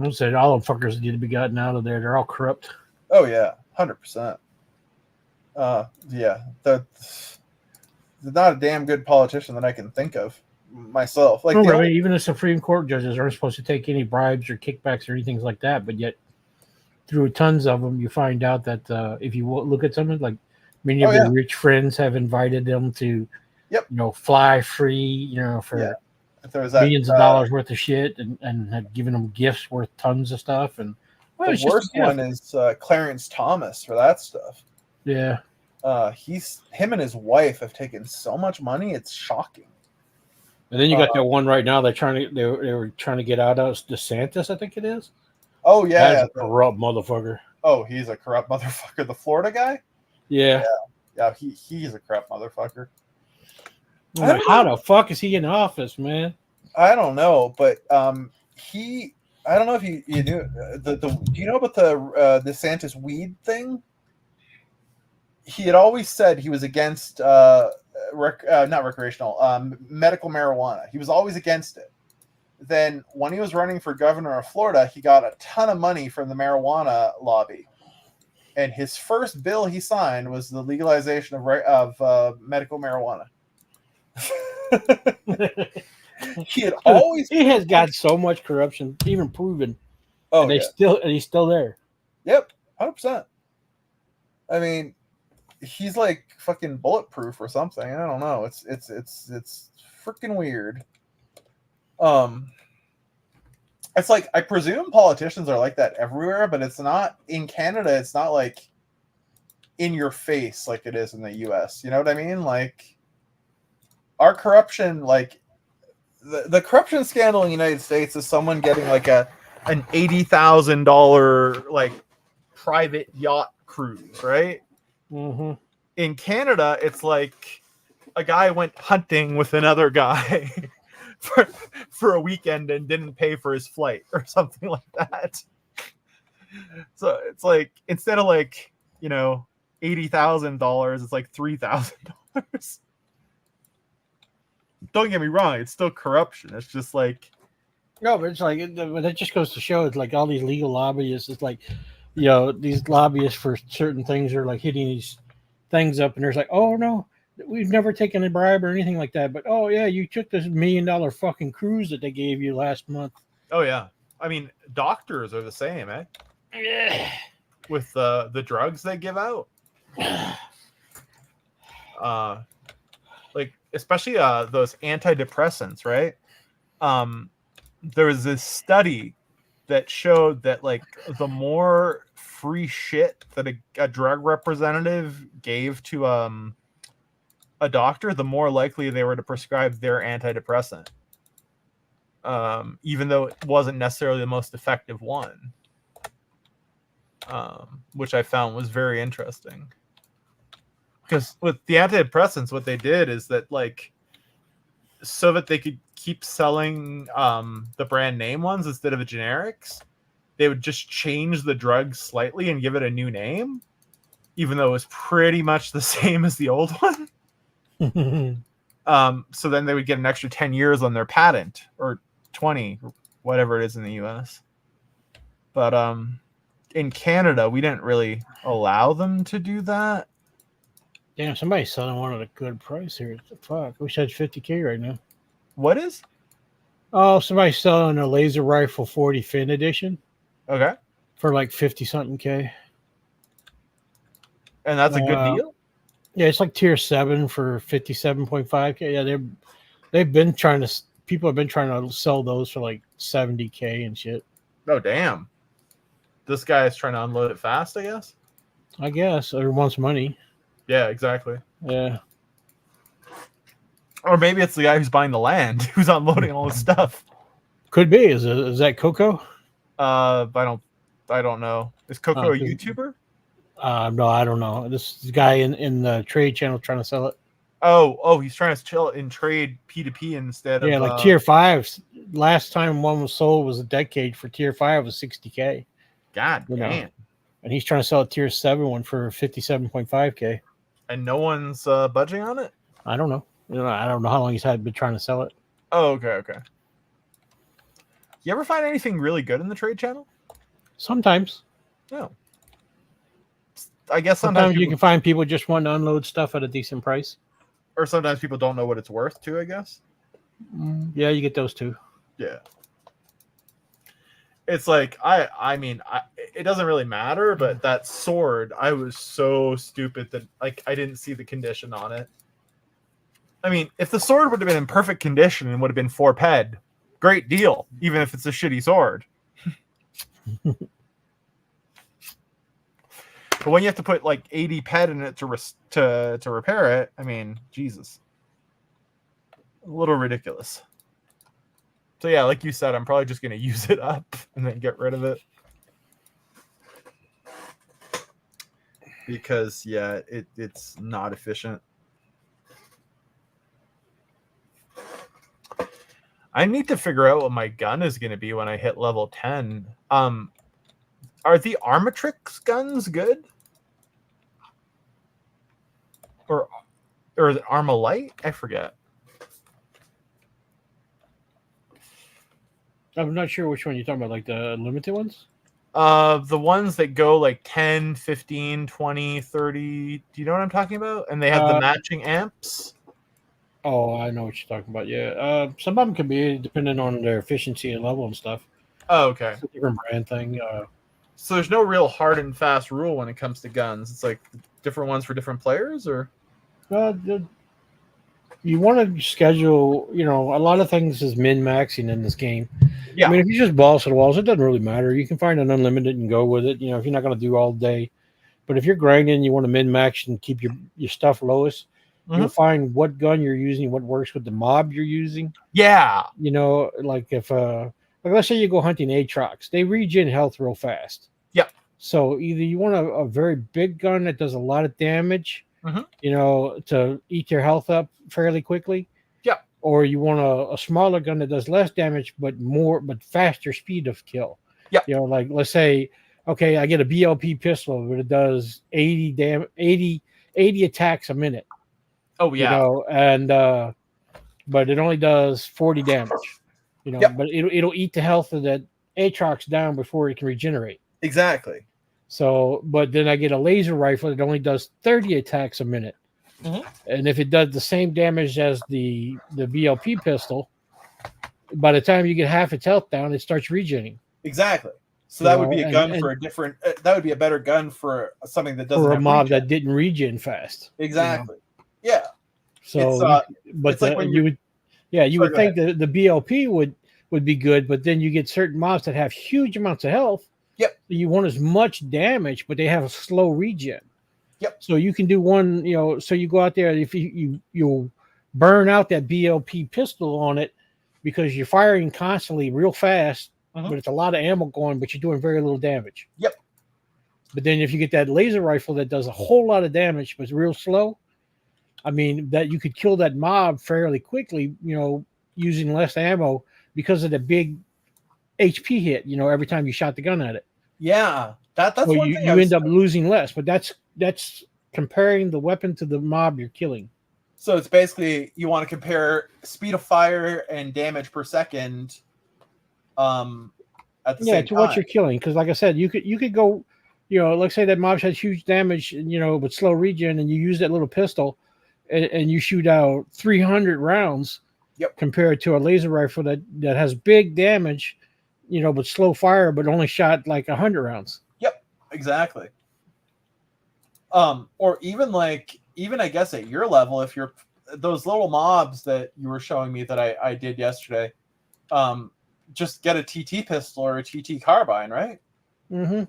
I said all the fuckers need to be gotten out of there. They're all corrupt. Oh, yeah. 100%. Yeah. There's not a damn good politician that I can think of myself. Like, really, even the Supreme Court judges aren't supposed to take any bribes or kickbacks or anything like that, but yet through tons of them, you find out that if you look at something like many of their rich friends have invited them to, fly free, for millions of dollars worth of shit and have given them gifts worth tons of stuff. And the worst one is Clarence Thomas for that stuff. Yeah. Him and his wife have taken so much money, it's shocking. And then you got that one right now. They were trying to get out of DeSantis, I think it is. Oh yeah, that's a corrupt motherfucker. Oh, he's a corrupt motherfucker. The Florida guy. Yeah. He's a corrupt motherfucker. How the fuck is he in office, man? I don't know, but I don't know if you knew do you know about the DeSantis weed thing? He had always said he was against not recreational, medical marijuana. He was always against it. Then when he was running for governor of Florida, he got a ton of money from the marijuana lobby. And his first bill he signed was the legalization of medical marijuana. He has got so much corruption, even proven. Oh, and he's still there. Yep, 100%. I mean, he's like fucking bulletproof or something. I don't know. It's freaking weird. It's like, I presume politicians are like that everywhere, but it's not in Canada. It's not like in your face like it is in the US. You know what I mean? Like, our corruption, like the corruption scandal in the United States is someone getting like an $80,000 like private yacht cruise, right? Mm-hmm. In Canada, it's like a guy went hunting with another guy for a weekend and didn't pay for his flight or something like that. So it's like, instead of like, $80,000, it's like $3,000. Don't get me wrong, it's still corruption. It's just like, no, but it's like, that just goes to show it's like all these legal lobbyists. It's like, these lobbyists for certain things are like hitting these things up, and there's like, oh no, we've never taken a bribe or anything like that. But oh yeah, you took this $1 million fucking cruise that they gave you last month. Oh yeah, I mean, doctors are the same, eh? Yeah. With the drugs they give out. Like especially those antidepressants, right? There was this study that showed that like the more free shit that a drug representative gave to a doctor, the more likely they were to prescribe their antidepressant, even though it wasn't necessarily the most effective one, which I found was very interesting. Because with the antidepressants, what they did is that, like, so that they could keep selling the brand name ones instead of the generics, they would just change the drug slightly and give it a new name, even though it was pretty much the same as the old one. So then they would get an extra 10 years on their patent, or 20, whatever it is in the US. But in Canada, we didn't really allow them to do that. Damn, somebody's selling one at a good price here. Fuck, I wish I had 50K right now. What is? Oh, somebody's selling a laser rifle 40 fin edition Okay. for like 50 something K. And that's a good deal? Yeah, it's like tier 7 for 57.5K. Yeah, they've been trying to, people have been trying to sell those for like 70K and shit. Oh, damn. This guy is trying to unload it fast, I guess? I guess, or wants money. Yeah, exactly. Yeah. Or maybe it's the guy who's buying the land, who's unloading all his stuff. Could be. Is that Coco? I don't know. Is Coco a good. YouTuber? No, I don't know. This guy in the trade channel trying to sell it. Oh, he's trying to chill in trade P2P instead of... Yeah, like tier 5. Last time one was sold was a decade for tier 5 was 60K. God You damn. know. And he's trying to sell a tier 7 one for 57.5K. And no one's budging on it? I don't know. I don't know how long he's been trying to sell it. Oh, okay. You ever find anything really good in the trade channel? Sometimes. No. I guess Sometimes you can find people just want to unload stuff at a decent price. Or sometimes people don't know what it's worth too, I guess. Yeah, you get those too. Yeah. It's like, I mean, it doesn't really matter, but that sword, I was so stupid that like I didn't see the condition on it. I mean, if the sword would have been in perfect condition and would have been 4 ped, great deal, even if it's a shitty sword. But when you have to put like 80 ped in it to repair it, I mean, Jesus. A little ridiculous. So yeah, like you said, I'm probably just going to use it up and then get rid of it. Because, yeah, it's not efficient. I need to figure out what my gun is going to be when I hit level 10. Are the Armatrix guns good? Or is it Armalite? I forget. I'm not sure which one you're talking about, like the limited ones? The ones that go like 10, 15, 20, 30. Do you know what I'm talking about? And they have the matching amps. Oh, I know what you're talking about. Yeah. Some of them can be depending on their efficiency and level and stuff. Oh, okay. It's a different brand thing. So there's no real hard and fast rule when it comes to guns. It's like different ones for different players, or? You want to schedule, a lot of things is min-maxing in this game. Yeah. I mean, if you just balls to the walls, it doesn't really matter. You can find an unlimited and go with it, if you're not going to do all day. But if you're grinding, you want to min-max and keep your stuff lowest, you'll find what gun you're using, what works with the mob you're using. Yeah. Like if, let's say you go hunting Aatrox, they regen health real fast. Yep. So either you want a very big gun that does a lot of damage, to eat your health up fairly quickly. Yep. Or you want a smaller gun that does less damage but faster speed of kill. Yep. Like let's say, okay, I get a BLP pistol, but it does 80 attacks a minute. Oh yeah. But it only does 40 damage. But it'll eat the health of that Aatrox down before it can regenerate. Exactly. So, but then I get a laser rifle that only does 30 attacks a minute. And if it does the same damage as the BLP pistol, by the time you get half its health down, it starts regening. Exactly. So that would be a gun for a different. That would be a better gun for something that doesn't for a have mob regen. that didn't regen fast. Exactly. Yeah. So, it's like when you would think that the BLP would be good, but then you get certain mobs that have huge amounts of health. Yep. You want as much damage, but they have a slow regen. Yep. So you can do one, so you go out there, if you'll burn out that BLP pistol on it because you're firing constantly real fast, but it's a lot of ammo going, but you're doing very little damage. Yep. But then if you get that laser rifle that does a whole lot of damage, but it's real slow, I mean, that you could kill that mob fairly quickly, using less ammo because of the big HP hit, every time you shot the gun at it. Yeah, that's so one you thing. You end up losing less, but that's comparing the weapon to the mob you're killing. So it's basically you want to compare speed of fire and damage per second at the same to time. what you're killing. Because like I said, you could go, let's say that mob has huge damage, with slow regen, and you use that little pistol, and you shoot out 300 rounds. Yep. Compared to a laser rifle that has big damage, but slow fire, but only shot like 100 rounds. Yep, exactly. Or even I guess at your level, if you're those little mobs that you were showing me that I did yesterday, just get a TT pistol or a TT carbine, right? Mm-hmm.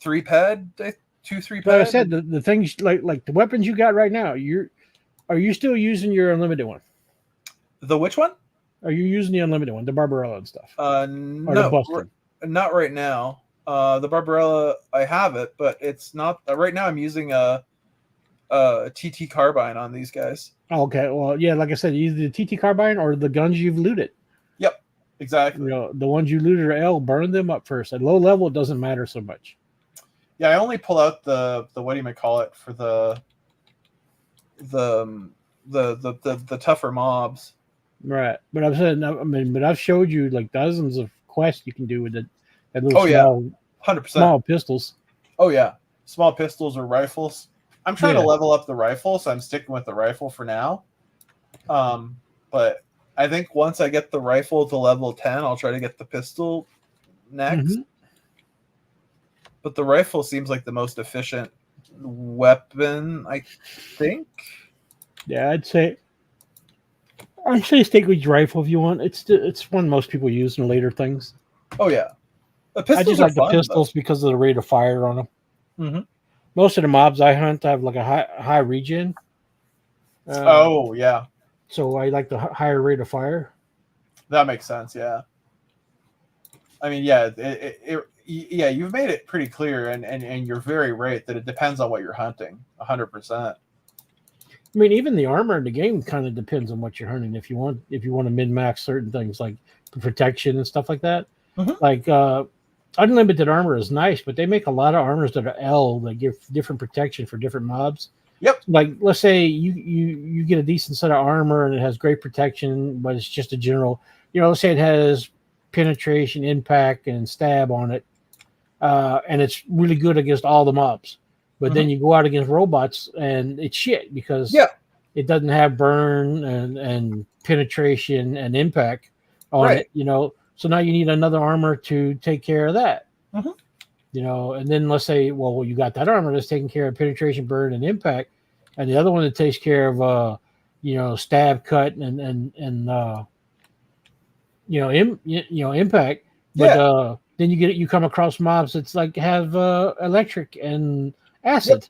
3-ped, 2-3-ped. Like I said, the things like the weapons you got right now, are you still using your unlimited one? The which one? Are you using the unlimited one, the Barbarella and stuff? No, not right now. The Barbarella, I have it, but it's not right now. I'm using a TT carbine on these guys. Okay, well, yeah, like I said, either the TT carbine or the guns you've looted. Yep, exactly. The ones you looted are L, burn them up first. At low level, it doesn't matter so much. Yeah, I only pull out the what do you call it for the tougher mobs. Right, but I'm saying, but I've showed you like dozens of quests you can do with that little small, 100%. Small pistols. Oh yeah, small pistols or rifles. I'm trying to level up the rifle, so I'm sticking with the rifle for now. But I think once I get the rifle to level 10, I'll try to get the pistol next. Mm-hmm. But the rifle seems like the most efficient weapon, I think. Yeah, I'd say stick with your rifle if you want. It's one most people use in later things. Oh yeah, I just like the pistols because of the rate of fire on them. Mm-hmm. Most of the mobs I hunt have like a high regen. Oh yeah. So I like the higher rate of fire. That makes sense. Yeah. I mean, yeah, yeah, you've made it pretty clear, and you're very right that it depends on what you're hunting. 100%. I mean, even the armor in the game kind of depends on what you're hunting. If you want to min-max certain things like protection and stuff like that, like unlimited armor is nice, but they make a lot of armors that are L that give different protection for different mobs. Yep. Like let's say you get a decent set of armor and it has great protection, but it's just a general. Let's say it has penetration, impact, and stab on it, and it's really good against all the mobs. But then you go out against robots and it's shit because it doesn't have burn and penetration and impact on it, So now you need another armor to take care of that. And then let's say, well, you got that armor that's taking care of penetration, burn, and impact, and the other one that takes care of stab, cut, and impact. But then you come across mobs that's like have electric and acid.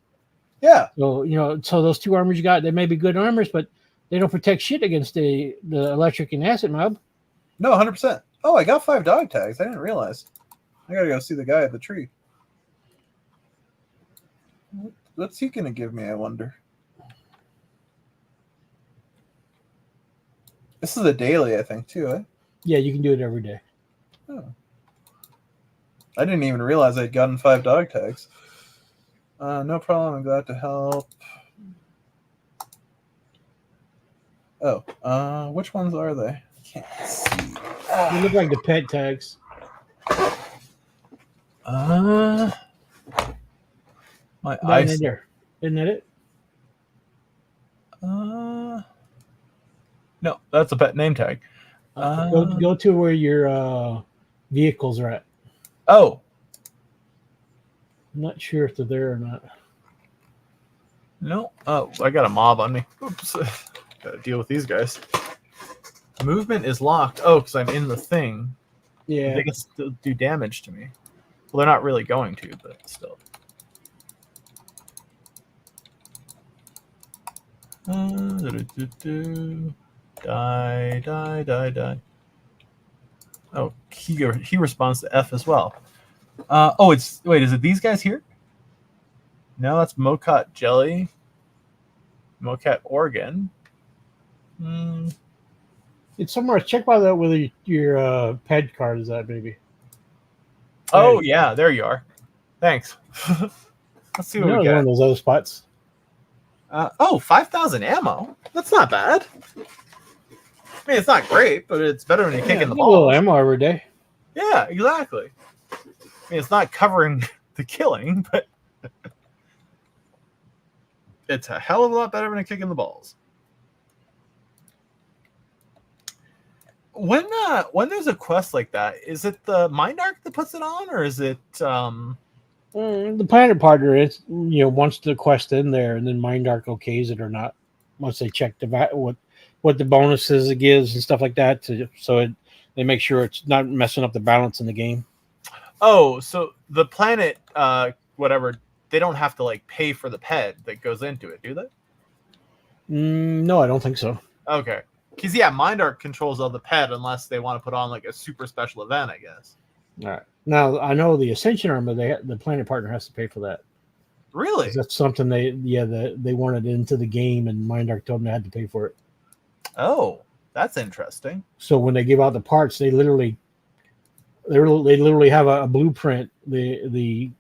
Yeah. So so those two armors you got, they may be good armors, but they don't protect shit against the electric and acid mob. No, 100%. Oh, I got 5 dog tags. I didn't realize. I gotta go see the guy at the tree. What's he gonna give me? I wonder. This is a daily, I think, too. Eh? Yeah, you can do it every day. Oh. I didn't even realize I'd gotten 5 dog tags. No problem. I'm glad to help. Oh, which ones are they? I can't see. They look like the pet tags. My eyes. There. Isn't that it? No, that's a pet name tag. Go to where your vehicles are at. Oh. I'm not sure if they're there or not. No. Oh, I got a mob on me. Oops. Gotta deal with these guys. Movement is locked. Oh, because I'm in the thing. Yeah. They can still do damage to me. Well, they're not really going to, but still. Die. Oh, he responds to F as well. Is it these guys here? No, that's Mocat Jelly. Mocat Organ. It's somewhere. Check by that whether your ped card is that, maybe. Oh, yeah, there you are. Thanks. Let's see what we One got. of those other spots. Oh, 5,000 ammo. That's not bad. I mean, it's not great, but it's better when you're kicking the a little balls. ammo every day. Yeah, exactly. I mean, it's not covering the killing, but it's a hell of a lot better when you're kicking the balls. When there's a quest like that, is it the Mind Arc that puts it on, or is it The planet partner is wants the quest in there, and then Mind Arc okays it or not. Once they check what the bonuses it gives and stuff like that, they make sure it's not messing up the balance in the game. Oh, so the planet whatever, they don't have to like pay for the ped that goes into it, do they? No, I don't think so. Okay. Because, yeah, Mind Arc controls all the ped unless they want to put on, like, a super special event, I guess. All right. Now, I know the Ascension armor, the planet partner has to pay for that. Really? That's something they wanted into the game, and Mind Arc told them they had to pay for it. Oh, that's interesting. So when they give out the parts, they literally have a blueprint. The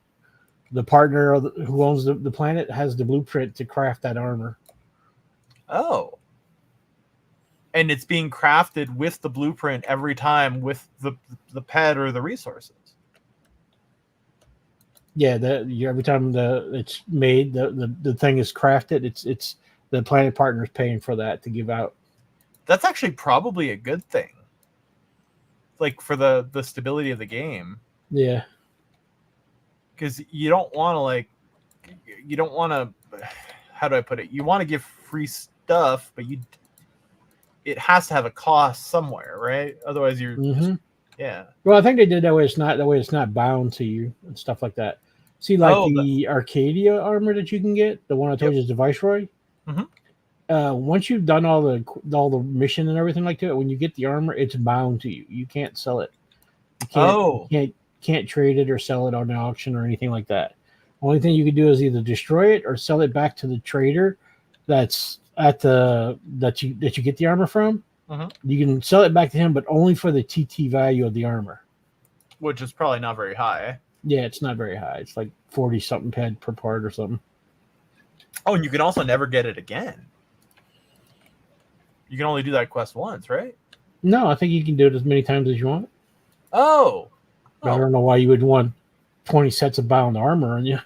partner who owns the planet has the blueprint to craft that armor. Oh. And it's being crafted with the blueprint every time with the ped or the resources. Yeah, every time it's made, the thing is crafted. It's the planet partner's paying for that to give out. That's actually probably a good thing. Like for the stability of the game. Yeah. Because you don't want to how do I put it? You want to give free stuff, but it has to have a cost somewhere, right? Otherwise, you're just, yeah. Well, I think they did that way. It's not bound to you and stuff like that. See, like the Arcadia armor that you can get, the one I told you is the Viceroy. Once you've done all the mission and everything like that, when you get the armor, it's bound to you. You can't sell it. You can't trade it or sell it on an auction or anything like that. Only thing you can do is either destroy it or sell it back to the trader that's that you get the armor from. You can sell it back to him, but only for the TT value of the armor, which is probably not very high. Yeah, it's not very high. It's like 40 something ped per part or something. Oh, and you can also never get it again. You can only do that quest once, right? No, I think you can do it as many times as you want. Oh. I don't know why you would want 20 sets of bound armor on you.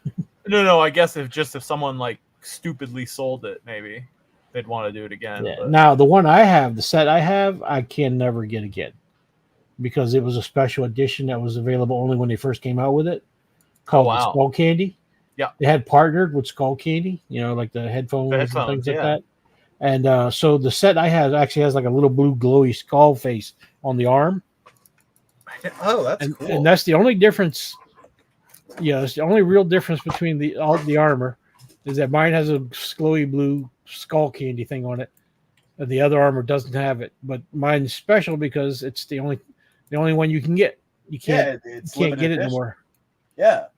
No. I guess if someone like stupidly sold it, maybe they'd want to do it again. Yeah. Now the set I have, I can never get again because it was a special edition that was available only when they first came out with it, called the Skull Candy. Yeah, they had partnered with Skull Candy, like the headphones and things like that. And so the set I have actually has like a little blue glowy skull face on the arm. Oh, that's cool. And that's the only difference. Yeah, it's the only real difference between all the armor is that mine has a glowy blue Skull Candy thing on it, and the other armor doesn't have it. But mine's special because it's the only one you can get. You can't get it anymore. Yeah,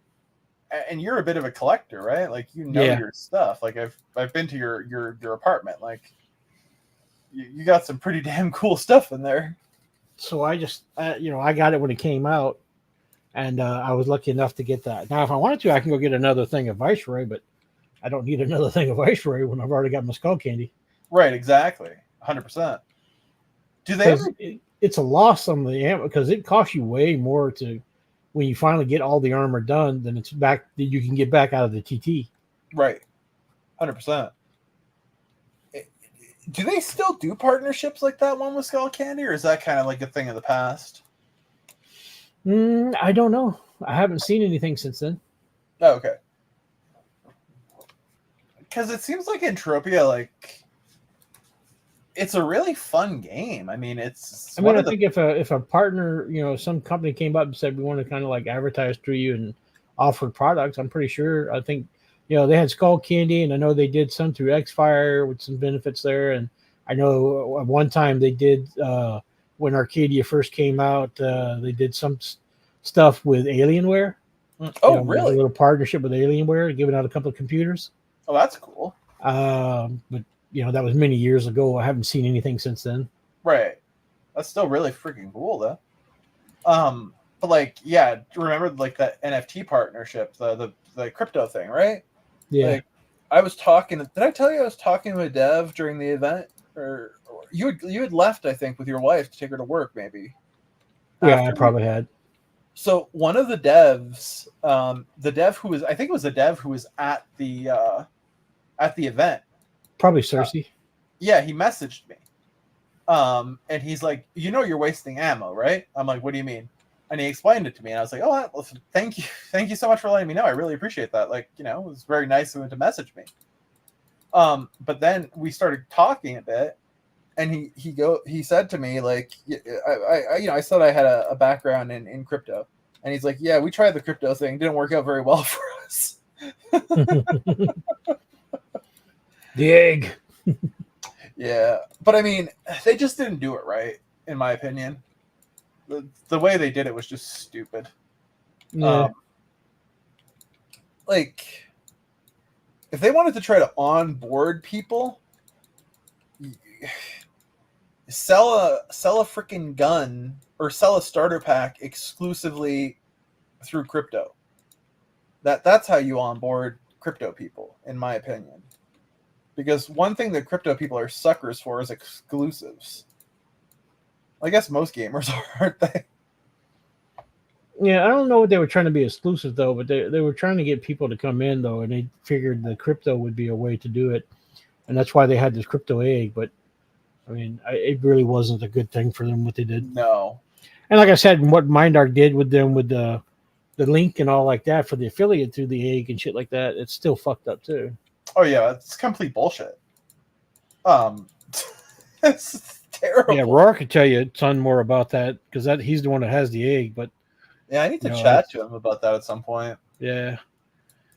and you're a bit of a collector, right? Like your stuff. Like I've been to your apartment. Like you got some pretty damn cool stuff in there. So I just I got it when it came out, and I was lucky enough to get that. Now, if I wanted to, I can go get another thing of Viceroy, but I don't need another thing of Viceroy when I've already got my Skull Candy. Right, exactly, 100%. Do they? It's a loss on the ammo because it costs you way more to when you finally get all the armor done than it's back that you can get back out of the TT. Right, 100%. Do they still do partnerships like that one with Skull Candy, or is that kind of like a thing of the past? I don't know. I haven't seen anything since then. Oh, okay. Because it seems like Entropia, like, it's a really fun game. I mean, I think if a partner, some company came up and said we want to kind of like advertise through you and offer products, I'm pretty sure. I think they had Skull Candy, and I know they did some through Xfire with some benefits there. And I know at one time they did when Arcadia first came out, they did some stuff with Alienware. Oh, really? A little partnership with Alienware, giving out a couple of computers. Oh, that's cool. But that was many years ago. I haven't seen anything since then. Right. That's still really freaking cool, though. But like, yeah, remember like that NFT partnership, the crypto thing, right? Yeah. Like, I was talking. Did I tell you I was talking to a dev during the event, or you had left? I think with your wife to take her to work, maybe. Yeah, I after probably had. So one of the devs, the dev who was, I think it was the dev who was at the event. Probably Cersei. Yeah, he messaged me. And he's like, you're wasting ammo, right? I'm like, what do you mean? And he explained it to me, and I was like, oh, well, thank you so much for letting me know. I really appreciate that. Like, it was very nice of him to message me. But then we started talking a bit, and he said to me, like, I said I had a background in crypto, and he's like, yeah, we tried the crypto thing, didn't work out very well for us. The egg. Yeah, but I mean, they just didn't do it right, in my opinion. The way they did it was just stupid. Yeah. Like, if they wanted to try to onboard people, sell a freaking gun or sell a starter pack exclusively through crypto. That's how you onboard crypto people, in my opinion. Because one thing that crypto people are suckers for is exclusives. I guess most gamers are, aren't they? Yeah, I don't know what they were trying to be exclusive though, but they were trying to get people to come in though, and they figured the crypto would be a way to do it, and that's why they had this crypto egg. But I mean, it really wasn't a good thing for them what they did. No. And like I said, what MindArk did with them with the link and all like that for the affiliate through the egg and shit like that, it's still fucked up too. Oh yeah, it's complete bullshit. It's terrible. Yeah, Roar could tell you a ton more about that because he's the one that has the egg. But yeah, I need to chat to him about that at some point. Yeah,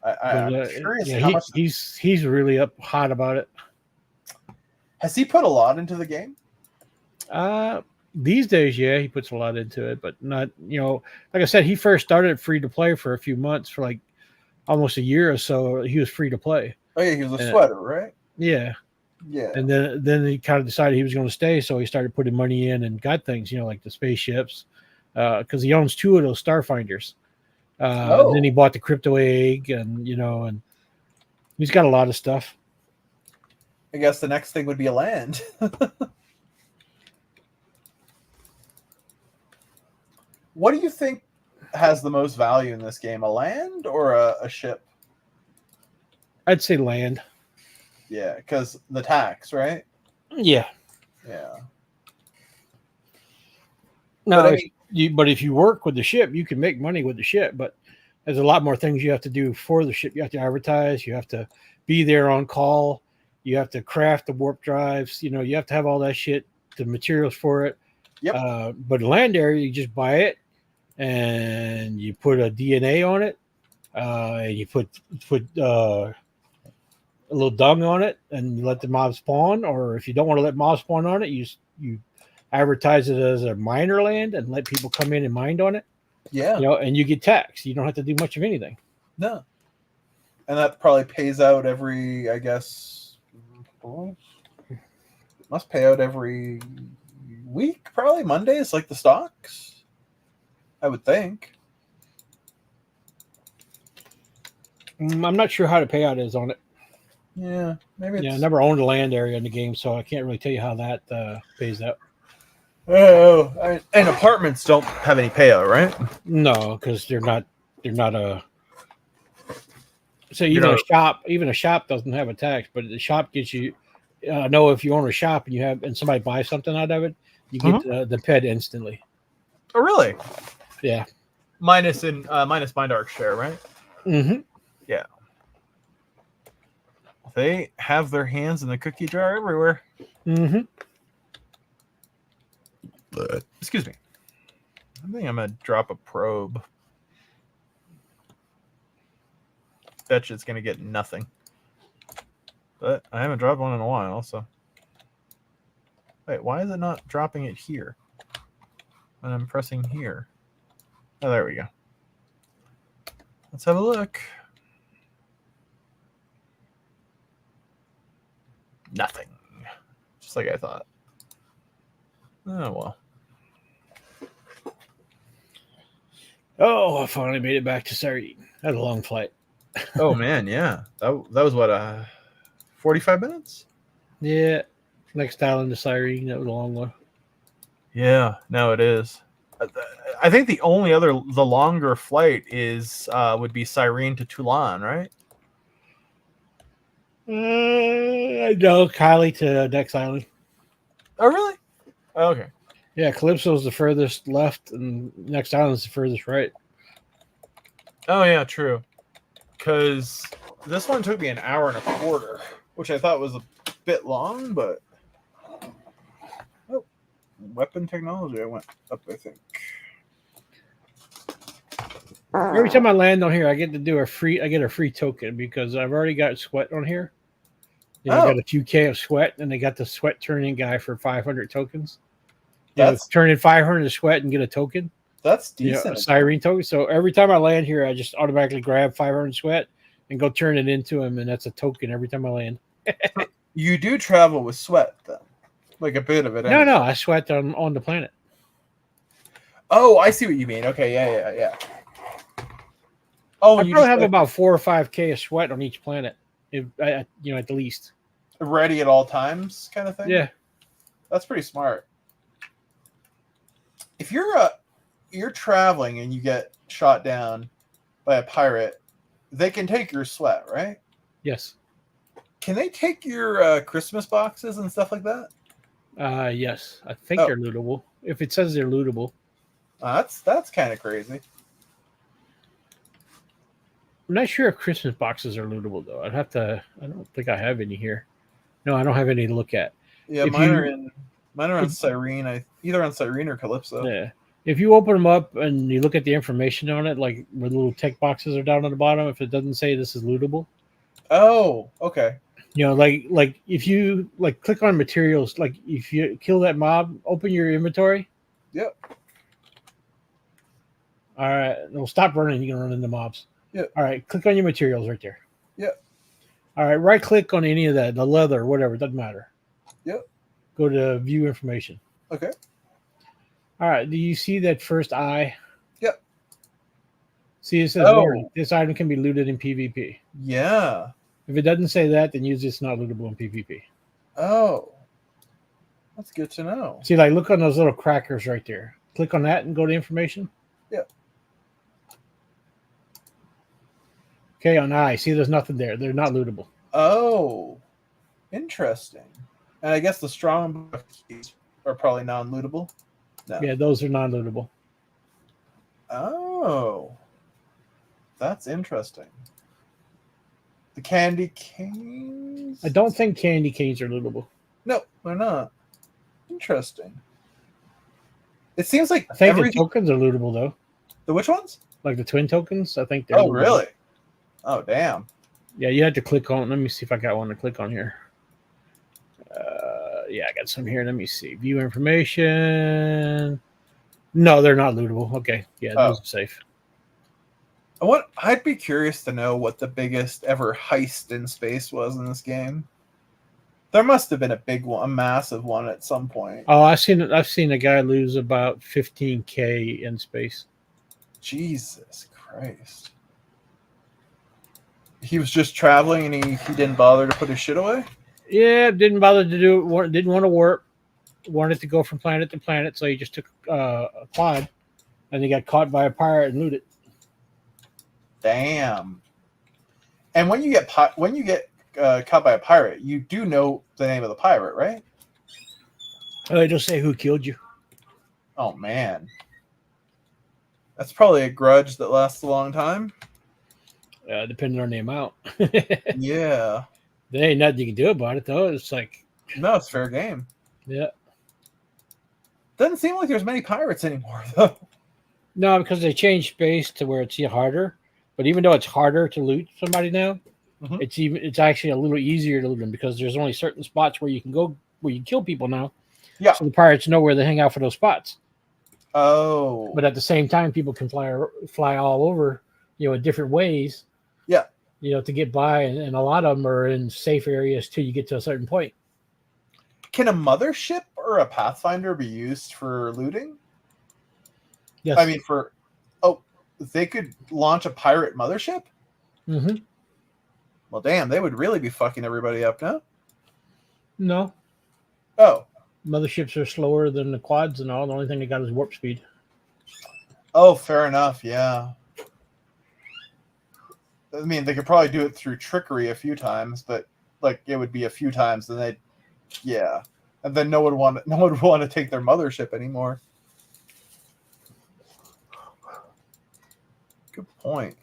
I'm curious yeah, how much he's really hot about it. Has he put a lot into the game? These days, yeah, he puts a lot into it, but not, like I said, he first started free to play for a few months, for like almost a year or so. He was free to play. Oh yeah, he was a sweater, right? Yeah. Yeah. And then he kind of decided he was going to stay, so he started putting money in and got things, like the spaceships, because he owns 2 of those Starfinders. And then he bought the crypto egg, and and he's got a lot of stuff. I guess the next thing would be a land. What do you think has the most value in this game, a land or a ship? I'd say land. Yeah, because the tax, right? Yeah. Yeah. No, but if you work with the ship, you can make money with the ship, but there's a lot more things you have to do for the ship. You have to advertise, you have to be there on call, you have to craft the warp drives, you have to have all that shit, the materials for it. Yep. But land area, you just buy it and you put a DNA on it, and you put a little dung on it, and you let the mob spawn. Or if you don't want to let mob spawn on it, you advertise it as a miner land and let people come in and mine on it. Yeah. And you get taxed. You don't have to do much of anything. No. And that probably pays out every, I guess, must pay out every week, probably Mondays, like the stocks. I would think. I'm not sure how the payout is on it. Yeah, maybe. Yeah, I never owned a land area in the game, so I can't really tell you how that pays out. Oh, and apartments don't have any payout, right? No, because they're not a. So even a shop doesn't have a tax, but the shop gets you. Know if you own a shop and somebody buys something out of it, you get the pet instantly. Oh, really? Yeah. Minus MindArk's share, right? Mm-hmm. Yeah. They have their hands in the cookie jar everywhere. Mm-hmm. Excuse me. I think I'm gonna drop a probe. Bet you it's gonna get nothing. But I haven't dropped one in a while, so. Wait, why is it not dropping it here? When I'm pressing here. Oh, there we go. Let's have a look. Nothing. Just like I thought. Oh, well. Oh, I finally made it back to Saudi. That was a long flight. Oh man, yeah. That was what 45 minutes? Yeah. Next island to Cyrene, that was a long one. Yeah, no, it is. I think the longer flight is would be Cyrene to Toulan, right? No, Kylie to next island. Oh, really? Okay. Yeah, Calypso's the furthest left, and next island's the furthest right. Oh, yeah, true. Because this one took me an hour and a quarter, which I thought was a bit long, but weapon technology, I went up, I think. Every time I land on here, I get a free token because I've already got sweat on here. I got a few K of sweat, and they got the sweat turning guy for 500 tokens. Turn in 500 sweat and get a token. That's decent. A Cyrene token. So every time I land here, I just automatically grab 500 sweat and go turn it into him, and that's a token every time I land. You do travel with sweat, though. Like a bit of it. Anyway. No, I sweat on the planet. Oh, I see what you mean. Okay, yeah. Oh, I probably have about 4 or 5K of sweat on each planet, at the least. Ready at all times, kind of thing. Yeah, that's pretty smart. If you're traveling and you get shot down by a pirate, they can take your sweat, right? Yes. Can they take your Christmas boxes and stuff like that? Yes. I think they're lootable. If it says they're lootable. That's kind of crazy. I'm not sure if Christmas boxes are lootable though. I don't think I have any here. No, I don't have any to look at. Yeah, mine are on Cyrene. Either on Cyrene or Calypso. Yeah. If you open them up and you look at the information on it, like where the little tech boxes are down on the bottom, if it doesn't say this is lootable. Oh, okay. Like if you click on materials, like if you kill that mob, open your inventory. Yep. All right. It'll stop running. You can run into mobs. Yep. All right. Click on your materials right there. Yep. All right. Right click on any of that, the leather, whatever. It doesn't matter. Yep. Go to view information. Okay. All right. Do you see that first eye? Yep. See, it says warning. This item can be looted in PvP. Yeah. If it doesn't say that, then usually it's not lootable in PvP. Oh. That's good to know. See, look on those little crackers right there. Click on that and go to information. Yep. Okay, on eye. See, there's nothing there. They're not lootable. Oh. Interesting. And I guess the strong keys are probably non-lootable. No. Yeah, those are non-lootable. Oh. That's interesting. The candy canes? I don't think candy canes are lootable. No, they're not. Interesting. It seems like I think the tokens are lootable, though. The which ones? Like the twin tokens? I think they're lootable. Really? Oh, damn. Yeah, you had to click on. Let me see if I got one to click on here. Yeah, I got some here. Let me see. View information. No, they're not lootable. Okay. Yeah, those are safe. I'd be curious to know what the biggest ever heist in space was in this game. There must have been a big one, a massive one at some point. Oh, I've seen a guy lose about 15K in space. Jesus Christ. He was just traveling and he didn't bother to put his shit away? Yeah, didn't bother to do it. Didn't want to warp. Wanted to go from planet to planet, so he just took a quad, and he got caught by a pirate and looted. Damn. And when you get caught by a pirate, you do know the name of the pirate, right? Oh, they just say who killed you. Oh man, that's probably a grudge that lasts a long time. Depending on the amount. Yeah. There ain't nothing you can do about it, though. It's like... No, it's fair game. Yeah. Doesn't seem like there's many pirates anymore, though. No, because they changed space to where it's harder. But even though it's harder to loot somebody now, it's actually a little easier to loot them because there's only certain spots where you can go, where you kill people now. Yeah. So the pirates know where they hang out for those spots. Oh. But at the same time, people can fly all over, in different ways. Yeah. To get by, and a lot of them are in safe areas till you get to a certain point. Can a mothership or a Pathfinder be used for looting? Yes. I mean, they could launch a pirate mothership? Mm-hmm. Well, damn, they would really be fucking everybody up, no? No, Oh. motherships are slower than the quads and all. The only thing they got is warp speed. Oh, fair enough, yeah. I mean, they could probably do it through trickery a few times, but like it would be a few times, and they, yeah, and then no one would want to take their mothership anymore. Good point.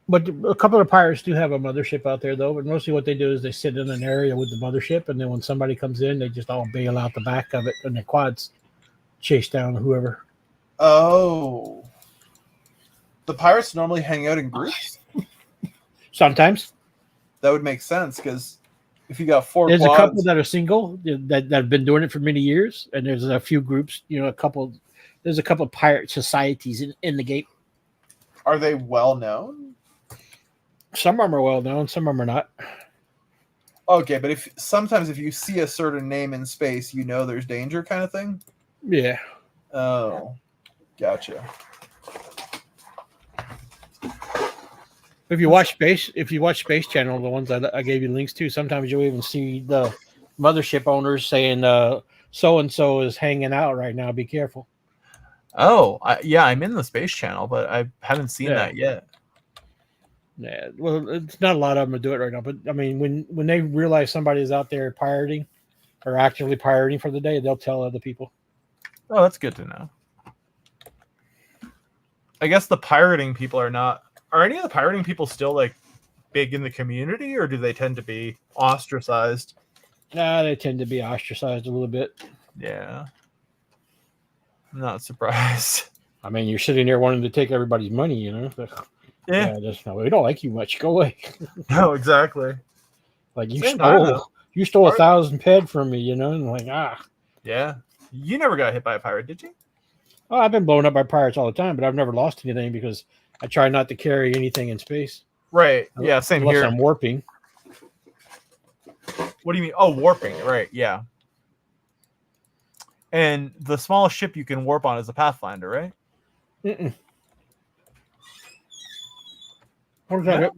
But a couple of pirates do have a mothership out there, though. But mostly what they do is they sit in an area with the mothership, and then when somebody comes in, they just all bail out the back of it, and their quads chase down whoever. Oh, the pirates normally hang out in groups. Sometimes That would make sense because if you got 4 there's quads, a couple that are single that have been doing it for many years, and there's a few groups. You know, there's a couple of pirate societies in the game. are they well known? Some of them are well known, some of them are not. Okay, but if you see a certain name in space, you know there's danger, kind of thing. Yeah. Oh, gotcha. If you watch Space Channel, the ones that I gave you links to, sometimes you'll even see the mothership owners saying, "So and so is hanging out right now. Be careful." Oh, yeah, I'm in the Space Channel, but I haven't seen Yeah. that yet. Yeah, well, it's not a lot of them to do it right now, but I mean, when they realize somebody's out there pirating or actively pirating for the day, they'll tell other people. Oh, that's good to know. I guess the pirating people are not. Are any of the pirating people still like big in the community, or do they tend to be ostracized? Nah, they tend to be ostracized a little bit. Yeah, I'm not surprised. I mean, you're sitting there wanting to take everybody's money, you know. Yeah, Just no, we don't like you much. Go away. no, exactly. Like Same time, though. you stole 1,000 ped from me, you know, and like Yeah, you never got hit by a pirate, did you? oh, I've been blown up by pirates all the time, but I've never lost anything because I try not to carry anything in space. Right. Yeah, same Unless here. I'm warping. What do you mean? Oh, warping. Right. Yeah. And the smallest ship you can warp on is a Pathfinder, right? Mm-mm. What is that? Yeah.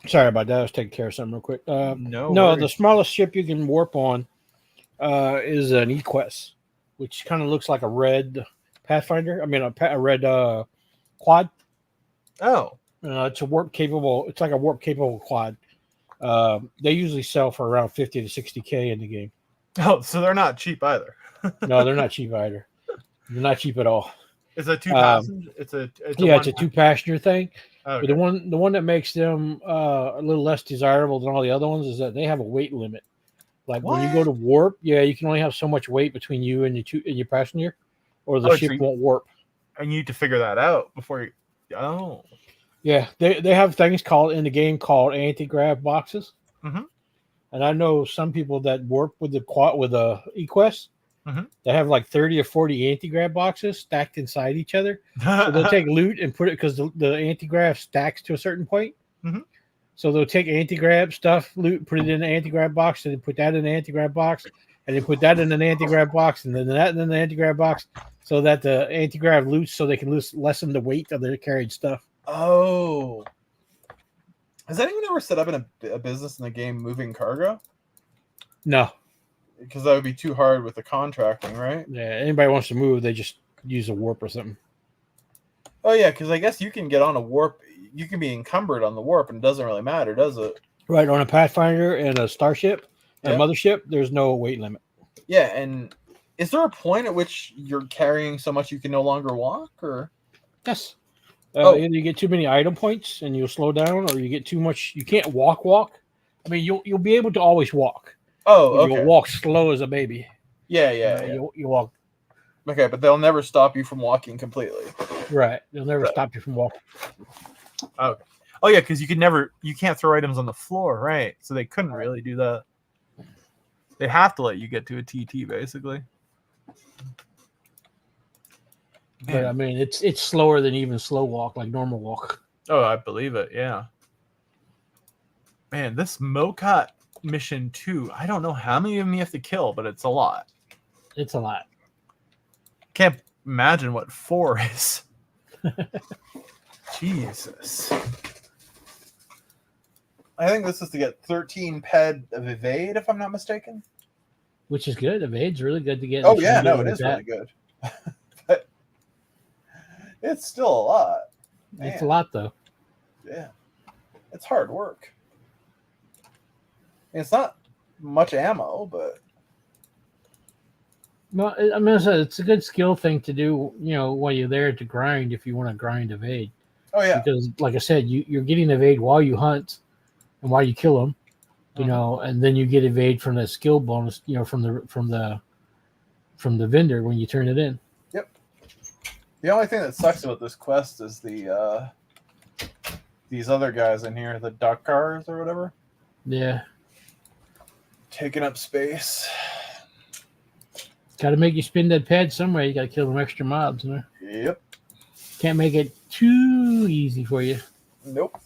Sorry about that. I was taking care of something real quick. No. No, worries. the smallest ship you can warp on is an Equest, which kind of looks like a red Pathfinder. I mean, a red quad. Oh. It's a warp capable. It's like a warp capable quad. They usually sell for around 50 to 60K in the game. Oh, so they're not cheap either. No, they're not cheap either. They're not cheap at all. It's a 2 passenger. It's a It's a 2-passenger thing. Okay. But the one that makes them a little less desirable than all the other ones is that they have a weight limit. Like when you go to warp, you can only have so much weight between you and your passenger, or the ship won't warp. And you need to figure that out before you. Oh. Yeah, they have things called in the game called anti-grav boxes. Mhm. And I know some people that warp with the Equest, Mhm. that have like 30 or 40 anti-grav boxes stacked inside each other. So they'll take loot and put it because the anti-grav stacks to a certain point. Mhm. So they'll take anti-grav stuff, loot, put it in an anti-grav box, and then put that in an anti-grav box, and then put that in an anti-grav box, and then that in an anti-grav box, so that the anti-grav loots so they can lessen the weight of their carried stuff. Oh. Has anyone ever set up in a business in the game moving cargo? No. Because that would be too hard with the contracting, right? Yeah, anybody wants to move, they just use a warp or something. Oh yeah, because I guess you can get on a warp. You can be encumbered on the warp, and it doesn't really matter, does it? Right, on a Pathfinder and a Starship, Yep. a mothership, there's no weight limit. Yeah, and is there a point at which you're carrying so much you can no longer walk, or? Yes. Oh. Either you get too many item points and you'll slow down, or you get too much. You can't walk. I mean, you'll be able to always walk. Oh, But okay. You'll walk slow as a baby. Yeah. You walk. Okay, but they'll never stop you from walking completely. Right. They'll never Right. stop you from walking. Okay. Oh yeah, because you can't throw items on the floor, right? So they couldn't really do that. They have to let you get to a TT basically. But I mean, it's slower than even slow walk, like normal walk. Oh, I believe it. Yeah. Man, this Mokat mission 2, I don't know how many of them you have to kill, but it's a lot. It's a lot. Can't imagine what 4 is. Jesus. I think this is to get 13 ped of evade, if I'm not mistaken. Which is good. Evade's really good to get. Oh yeah, no, it is really good. But it's still a lot. It's Man. a lot though. Yeah, it's hard work. It's not much ammo, but Well, I mean, it's a good skill thing to do. You know, while you're there to grind, if you want to grind evade. oh yeah, Because, like I said, you're getting evade while you hunt and while you kill them. You know, and then you get evade from the skill bonus. You know, from the vendor when you turn it in. Yep. The only thing that sucks about this quest is the these other guys in here, the duck cars or whatever, Yeah, taking up space. got to make you spin that pad somewhere. You got to kill them extra mobs. You know? Yep. Can't make it too easy for you. Nope.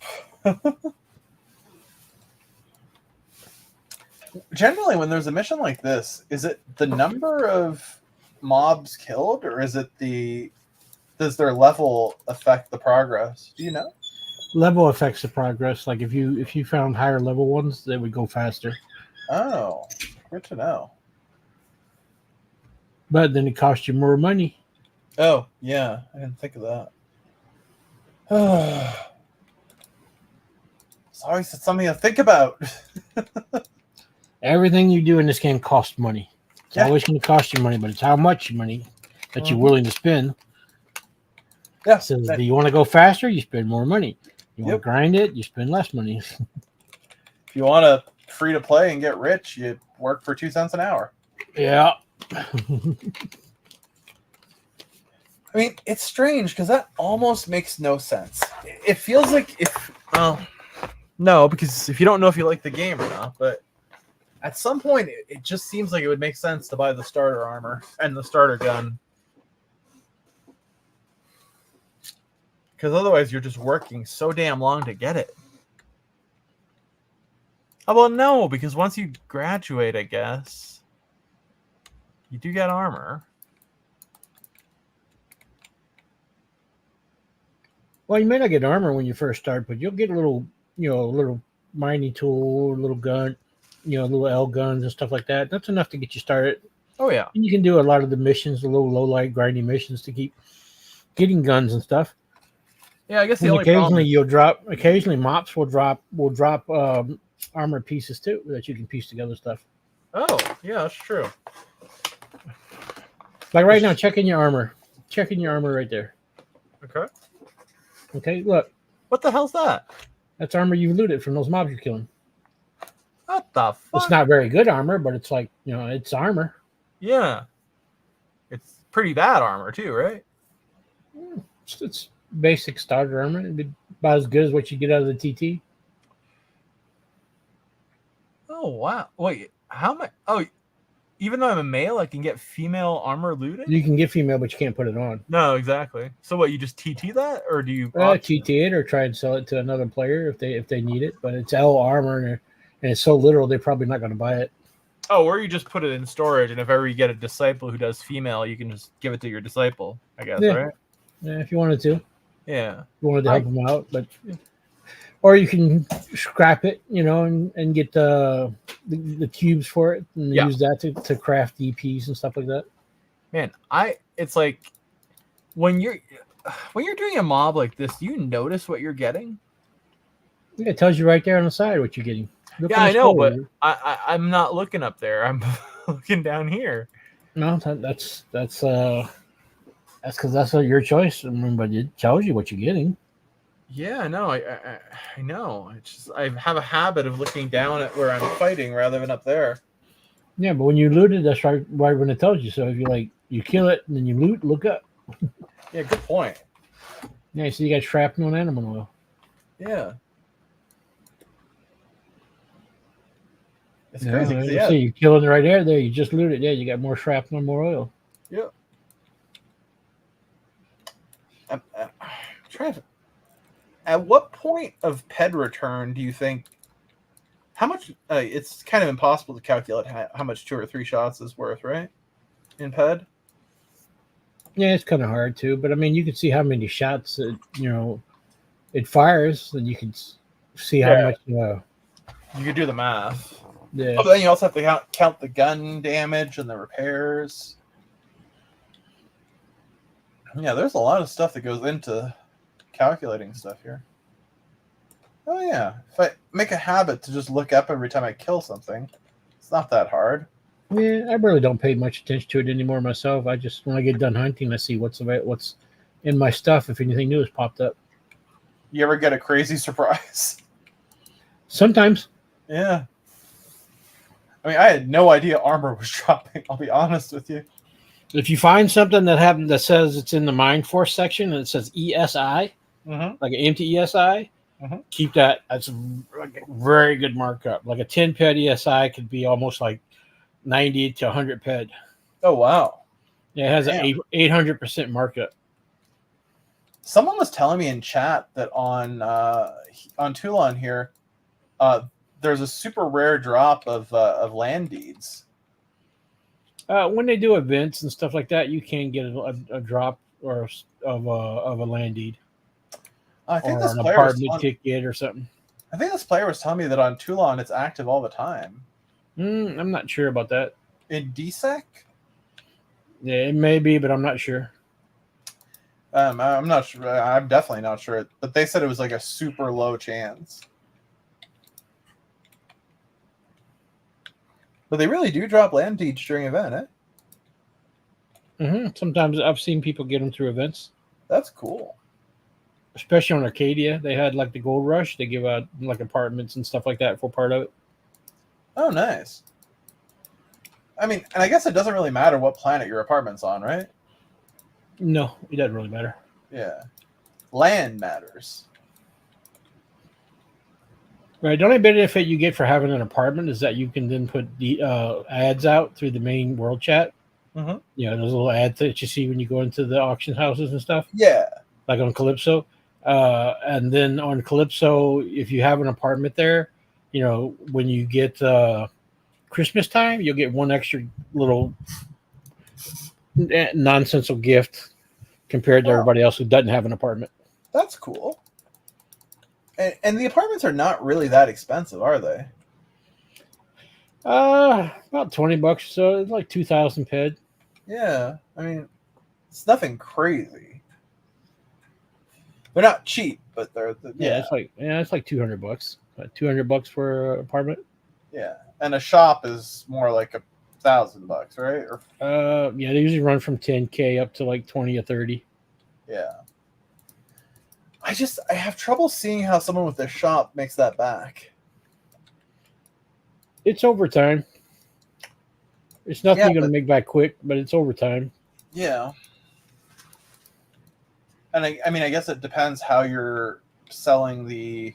Generally, when there's a mission like this, is it the number of mobs killed, or is it does their level affect the progress? Do you know? Level affects the progress. Like if you found higher level ones, they would go faster. Oh, good to know. But then it costs you more money. Oh, yeah, I didn't think of that. It's always something to think about. Everything you do in this game costs money. It's Yeah. always going to cost you money, but it's how much money that you're willing to spend. Yeah. So do you want to go faster? You spend more money. You want Yep. to grind it? You spend less money. If you want to free to play and get rich, you work for 2 cents an hour. Yeah. I mean, it's strange because that almost makes no sense. It feels like No, because if you don't know if you like the game or not, but at some point it just seems like it would make sense to buy the starter armor and the starter gun. Because otherwise you're just working so damn long to get it. Oh, well, no, because once you graduate, I guess, you do get armor. Well, you may not get armor when you first start, but you'll get a little mining tool, a little gun, little L guns and stuff like that. That's enough to get you started. Oh, yeah. And you can do a lot of the missions, the little low light grinding missions to keep getting guns and stuff. Yeah, I guess the And only problem occasionally mops will drop armor pieces too that you can piece together stuff. Oh, yeah, that's true. Like right now, checking your armor right there. Okay. Okay, look, What the hell's that? that's armor you looted from those mobs you're killing. What the fuck? It's not very good armor, but it's like, it's armor. Yeah. It's pretty bad armor too, right? It's basic starter armor. It'd be about as good as what you get out of the TT. Oh, wow. Wait, how much? Oh, even though I'm a male, I can get female armor looted. You can get female, but you can't put it on. No, exactly. So what? You just TT that, or do you TT it or try and sell it to another player if they need it. But it's L armor and it's so little they're probably not going to buy it. Oh, or you just put it in storage, and if ever you get a disciple who does female, you can just give it to your disciple, I guess, Yeah. right? Yeah, if you wanted to. Yeah. If you wanted to help them out, but or you can scrap it, and get the cubes for it and use that to craft DPs and stuff like that. Man, it's like when you're doing a mob like this, do you notice what you're getting? Yeah, it tells you right there on the side what you're getting. Yeah, I know, but I'm not looking up there. I'm looking down here. No, that's because that's your choice. I mean, but it tells you what you're getting. Yeah, I know. I know. I have a habit of looking down at where I'm fighting rather than up there. Yeah, but when you loot it, that's right when it tells you. So if you kill it and then you loot, look up. Yeah, good point. Yeah, so you got shrapnel and animal oil. Yeah. It's crazy. So you're killing it right there. You just loot it. Yeah, you got more shrapnel and more oil. Yep. I'm trying to. At what point of PED return do you think? How much? It's kind of impossible to calculate how much 2 or 3 shots is worth, right? In PED. Yeah, it's kind of hard too, but I mean, you can see how many shots it fires, and you can see how much. You could do the math. Yeah. Oh, but then you also have to count the gun damage and the repairs. Yeah, there's a lot of stuff that goes into calculating stuff here. Oh yeah, if I make a habit to just look up every time I kill something, it's not that hard. Yeah, I really don't pay much attention to it anymore myself. I just, when I get done hunting, I see what's in my stuff. If anything new has popped up. You ever get a crazy surprise? Sometimes. Yeah. I mean, I had no idea armor was dropping. I'll be honest with you. If you find something that says it's in the Mind Force section and it says ESI, like an empty ESI, keep that. That's a very good markup. Like a 10 ped ESI could be almost like 90 to 100 ped. Oh, wow. Yeah, it has an 800% markup. Someone was telling me in chat that on Toulan here, there's a super rare drop of land deeds. When they do events and stuff like that, you can get a drop of a land deed. I think or this an player apartment ticket or something. I think this player was telling me that on Toulan it's active all the time. I'm not sure about that. In DSEC? Yeah, it may be, but I'm not sure. I'm not sure. I'm definitely not sure. But they said it was like a super low chance. But they really do drop land deeds during event, eh? Sometimes I've seen people get them through events. That's cool. Especially on Arcadia, they had like the Gold Rush. They give out like apartments and stuff like that for part of it. Oh, nice. I mean, and I guess it doesn't really matter what planet your apartment's on, right? No, it doesn't really matter. Yeah. Land matters. Right. The only benefit you get for having an apartment is that you can then put the ads out through the main world chat. Mm-hmm. You know, those little ads that you see when you go into the auction houses and stuff. Yeah. Like on Calypso. And then on Calypso, if you have an apartment there, you know, when you get Christmas time, you'll get one extra little nonsensical gift compared to everybody else who doesn't have an apartment. That's cool. And the apartments are not really that expensive, are they? About $20 or so. It's like 2,000 ped. Yeah, I mean, it's nothing crazy. They're not cheap, but it's like $200. $200 for an apartment. Yeah, and a shop is more like $1,000, right? Or yeah, they usually run from 10K up to like 20 or 30. Yeah. I have trouble seeing how someone with a shop makes that back. It's overtime. It's nothing you're going to make back quick, but it's overtime. Yeah. And I mean, I guess it depends how you're selling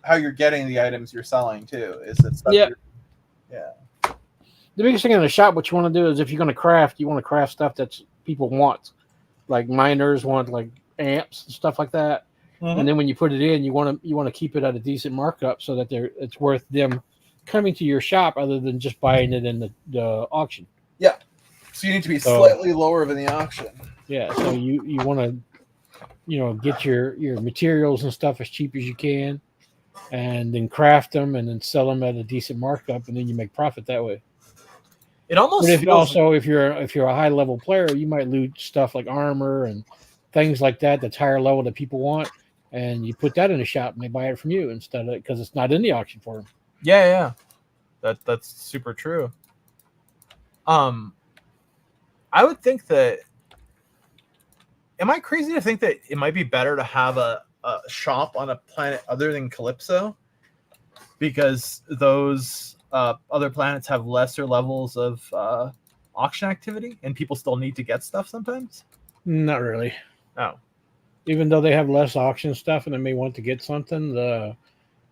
how you're getting the items you're selling too. Is it stuff? Yeah. Yeah. The biggest thing in the shop, what you want to do is if you're going to craft, you want to craft stuff that people want, like miners want like amps and stuff like that. And then when you put it in, you want to keep it at a decent markup so that it's worth them coming to your shop other than just buying it in the auction. Yeah. So you need to be slightly lower than the auction. Yeah. So you want to, get your materials and stuff as cheap as you can, and then craft them and then sell them at a decent markup, and then you make profit that way. It almost But feels if you're a high level player, you might loot stuff like armor and things like that that's higher level that people want, and you put that in a shop and they buy it from you instead of because it's not in the auction for them. yeah. That's super true. I would think that. Am I crazy to think that it might be better to have a shop on a planet other than Calypso? Because those other planets have lesser levels of auction activity and people still need to get stuff sometimes? Not really. Oh. Even though they have less auction stuff and they may want to get something, the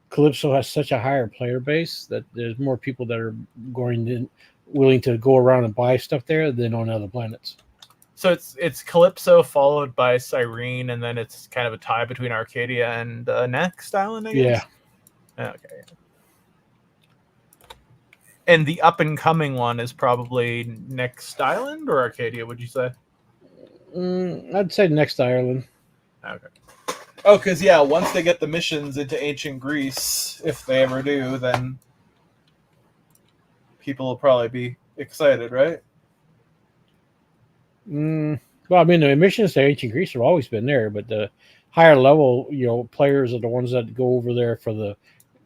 Calypso has such a higher player base that there's more people that are willing to go around and buy stuff there than on other planets. So it's Calypso followed by Cyrene, and then it's kind of a tie between Arcadia and Next Island, I guess? Yeah. Okay. And the up-and-coming one is probably Next Island or Arcadia, would you say? I'd say Next Island. Okay. Oh, because, yeah, once they get the missions into ancient Greece, if they ever do, then people will probably be excited, right? Well, I mean, the missions to ancient Greece have always been there, but the higher level, players are the ones that go over there for the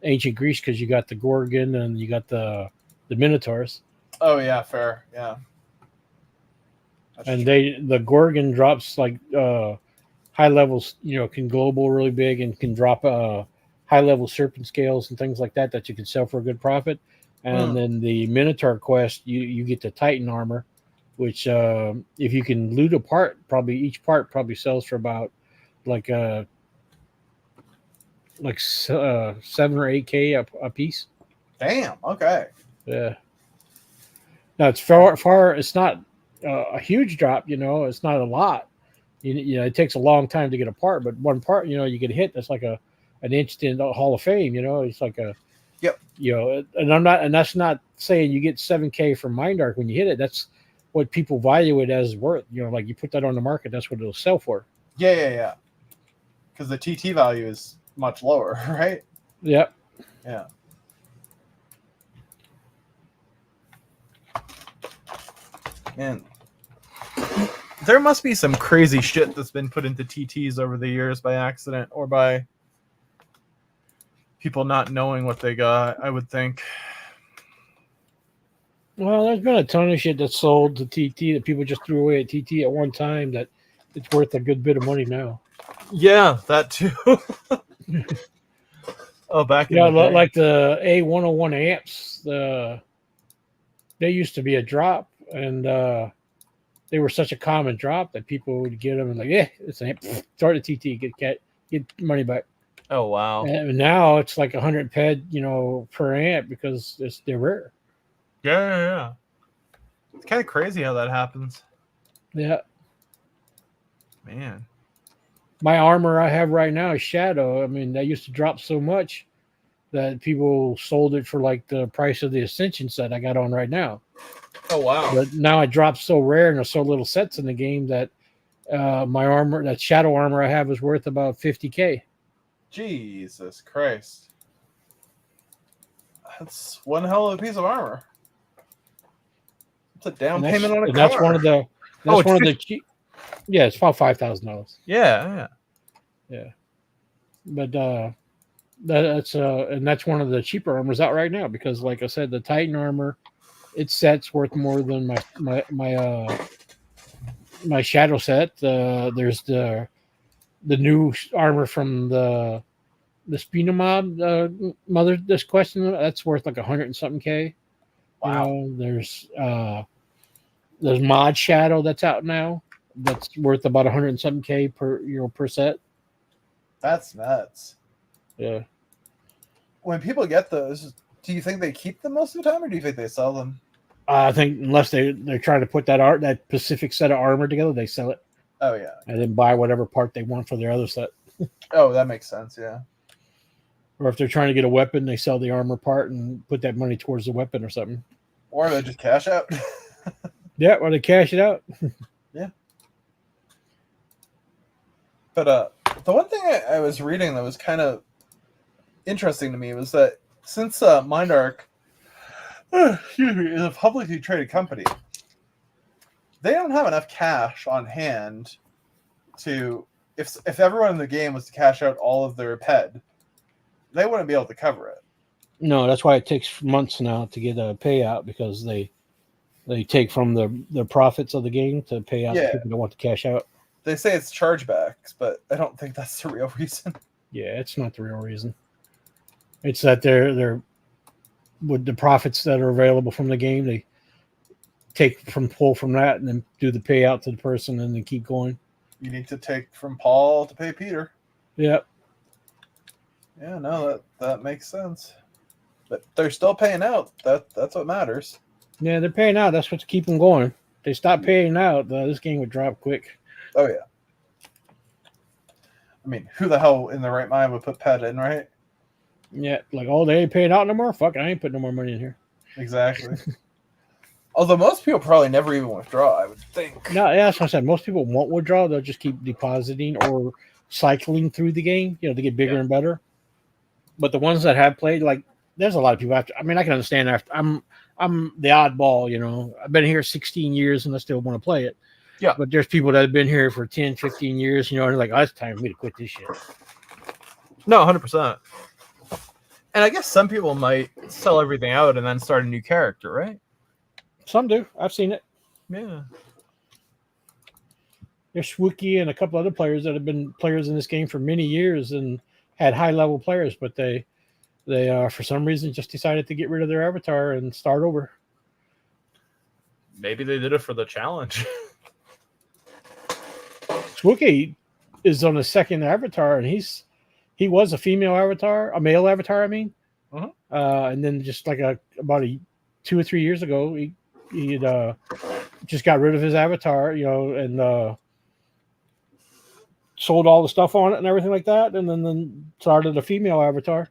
ancient Greece because you got the Gorgon and you got the Minotaurs. Oh yeah, fair. Yeah. And the Gorgon drops like high levels, can global really big and can drop high level serpent scales and things like that you can sell for a good profit. And then the Minotaur quest, you get the Titan armor, which if you can loot a part, probably each part probably sells for about like 7 or 8K a piece. Damn. Okay. Yeah. Now it's far. It's not a huge drop. It's not a lot. It takes a long time to get a part, but one part, you get hit. That's like an instant Hall of Fame. It's like a. Yep. And that's not saying you get 7K from Mind Arc when you hit it. That's what people value it as worth. Like you put that on the market, that's what it'll sell for. Yeah. Because the TT value is much lower, right? Yep. Yeah. Man, There must be some crazy shit that's been put into TTs over the years by accident or by people not knowing what they got, I would think. Well, there's been a ton of shit that's sold to TT that people just threw away at TT at one time that it's worth a good bit of money now. Yeah, that too. Oh, back in the day. Like the A101 amps, they used to be a drop, and they were such a common drop that people would get them and like, yeah, it's an amp. Throw it to TT, get money back. Oh wow. And now it's like 100 ped, per amp because they're rare. Yeah. It's kind of crazy how that happens. Yeah. Man. My armor I have right now is Shadow. I mean, that used to drop so much that people sold it for like the price of the Ascension set I got on right now. Oh wow. But now it drops so rare and there's so little sets in the game that my armor, that Shadow armor I have, is worth about 50K. Jesus Christ. That's one hell of a piece of armor. It's a down payment on a car. That's one of the cheap. Yeah, it's about $5,000. Yeah. But that's one of the cheaper armors out right now because, like I said, the Titan armor, its set's worth more than my Shadow set. There's the new armor from the Spinomob Mother this question that's worth like 100 and something K. Wow. There's Mod Shadow that's out now. That's worth about 100 and something K per set. That's nuts. Yeah. When people get those, do you think they keep them most of the time, or do you think they sell them? I think unless they're trying to put that specific set of armor together, they sell it Oh yeah. and then buy whatever part they want for their other set. Oh, that makes sense. Yeah. Or if they're trying to get a weapon, they sell the armor part and put that money towards the weapon or something. Or they just cash out. Yeah, or they cash it out. But the one thing I was reading that was kind of interesting to me was that since MindArc excuse me, is a publicly traded company, they don't have enough cash on hand to if everyone in the game was to cash out all of their PED, they wouldn't be able to cover it. No, that's why it takes months now to get a payout because they take from the profits of the game to pay out the people that want to cash out. They say it's chargebacks, but I don't think that's the real reason. Yeah, it's not the real reason. It's that they're with the profits that are available from the game, they pull from that and then do the payout to the person and then keep going. You need to take from Paul to pay Peter. Yep. Yeah, no, that makes sense. But they're still paying out. That's what matters. Yeah, they're paying out. That's what's keep them going. If they stop paying out, this game would drop quick. Oh yeah. I mean, who the hell in their right mind would put PED in, right? Yeah, like, oh, they ain't paying out no more? Fuck, I ain't putting no more money in here. Exactly. Although most people probably never even withdraw, I would think. No, yeah, that's what I said. Most people won't withdraw. They'll just keep depositing or cycling through the game, to get bigger and better. But the ones that have played, like, there's a lot of people after. I mean, I can understand after. I'm the oddball, I've been here 16 years and I still want to play it. Yeah. But there's people that have been here for 10, 15 years, and they're like, oh, it's time for me to quit this shit. No, 100%. And I guess some people might sell everything out and then start a new character, right? Some do. I've seen it. Yeah. There's Swookie and a couple other players that have been players in this game for many years and had high-level players, but they for some reason just decided to get rid of their avatar and start over. Maybe they did it for the challenge. Swookie is on his second avatar, and he was a male avatar, I mean. Uh-huh. And then just like about 2 or 3 years ago, he just got rid of his avatar, and sold all the stuff on it and everything like that, and then started a female avatar.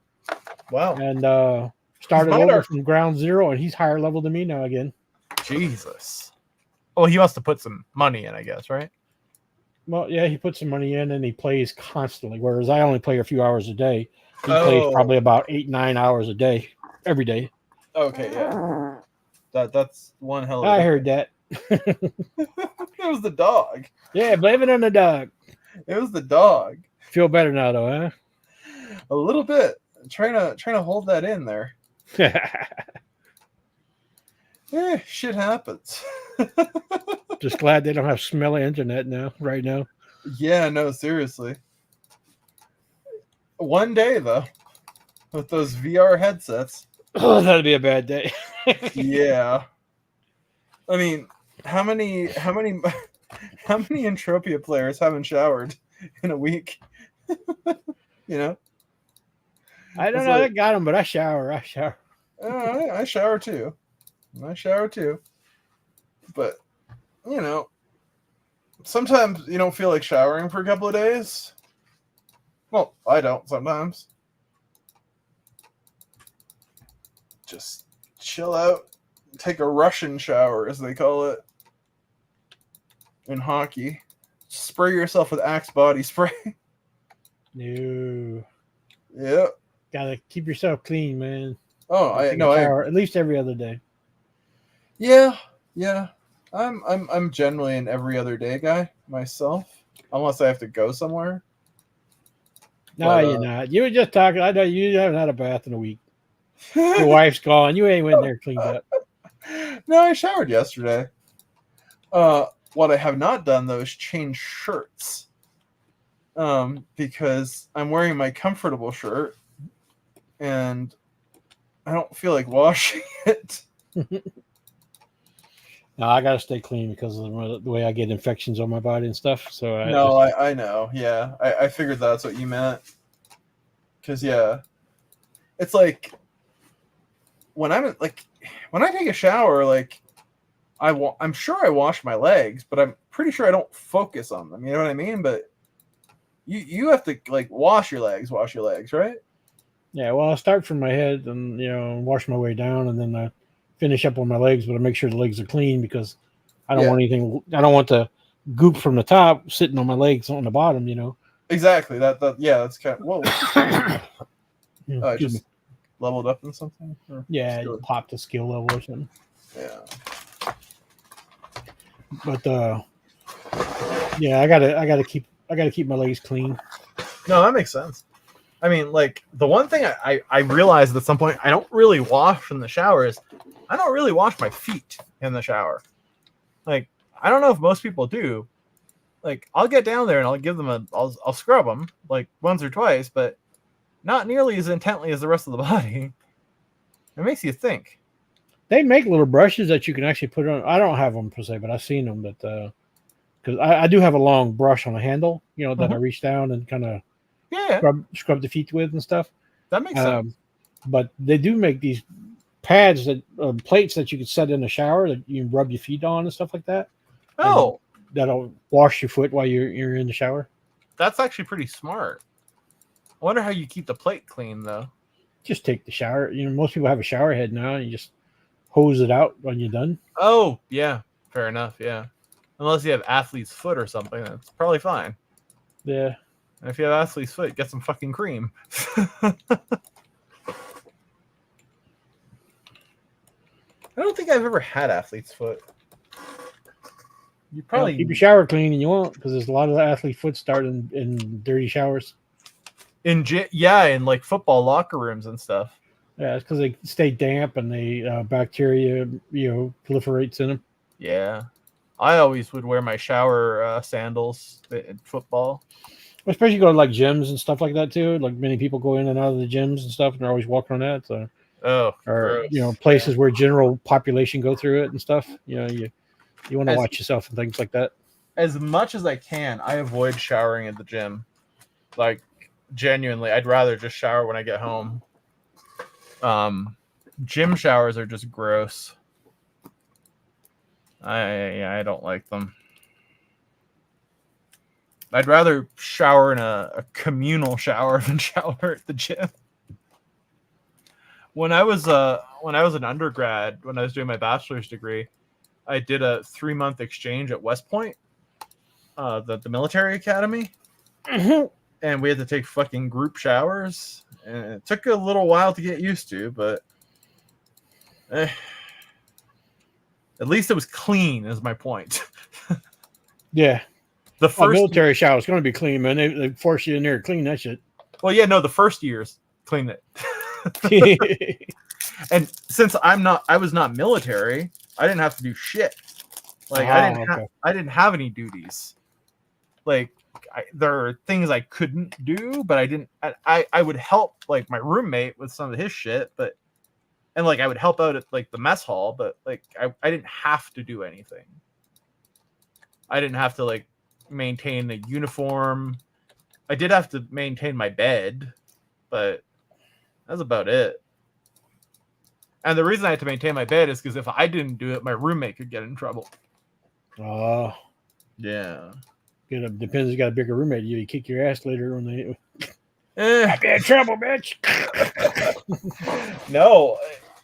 Wow. And started over from ground zero, and he's higher level than me now again. Jesus. Well, he must have put some money in, I guess, right? Well, yeah, he puts some money in and he plays constantly, whereas I only play a few hours a day. He plays probably about 8-9 hours a day, every day. Okay, yeah. That's one hell of I heard that. It was the dog. Yeah, blame it on the dog. It was the dog. Feel better now, though, huh? A little bit. Trying to hold that in there. Shit happens. Just glad they don't have smelly internet right now. Yeah, no, seriously. One day though, with those VR headsets. Oh, that'd be a bad day. Yeah. I mean, how many Entropia players haven't showered in a week? I don't know. I got them, but I shower. I shower too. But, sometimes you don't feel like showering for a couple of days. Well, I don't sometimes. Just chill out. Take a Russian shower, as they call it. In hockey. Spray yourself with Axe body spray. No. Yep. Gotta keep yourself clean, man. Oh, I know. At least every other day. Yeah. I'm generally an every other day guy myself, unless I have to go somewhere. No, But, you're not. You were just talking. I know you haven't had a bath in a week. Your wife's gone. You ain't went there cleaned up. No, I showered yesterday. What I have not done though is change shirts. Because I'm wearing my comfortable shirt, and I don't feel like washing it. No, I gotta stay clean because of the way I get infections on my body and stuff. So I know. Yeah, I figured that's what you meant. Because it's like when I take a shower, like I'm sure I wash my legs, but I'm pretty sure I don't focus on them. You know what I mean? But you have to like wash your legs, right? Yeah, well, I start from my head and wash my way down, and then I finish up on my legs. But I make sure the legs are clean because I don't Yeah. want anything. I don't want the goop from the top sitting on my legs on the bottom. Exactly. That's kind of whoa. I Excuse just me. leveled up in something. Or Yeah, skill? you popped the skill level or something. Yeah. But yeah, I gotta keep my legs clean. No, that makes sense. I mean, like the one thing I realized at some point I don't really wash in the shower is I don't really wash my feet in the shower. Like I don't know if most people do. Like I'll get down there and I'll give them I'll scrub them like once or twice, but not nearly as intently as the rest of the body. It makes you think. They make little brushes that you can actually put on. I don't have them per se, but I've seen them. But because I do have a long brush on the handle, that I reach down and kind of Yeah, scrub the feet with and stuff. that makes sense. But they do make these pads plates that you can set in the shower that you can rub your feet on and stuff like that. Oh, That'll wash your foot while you're in the shower. that's actually pretty smart. I wonder how you keep the plate clean though. Just take the shower. Most people have a shower head now, and you just hose it out when you're done. Oh, yeah, fair enough. Yeah, unless you have athlete's foot or something, that's probably fine. Yeah. And if you have athlete's foot, get some fucking cream. I don't think I've ever had athlete's foot. You probably keep your shower clean, and you won't, because there's a lot of athlete foot start in dirty showers. in like football locker rooms and stuff. Yeah, it's because they stay damp and the bacteria proliferates in them. Yeah, I always would wear my shower sandals in football. Especially you go to like gyms and stuff like that too. Like many people go in and out of the gyms and stuff, and they're always walking on that. So, or gross. places where general population go through it and stuff. You want to As- watch yourself and things like that. As much as I can, I avoid showering at the gym. Like genuinely, I'd rather just shower when I get home. Gym showers are just gross. I don't like them. I'd rather shower in a communal shower than shower at the gym. When I was an undergrad, when I was doing my bachelor's degree, I did a 3-month exchange at West Point, the military academy, and we had to take fucking group showers. And it took a little while to get used to, but at least it was clean. Is my point. Yeah. The first military shower is going to be clean, man. They force you in there to clean that shit. Well, yeah, no, the first years cleaned it. And since I was not military, I didn't have to do shit. Like I didn't have any duties. Like there are things I couldn't do, but I didn't. I would help like my roommate with some of his shit, and like I would help out at like the mess hall, but like I didn't have to do anything. I didn't have to like maintain the uniform. I did have to maintain my bed, but that's about it. And the reason I had to maintain my bed is because if I didn't do it, my roommate could get in trouble. Oh, yeah. Depends. You got a bigger roommate. You kick your ass later when they. I'd be in trouble, bitch. No,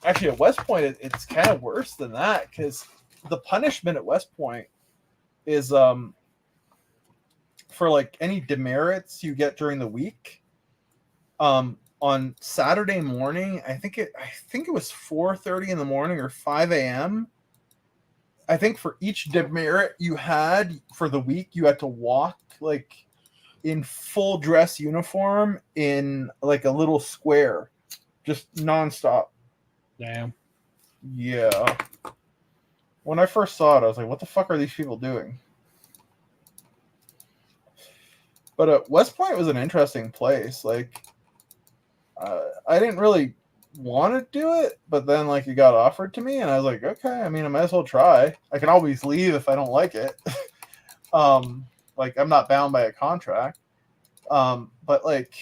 actually, at West Point, it's kind of worse than that because the punishment at West Point is for like any demerits you get during the week. On Saturday morning, I think it was 4:30 in the morning or 5 a.m. I think for each demerit you had for the week, you had to walk like in full dress uniform in like a little square, just nonstop. Damn. Yeah. When I first saw it, I was like, what the fuck are these people doing? But West Point was an interesting place. Like, I didn't really want to do it, but then like it got offered to me, and I was like, okay. I mean, I might as well try. I can always leave if I don't like it. Like I'm not bound by a contract. But like,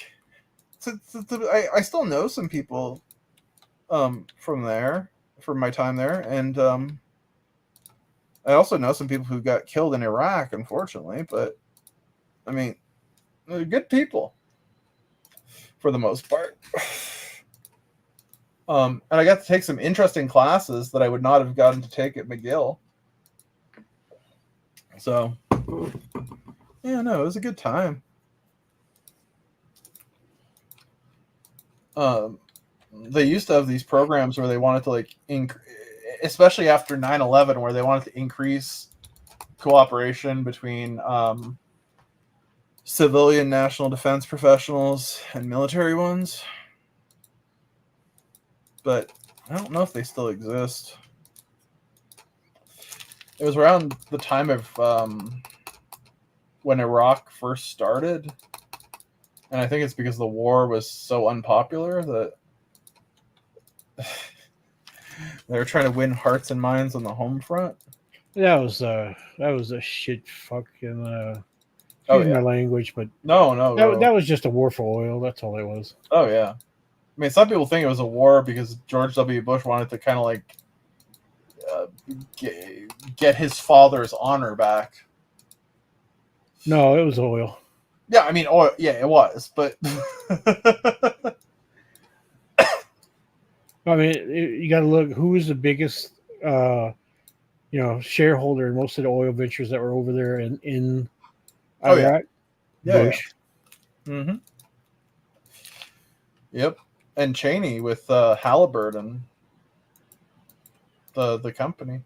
I still know some people, from my time there, and I also know some people who got killed in Iraq, unfortunately, but I mean, they're good people for the most part. And I got to take some interesting classes that I would not have gotten to take at McGill. So, yeah, no, it was a good time. They used to have these programs where they wanted to like especially after 9/11, where they wanted to increase cooperation between civilian national defense professionals and military ones. But I don't know if they still exist. It was around the time of when Iraq first started. And I think it's because the war was so unpopular that they were trying to win hearts and minds on the home front. That was a shit fucking Oh, excuse yeah. my language, but No. that was just a war for oil. That's all it was. Oh, yeah. I mean, some people think it was a war because George W. Bush wanted to kind of like get his father's honor back. No, it was oil. Yeah, I mean, oil. Yeah, it was, but I mean, you got to look who was the biggest, shareholder in most of the oil ventures that were over there in Oh, yeah. Iraq. Yeah, Bush. yeah. Mm-hmm. Yep, and Cheney with Halliburton, the company.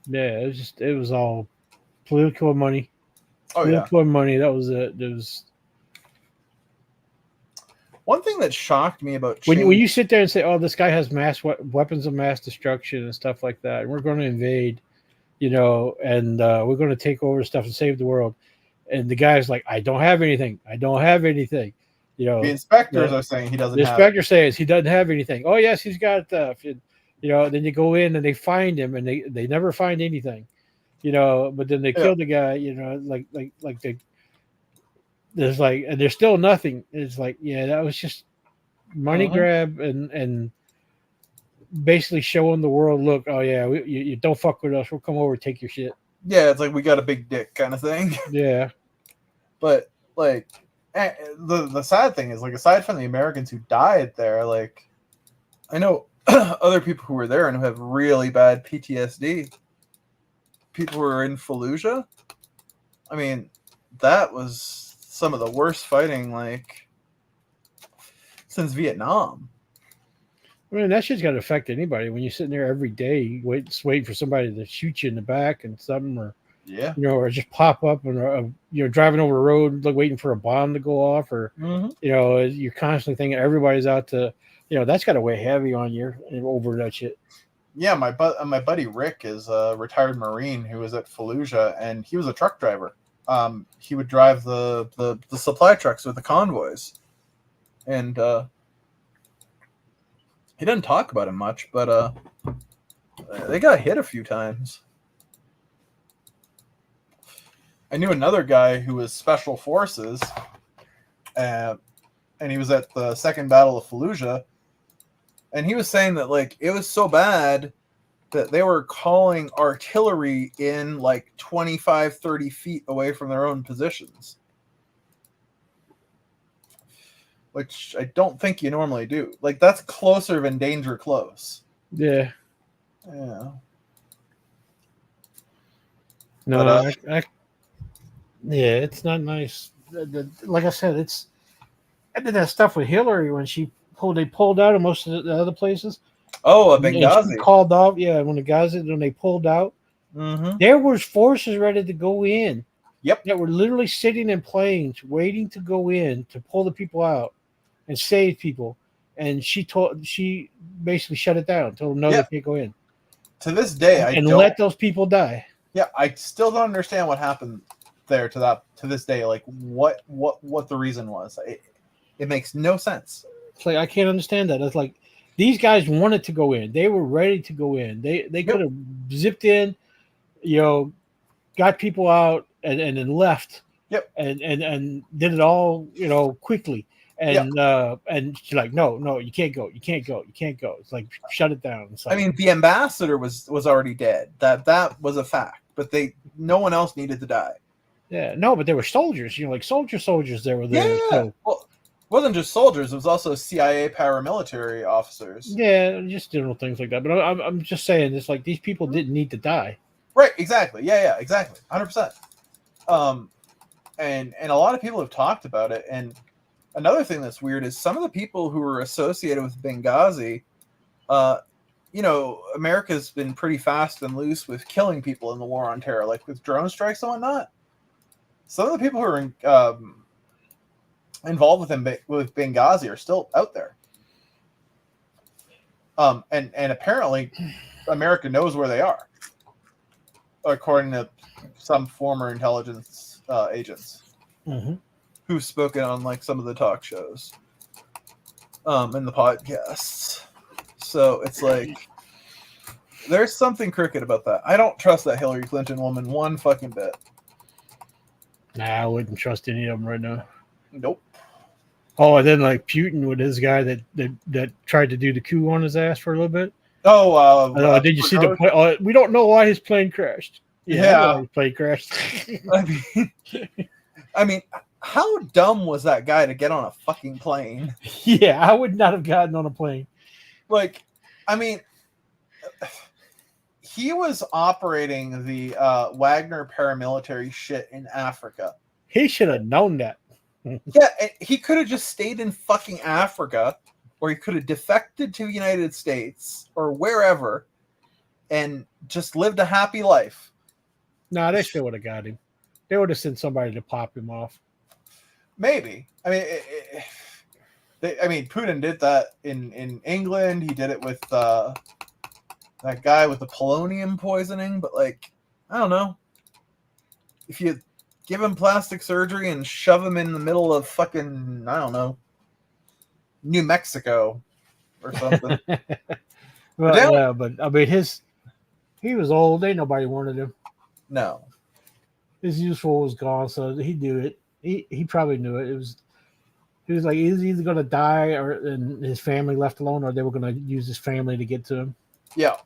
Yeah, it was all political money. Oh, yeah. Political money. That was it. There was One thing that shocked me about when Cheney, you sit there and say, "Oh, this guy has weapons of mass destruction and stuff like that, and we're going to invade, and we're going to take over stuff and save the world," and the guy's like, "I don't have anything. I don't have anything." the inspectors are saying he doesn't The have. inspector says he doesn't have anything. Oh yes, he's got stuff. And, then you go in and they find him, and they never find anything, But then they kill the guy, and there's still nothing. It's like, yeah, that was just money grab and basically showing the world, look, oh yeah, you don't fuck with us. We'll come over and take your shit. Yeah, it's like we got a big dick kind of thing. Yeah, But like, the sad thing is, like, aside from the Americans who died there, like, I know other people who were there and who have really bad PTSD. People who were in Fallujah. I mean, that was some of the worst fighting, like, since Vietnam. I mean, that shit's got to affect anybody when you're sitting there every day waiting for somebody to shoot you in the back and something, or Yeah. or just pop up and driving over the road, like waiting for a bomb to go off, or you're constantly thinking everybody's out to, that's got to weigh heavy on you over that shit. Yeah, my buddy Rick is a retired Marine who was at Fallujah, and he was a truck driver. He would drive the supply trucks with the convoys, and he didn't talk about it much, but they got hit a few times. I knew another guy who was special forces, and he was at the Second Battle of Fallujah, and he was saying that, like, it was so bad that they were calling artillery in like 25, 30 feet away from their own positions, which I don't think you normally do. Like, that's closer than danger close. Yeah. Yeah. No, but, yeah, it's not nice. Like I said, I did that stuff with Hillary when they pulled out of most of the other places. Oh, Benghazi. And she called off, when they pulled out, there was forces ready to go in. Yep. That were literally sitting in planes waiting to go in to pull the people out and save people. And she basically shut it down, told them no, they can't go in. To this day, let those people die. Yeah, I still don't understand what happened there to this day. Like, what the reason was. It makes no sense. It's like, I can't understand that. It's like, these guys wanted to go in. They were ready to go in. They could have zipped in, got people out and then left. Yep. And did it all, quickly. And and she's like, no, you can't go. You can't go. You can't go. It's like, shut it down. It's like, I mean, the ambassador was already dead. That was a fact. but no one else needed to die. Yeah, no, but there were soldiers. You know, like soldiers that were there. Yeah. So, Well, it wasn't just soldiers; it was also CIA paramilitary officers. yeah, just general things like that. But I'm just saying, it's like these people didn't need to die. Right. Exactly. Yeah. Exactly. 100%. And a lot of people have talked about it. And another thing that's weird is some of the people who were associated with Benghazi, you know, America's been pretty fast and loose with killing people in the war on terror, like with drone strikes and whatnot. Some of the people who are involved with Benghazi are still out there. And apparently America knows where they are, according to some former intelligence agents who've spoken on like some of the talk shows and the podcasts. So it's like there's something crooked about that. I don't trust that Hillary Clinton woman one fucking bit. Nah, I wouldn't trust any of them right now. Nope. Oh, and then like Putin with his guy that tried to do the coup on his ass for a little bit. Oh, did you see the plane? We don't know why his plane crashed. Yeah. His plane crashed. I mean, how dumb was that guy to get on a fucking plane? Yeah, I would not have gotten on a plane. Like, I mean, he was operating the Wagner paramilitary shit in Africa. He should have known that. Yeah, he could have just stayed in fucking Africa, or he could have defected to the United States or wherever and just lived a happy life. No, they still would have got him. They would have sent somebody to pop him off. Maybe. I mean, Putin did that in England. He did it with that guy with the polonium poisoning. But like, I don't know. If you give him plastic surgery and shove him in the middle of fucking, I don't know, New Mexico or something. Well, yeah, but I mean, he was old. Ain't nobody wanted him. No. His useful was gone, so he knew it. He probably knew it. He was like, he's either going to die and his family left alone, or they were going to use his family to get to him. Yeah.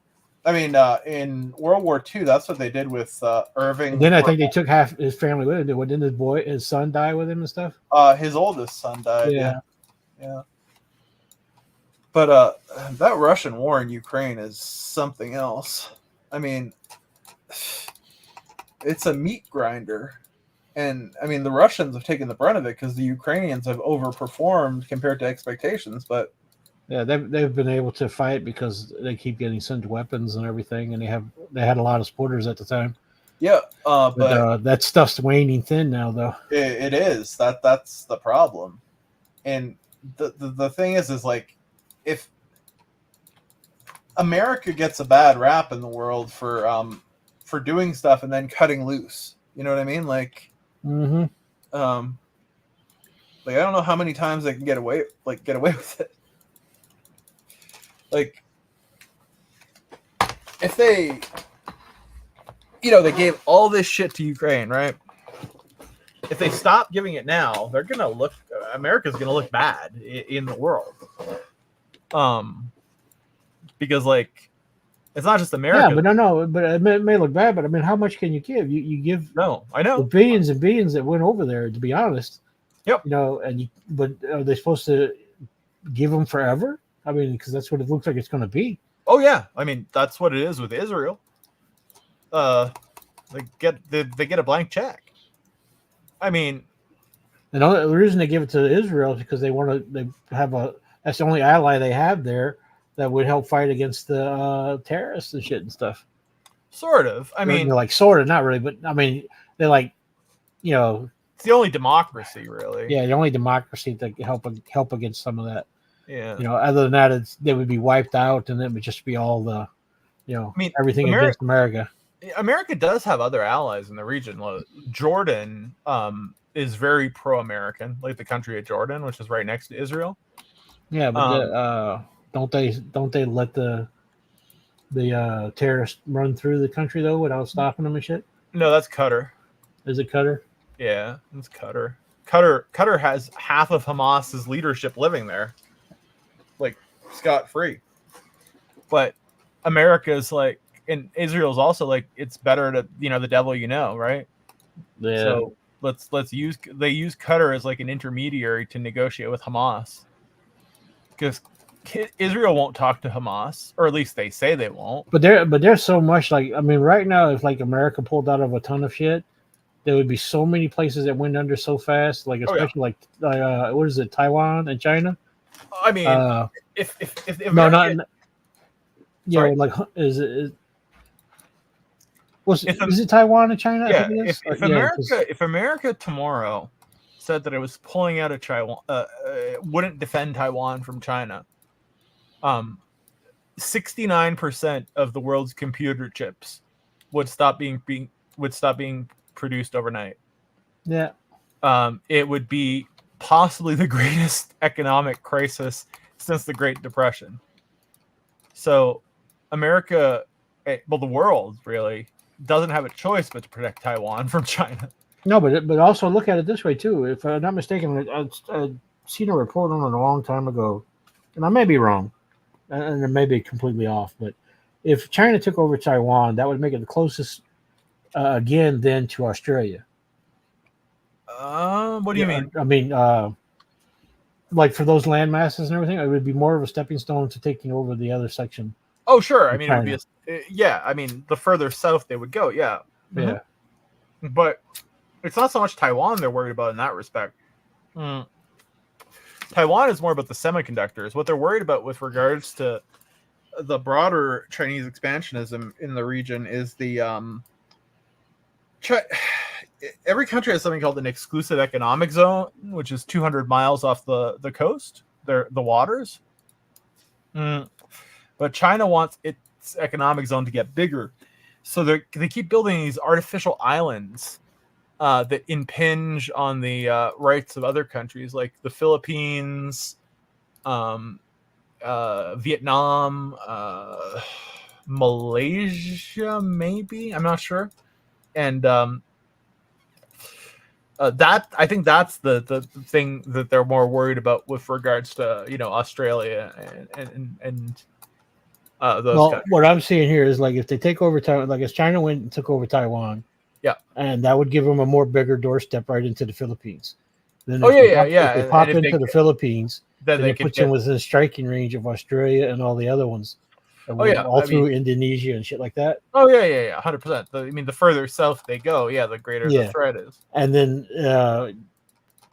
I mean, in World War II, that's what they did with Irving. And then I think they took half his family with him. Didn't his son die with him and stuff? His oldest son died. Yeah. But that Russian war in Ukraine is something else. I mean, it's a meat grinder. And, I mean, the Russians have taken the brunt of it because the Ukrainians have overperformed compared to expectations. But yeah, they've been able to fight because they keep getting sent weapons and everything, and they had a lot of supporters at the time. Yeah, but that stuff's waning thin now, though. It is. That's the problem. And the thing is like, if America gets a bad rap in the world for doing stuff and then cutting loose, you know what I mean? Like, like I don't know how many times they can get away with it. Like, if they, they gave all this shit to Ukraine, right? If they stop giving it now, America's gonna look bad in the world. Because like, it's not just America. Yeah, but but it may look bad. But I mean, how much can you give? You give. No, I know. The billions and billions that went over there. To be honest. Yep. But are they supposed to give them forever? I mean, because that's what it looks like it's going to be. Oh yeah, I mean that's what it is with Israel. They get a blank check. I mean, and the reason they give it to Israel is because they have that's the only ally they have there that would help fight against the terrorists and shit and stuff. Sort of. I mean, like sort of, not really, but I mean, they're like, it's the only democracy, really. Yeah, the only democracy that help against some of that. Yeah. Other than that, they would be wiped out, and it would just be all the, everything against America. America does have other allies in the region. Jordan is very pro-American, like the country of Jordan, which is right next to Israel. Yeah, but don't they let the terrorists run through the country though without stopping them and shit? No, that's Qatar. Is it Qatar? Yeah, it's Qatar. Qatar has half of Hamas's leadership living there, like scot-free. But America's like, and Israel's also like, it's better to, the devil, right? Yeah. So let's use Qatar as like an intermediary to negotiate with Hamas, because Israel won't talk to Hamas, or at least they say they won't. But there's so much, like, I mean, right now, if like America pulled out of a ton of shit, there would be so many places that went under so fast, like especially what is it, Taiwan and China? I mean, if No, America, not yeah, sorry. like is it If is it Taiwan and China? I yeah, think it is. if America tomorrow said that it was pulling out of Taiwan, wouldn't defend Taiwan from China, 69% of the world's computer chips would stop being produced overnight. Yeah. It would be possibly the greatest economic crisis since the Great Depression. So America, well, the world really doesn't have a choice but to protect Taiwan from China. No, but also look at it this way too. If I'm not mistaken, I've seen a report on it a long time ago, and I may be wrong, and it may be completely off. But if China took over Taiwan, that would make it the closest again then to Australia. What do you mean? I mean, like for those land masses and everything, it would be more of a stepping stone to taking over the other section. Oh, sure. I mean, China. it would be yeah. I mean, the further south they would go, yeah. Yeah. But it's not so much Taiwan they're worried about in that respect. Taiwan is more about the semiconductors. What they're worried about with regards to the broader Chinese expansionism in the region is the every country has something called an exclusive economic zone, which is 200 miles off the coast, the waters. But China wants its economic zone to get bigger, so they keep building these artificial islands that impinge on the rights of other countries, like the Philippines, Vietnam, Malaysia, maybe, I'm not sure. And that, I think that's the thing that they're more worried about with regards to Australia and those countries. What I'm seeing here is like if they take over Taiwan, like if China went and took over Taiwan, yeah, and that would give them a more bigger doorstep right into the Philippines. Then if they pop into the Philippines, then they it puts them within striking range of Australia and all the other ones. All through Indonesia and shit like that. 100%. I mean, the further south they go, the greater the threat is. And then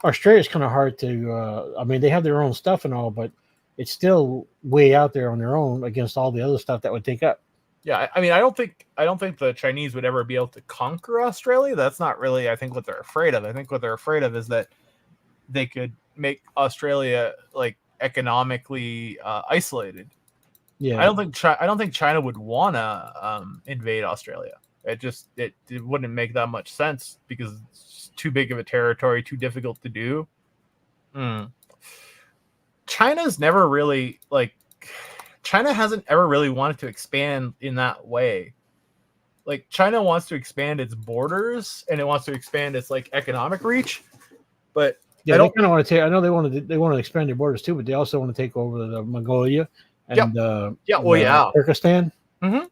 Australia's kind of hard to. I mean, they have their own stuff and all, but it's still way out there on their own against all the other stuff that would take up. Yeah, I mean, I don't think the Chinese would ever be able to conquer Australia. That's not really, I think, what they're afraid of. I think what they're afraid of is that they could make Australia like economically isolated. Yeah, I don't think China would wanna invade Australia. It wouldn't make that much sense because it's too big of a territory, too difficult to do. China's never really China hasn't ever really wanted to expand in that way. Like, China wants to expand its borders and it wants to expand its like economic reach, but they kind of want to take. I know they want to expand their borders too, but they also want to take over the Mongolia and Turkestan. Mm-hmm.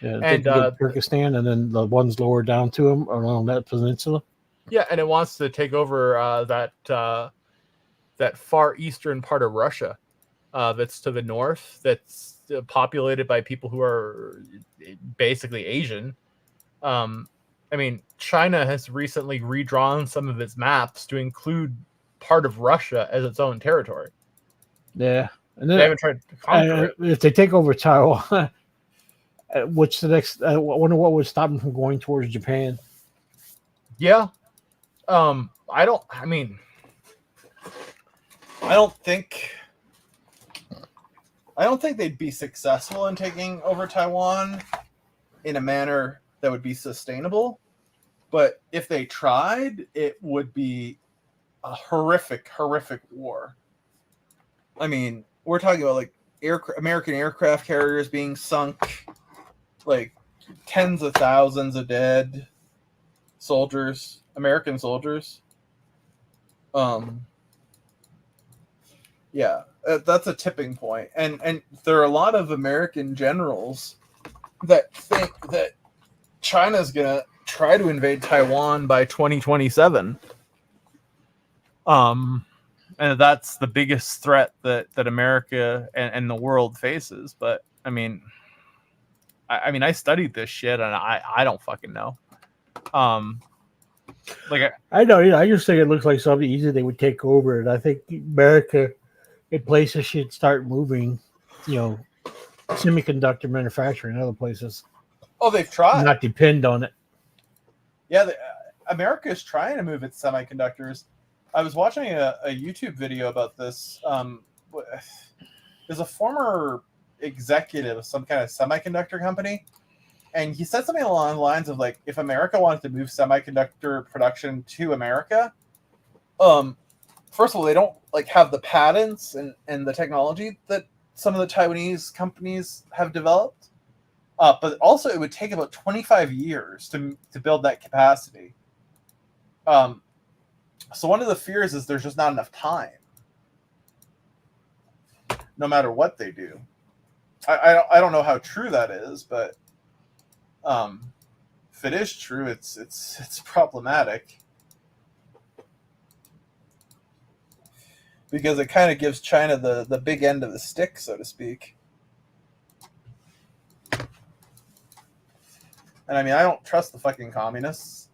Yeah, and Turkestan, and then the ones lower down to them along that peninsula. Yeah, and it wants to take over that far eastern part of Russia that's to the north, that's populated by people who are basically Asian. I mean, China has recently redrawn some of its maps to include part of Russia as its own territory. Yeah, and then they haven't tried to conquer it. If they take over Taiwan, what's the next? I wonder what would stop them from going towards Japan. Yeah, I don't think they'd be successful in taking over Taiwan in a manner that would be sustainable. But if they tried, it would be a horrific war. I mean, we're talking about like American aircraft carriers being sunk, like tens of thousands of dead soldiers, American soldiers. Yeah, that's a tipping point. And there are a lot of American generals that think that China's gonna try to invade Taiwan by 2027. And that's the biggest threat that America and the world faces. But I mean, I studied this shit, and I don't fucking know. Like I know, I just think it looks like something easy they would take over, and I think America and places should start moving, semiconductor manufacturing in other places, Oh, they've tried. not depend on it. Yeah, America is trying to move its semiconductors. I was watching a YouTube video about this. There's a former executive of some kind of semiconductor company, and he said something along the lines of like, if America wanted to move semiconductor production to America, first of all, they don't like have the patents and the technology that some of the Taiwanese companies have developed. But also, it would take about 25 years to build that capacity. So one of the fears is there's just not enough time, no matter what they do. I don't know how true that is, but if it is true, it's problematic because it kind of gives China the big end of the stick, so to speak. And I mean, I don't trust the fucking communists.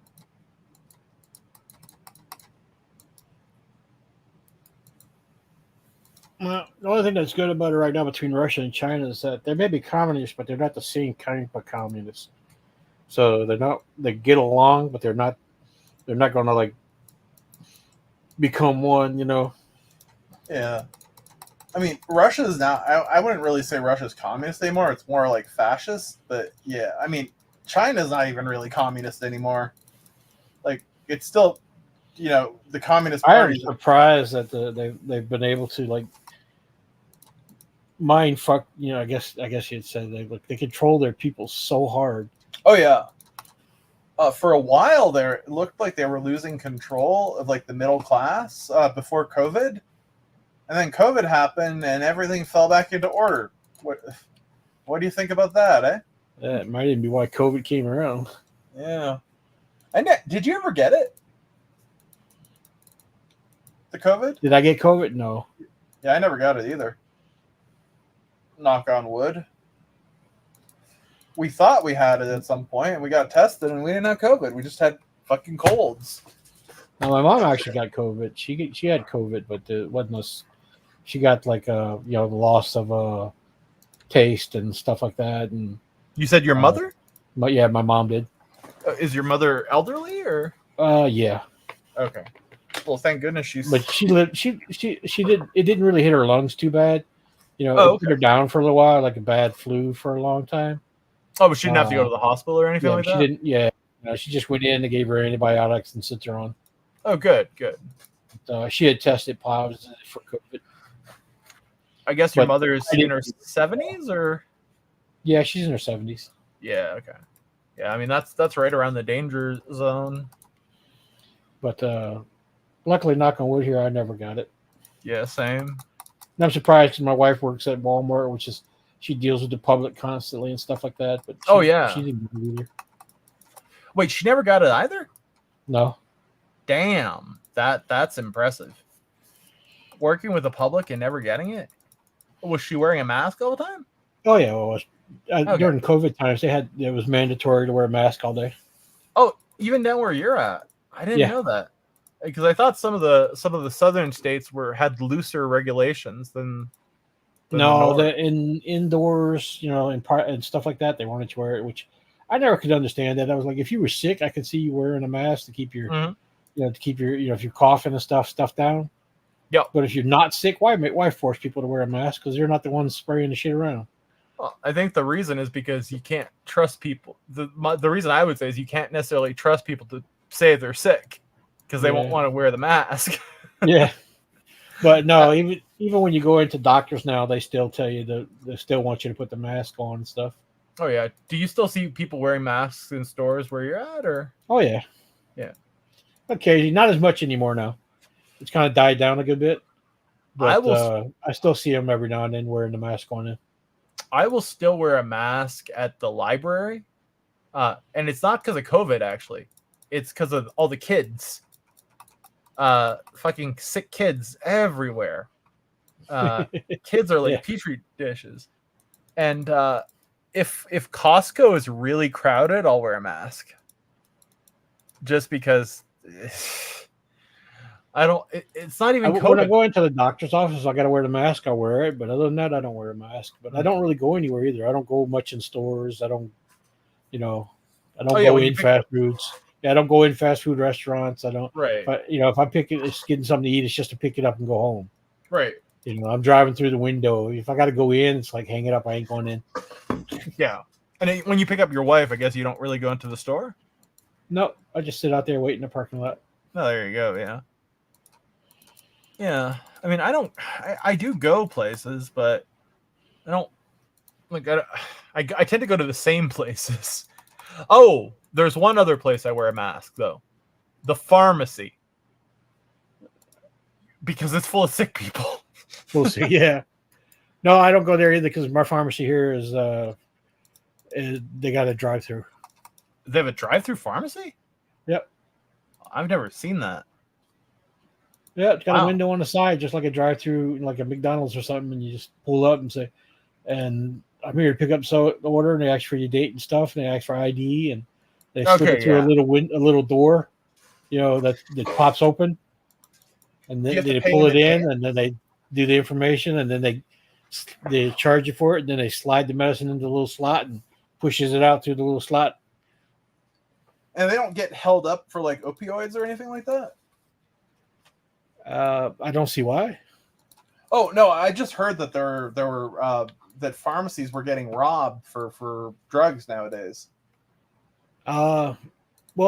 Well, the only thing that's good about it right now between Russia and China is that they may be communists, but they're not the same kind of communists. So they get along, but they're not going to like become one, Yeah. I mean, Russia's now, I wouldn't really say Russia's communist anymore. It's more like fascist. But yeah, I mean, China's not even really communist anymore. Like, it's still, the Communist Party. I am surprised that they've been able to like mind fuck. I guess you'd say they control their people so hard. Oh yeah. For a while there, it looked like they were losing control of like the middle class before COVID, and then COVID happened and everything fell back into order. What do you think about that, eh? Yeah, it might even be why COVID came around. Yeah. And did you ever get it? The COVID? Did I get COVID? No. Yeah, I never got it either. Knock on wood. We thought we had it at some point, and we got tested, and we didn't have COVID. We just had fucking colds. No, my mom actually got COVID. She had COVID, but it wasn't. She got like the loss of taste and stuff like that. And you said your mother? But yeah, my mom did. Is your mother elderly or? Yeah. Okay. Well, thank goodness she's. But she lived. She did. It didn't really hit her lungs too bad. It put her down for a little while, like a bad flu for a long time. Oh, but she didn't have to go to the hospital or anything like that? She didn't. Yeah. She just went in, they gave her antibiotics and sent her on. Oh, good. She had tested positive for COVID. I guess your mother is in her 70s, or? Yeah, she's in her 70s. Yeah. Okay. Yeah, I mean that's right around the danger zone. But luckily, knock on wood here, I never got it. Yeah, same. And I'm surprised because my wife works at Walmart, which is she deals with the public constantly and stuff like that. But she didn't get it either. Wait, she never got it either? No. Damn, that's impressive. Working with the public and never getting it. Was she wearing a mask all the time? Oh yeah, well, during COVID times it was mandatory to wear a mask all day. Oh, even down where you're at, I didn't know that, because I thought some of the southern states had looser regulations than no, in indoors, and stuff like that, they wanted to wear it, which I never could understand. That I was like, if you were sick, I could see you wearing a mask to keep your, if you're coughing and stuff down. Yeah. But if you're not sick, why force people to wear a mask? Because they're not the ones spraying the shit around. Well, I think the reason is because you can't trust people. The reason I would say is you can't necessarily trust people to say they're sick because they won't want to wear the mask. Yeah. But no, even when you go into doctors now, they still tell you they still want you to put the mask on and stuff. Oh yeah. Do you still see people wearing masks in stores where you're at, or? Oh yeah. Yeah. Occasionally, not as much anymore now. It's kind of died down a good bit. But I still see them every now and then wearing the mask on it. I will still wear a mask at the library, and it's not because of COVID. Actually, it's because of all the kids. Fucking sick kids everywhere. Kids are like Yeah. petri dishes, and if Costco is really crowded, I'll wear a mask. Just because I don't. It's not even When I COVID. go into the doctor's office, I got to wear the mask. I wear it, but other than that, I don't wear a mask. But I don't really go anywhere either. I don't go much in stores. I don't, I don't Oh, yeah, go when you in pick- fast foods. Yeah, I don't go in fast food restaurants. I don't. Right. But if I pick it, it's getting something to eat. It's just to pick it up and go home. Right. I'm driving through the window. If I got to go in, it's like hang it up. I ain't going in. Yeah. And when you pick up your wife, I guess you don't really go into the store. No, I just sit out there waiting in the parking lot. Oh, there you go. Yeah. Yeah. I mean, I do go places, but I don't like. I tend to go to the same places. Oh, there's one other place I wear a mask though, the pharmacy, because it's full of sick people. We'll see. Yeah. No, I don't go there either because my pharmacy here is they got a drive-through. They have a drive-through pharmacy? Yep. I've never seen that. Yeah, it's got Wow. a window on the side, just like a drive-through, like a McDonald's or something, and you just pull up and say, and I'm here to pick up the order, and they ask for your date and stuff, and they ask for ID, and they slip Okay, it through yeah. a little door, that pops open, and You then have to they pay pull in it in, advance? and then they do the information, and then they charge you for it, and then they slide the medicine into the little slot and pushes it out through the little slot. And they don't get held up for like opioids or anything like that? I don't see why. Oh no, I just heard that there were that pharmacies were getting robbed for drugs nowadays. Well,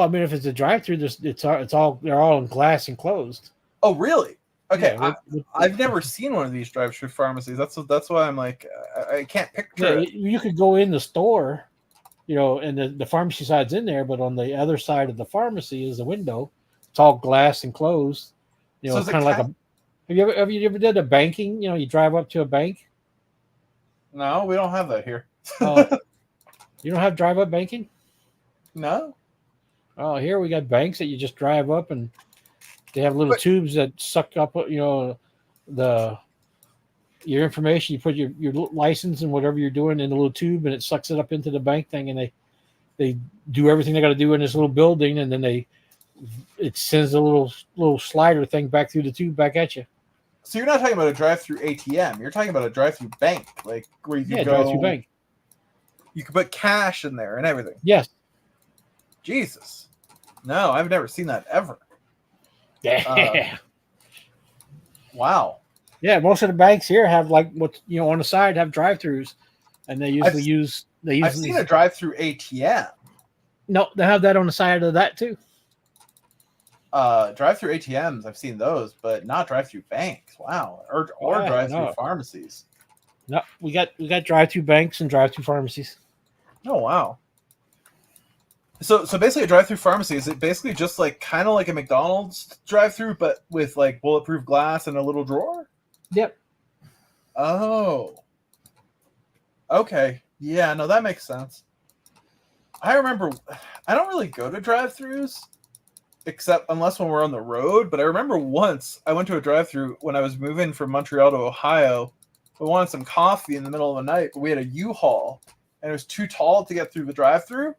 I mean, if it's a drive-through, they're all in glass and closed. Oh really? Okay, Yeah, I've never seen one of these drive-through pharmacies. That's why I'm like I can't picture it. you could go in the store, and the pharmacy side's in there, but on the other side of the pharmacy is the window. It's all glass and closed. So It's is it kind of like kind- have you ever did a banking? You drive up to a bank. No, we don't have that here. You don't have drive-up banking? No. Oh, here we got banks that you just drive up, and they have little But- tubes that suck up, your information. You put your license and whatever you're doing in the little tube, and it sucks it up into the bank thing, and they do everything they got to do in this little building, and then it sends a little slider thing back through the tube back at you. So you're not talking about a drive-through ATM. You're talking about a drive-through bank, like where you can go. Drive through bank. You can put cash in there and everything. Yes. Jesus. No, I've never seen that ever. Yeah. Wow. Yeah, most of the banks here have like what on the side have drive-throughs, and they usually I've- use I've seen a drive-through ATM. No, they have that on the side of that too. Drive-through ATMs, I've seen those, but not drive-through banks. Wow. Or Yeah, drive-through no. pharmacies. No, we got drive-through banks and drive-through pharmacies. Oh wow. So basically a drive-through pharmacy, is it basically just like kind of like a McDonald's drive-through but with like bulletproof glass and a little drawer? Yep. Oh. Okay. Yeah, no, that makes sense. I remember I don't really go to drive-throughs except unless when we're on the road, but I remember once I went to a drive-through when I was moving from Montreal to Ohio. We wanted some coffee in the middle of the night, but we had a U-Haul and it was too tall to get through the drive-through.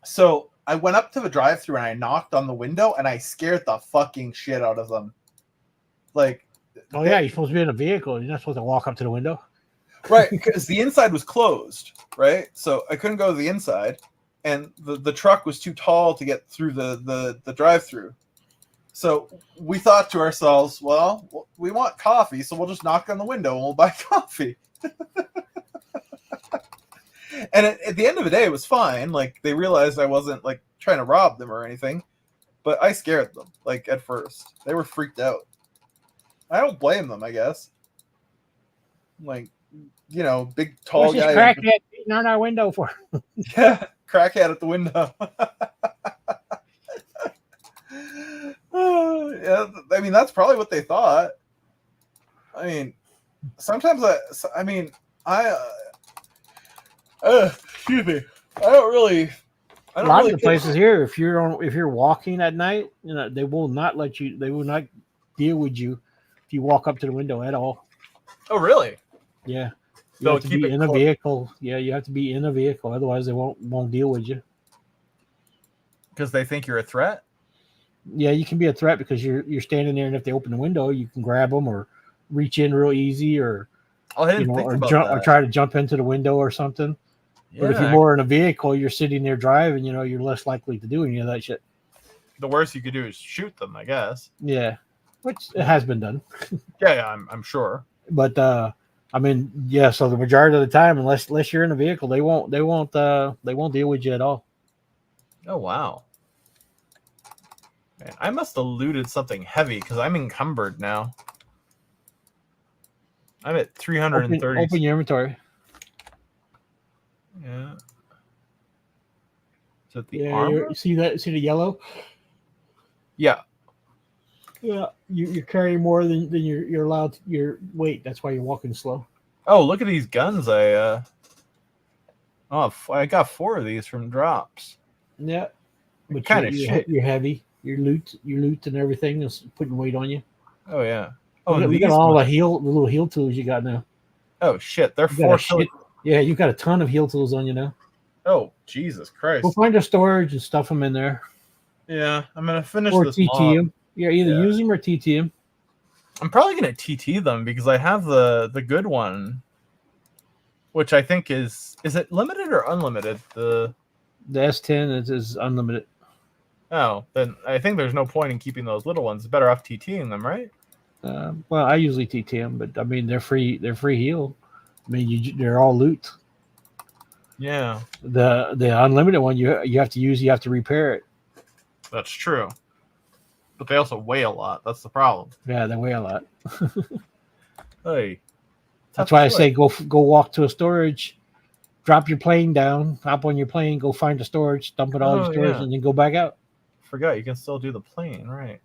So I went up to the drive-through and I knocked on the window and I scared the fucking shit out of them. Like, Oh yeah, you're supposed to be in a vehicle. You're not supposed to walk up to the window. right, because the inside was closed, right? So I couldn't go to the inside, and the truck was too tall to get through the drive-through. So we thought to ourselves, well, we want coffee, so we'll just knock on the window and we'll buy coffee. And at the end of the day, it was fine. Like, they realized I wasn't like trying to rob them or anything, but I scared them. Like, at first, they were freaked out. I don't blame them, I guess. Like, big tall What's this guy. crackhead beating on our window for? Yeah, crackhead at the window. Yeah, I mean, that's probably what they thought. I mean, sometimes Excuse me. I don't really. I A don't lot really of the places here, if you're walking at night, they will not let you. They will not deal with you if you walk up to the window at all. Oh, really? Yeah, you They'll have to keep be it in a close. vehicle. Yeah, you have to be in a vehicle, otherwise they won't deal with you. Because they think you're a threat? Yeah, you can be a threat because you're standing there, and if they open the window, you can grab them or reach in real easy, or Oh, I didn't think or about jump that. or try to jump into the window or something. Yeah, But if you're more in a vehicle, you're sitting there driving, you're less likely to do any of that shit. the worst you could do is shoot them, I guess. Yeah, which it has been done. Yeah, I'm sure. But I mean, yeah. So the majority of the time, unless you're in a vehicle, they won't deal with you at all. Oh, wow. Man, I must have looted something heavy because I'm encumbered now. I'm at 330. Open your inventory. Yeah. Is it the Yeah, armor? you see that? See the yellow? Yeah. Yeah, you're carrying more than you're allowed. Your weight. That's why you're walking slow. Oh, look at these guns. I got 4 of these from drops. Yeah, but Kind of shit. you're heavy. Your loot and everything is putting weight on you. Oh yeah. Oh, Look these at all ones- the little heal tools you got now. Oh shit, they're You got 4 Yeah, you've got a ton of heal tools on you now. Oh Jesus Christ. Go find a storage and stuff them in there, Yeah, I'm gonna finish or this TT mob. them. Yeah, either use them or TT them. I'm probably gonna TT them because I have the good one, which I think is it limited or unlimited? The S10 is unlimited. Oh, then I think there's no point in keeping those little ones. It's better off TTing them, right? Well, I usually TT them, but I mean they're free. They're free heal. I mean they're all loot. Yeah, The unlimited one you have to use. You have to repair it. that's true. But they also weigh a lot. That's the problem. Yeah, they weigh a lot. Hey, That's why I say go walk to a storage, drop your plane down, hop on your plane, go find a storage, dump it all in storage, yeah. and then go back out. Forgot you can still do the plane, right?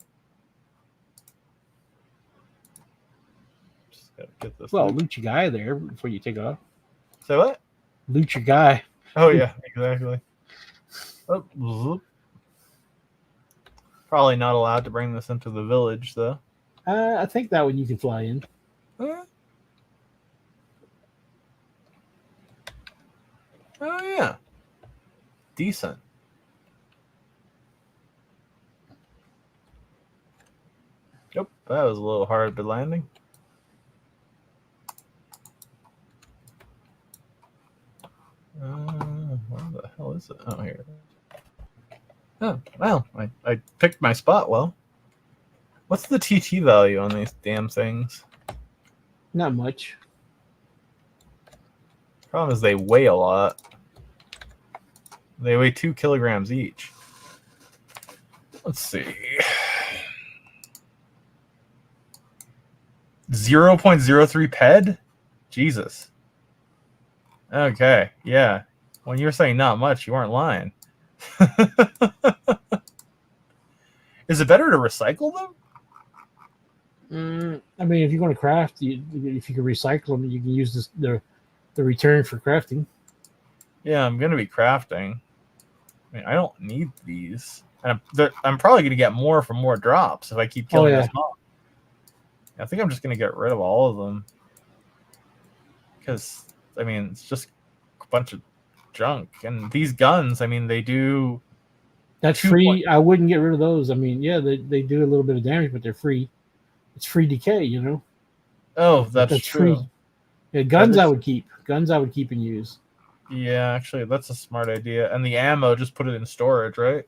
Just gotta get this. Well, loot. loot your guy there before you take off. Say what? Loot your guy. Oh yeah, exactly. Oh, zoop. Probably not allowed to bring this into the village, though. I think that one you can fly in. Oh yeah, decent. Yep, that was a little hard to landing. Where the hell is it? Oh, here. Oh, well, I picked my spot well. What's the TT value on these damn things? Not much. Problem is they weigh a lot. They weigh 2 kilograms each. Let's see. 0.03 ped? Jesus. Okay, yeah. When you were saying not much, you weren't lying. Is it better to recycle them? I mean, if you're going to craft, if you can recycle them, you can use the return for crafting. Yeah, I'm going to be crafting. I mean, I don't need these. And I'm probably going to get more from more drops if I keep killing this mob. I think I'm just going to get rid of all of them. Because, I mean, it's just a bunch of junk. And these guns, I mean, they do... That's free. I wouldn't get rid of those. I mean, yeah, they do a little bit of damage, but they're free. It's free decay, you know? Oh, that's true. Free. Yeah, guns I would keep. Guns I would keep and use. Yeah, actually, that's a smart idea. And the ammo, just put it in storage, right?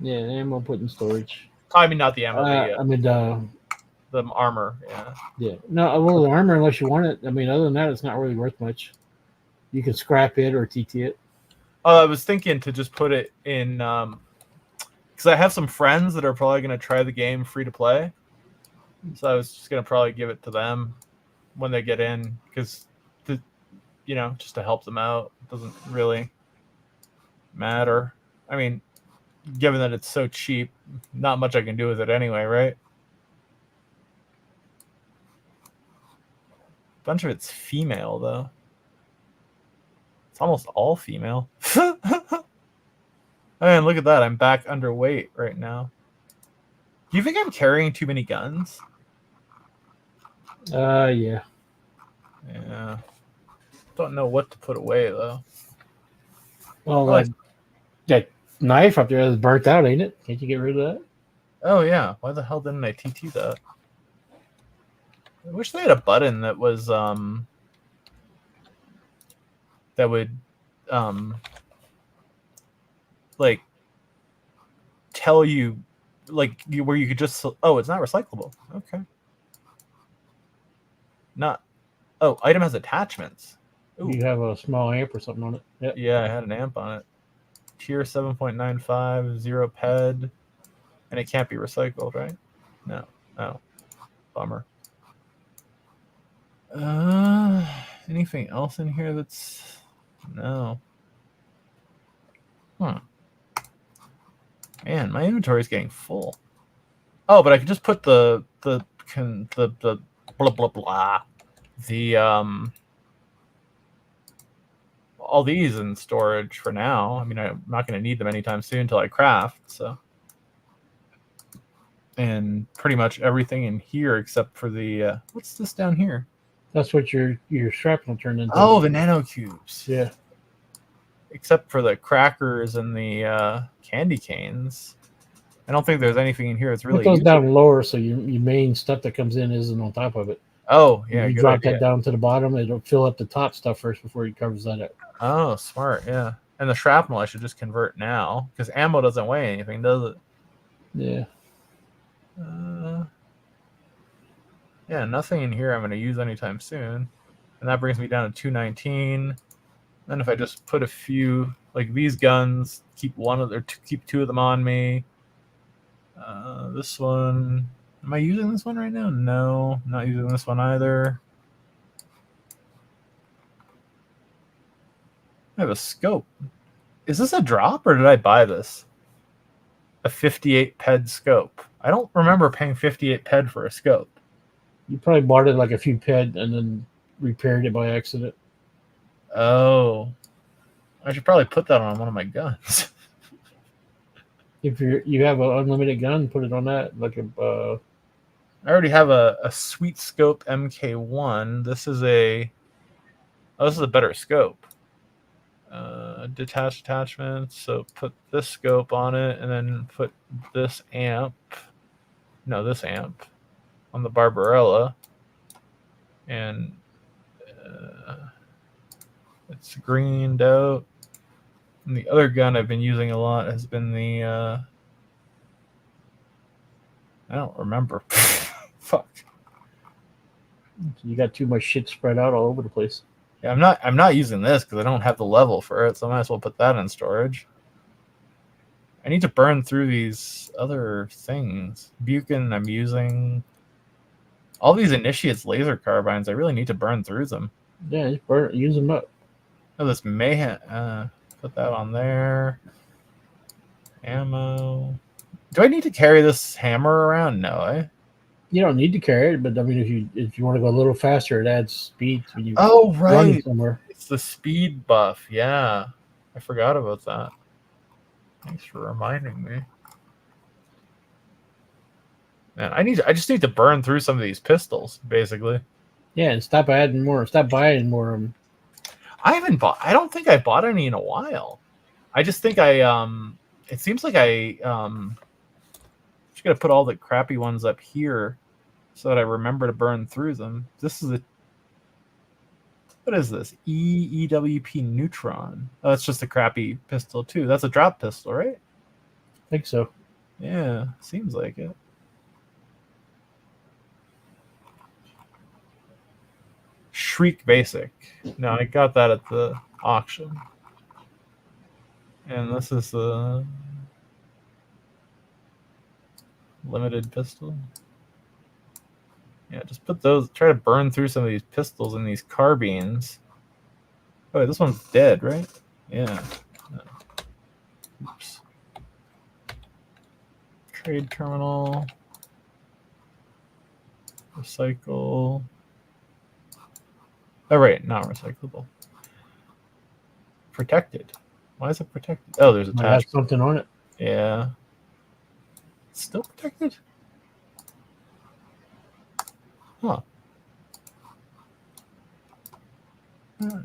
Yeah, ammo put in storage. I mean, not the ammo, I mean, the armor, yeah. Yeah. No, well, the armor, unless you want it. I mean, other than that, it's not really worth much. You can scrap it or TT it. Oh, I was thinking to just put it in... because I have some friends that are probably going to try the game free to play. So I was just going to probably give it to them when they get in. Because, just to help them out. It doesn't really matter. I mean, given that it's so cheap, not much I can do with it anyway, right? A bunch of it's female, though. It's almost all female. And look at that. I'm back underweight right now. Do you think I'm carrying too many guns? Yeah. Yeah. Don't know what to put away, though. Well, Oh, that knife up there is burnt out, ain't it? Can't you get rid of that? Oh, yeah. Why the hell didn't I TT that? I wish they had a button that was, that would, like, tell you, like, where you could just, oh, it's not recyclable. Okay. Not, oh, item has attachments. Ooh. You have a small amp or something on it. Yep. Yeah, I had an amp on it. Tier 7.95, 0 ped, and it can't be recycled, right? No. Oh. Bummer. Anything else in here that's... No. Man, my inventory is getting full. Oh, but I could just put the blah blah blah. The all these in storage for now. I mean, I'm not going to need them anytime soon until I craft, so. And pretty much everything in here except for the what's this down here? That's what your shrapnel turned into. Oh, the nanocubes. Yeah. Except for the crackers and the candy canes. I don't think there's anything in here that's really. Put those down lower so your main stuff that comes in isn't on top of it. Oh, yeah. If you drop that down to the bottom, it'll fill up the top stuff first before it covers that up. Oh, smart. Yeah. And the shrapnel I should just convert now because ammo doesn't weigh anything, does it? Yeah. Yeah, nothing in here I'm going to use anytime soon. And that brings me down to 219. Then if I just put a few, like these guns, keep two of them on me. This one, am I using this one right now? No, not using this one either. I have a scope. Is this a drop or did I buy this? A 58 ped scope. I don't remember paying 58 ped for a scope. You probably bought it like a few ped and then repaired it by accident. Oh, I should probably put that on one of my guns. If you have an unlimited gun, put it on that. Like I already have a Sweet Scope MK1. This is a better scope. Detached attachments. So put this scope on it, and then put this amp. No, this amp on the Barbarella, and it's greened out. And the other gun I've been using a lot has been the I don't remember. Fuck. You got too much shit spread out all over the place. Yeah, I'm not using this because I don't have the level for it, so I might as well put that in storage. I need to burn through these other things. Buchan I'm using. All these Initiates laser carbines, I really need to burn through them. Yeah, just use them up. Oh, this mayhem. Put that on there. Ammo. Do I need to carry this hammer around? No, You don't need to carry it, but I mean, if you want to go a little faster, it adds speed when you oh, right. run somewhere. It's the speed buff. Yeah, I forgot about that. Thanks for reminding me. Man, I just need to burn through some of these pistols, basically. Yeah, and stop adding more. Stop buying more. I don't think I bought any in a while. I just think it seems like I just gotta put all the crappy ones up here so that I remember to burn through them. This is what is this? EWP Neutron. Oh, that's just a crappy pistol too. That's a drop pistol, right? I think so. Yeah, seems like it. Shriek Basic. No, I got that at the auction. And this is the limited pistol. Yeah, just put those. Try to burn through some of these pistols and these carbines. Oh, wait, this one's dead, right? Yeah. Oops. Trade terminal. Recycle. Oh, right, not recyclable. protected? Why is it protected? Oh, there's Might have attached. something on it. Yeah. It's still protected? Huh.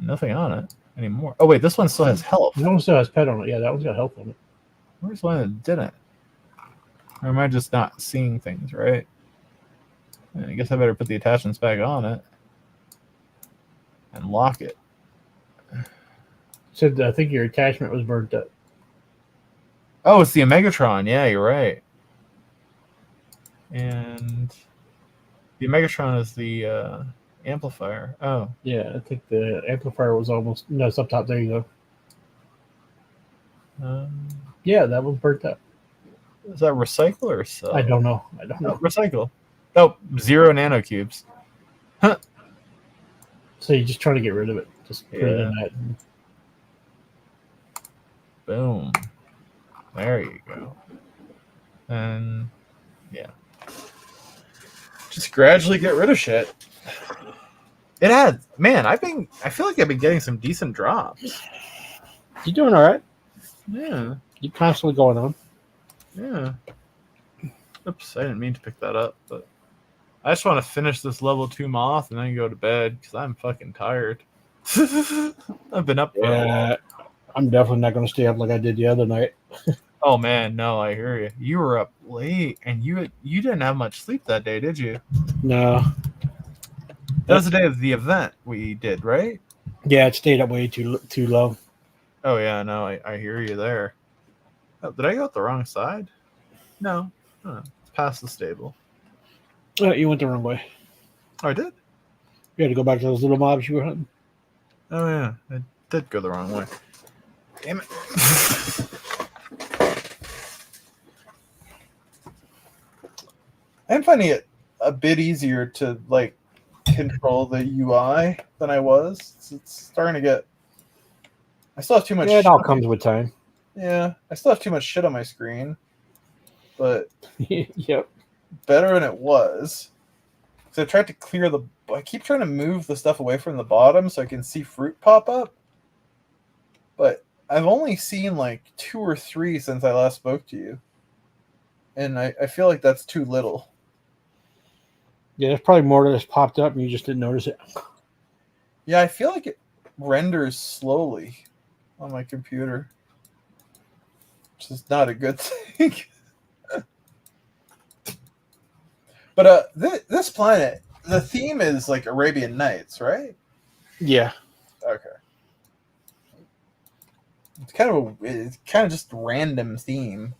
Nothing on it anymore. Oh, wait, this one still has health. That one still has pet on it. Yeah, that one's got health on it. Where's one that didn't? Or am I just not seeing things right? I guess I better put the attachments back on it and lock it. Said I think your attachment was burnt up. Oh, it's the Omegatron. Yeah, you're right. And the Omegatron is the amplifier. Oh, Yeah, I think the amplifier was almost no, it's up top. There you go. Yeah, that was burnt up. is that recycle or sell? I don't know. No, recycle. Oh, 0 nanocubes. So you're just trying to get rid of it. Just put it in that. Boom. There you go. And yeah. Just gradually get rid of shit. It had, man, I feel like I've been getting some decent drops. You doing all right? Yeah. You constantly going on. Yeah. Oops, I didn't mean to pick that up, but I just want to finish this level 2 moth and then go to bed because I'm fucking tired. I've been up for a while. Yeah, I'm definitely not going to stay up like I did the other night. Oh man, no, I hear you. You were up late and you didn't have much sleep that day, did you? No. That was the day of the event we did, right? Yeah, it stayed up way too low. Oh yeah, no, I hear you there. Oh, did I go out the wrong side? No. It's past the stable. Oh, you went the wrong way. Oh, I did? You had to go back to those little mobs you were hunting. Oh yeah, I did go the wrong way. Damn it. I'm finding it a bit easier to like control the UI than I was. It's starting to get. I still have too much. Yeah, it all shit. comes with time. Yeah, I still have too much shit on my screen, but Yep. better than it was. So I tried to clear the. I keep trying to move the stuff away from the bottom so I can see fruit pop up, but I've only seen like 2 or 3 since I last spoke to you, and I feel like that's too little. Yeah, there's probably more that has popped up and you just didn't notice it. Yeah, I feel like it renders slowly on my computer, which is not a good thing. But this planet, the theme is like Arabian Nights, right? Yeah. Okay. It's kind of just random theme.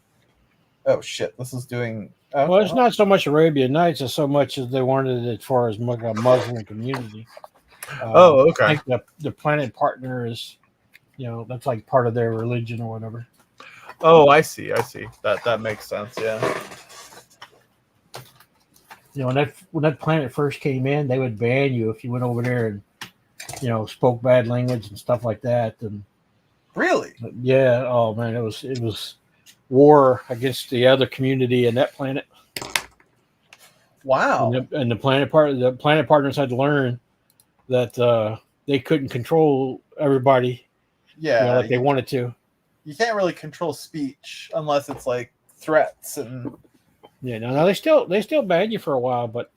Oh shit! This is doing. Oh, Well, it's not so much Arabian Nights as so much as they wanted it for as like a Muslim community. Oh, okay. I think the planet partner is, that's like part of their religion or whatever. Oh, I see. That makes sense. Yeah. When that planet first came in, they would ban you if you went over there and spoke bad language and stuff like that. And really? yeah, oh man, it was war against the other community in that planet. Wow. And the planet partners had to learn that they couldn't control everybody, Yeah, like they wanted to. you can't really control speech unless it's like threats and. Yeah, no, they still banned you for a while, but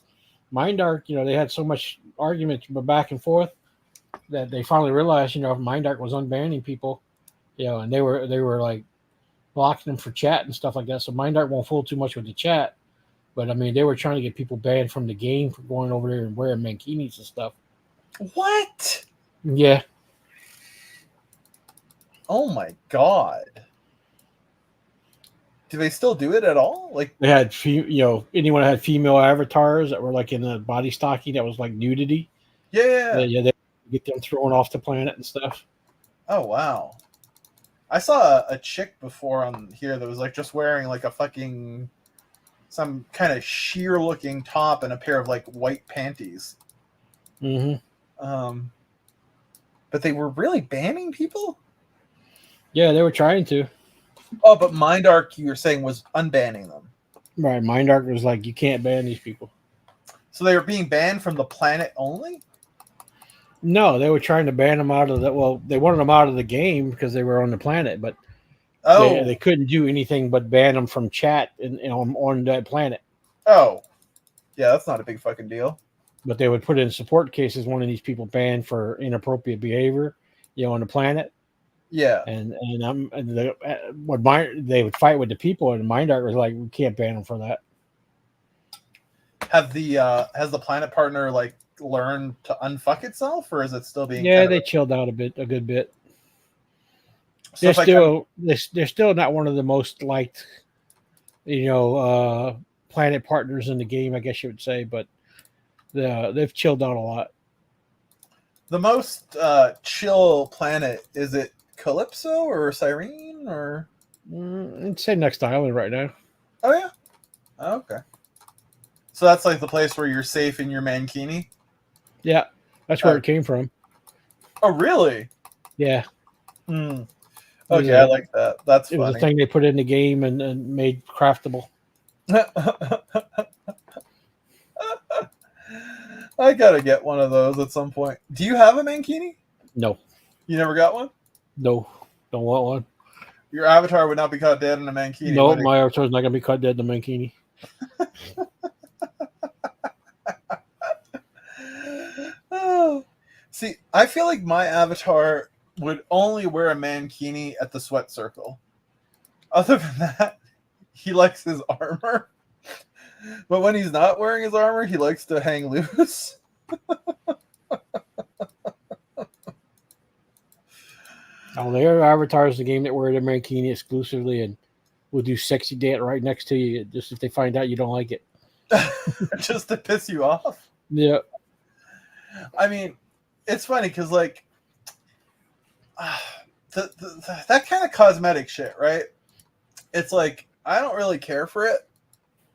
Mindark, they had so much argument back and forth that they finally realized, if Mindark was unbanning people, and they were like blocking them for chat and stuff like that. So Mindark won't fool too much with the chat, but I mean, they were trying to get people banned from the game for going over there and wearing mankinis and stuff. What? Yeah. Oh my god. Do they still do it at all? Like They had, anyone that had female avatars that were like in the body stocking that was like nudity. yeah. They get them thrown off the planet and stuff. Oh wow. I saw a chick before on here that was like just wearing like a fucking some kind of sheer looking top and a pair of like white panties. Mm-hmm. But they were really banning people? Yeah, they were trying to. Oh, but Mindark, you were saying, was unbanning them. Right, Mindark was like, you can't ban these people. So they were being banned from the planet only? No, they were trying to ban them out of the. Well, they wanted them out of the game because they were on the planet, but Oh, they couldn't do anything but ban them from chat on that planet. oh, yeah, that's not a big fucking deal. But they would put in support cases one of these people banned for inappropriate behavior, on the planet, Yeah. and they would fight with the people, and Mindark was like, we can't ban them for that. Has the planet partner like learned to unfuck itself, or is it still being? Yeah, they chilled out a good bit. So They're still not one of the most liked, planet partners in the game, I guess you would say, but they've chilled out a lot. The most chill planet, is it Calypso or Cyrene or? I'd say Next Island right now. Oh yeah. Oh, okay. So that's like the place where you're safe in your mankini. Yeah, that's where it came from. Oh really? Yeah. Okay, I like that. That's funny. It was a thing they put in the game and made craftable. I gotta get one of those at some point. Do you have a mankini? No. You never got one? No. Don't want one. Your avatar would not be caught dead in a mankini. No, my avatar's not gonna be caught dead in a mankini. Oh. See, I feel like my avatar would only wear a mankini at the sweat circle. Other than that, he likes his armor. But when he's not wearing his armor, he likes to hang loose. Oh, there are avatars in the game that wear the mankini exclusively and will do sexy dance right next to you just if they find out you don't like it. Just to piss you off? Yeah. I mean, it's funny because, like, that kind of cosmetic shit, right? It's like, I don't really care for it,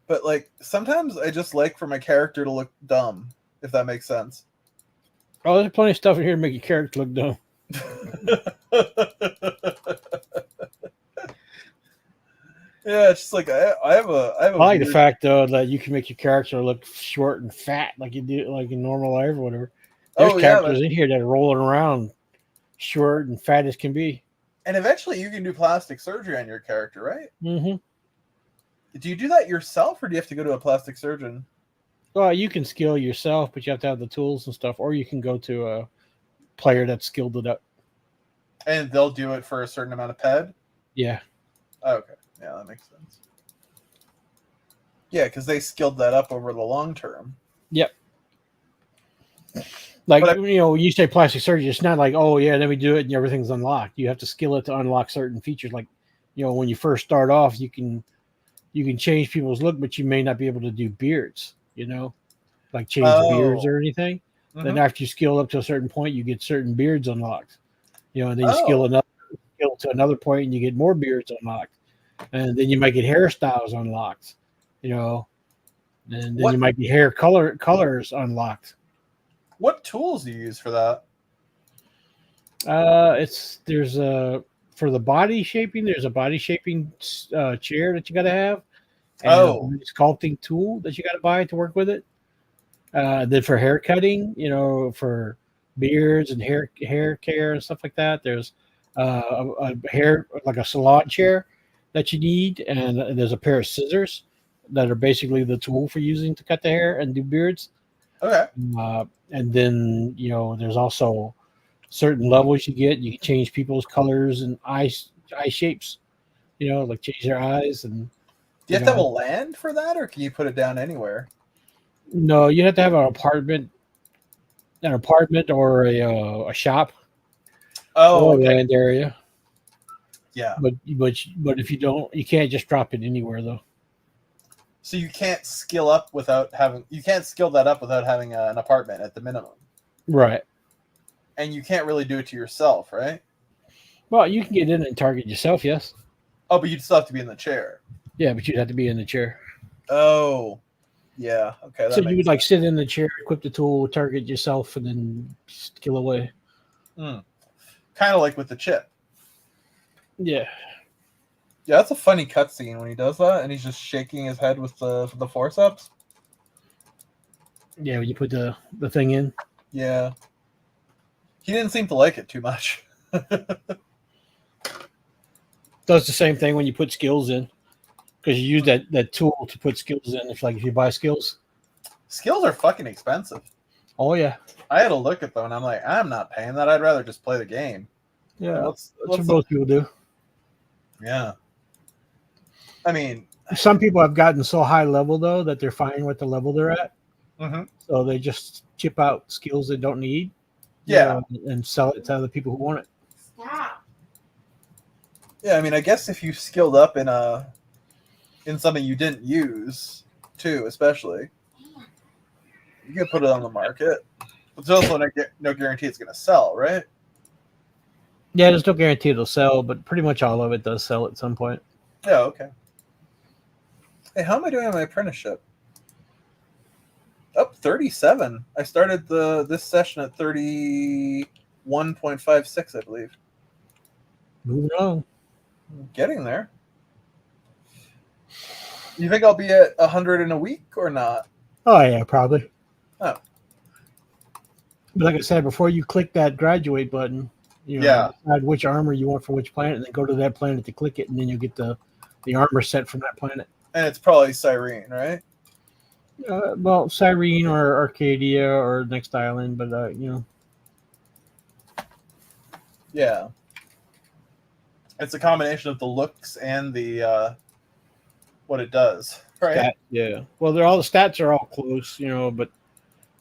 but, like, sometimes I just like for my character to look dumb, if that makes sense. Oh, there's plenty of stuff in here to make your character look dumb. Yeah, it's just like I have a. I like the fact though that you can make your character look short and fat like you do like in normal life or whatever. There's characters in here that are rolling around short and fat as can be. And eventually you can do plastic surgery on your character, right? Mm-hmm. Do you do that yourself or do you have to go to a plastic surgeon? Well, you can skill yourself, but you have to have the tools and stuff, or you can go to a player that's skilled it up. And they'll do it for a certain amount of ped? Yeah. Okay. Yeah, that makes sense. Yeah, because they skilled that up over the long term. Yep. Like, you say plastic surgery, it's not like, oh, yeah, then we do it and everything's unlocked. You have to skill it to unlock certain features. Like, when you first start off, you can change people's look, but you may not be able to do beards, like change beards or anything. Mm-hmm. Then after you skill up to a certain point, you get certain beards unlocked. And then you skill to another point and you get more beards unlocked. And then you might get hairstyles unlocked, and then you might get hair colors unlocked. What tools do you use for that? There's for the body shaping. There's a body shaping chair that you got to have. And a sculpting tool that you got to buy to work with it. Then for hair cutting, for beards and hair care and stuff like that. There's a hair like a salon chair that you need, and there's a pair of scissors that are basically the tool for using to cut the hair and do beards. Okay. And then there's also certain levels you get. You can change people's colors and eye shapes. Like change their eyes. And do you have to have a land for that, or can you put it down anywhere? No, you have to have an apartment or a shop. Oh, or a land area. Yeah, but if you don't, you can't just drop it anywhere though. So you can't skill that up without having an apartment at the minimum, right? And you can't really do it to yourself, right? Well, you can get in and target yourself, yes. Oh, but you'd still have to be in the chair. Yeah, but you'd have to be in the chair. Oh, yeah. Okay. So you would like sit in the chair, equip the tool, target yourself, and then skill away. Kind of like with the chip. Yeah. Yeah, that's a funny cutscene when he does that, and he's just shaking his head with the forceps. Yeah, when you put the thing in. Yeah. He didn't seem to like it too much. Does the same thing when you put skills in, because you use that tool to put skills in. If you buy skills. Skills are fucking expensive. Oh yeah, I had to look at them, and I'm like, I'm not paying that. I'd rather just play the game. yeah. That's That's what most people do. Yeah. I mean, Some people have gotten so high level though that they're fine with the level they're at, mhm. so they just chip out skills they don't need, Yeah. and sell it to other people who want it. Stop. Yeah, I mean, I guess if you skilled up in something you didn't use, too, especially, you could put it on the market. But there's also no guarantee it's going to sell, right? Yeah, there's no guarantee it'll sell, but pretty much all of it does sell at some point. Yeah, okay. Hey, how am I doing on my apprenticeship? Up 37. I started this session at 31.56, I believe. Moving on. Getting there. You think I'll be at 100 in a week or not? Oh yeah, probably. Oh. But like I said, before you click that graduate button, decide which armor you want for which planet, and then go to that planet to click it, and then you'll get the armor set from that planet. And it's probably Cyrene, right? Well, Cyrene or Arcadia or Next Island, but Yeah. It's a combination of the looks and the what it does, right? Yeah. Well, all the stats are all close, but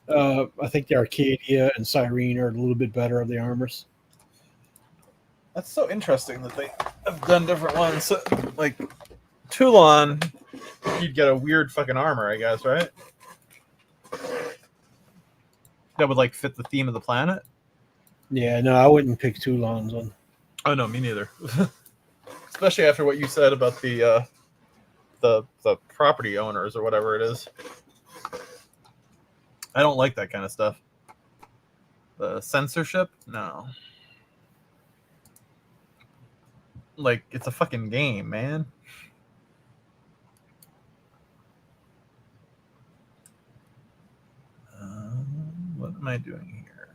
I think the Arcadia and Cyrene are a little bit better of the armors. That's so interesting that they have done different ones. So, like Toulan, you'd get a weird fucking armor, I guess, right? That would like fit the theme of the planet. Yeah, no, I wouldn't pick Toulan's one. Oh no, me neither. Especially after what you said about the property owners or whatever it is. I don't like that kind of stuff. The censorship? No. Like, it's a fucking game, man. What am I doing here?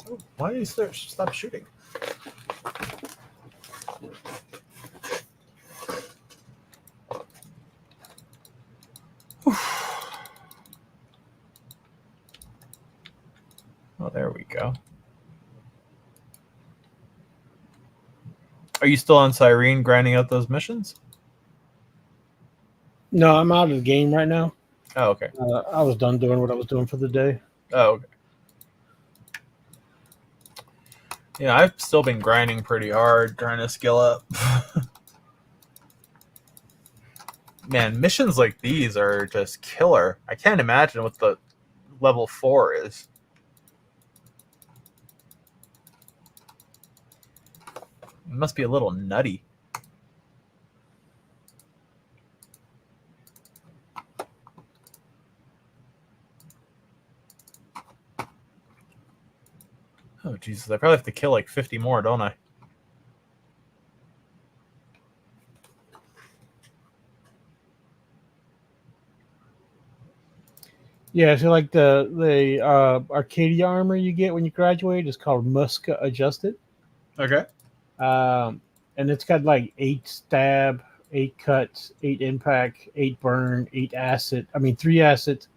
Oh, why is there stop shooting? Oh, there we go. Are you still on Cyrene grinding out those missions? No, I'm out of the game right now. Oh, okay. I was done doing what I was doing for the day. Oh, okay. Yeah, I've still been grinding pretty hard, trying to skill up. Man, missions like these are just killer. I can't imagine what the level 4 is. It must be a little nutty. Oh, Jesus. I probably have to kill like 50 more, don't I? Yeah, so like the Arcadia armor you get when you graduate is called Musca Adjusted. Okay. And it's got like 8 stab, 8 cut, 8 impact, 8 burn, 8 acid. I mean 3 acid,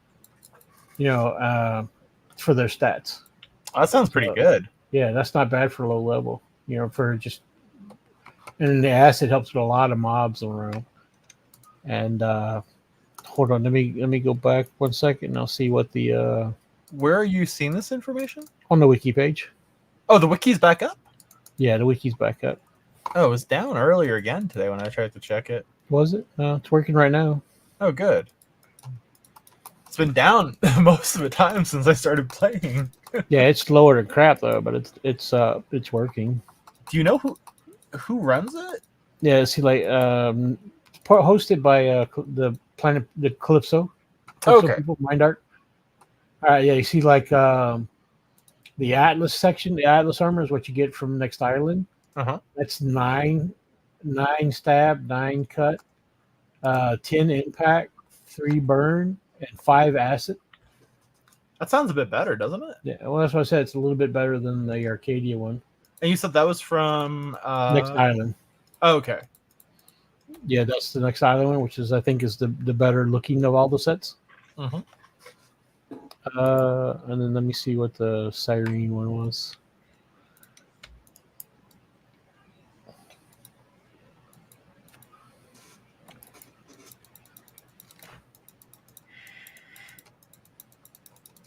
for their stats. Oh, that sounds pretty good. Yeah, that's not bad for low level. For just, and the acid helps with a lot of mobs around. And hold on, let me go back 1 second and I'll see what the Where are you seeing this information? on the wiki page. Oh, the wiki's back up? Yeah, the wiki's back up. Oh, it was down earlier again today when I tried to check it. Was it? No, it's working right now. Oh, good. It's been down most of the time since I started playing. Yeah, it's slower than crap though, but it's working. Do you know who runs it? Yeah, see, like hosted by the planet, the Calypso. Okay. People, Mind Art. All right, yeah, you see like the Atlas section, the Atlas armor is what you get from Next Island. That's 9 stab, 9 cut, 10 impact, 3 burn, and 5 acid. That sounds a bit better, doesn't it? Yeah, well, that's what I said. It's a little bit better than the Arcadia one. And you said that was from Next Island. Oh, okay. Yeah, that's the Next Island one, which is I think is the better looking of all the sets. Mm-hmm. And then let me see what the Cyrene one was.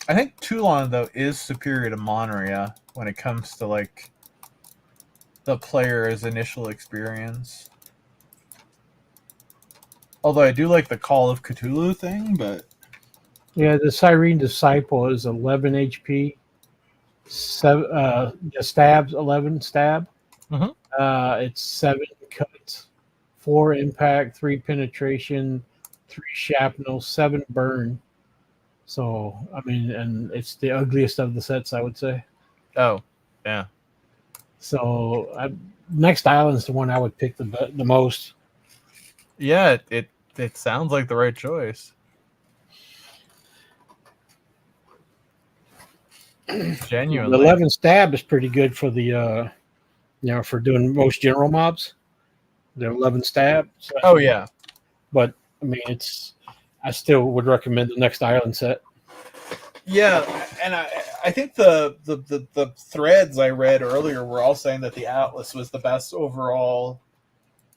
I think Toulan though is superior to Monria when it comes to like the player's initial experience. Although I do like the Call of Cthulhu thing, but Yeah, the Cyrene Disciple is 11 HP, stabs 11 stab. Mhm. It's 7 cuts, 4 impact, 3 penetration, 3 shrapnel, 7 burn. So I mean, and it's the ugliest of the sets, I would say. Oh, yeah. So Next Island's the one I would pick the most. Yeah, it sounds like the right choice. Genuinely. The 11 stab is pretty good for the for doing most general mobs. The 11 stab. So, Oh yeah. but I mean, I still would recommend the Next Island set. yeah, and I think the threads I read earlier were all saying that the Atlas was the best overall.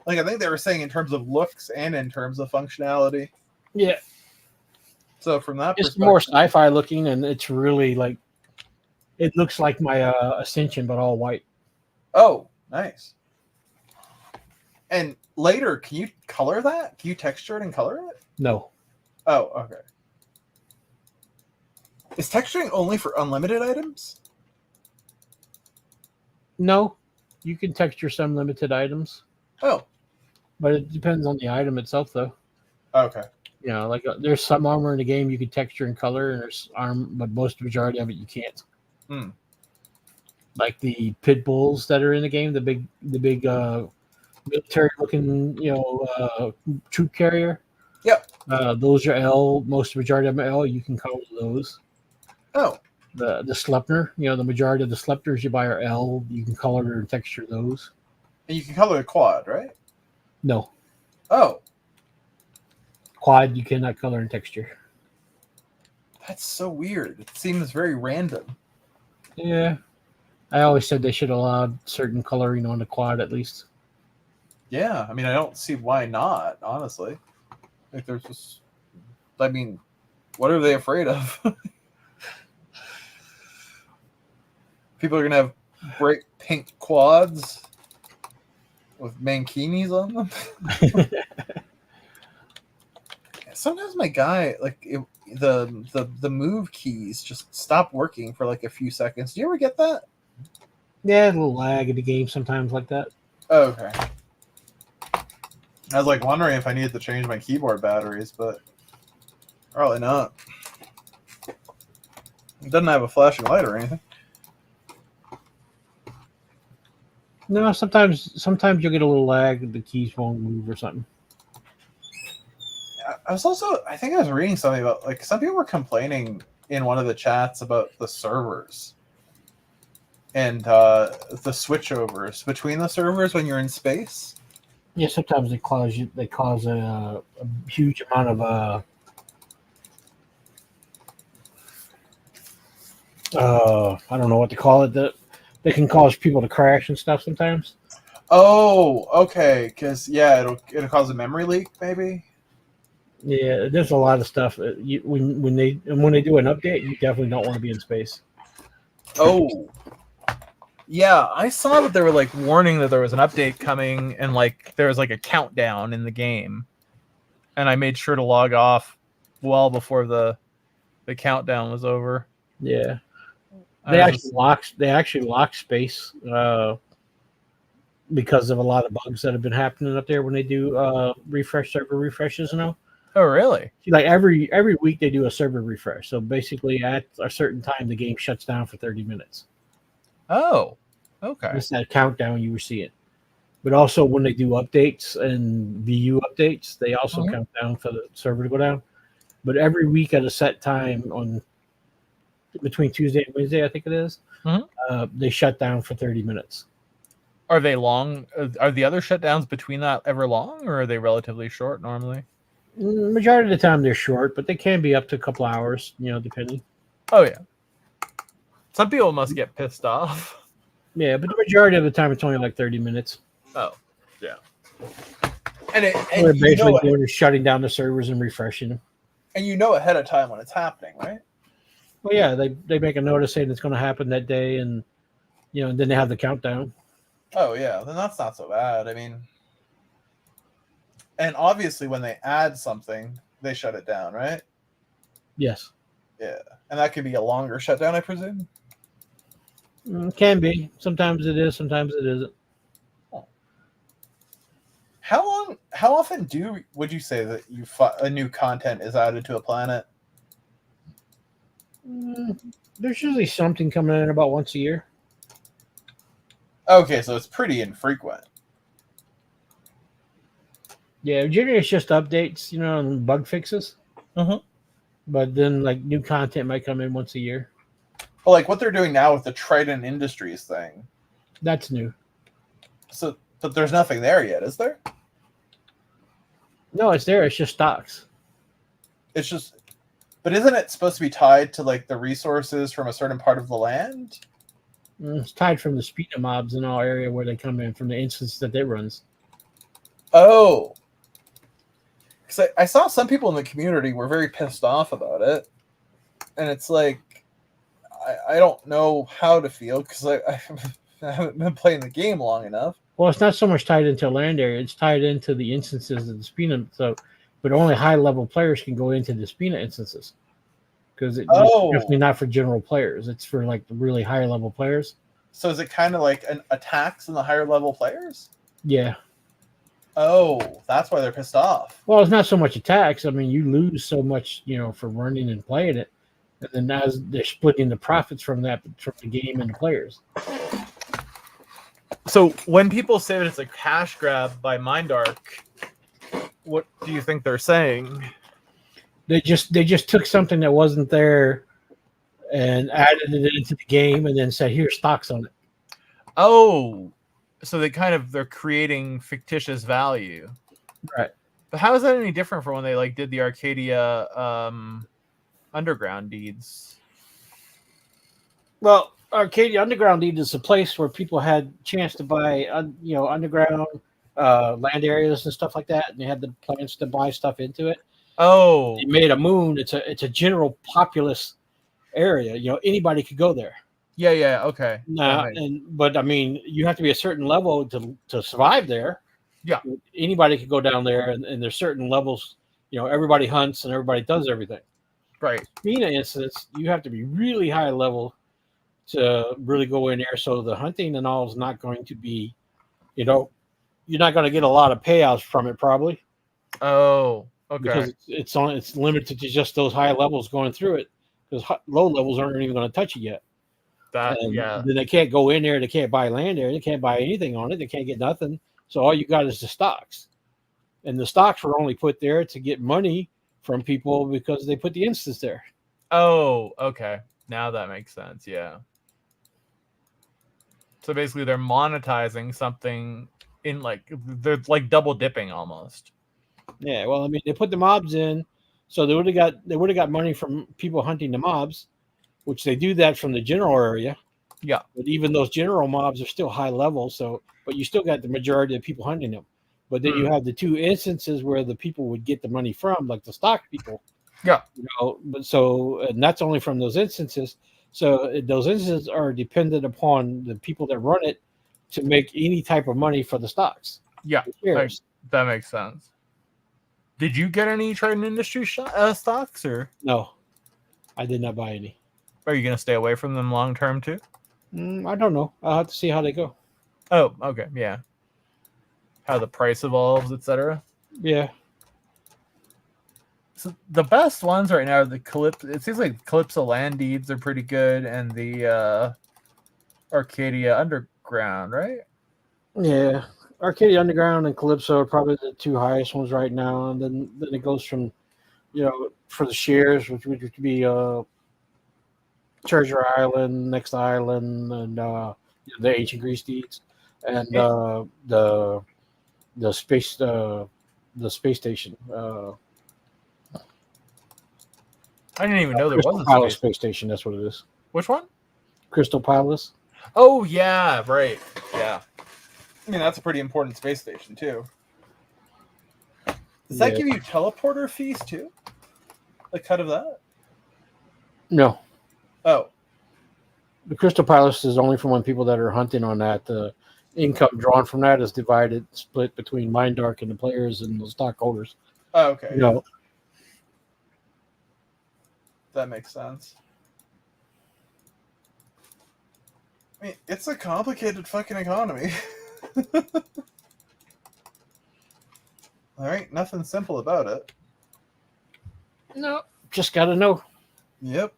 Like I think they were saying in terms of looks and in terms of functionality. Yeah, So from that it's perspective, more sci-fi looking, and it's really like it looks like my Ascension, but all white. oh, nice. And later, can you color that? Can you texture it and color it? No, Oh, okay. Is texturing only for unlimited items? no, you can texture some limited items, Oh, but it depends on the item itself, though. okay. You know, like there's some armor in the game you can texture and color, and there's but most majority of it you can't. Hmm. Like the pit bulls that are in the game, the big military looking, troop carrier. Yep. Those are L. Most majority of them are L. You can color those. Oh, The Slepner, the majority of the Slepners you buy are L. You can color and texture those. and you can color the quad, right? No, Oh, quad you cannot color and texture. that's so weird. It seems very random. Yeah, I always said they should allow certain coloring on the quad at least. Yeah, I mean, I don't see why not, honestly. Like, there's just, I mean, what are they afraid of? People are going to have bright pink quads with mankinis on them. Sometimes my guy, like, the move keys just stop working for like a few seconds. Do you ever get that? Yeah, a little lag in the game sometimes like that. Oh, okay. I was like wondering if I needed to change my keyboard batteries, but probably not. It doesn't have a flashing light or anything. No, sometimes you'll get a little lag. The keys won't move or something. I think I was reading something about, like, some people were complaining in one of the chats about the servers and the switchovers between the servers when you're in space. Yeah, sometimes they cause a huge amount of I don't know what to call it. That they can cause people to crash and stuff sometimes. Oh, okay. Because it'll cause a memory leak, maybe. Yeah, there's a lot of stuff. When they do an update, you definitely don't want to be in space. Oh, Yeah, I saw that they were like warning that there was an update coming, and like there was like a countdown in the game, and I made sure to log off well before the countdown was over. Yeah, I they was actually lock space because of a lot of bugs that have been happening up there when they do server refreshes now. Oh, really? Like every week they do a server refresh. So basically, at a certain time, the game shuts down for 30 minutes. Oh, Okay. It's that countdown you were seeing. But also when they do updates and VU updates, they also Mhm. count down for the server to go down. But every week at a set time on between Tuesday and Wednesday, I think it is, Mhm. they shut down for 30 minutes. Are they long? Are the other shutdowns between that ever long, or are they relatively short normally? Majority of the time they're short, but they can be up to a couple hours, depending. Oh yeah. Some people must get pissed off. Yeah, but the majority of the time it's only like 30 minutes. Oh yeah. And We're you basically know doing is shutting down the servers and refreshing them. and you know ahead of time when it's happening, right? Well, yeah, they make a notice saying it's going to happen that day, and and then they have the countdown. Oh yeah, then that's not so bad. I mean, and obviously when they add something, they shut it down, right? Yes, Yeah, and that could be a longer shutdown, I presume. Can be. Sometimes it is. Sometimes it isn't. How often would you say that a new content is added to a planet? There's usually something coming in about once a year. Okay, so it's pretty infrequent. Yeah, generally it's just updates, and bug fixes. Mhm. But then, like, new content might come in once a year. Well, like what they're doing now with the Trident Industries thing. That's new. So, but there's nothing there yet, is there? No, it's there. It's just stocks. It's just, but isn't it supposed to be tied to like the resources from a certain part of the land? It's tied from the speeder mobs in our area where they come in from the instance that it runs. Oh, because I saw some people in the community were very pissed off about it, and it's like I don't know how to feel because I haven't been playing the game long enough. Well, it's not so much tied into a land area; it's tied into the instances of the Spina. So, but only high-level players can go into the Spina instances because it's definitely not for general players. It's for like the really high-level players. So is it kind of like an attacks on the higher level players? Yeah. Oh, that's why they're pissed off. Well, it's not so much attacks. I mean, you lose so much, for running and playing it, and then as they're splitting the profits from that from the game and the players. So when people say that it's a cash grab by Mindark, what do you think they're saying? They just took something that wasn't there and added it into the game, and then said, "Here's stocks on it." Oh, so they're creating fictitious value, Right. But how is that any different from when they like did the Arcadia underground deeds? Well, Arcadia Underground Deed is a place where people had chance to buy, underground land areas and stuff like that, and they had the plans to buy stuff into it. Oh, They made a moon. It's a general populous area. Anybody could go there. yeah, okay. But I mean, you have to be a certain level to survive there. Yeah. Anybody could go down there, and there's certain levels. Everybody hunts and everybody does everything. Right. Being an instance, you have to be really high level to really go in there. So the hunting and all is not going to be, you're not going to get a lot of payouts from it probably. Oh, okay. Because it's limited to just those high levels going through it. Because low levels aren't even going to touch it yet. Yeah. Then they can't go in there. They can't buy land there. They can't buy anything on it. They can't get nothing. So all you got is the stocks. And the stocks were only put there to get money from people because they put the instance there. Oh, okay. Now that makes sense. Yeah. So basically they're monetizing something in they're like double dipping almost. Yeah, well, I mean, they put the mobs in, so they would have got money from people hunting the mobs, which they do that from the general area. Yeah. But even those general mobs are still high level, but you still got the majority of people hunting them. But then you have the two instances where the people would get the money from, like the stock people. Yeah. And that's only from those instances. So those instances are dependent upon the people that run it to make any type of money for the stocks. Yeah, that makes sense. Did you get any Trident Industries stocks or? No, I did not buy any. Are you going to stay away from them long term too? I don't know. I'll have to see how they go. Oh, okay, yeah. How the price evolves, etc. Yeah. So the best ones right now are the Calypso. It seems like Calypso land deeds are pretty good, and the Arcadia Underground, right? Yeah, Arcadia Underground and Calypso are probably the two highest ones right now, and then it goes from, for the shares, which would be Treasure Island, Next Island, and the Ancient Grease Deeds, and the space station. I didn't even know there Crystal was a Palace space. space station. That's what it is. Which one? Crystal Palace. Oh yeah, right. Yeah. I mean, that's a pretty important space station too. Does that give you teleporter fees too? The cut of that? No, Oh, the Crystal Palace is only for when people that are hunting on that. The income drawn from that is split between Mind Dark and the players and the stockholders. oh okay. No, That makes sense. I mean, it's a complicated fucking economy. There ain't nothing simple about it. no, just gotta know. Yep.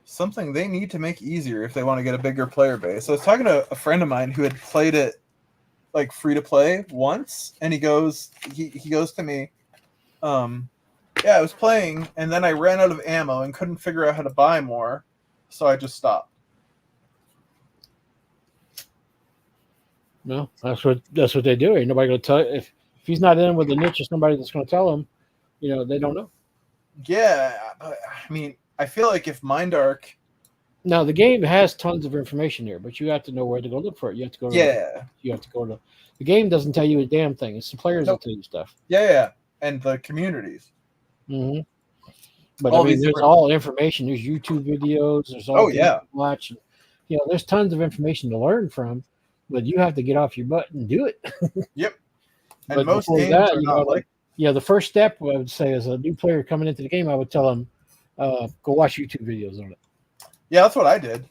Something they need to make easier if they want to get a bigger player base. I was talking to a friend of mine who had played it like free to play once, and he goes to me, yeah, I was playing and then I ran out of ammo and couldn't figure out how to buy more, so I just stopped. No, that's what they do. Ain't nobody gonna tell if he's not in with the niche or somebody that's gonna tell him. They don't know. Yeah, but, I mean, I feel like if Mindark, Now the game has tons of information here, but you have to know where to go look for it. You have to go. You have to go to. The game doesn't tell you a damn thing. It's the players that tell you stuff. yeah, and the communities. Mm-hmm. But All I mean, these there's different- all information. There's YouTube videos. There's all Oh, yeah. to watch. There's tons of information to learn from, but you have to get off your butt and do it. Yep. And But most before games that, are not like. the first step I would say as a new player coming into the game, I would tell them, go watch YouTube videos on it. Yeah, that's what I did.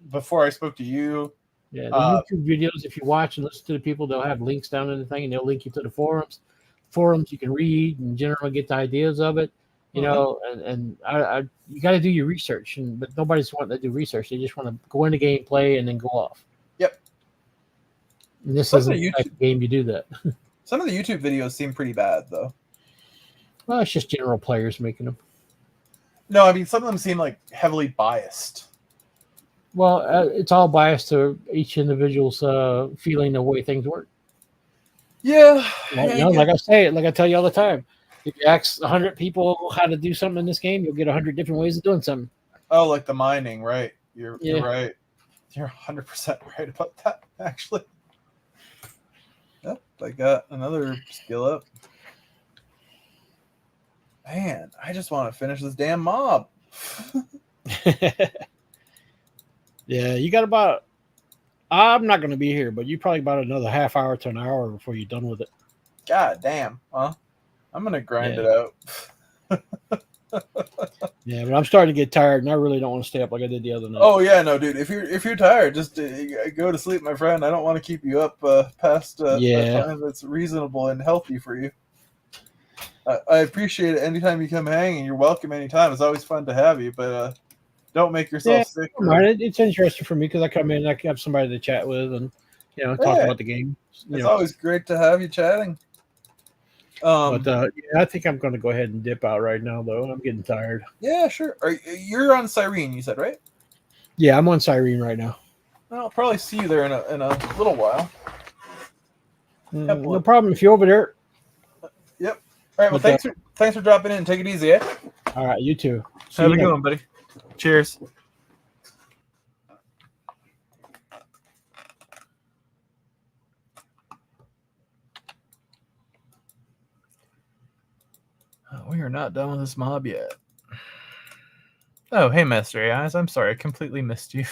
Before I spoke to you. Yeah, the YouTube videos, if you watch and listen to the people, they'll have links down in the thing, and they'll link you to the forums. Forums you can read and generally get the ideas of it. You got to do your research, but nobody's wanting to do research. They just want to go into game, play, and then go off. Yep. And this Some isn't of the the type of game you do that. Some of the YouTube videos seem pretty bad, though. Well, it's just general players making them. No, I mean, some of them seem like heavily biased. Well, it's all biased to each individual's feeling the way things work. Yeah. Like I tell you all the time, if you ask 100 people how to do something in this game, you'll get 100 different ways of doing something. Oh, like the mining, right? You're Yeah. You're 100% right about that, actually. Yep, I got another skill up. Man, I just want to finish this damn mob. Yeah, you got about. I'm not going to be here, but you probably about another half hour to an hour before you're done with it. God damn, huh? I'm gonna grind it out. Yeah, but I'm starting to get tired, and I really don't want to stay up like I did the other night. Oh yeah, no, dude. If you're tired, just go to sleep, my friend. I don't want to keep you up past a time that's reasonable and healthy for you. I appreciate it anytime you come hang, and you're welcome anytime. It's always fun to have you, but don't make yourself sick. It's interesting for me because I come in, I have somebody to chat with, and talk about the game. It's always great to have you chatting. But I think I'm going to go ahead and dip out right now, though. I'm getting tired. Yeah, sure. You're on Cyrene, you said, right? Yeah, I'm on Cyrene right now. I'll probably see you there in a little while. No problem if you're over there. Yep. All right. Well, thanks for dropping in. Take it easy, eh? All right, you too. Have a good one, buddy. Cheers. We are not done with this mob yet. Oh, hey, Master Eyes. I'm sorry. I completely missed you.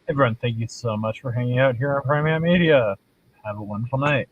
Everyone, thank you so much for hanging out here on Primate Media. Have a wonderful night.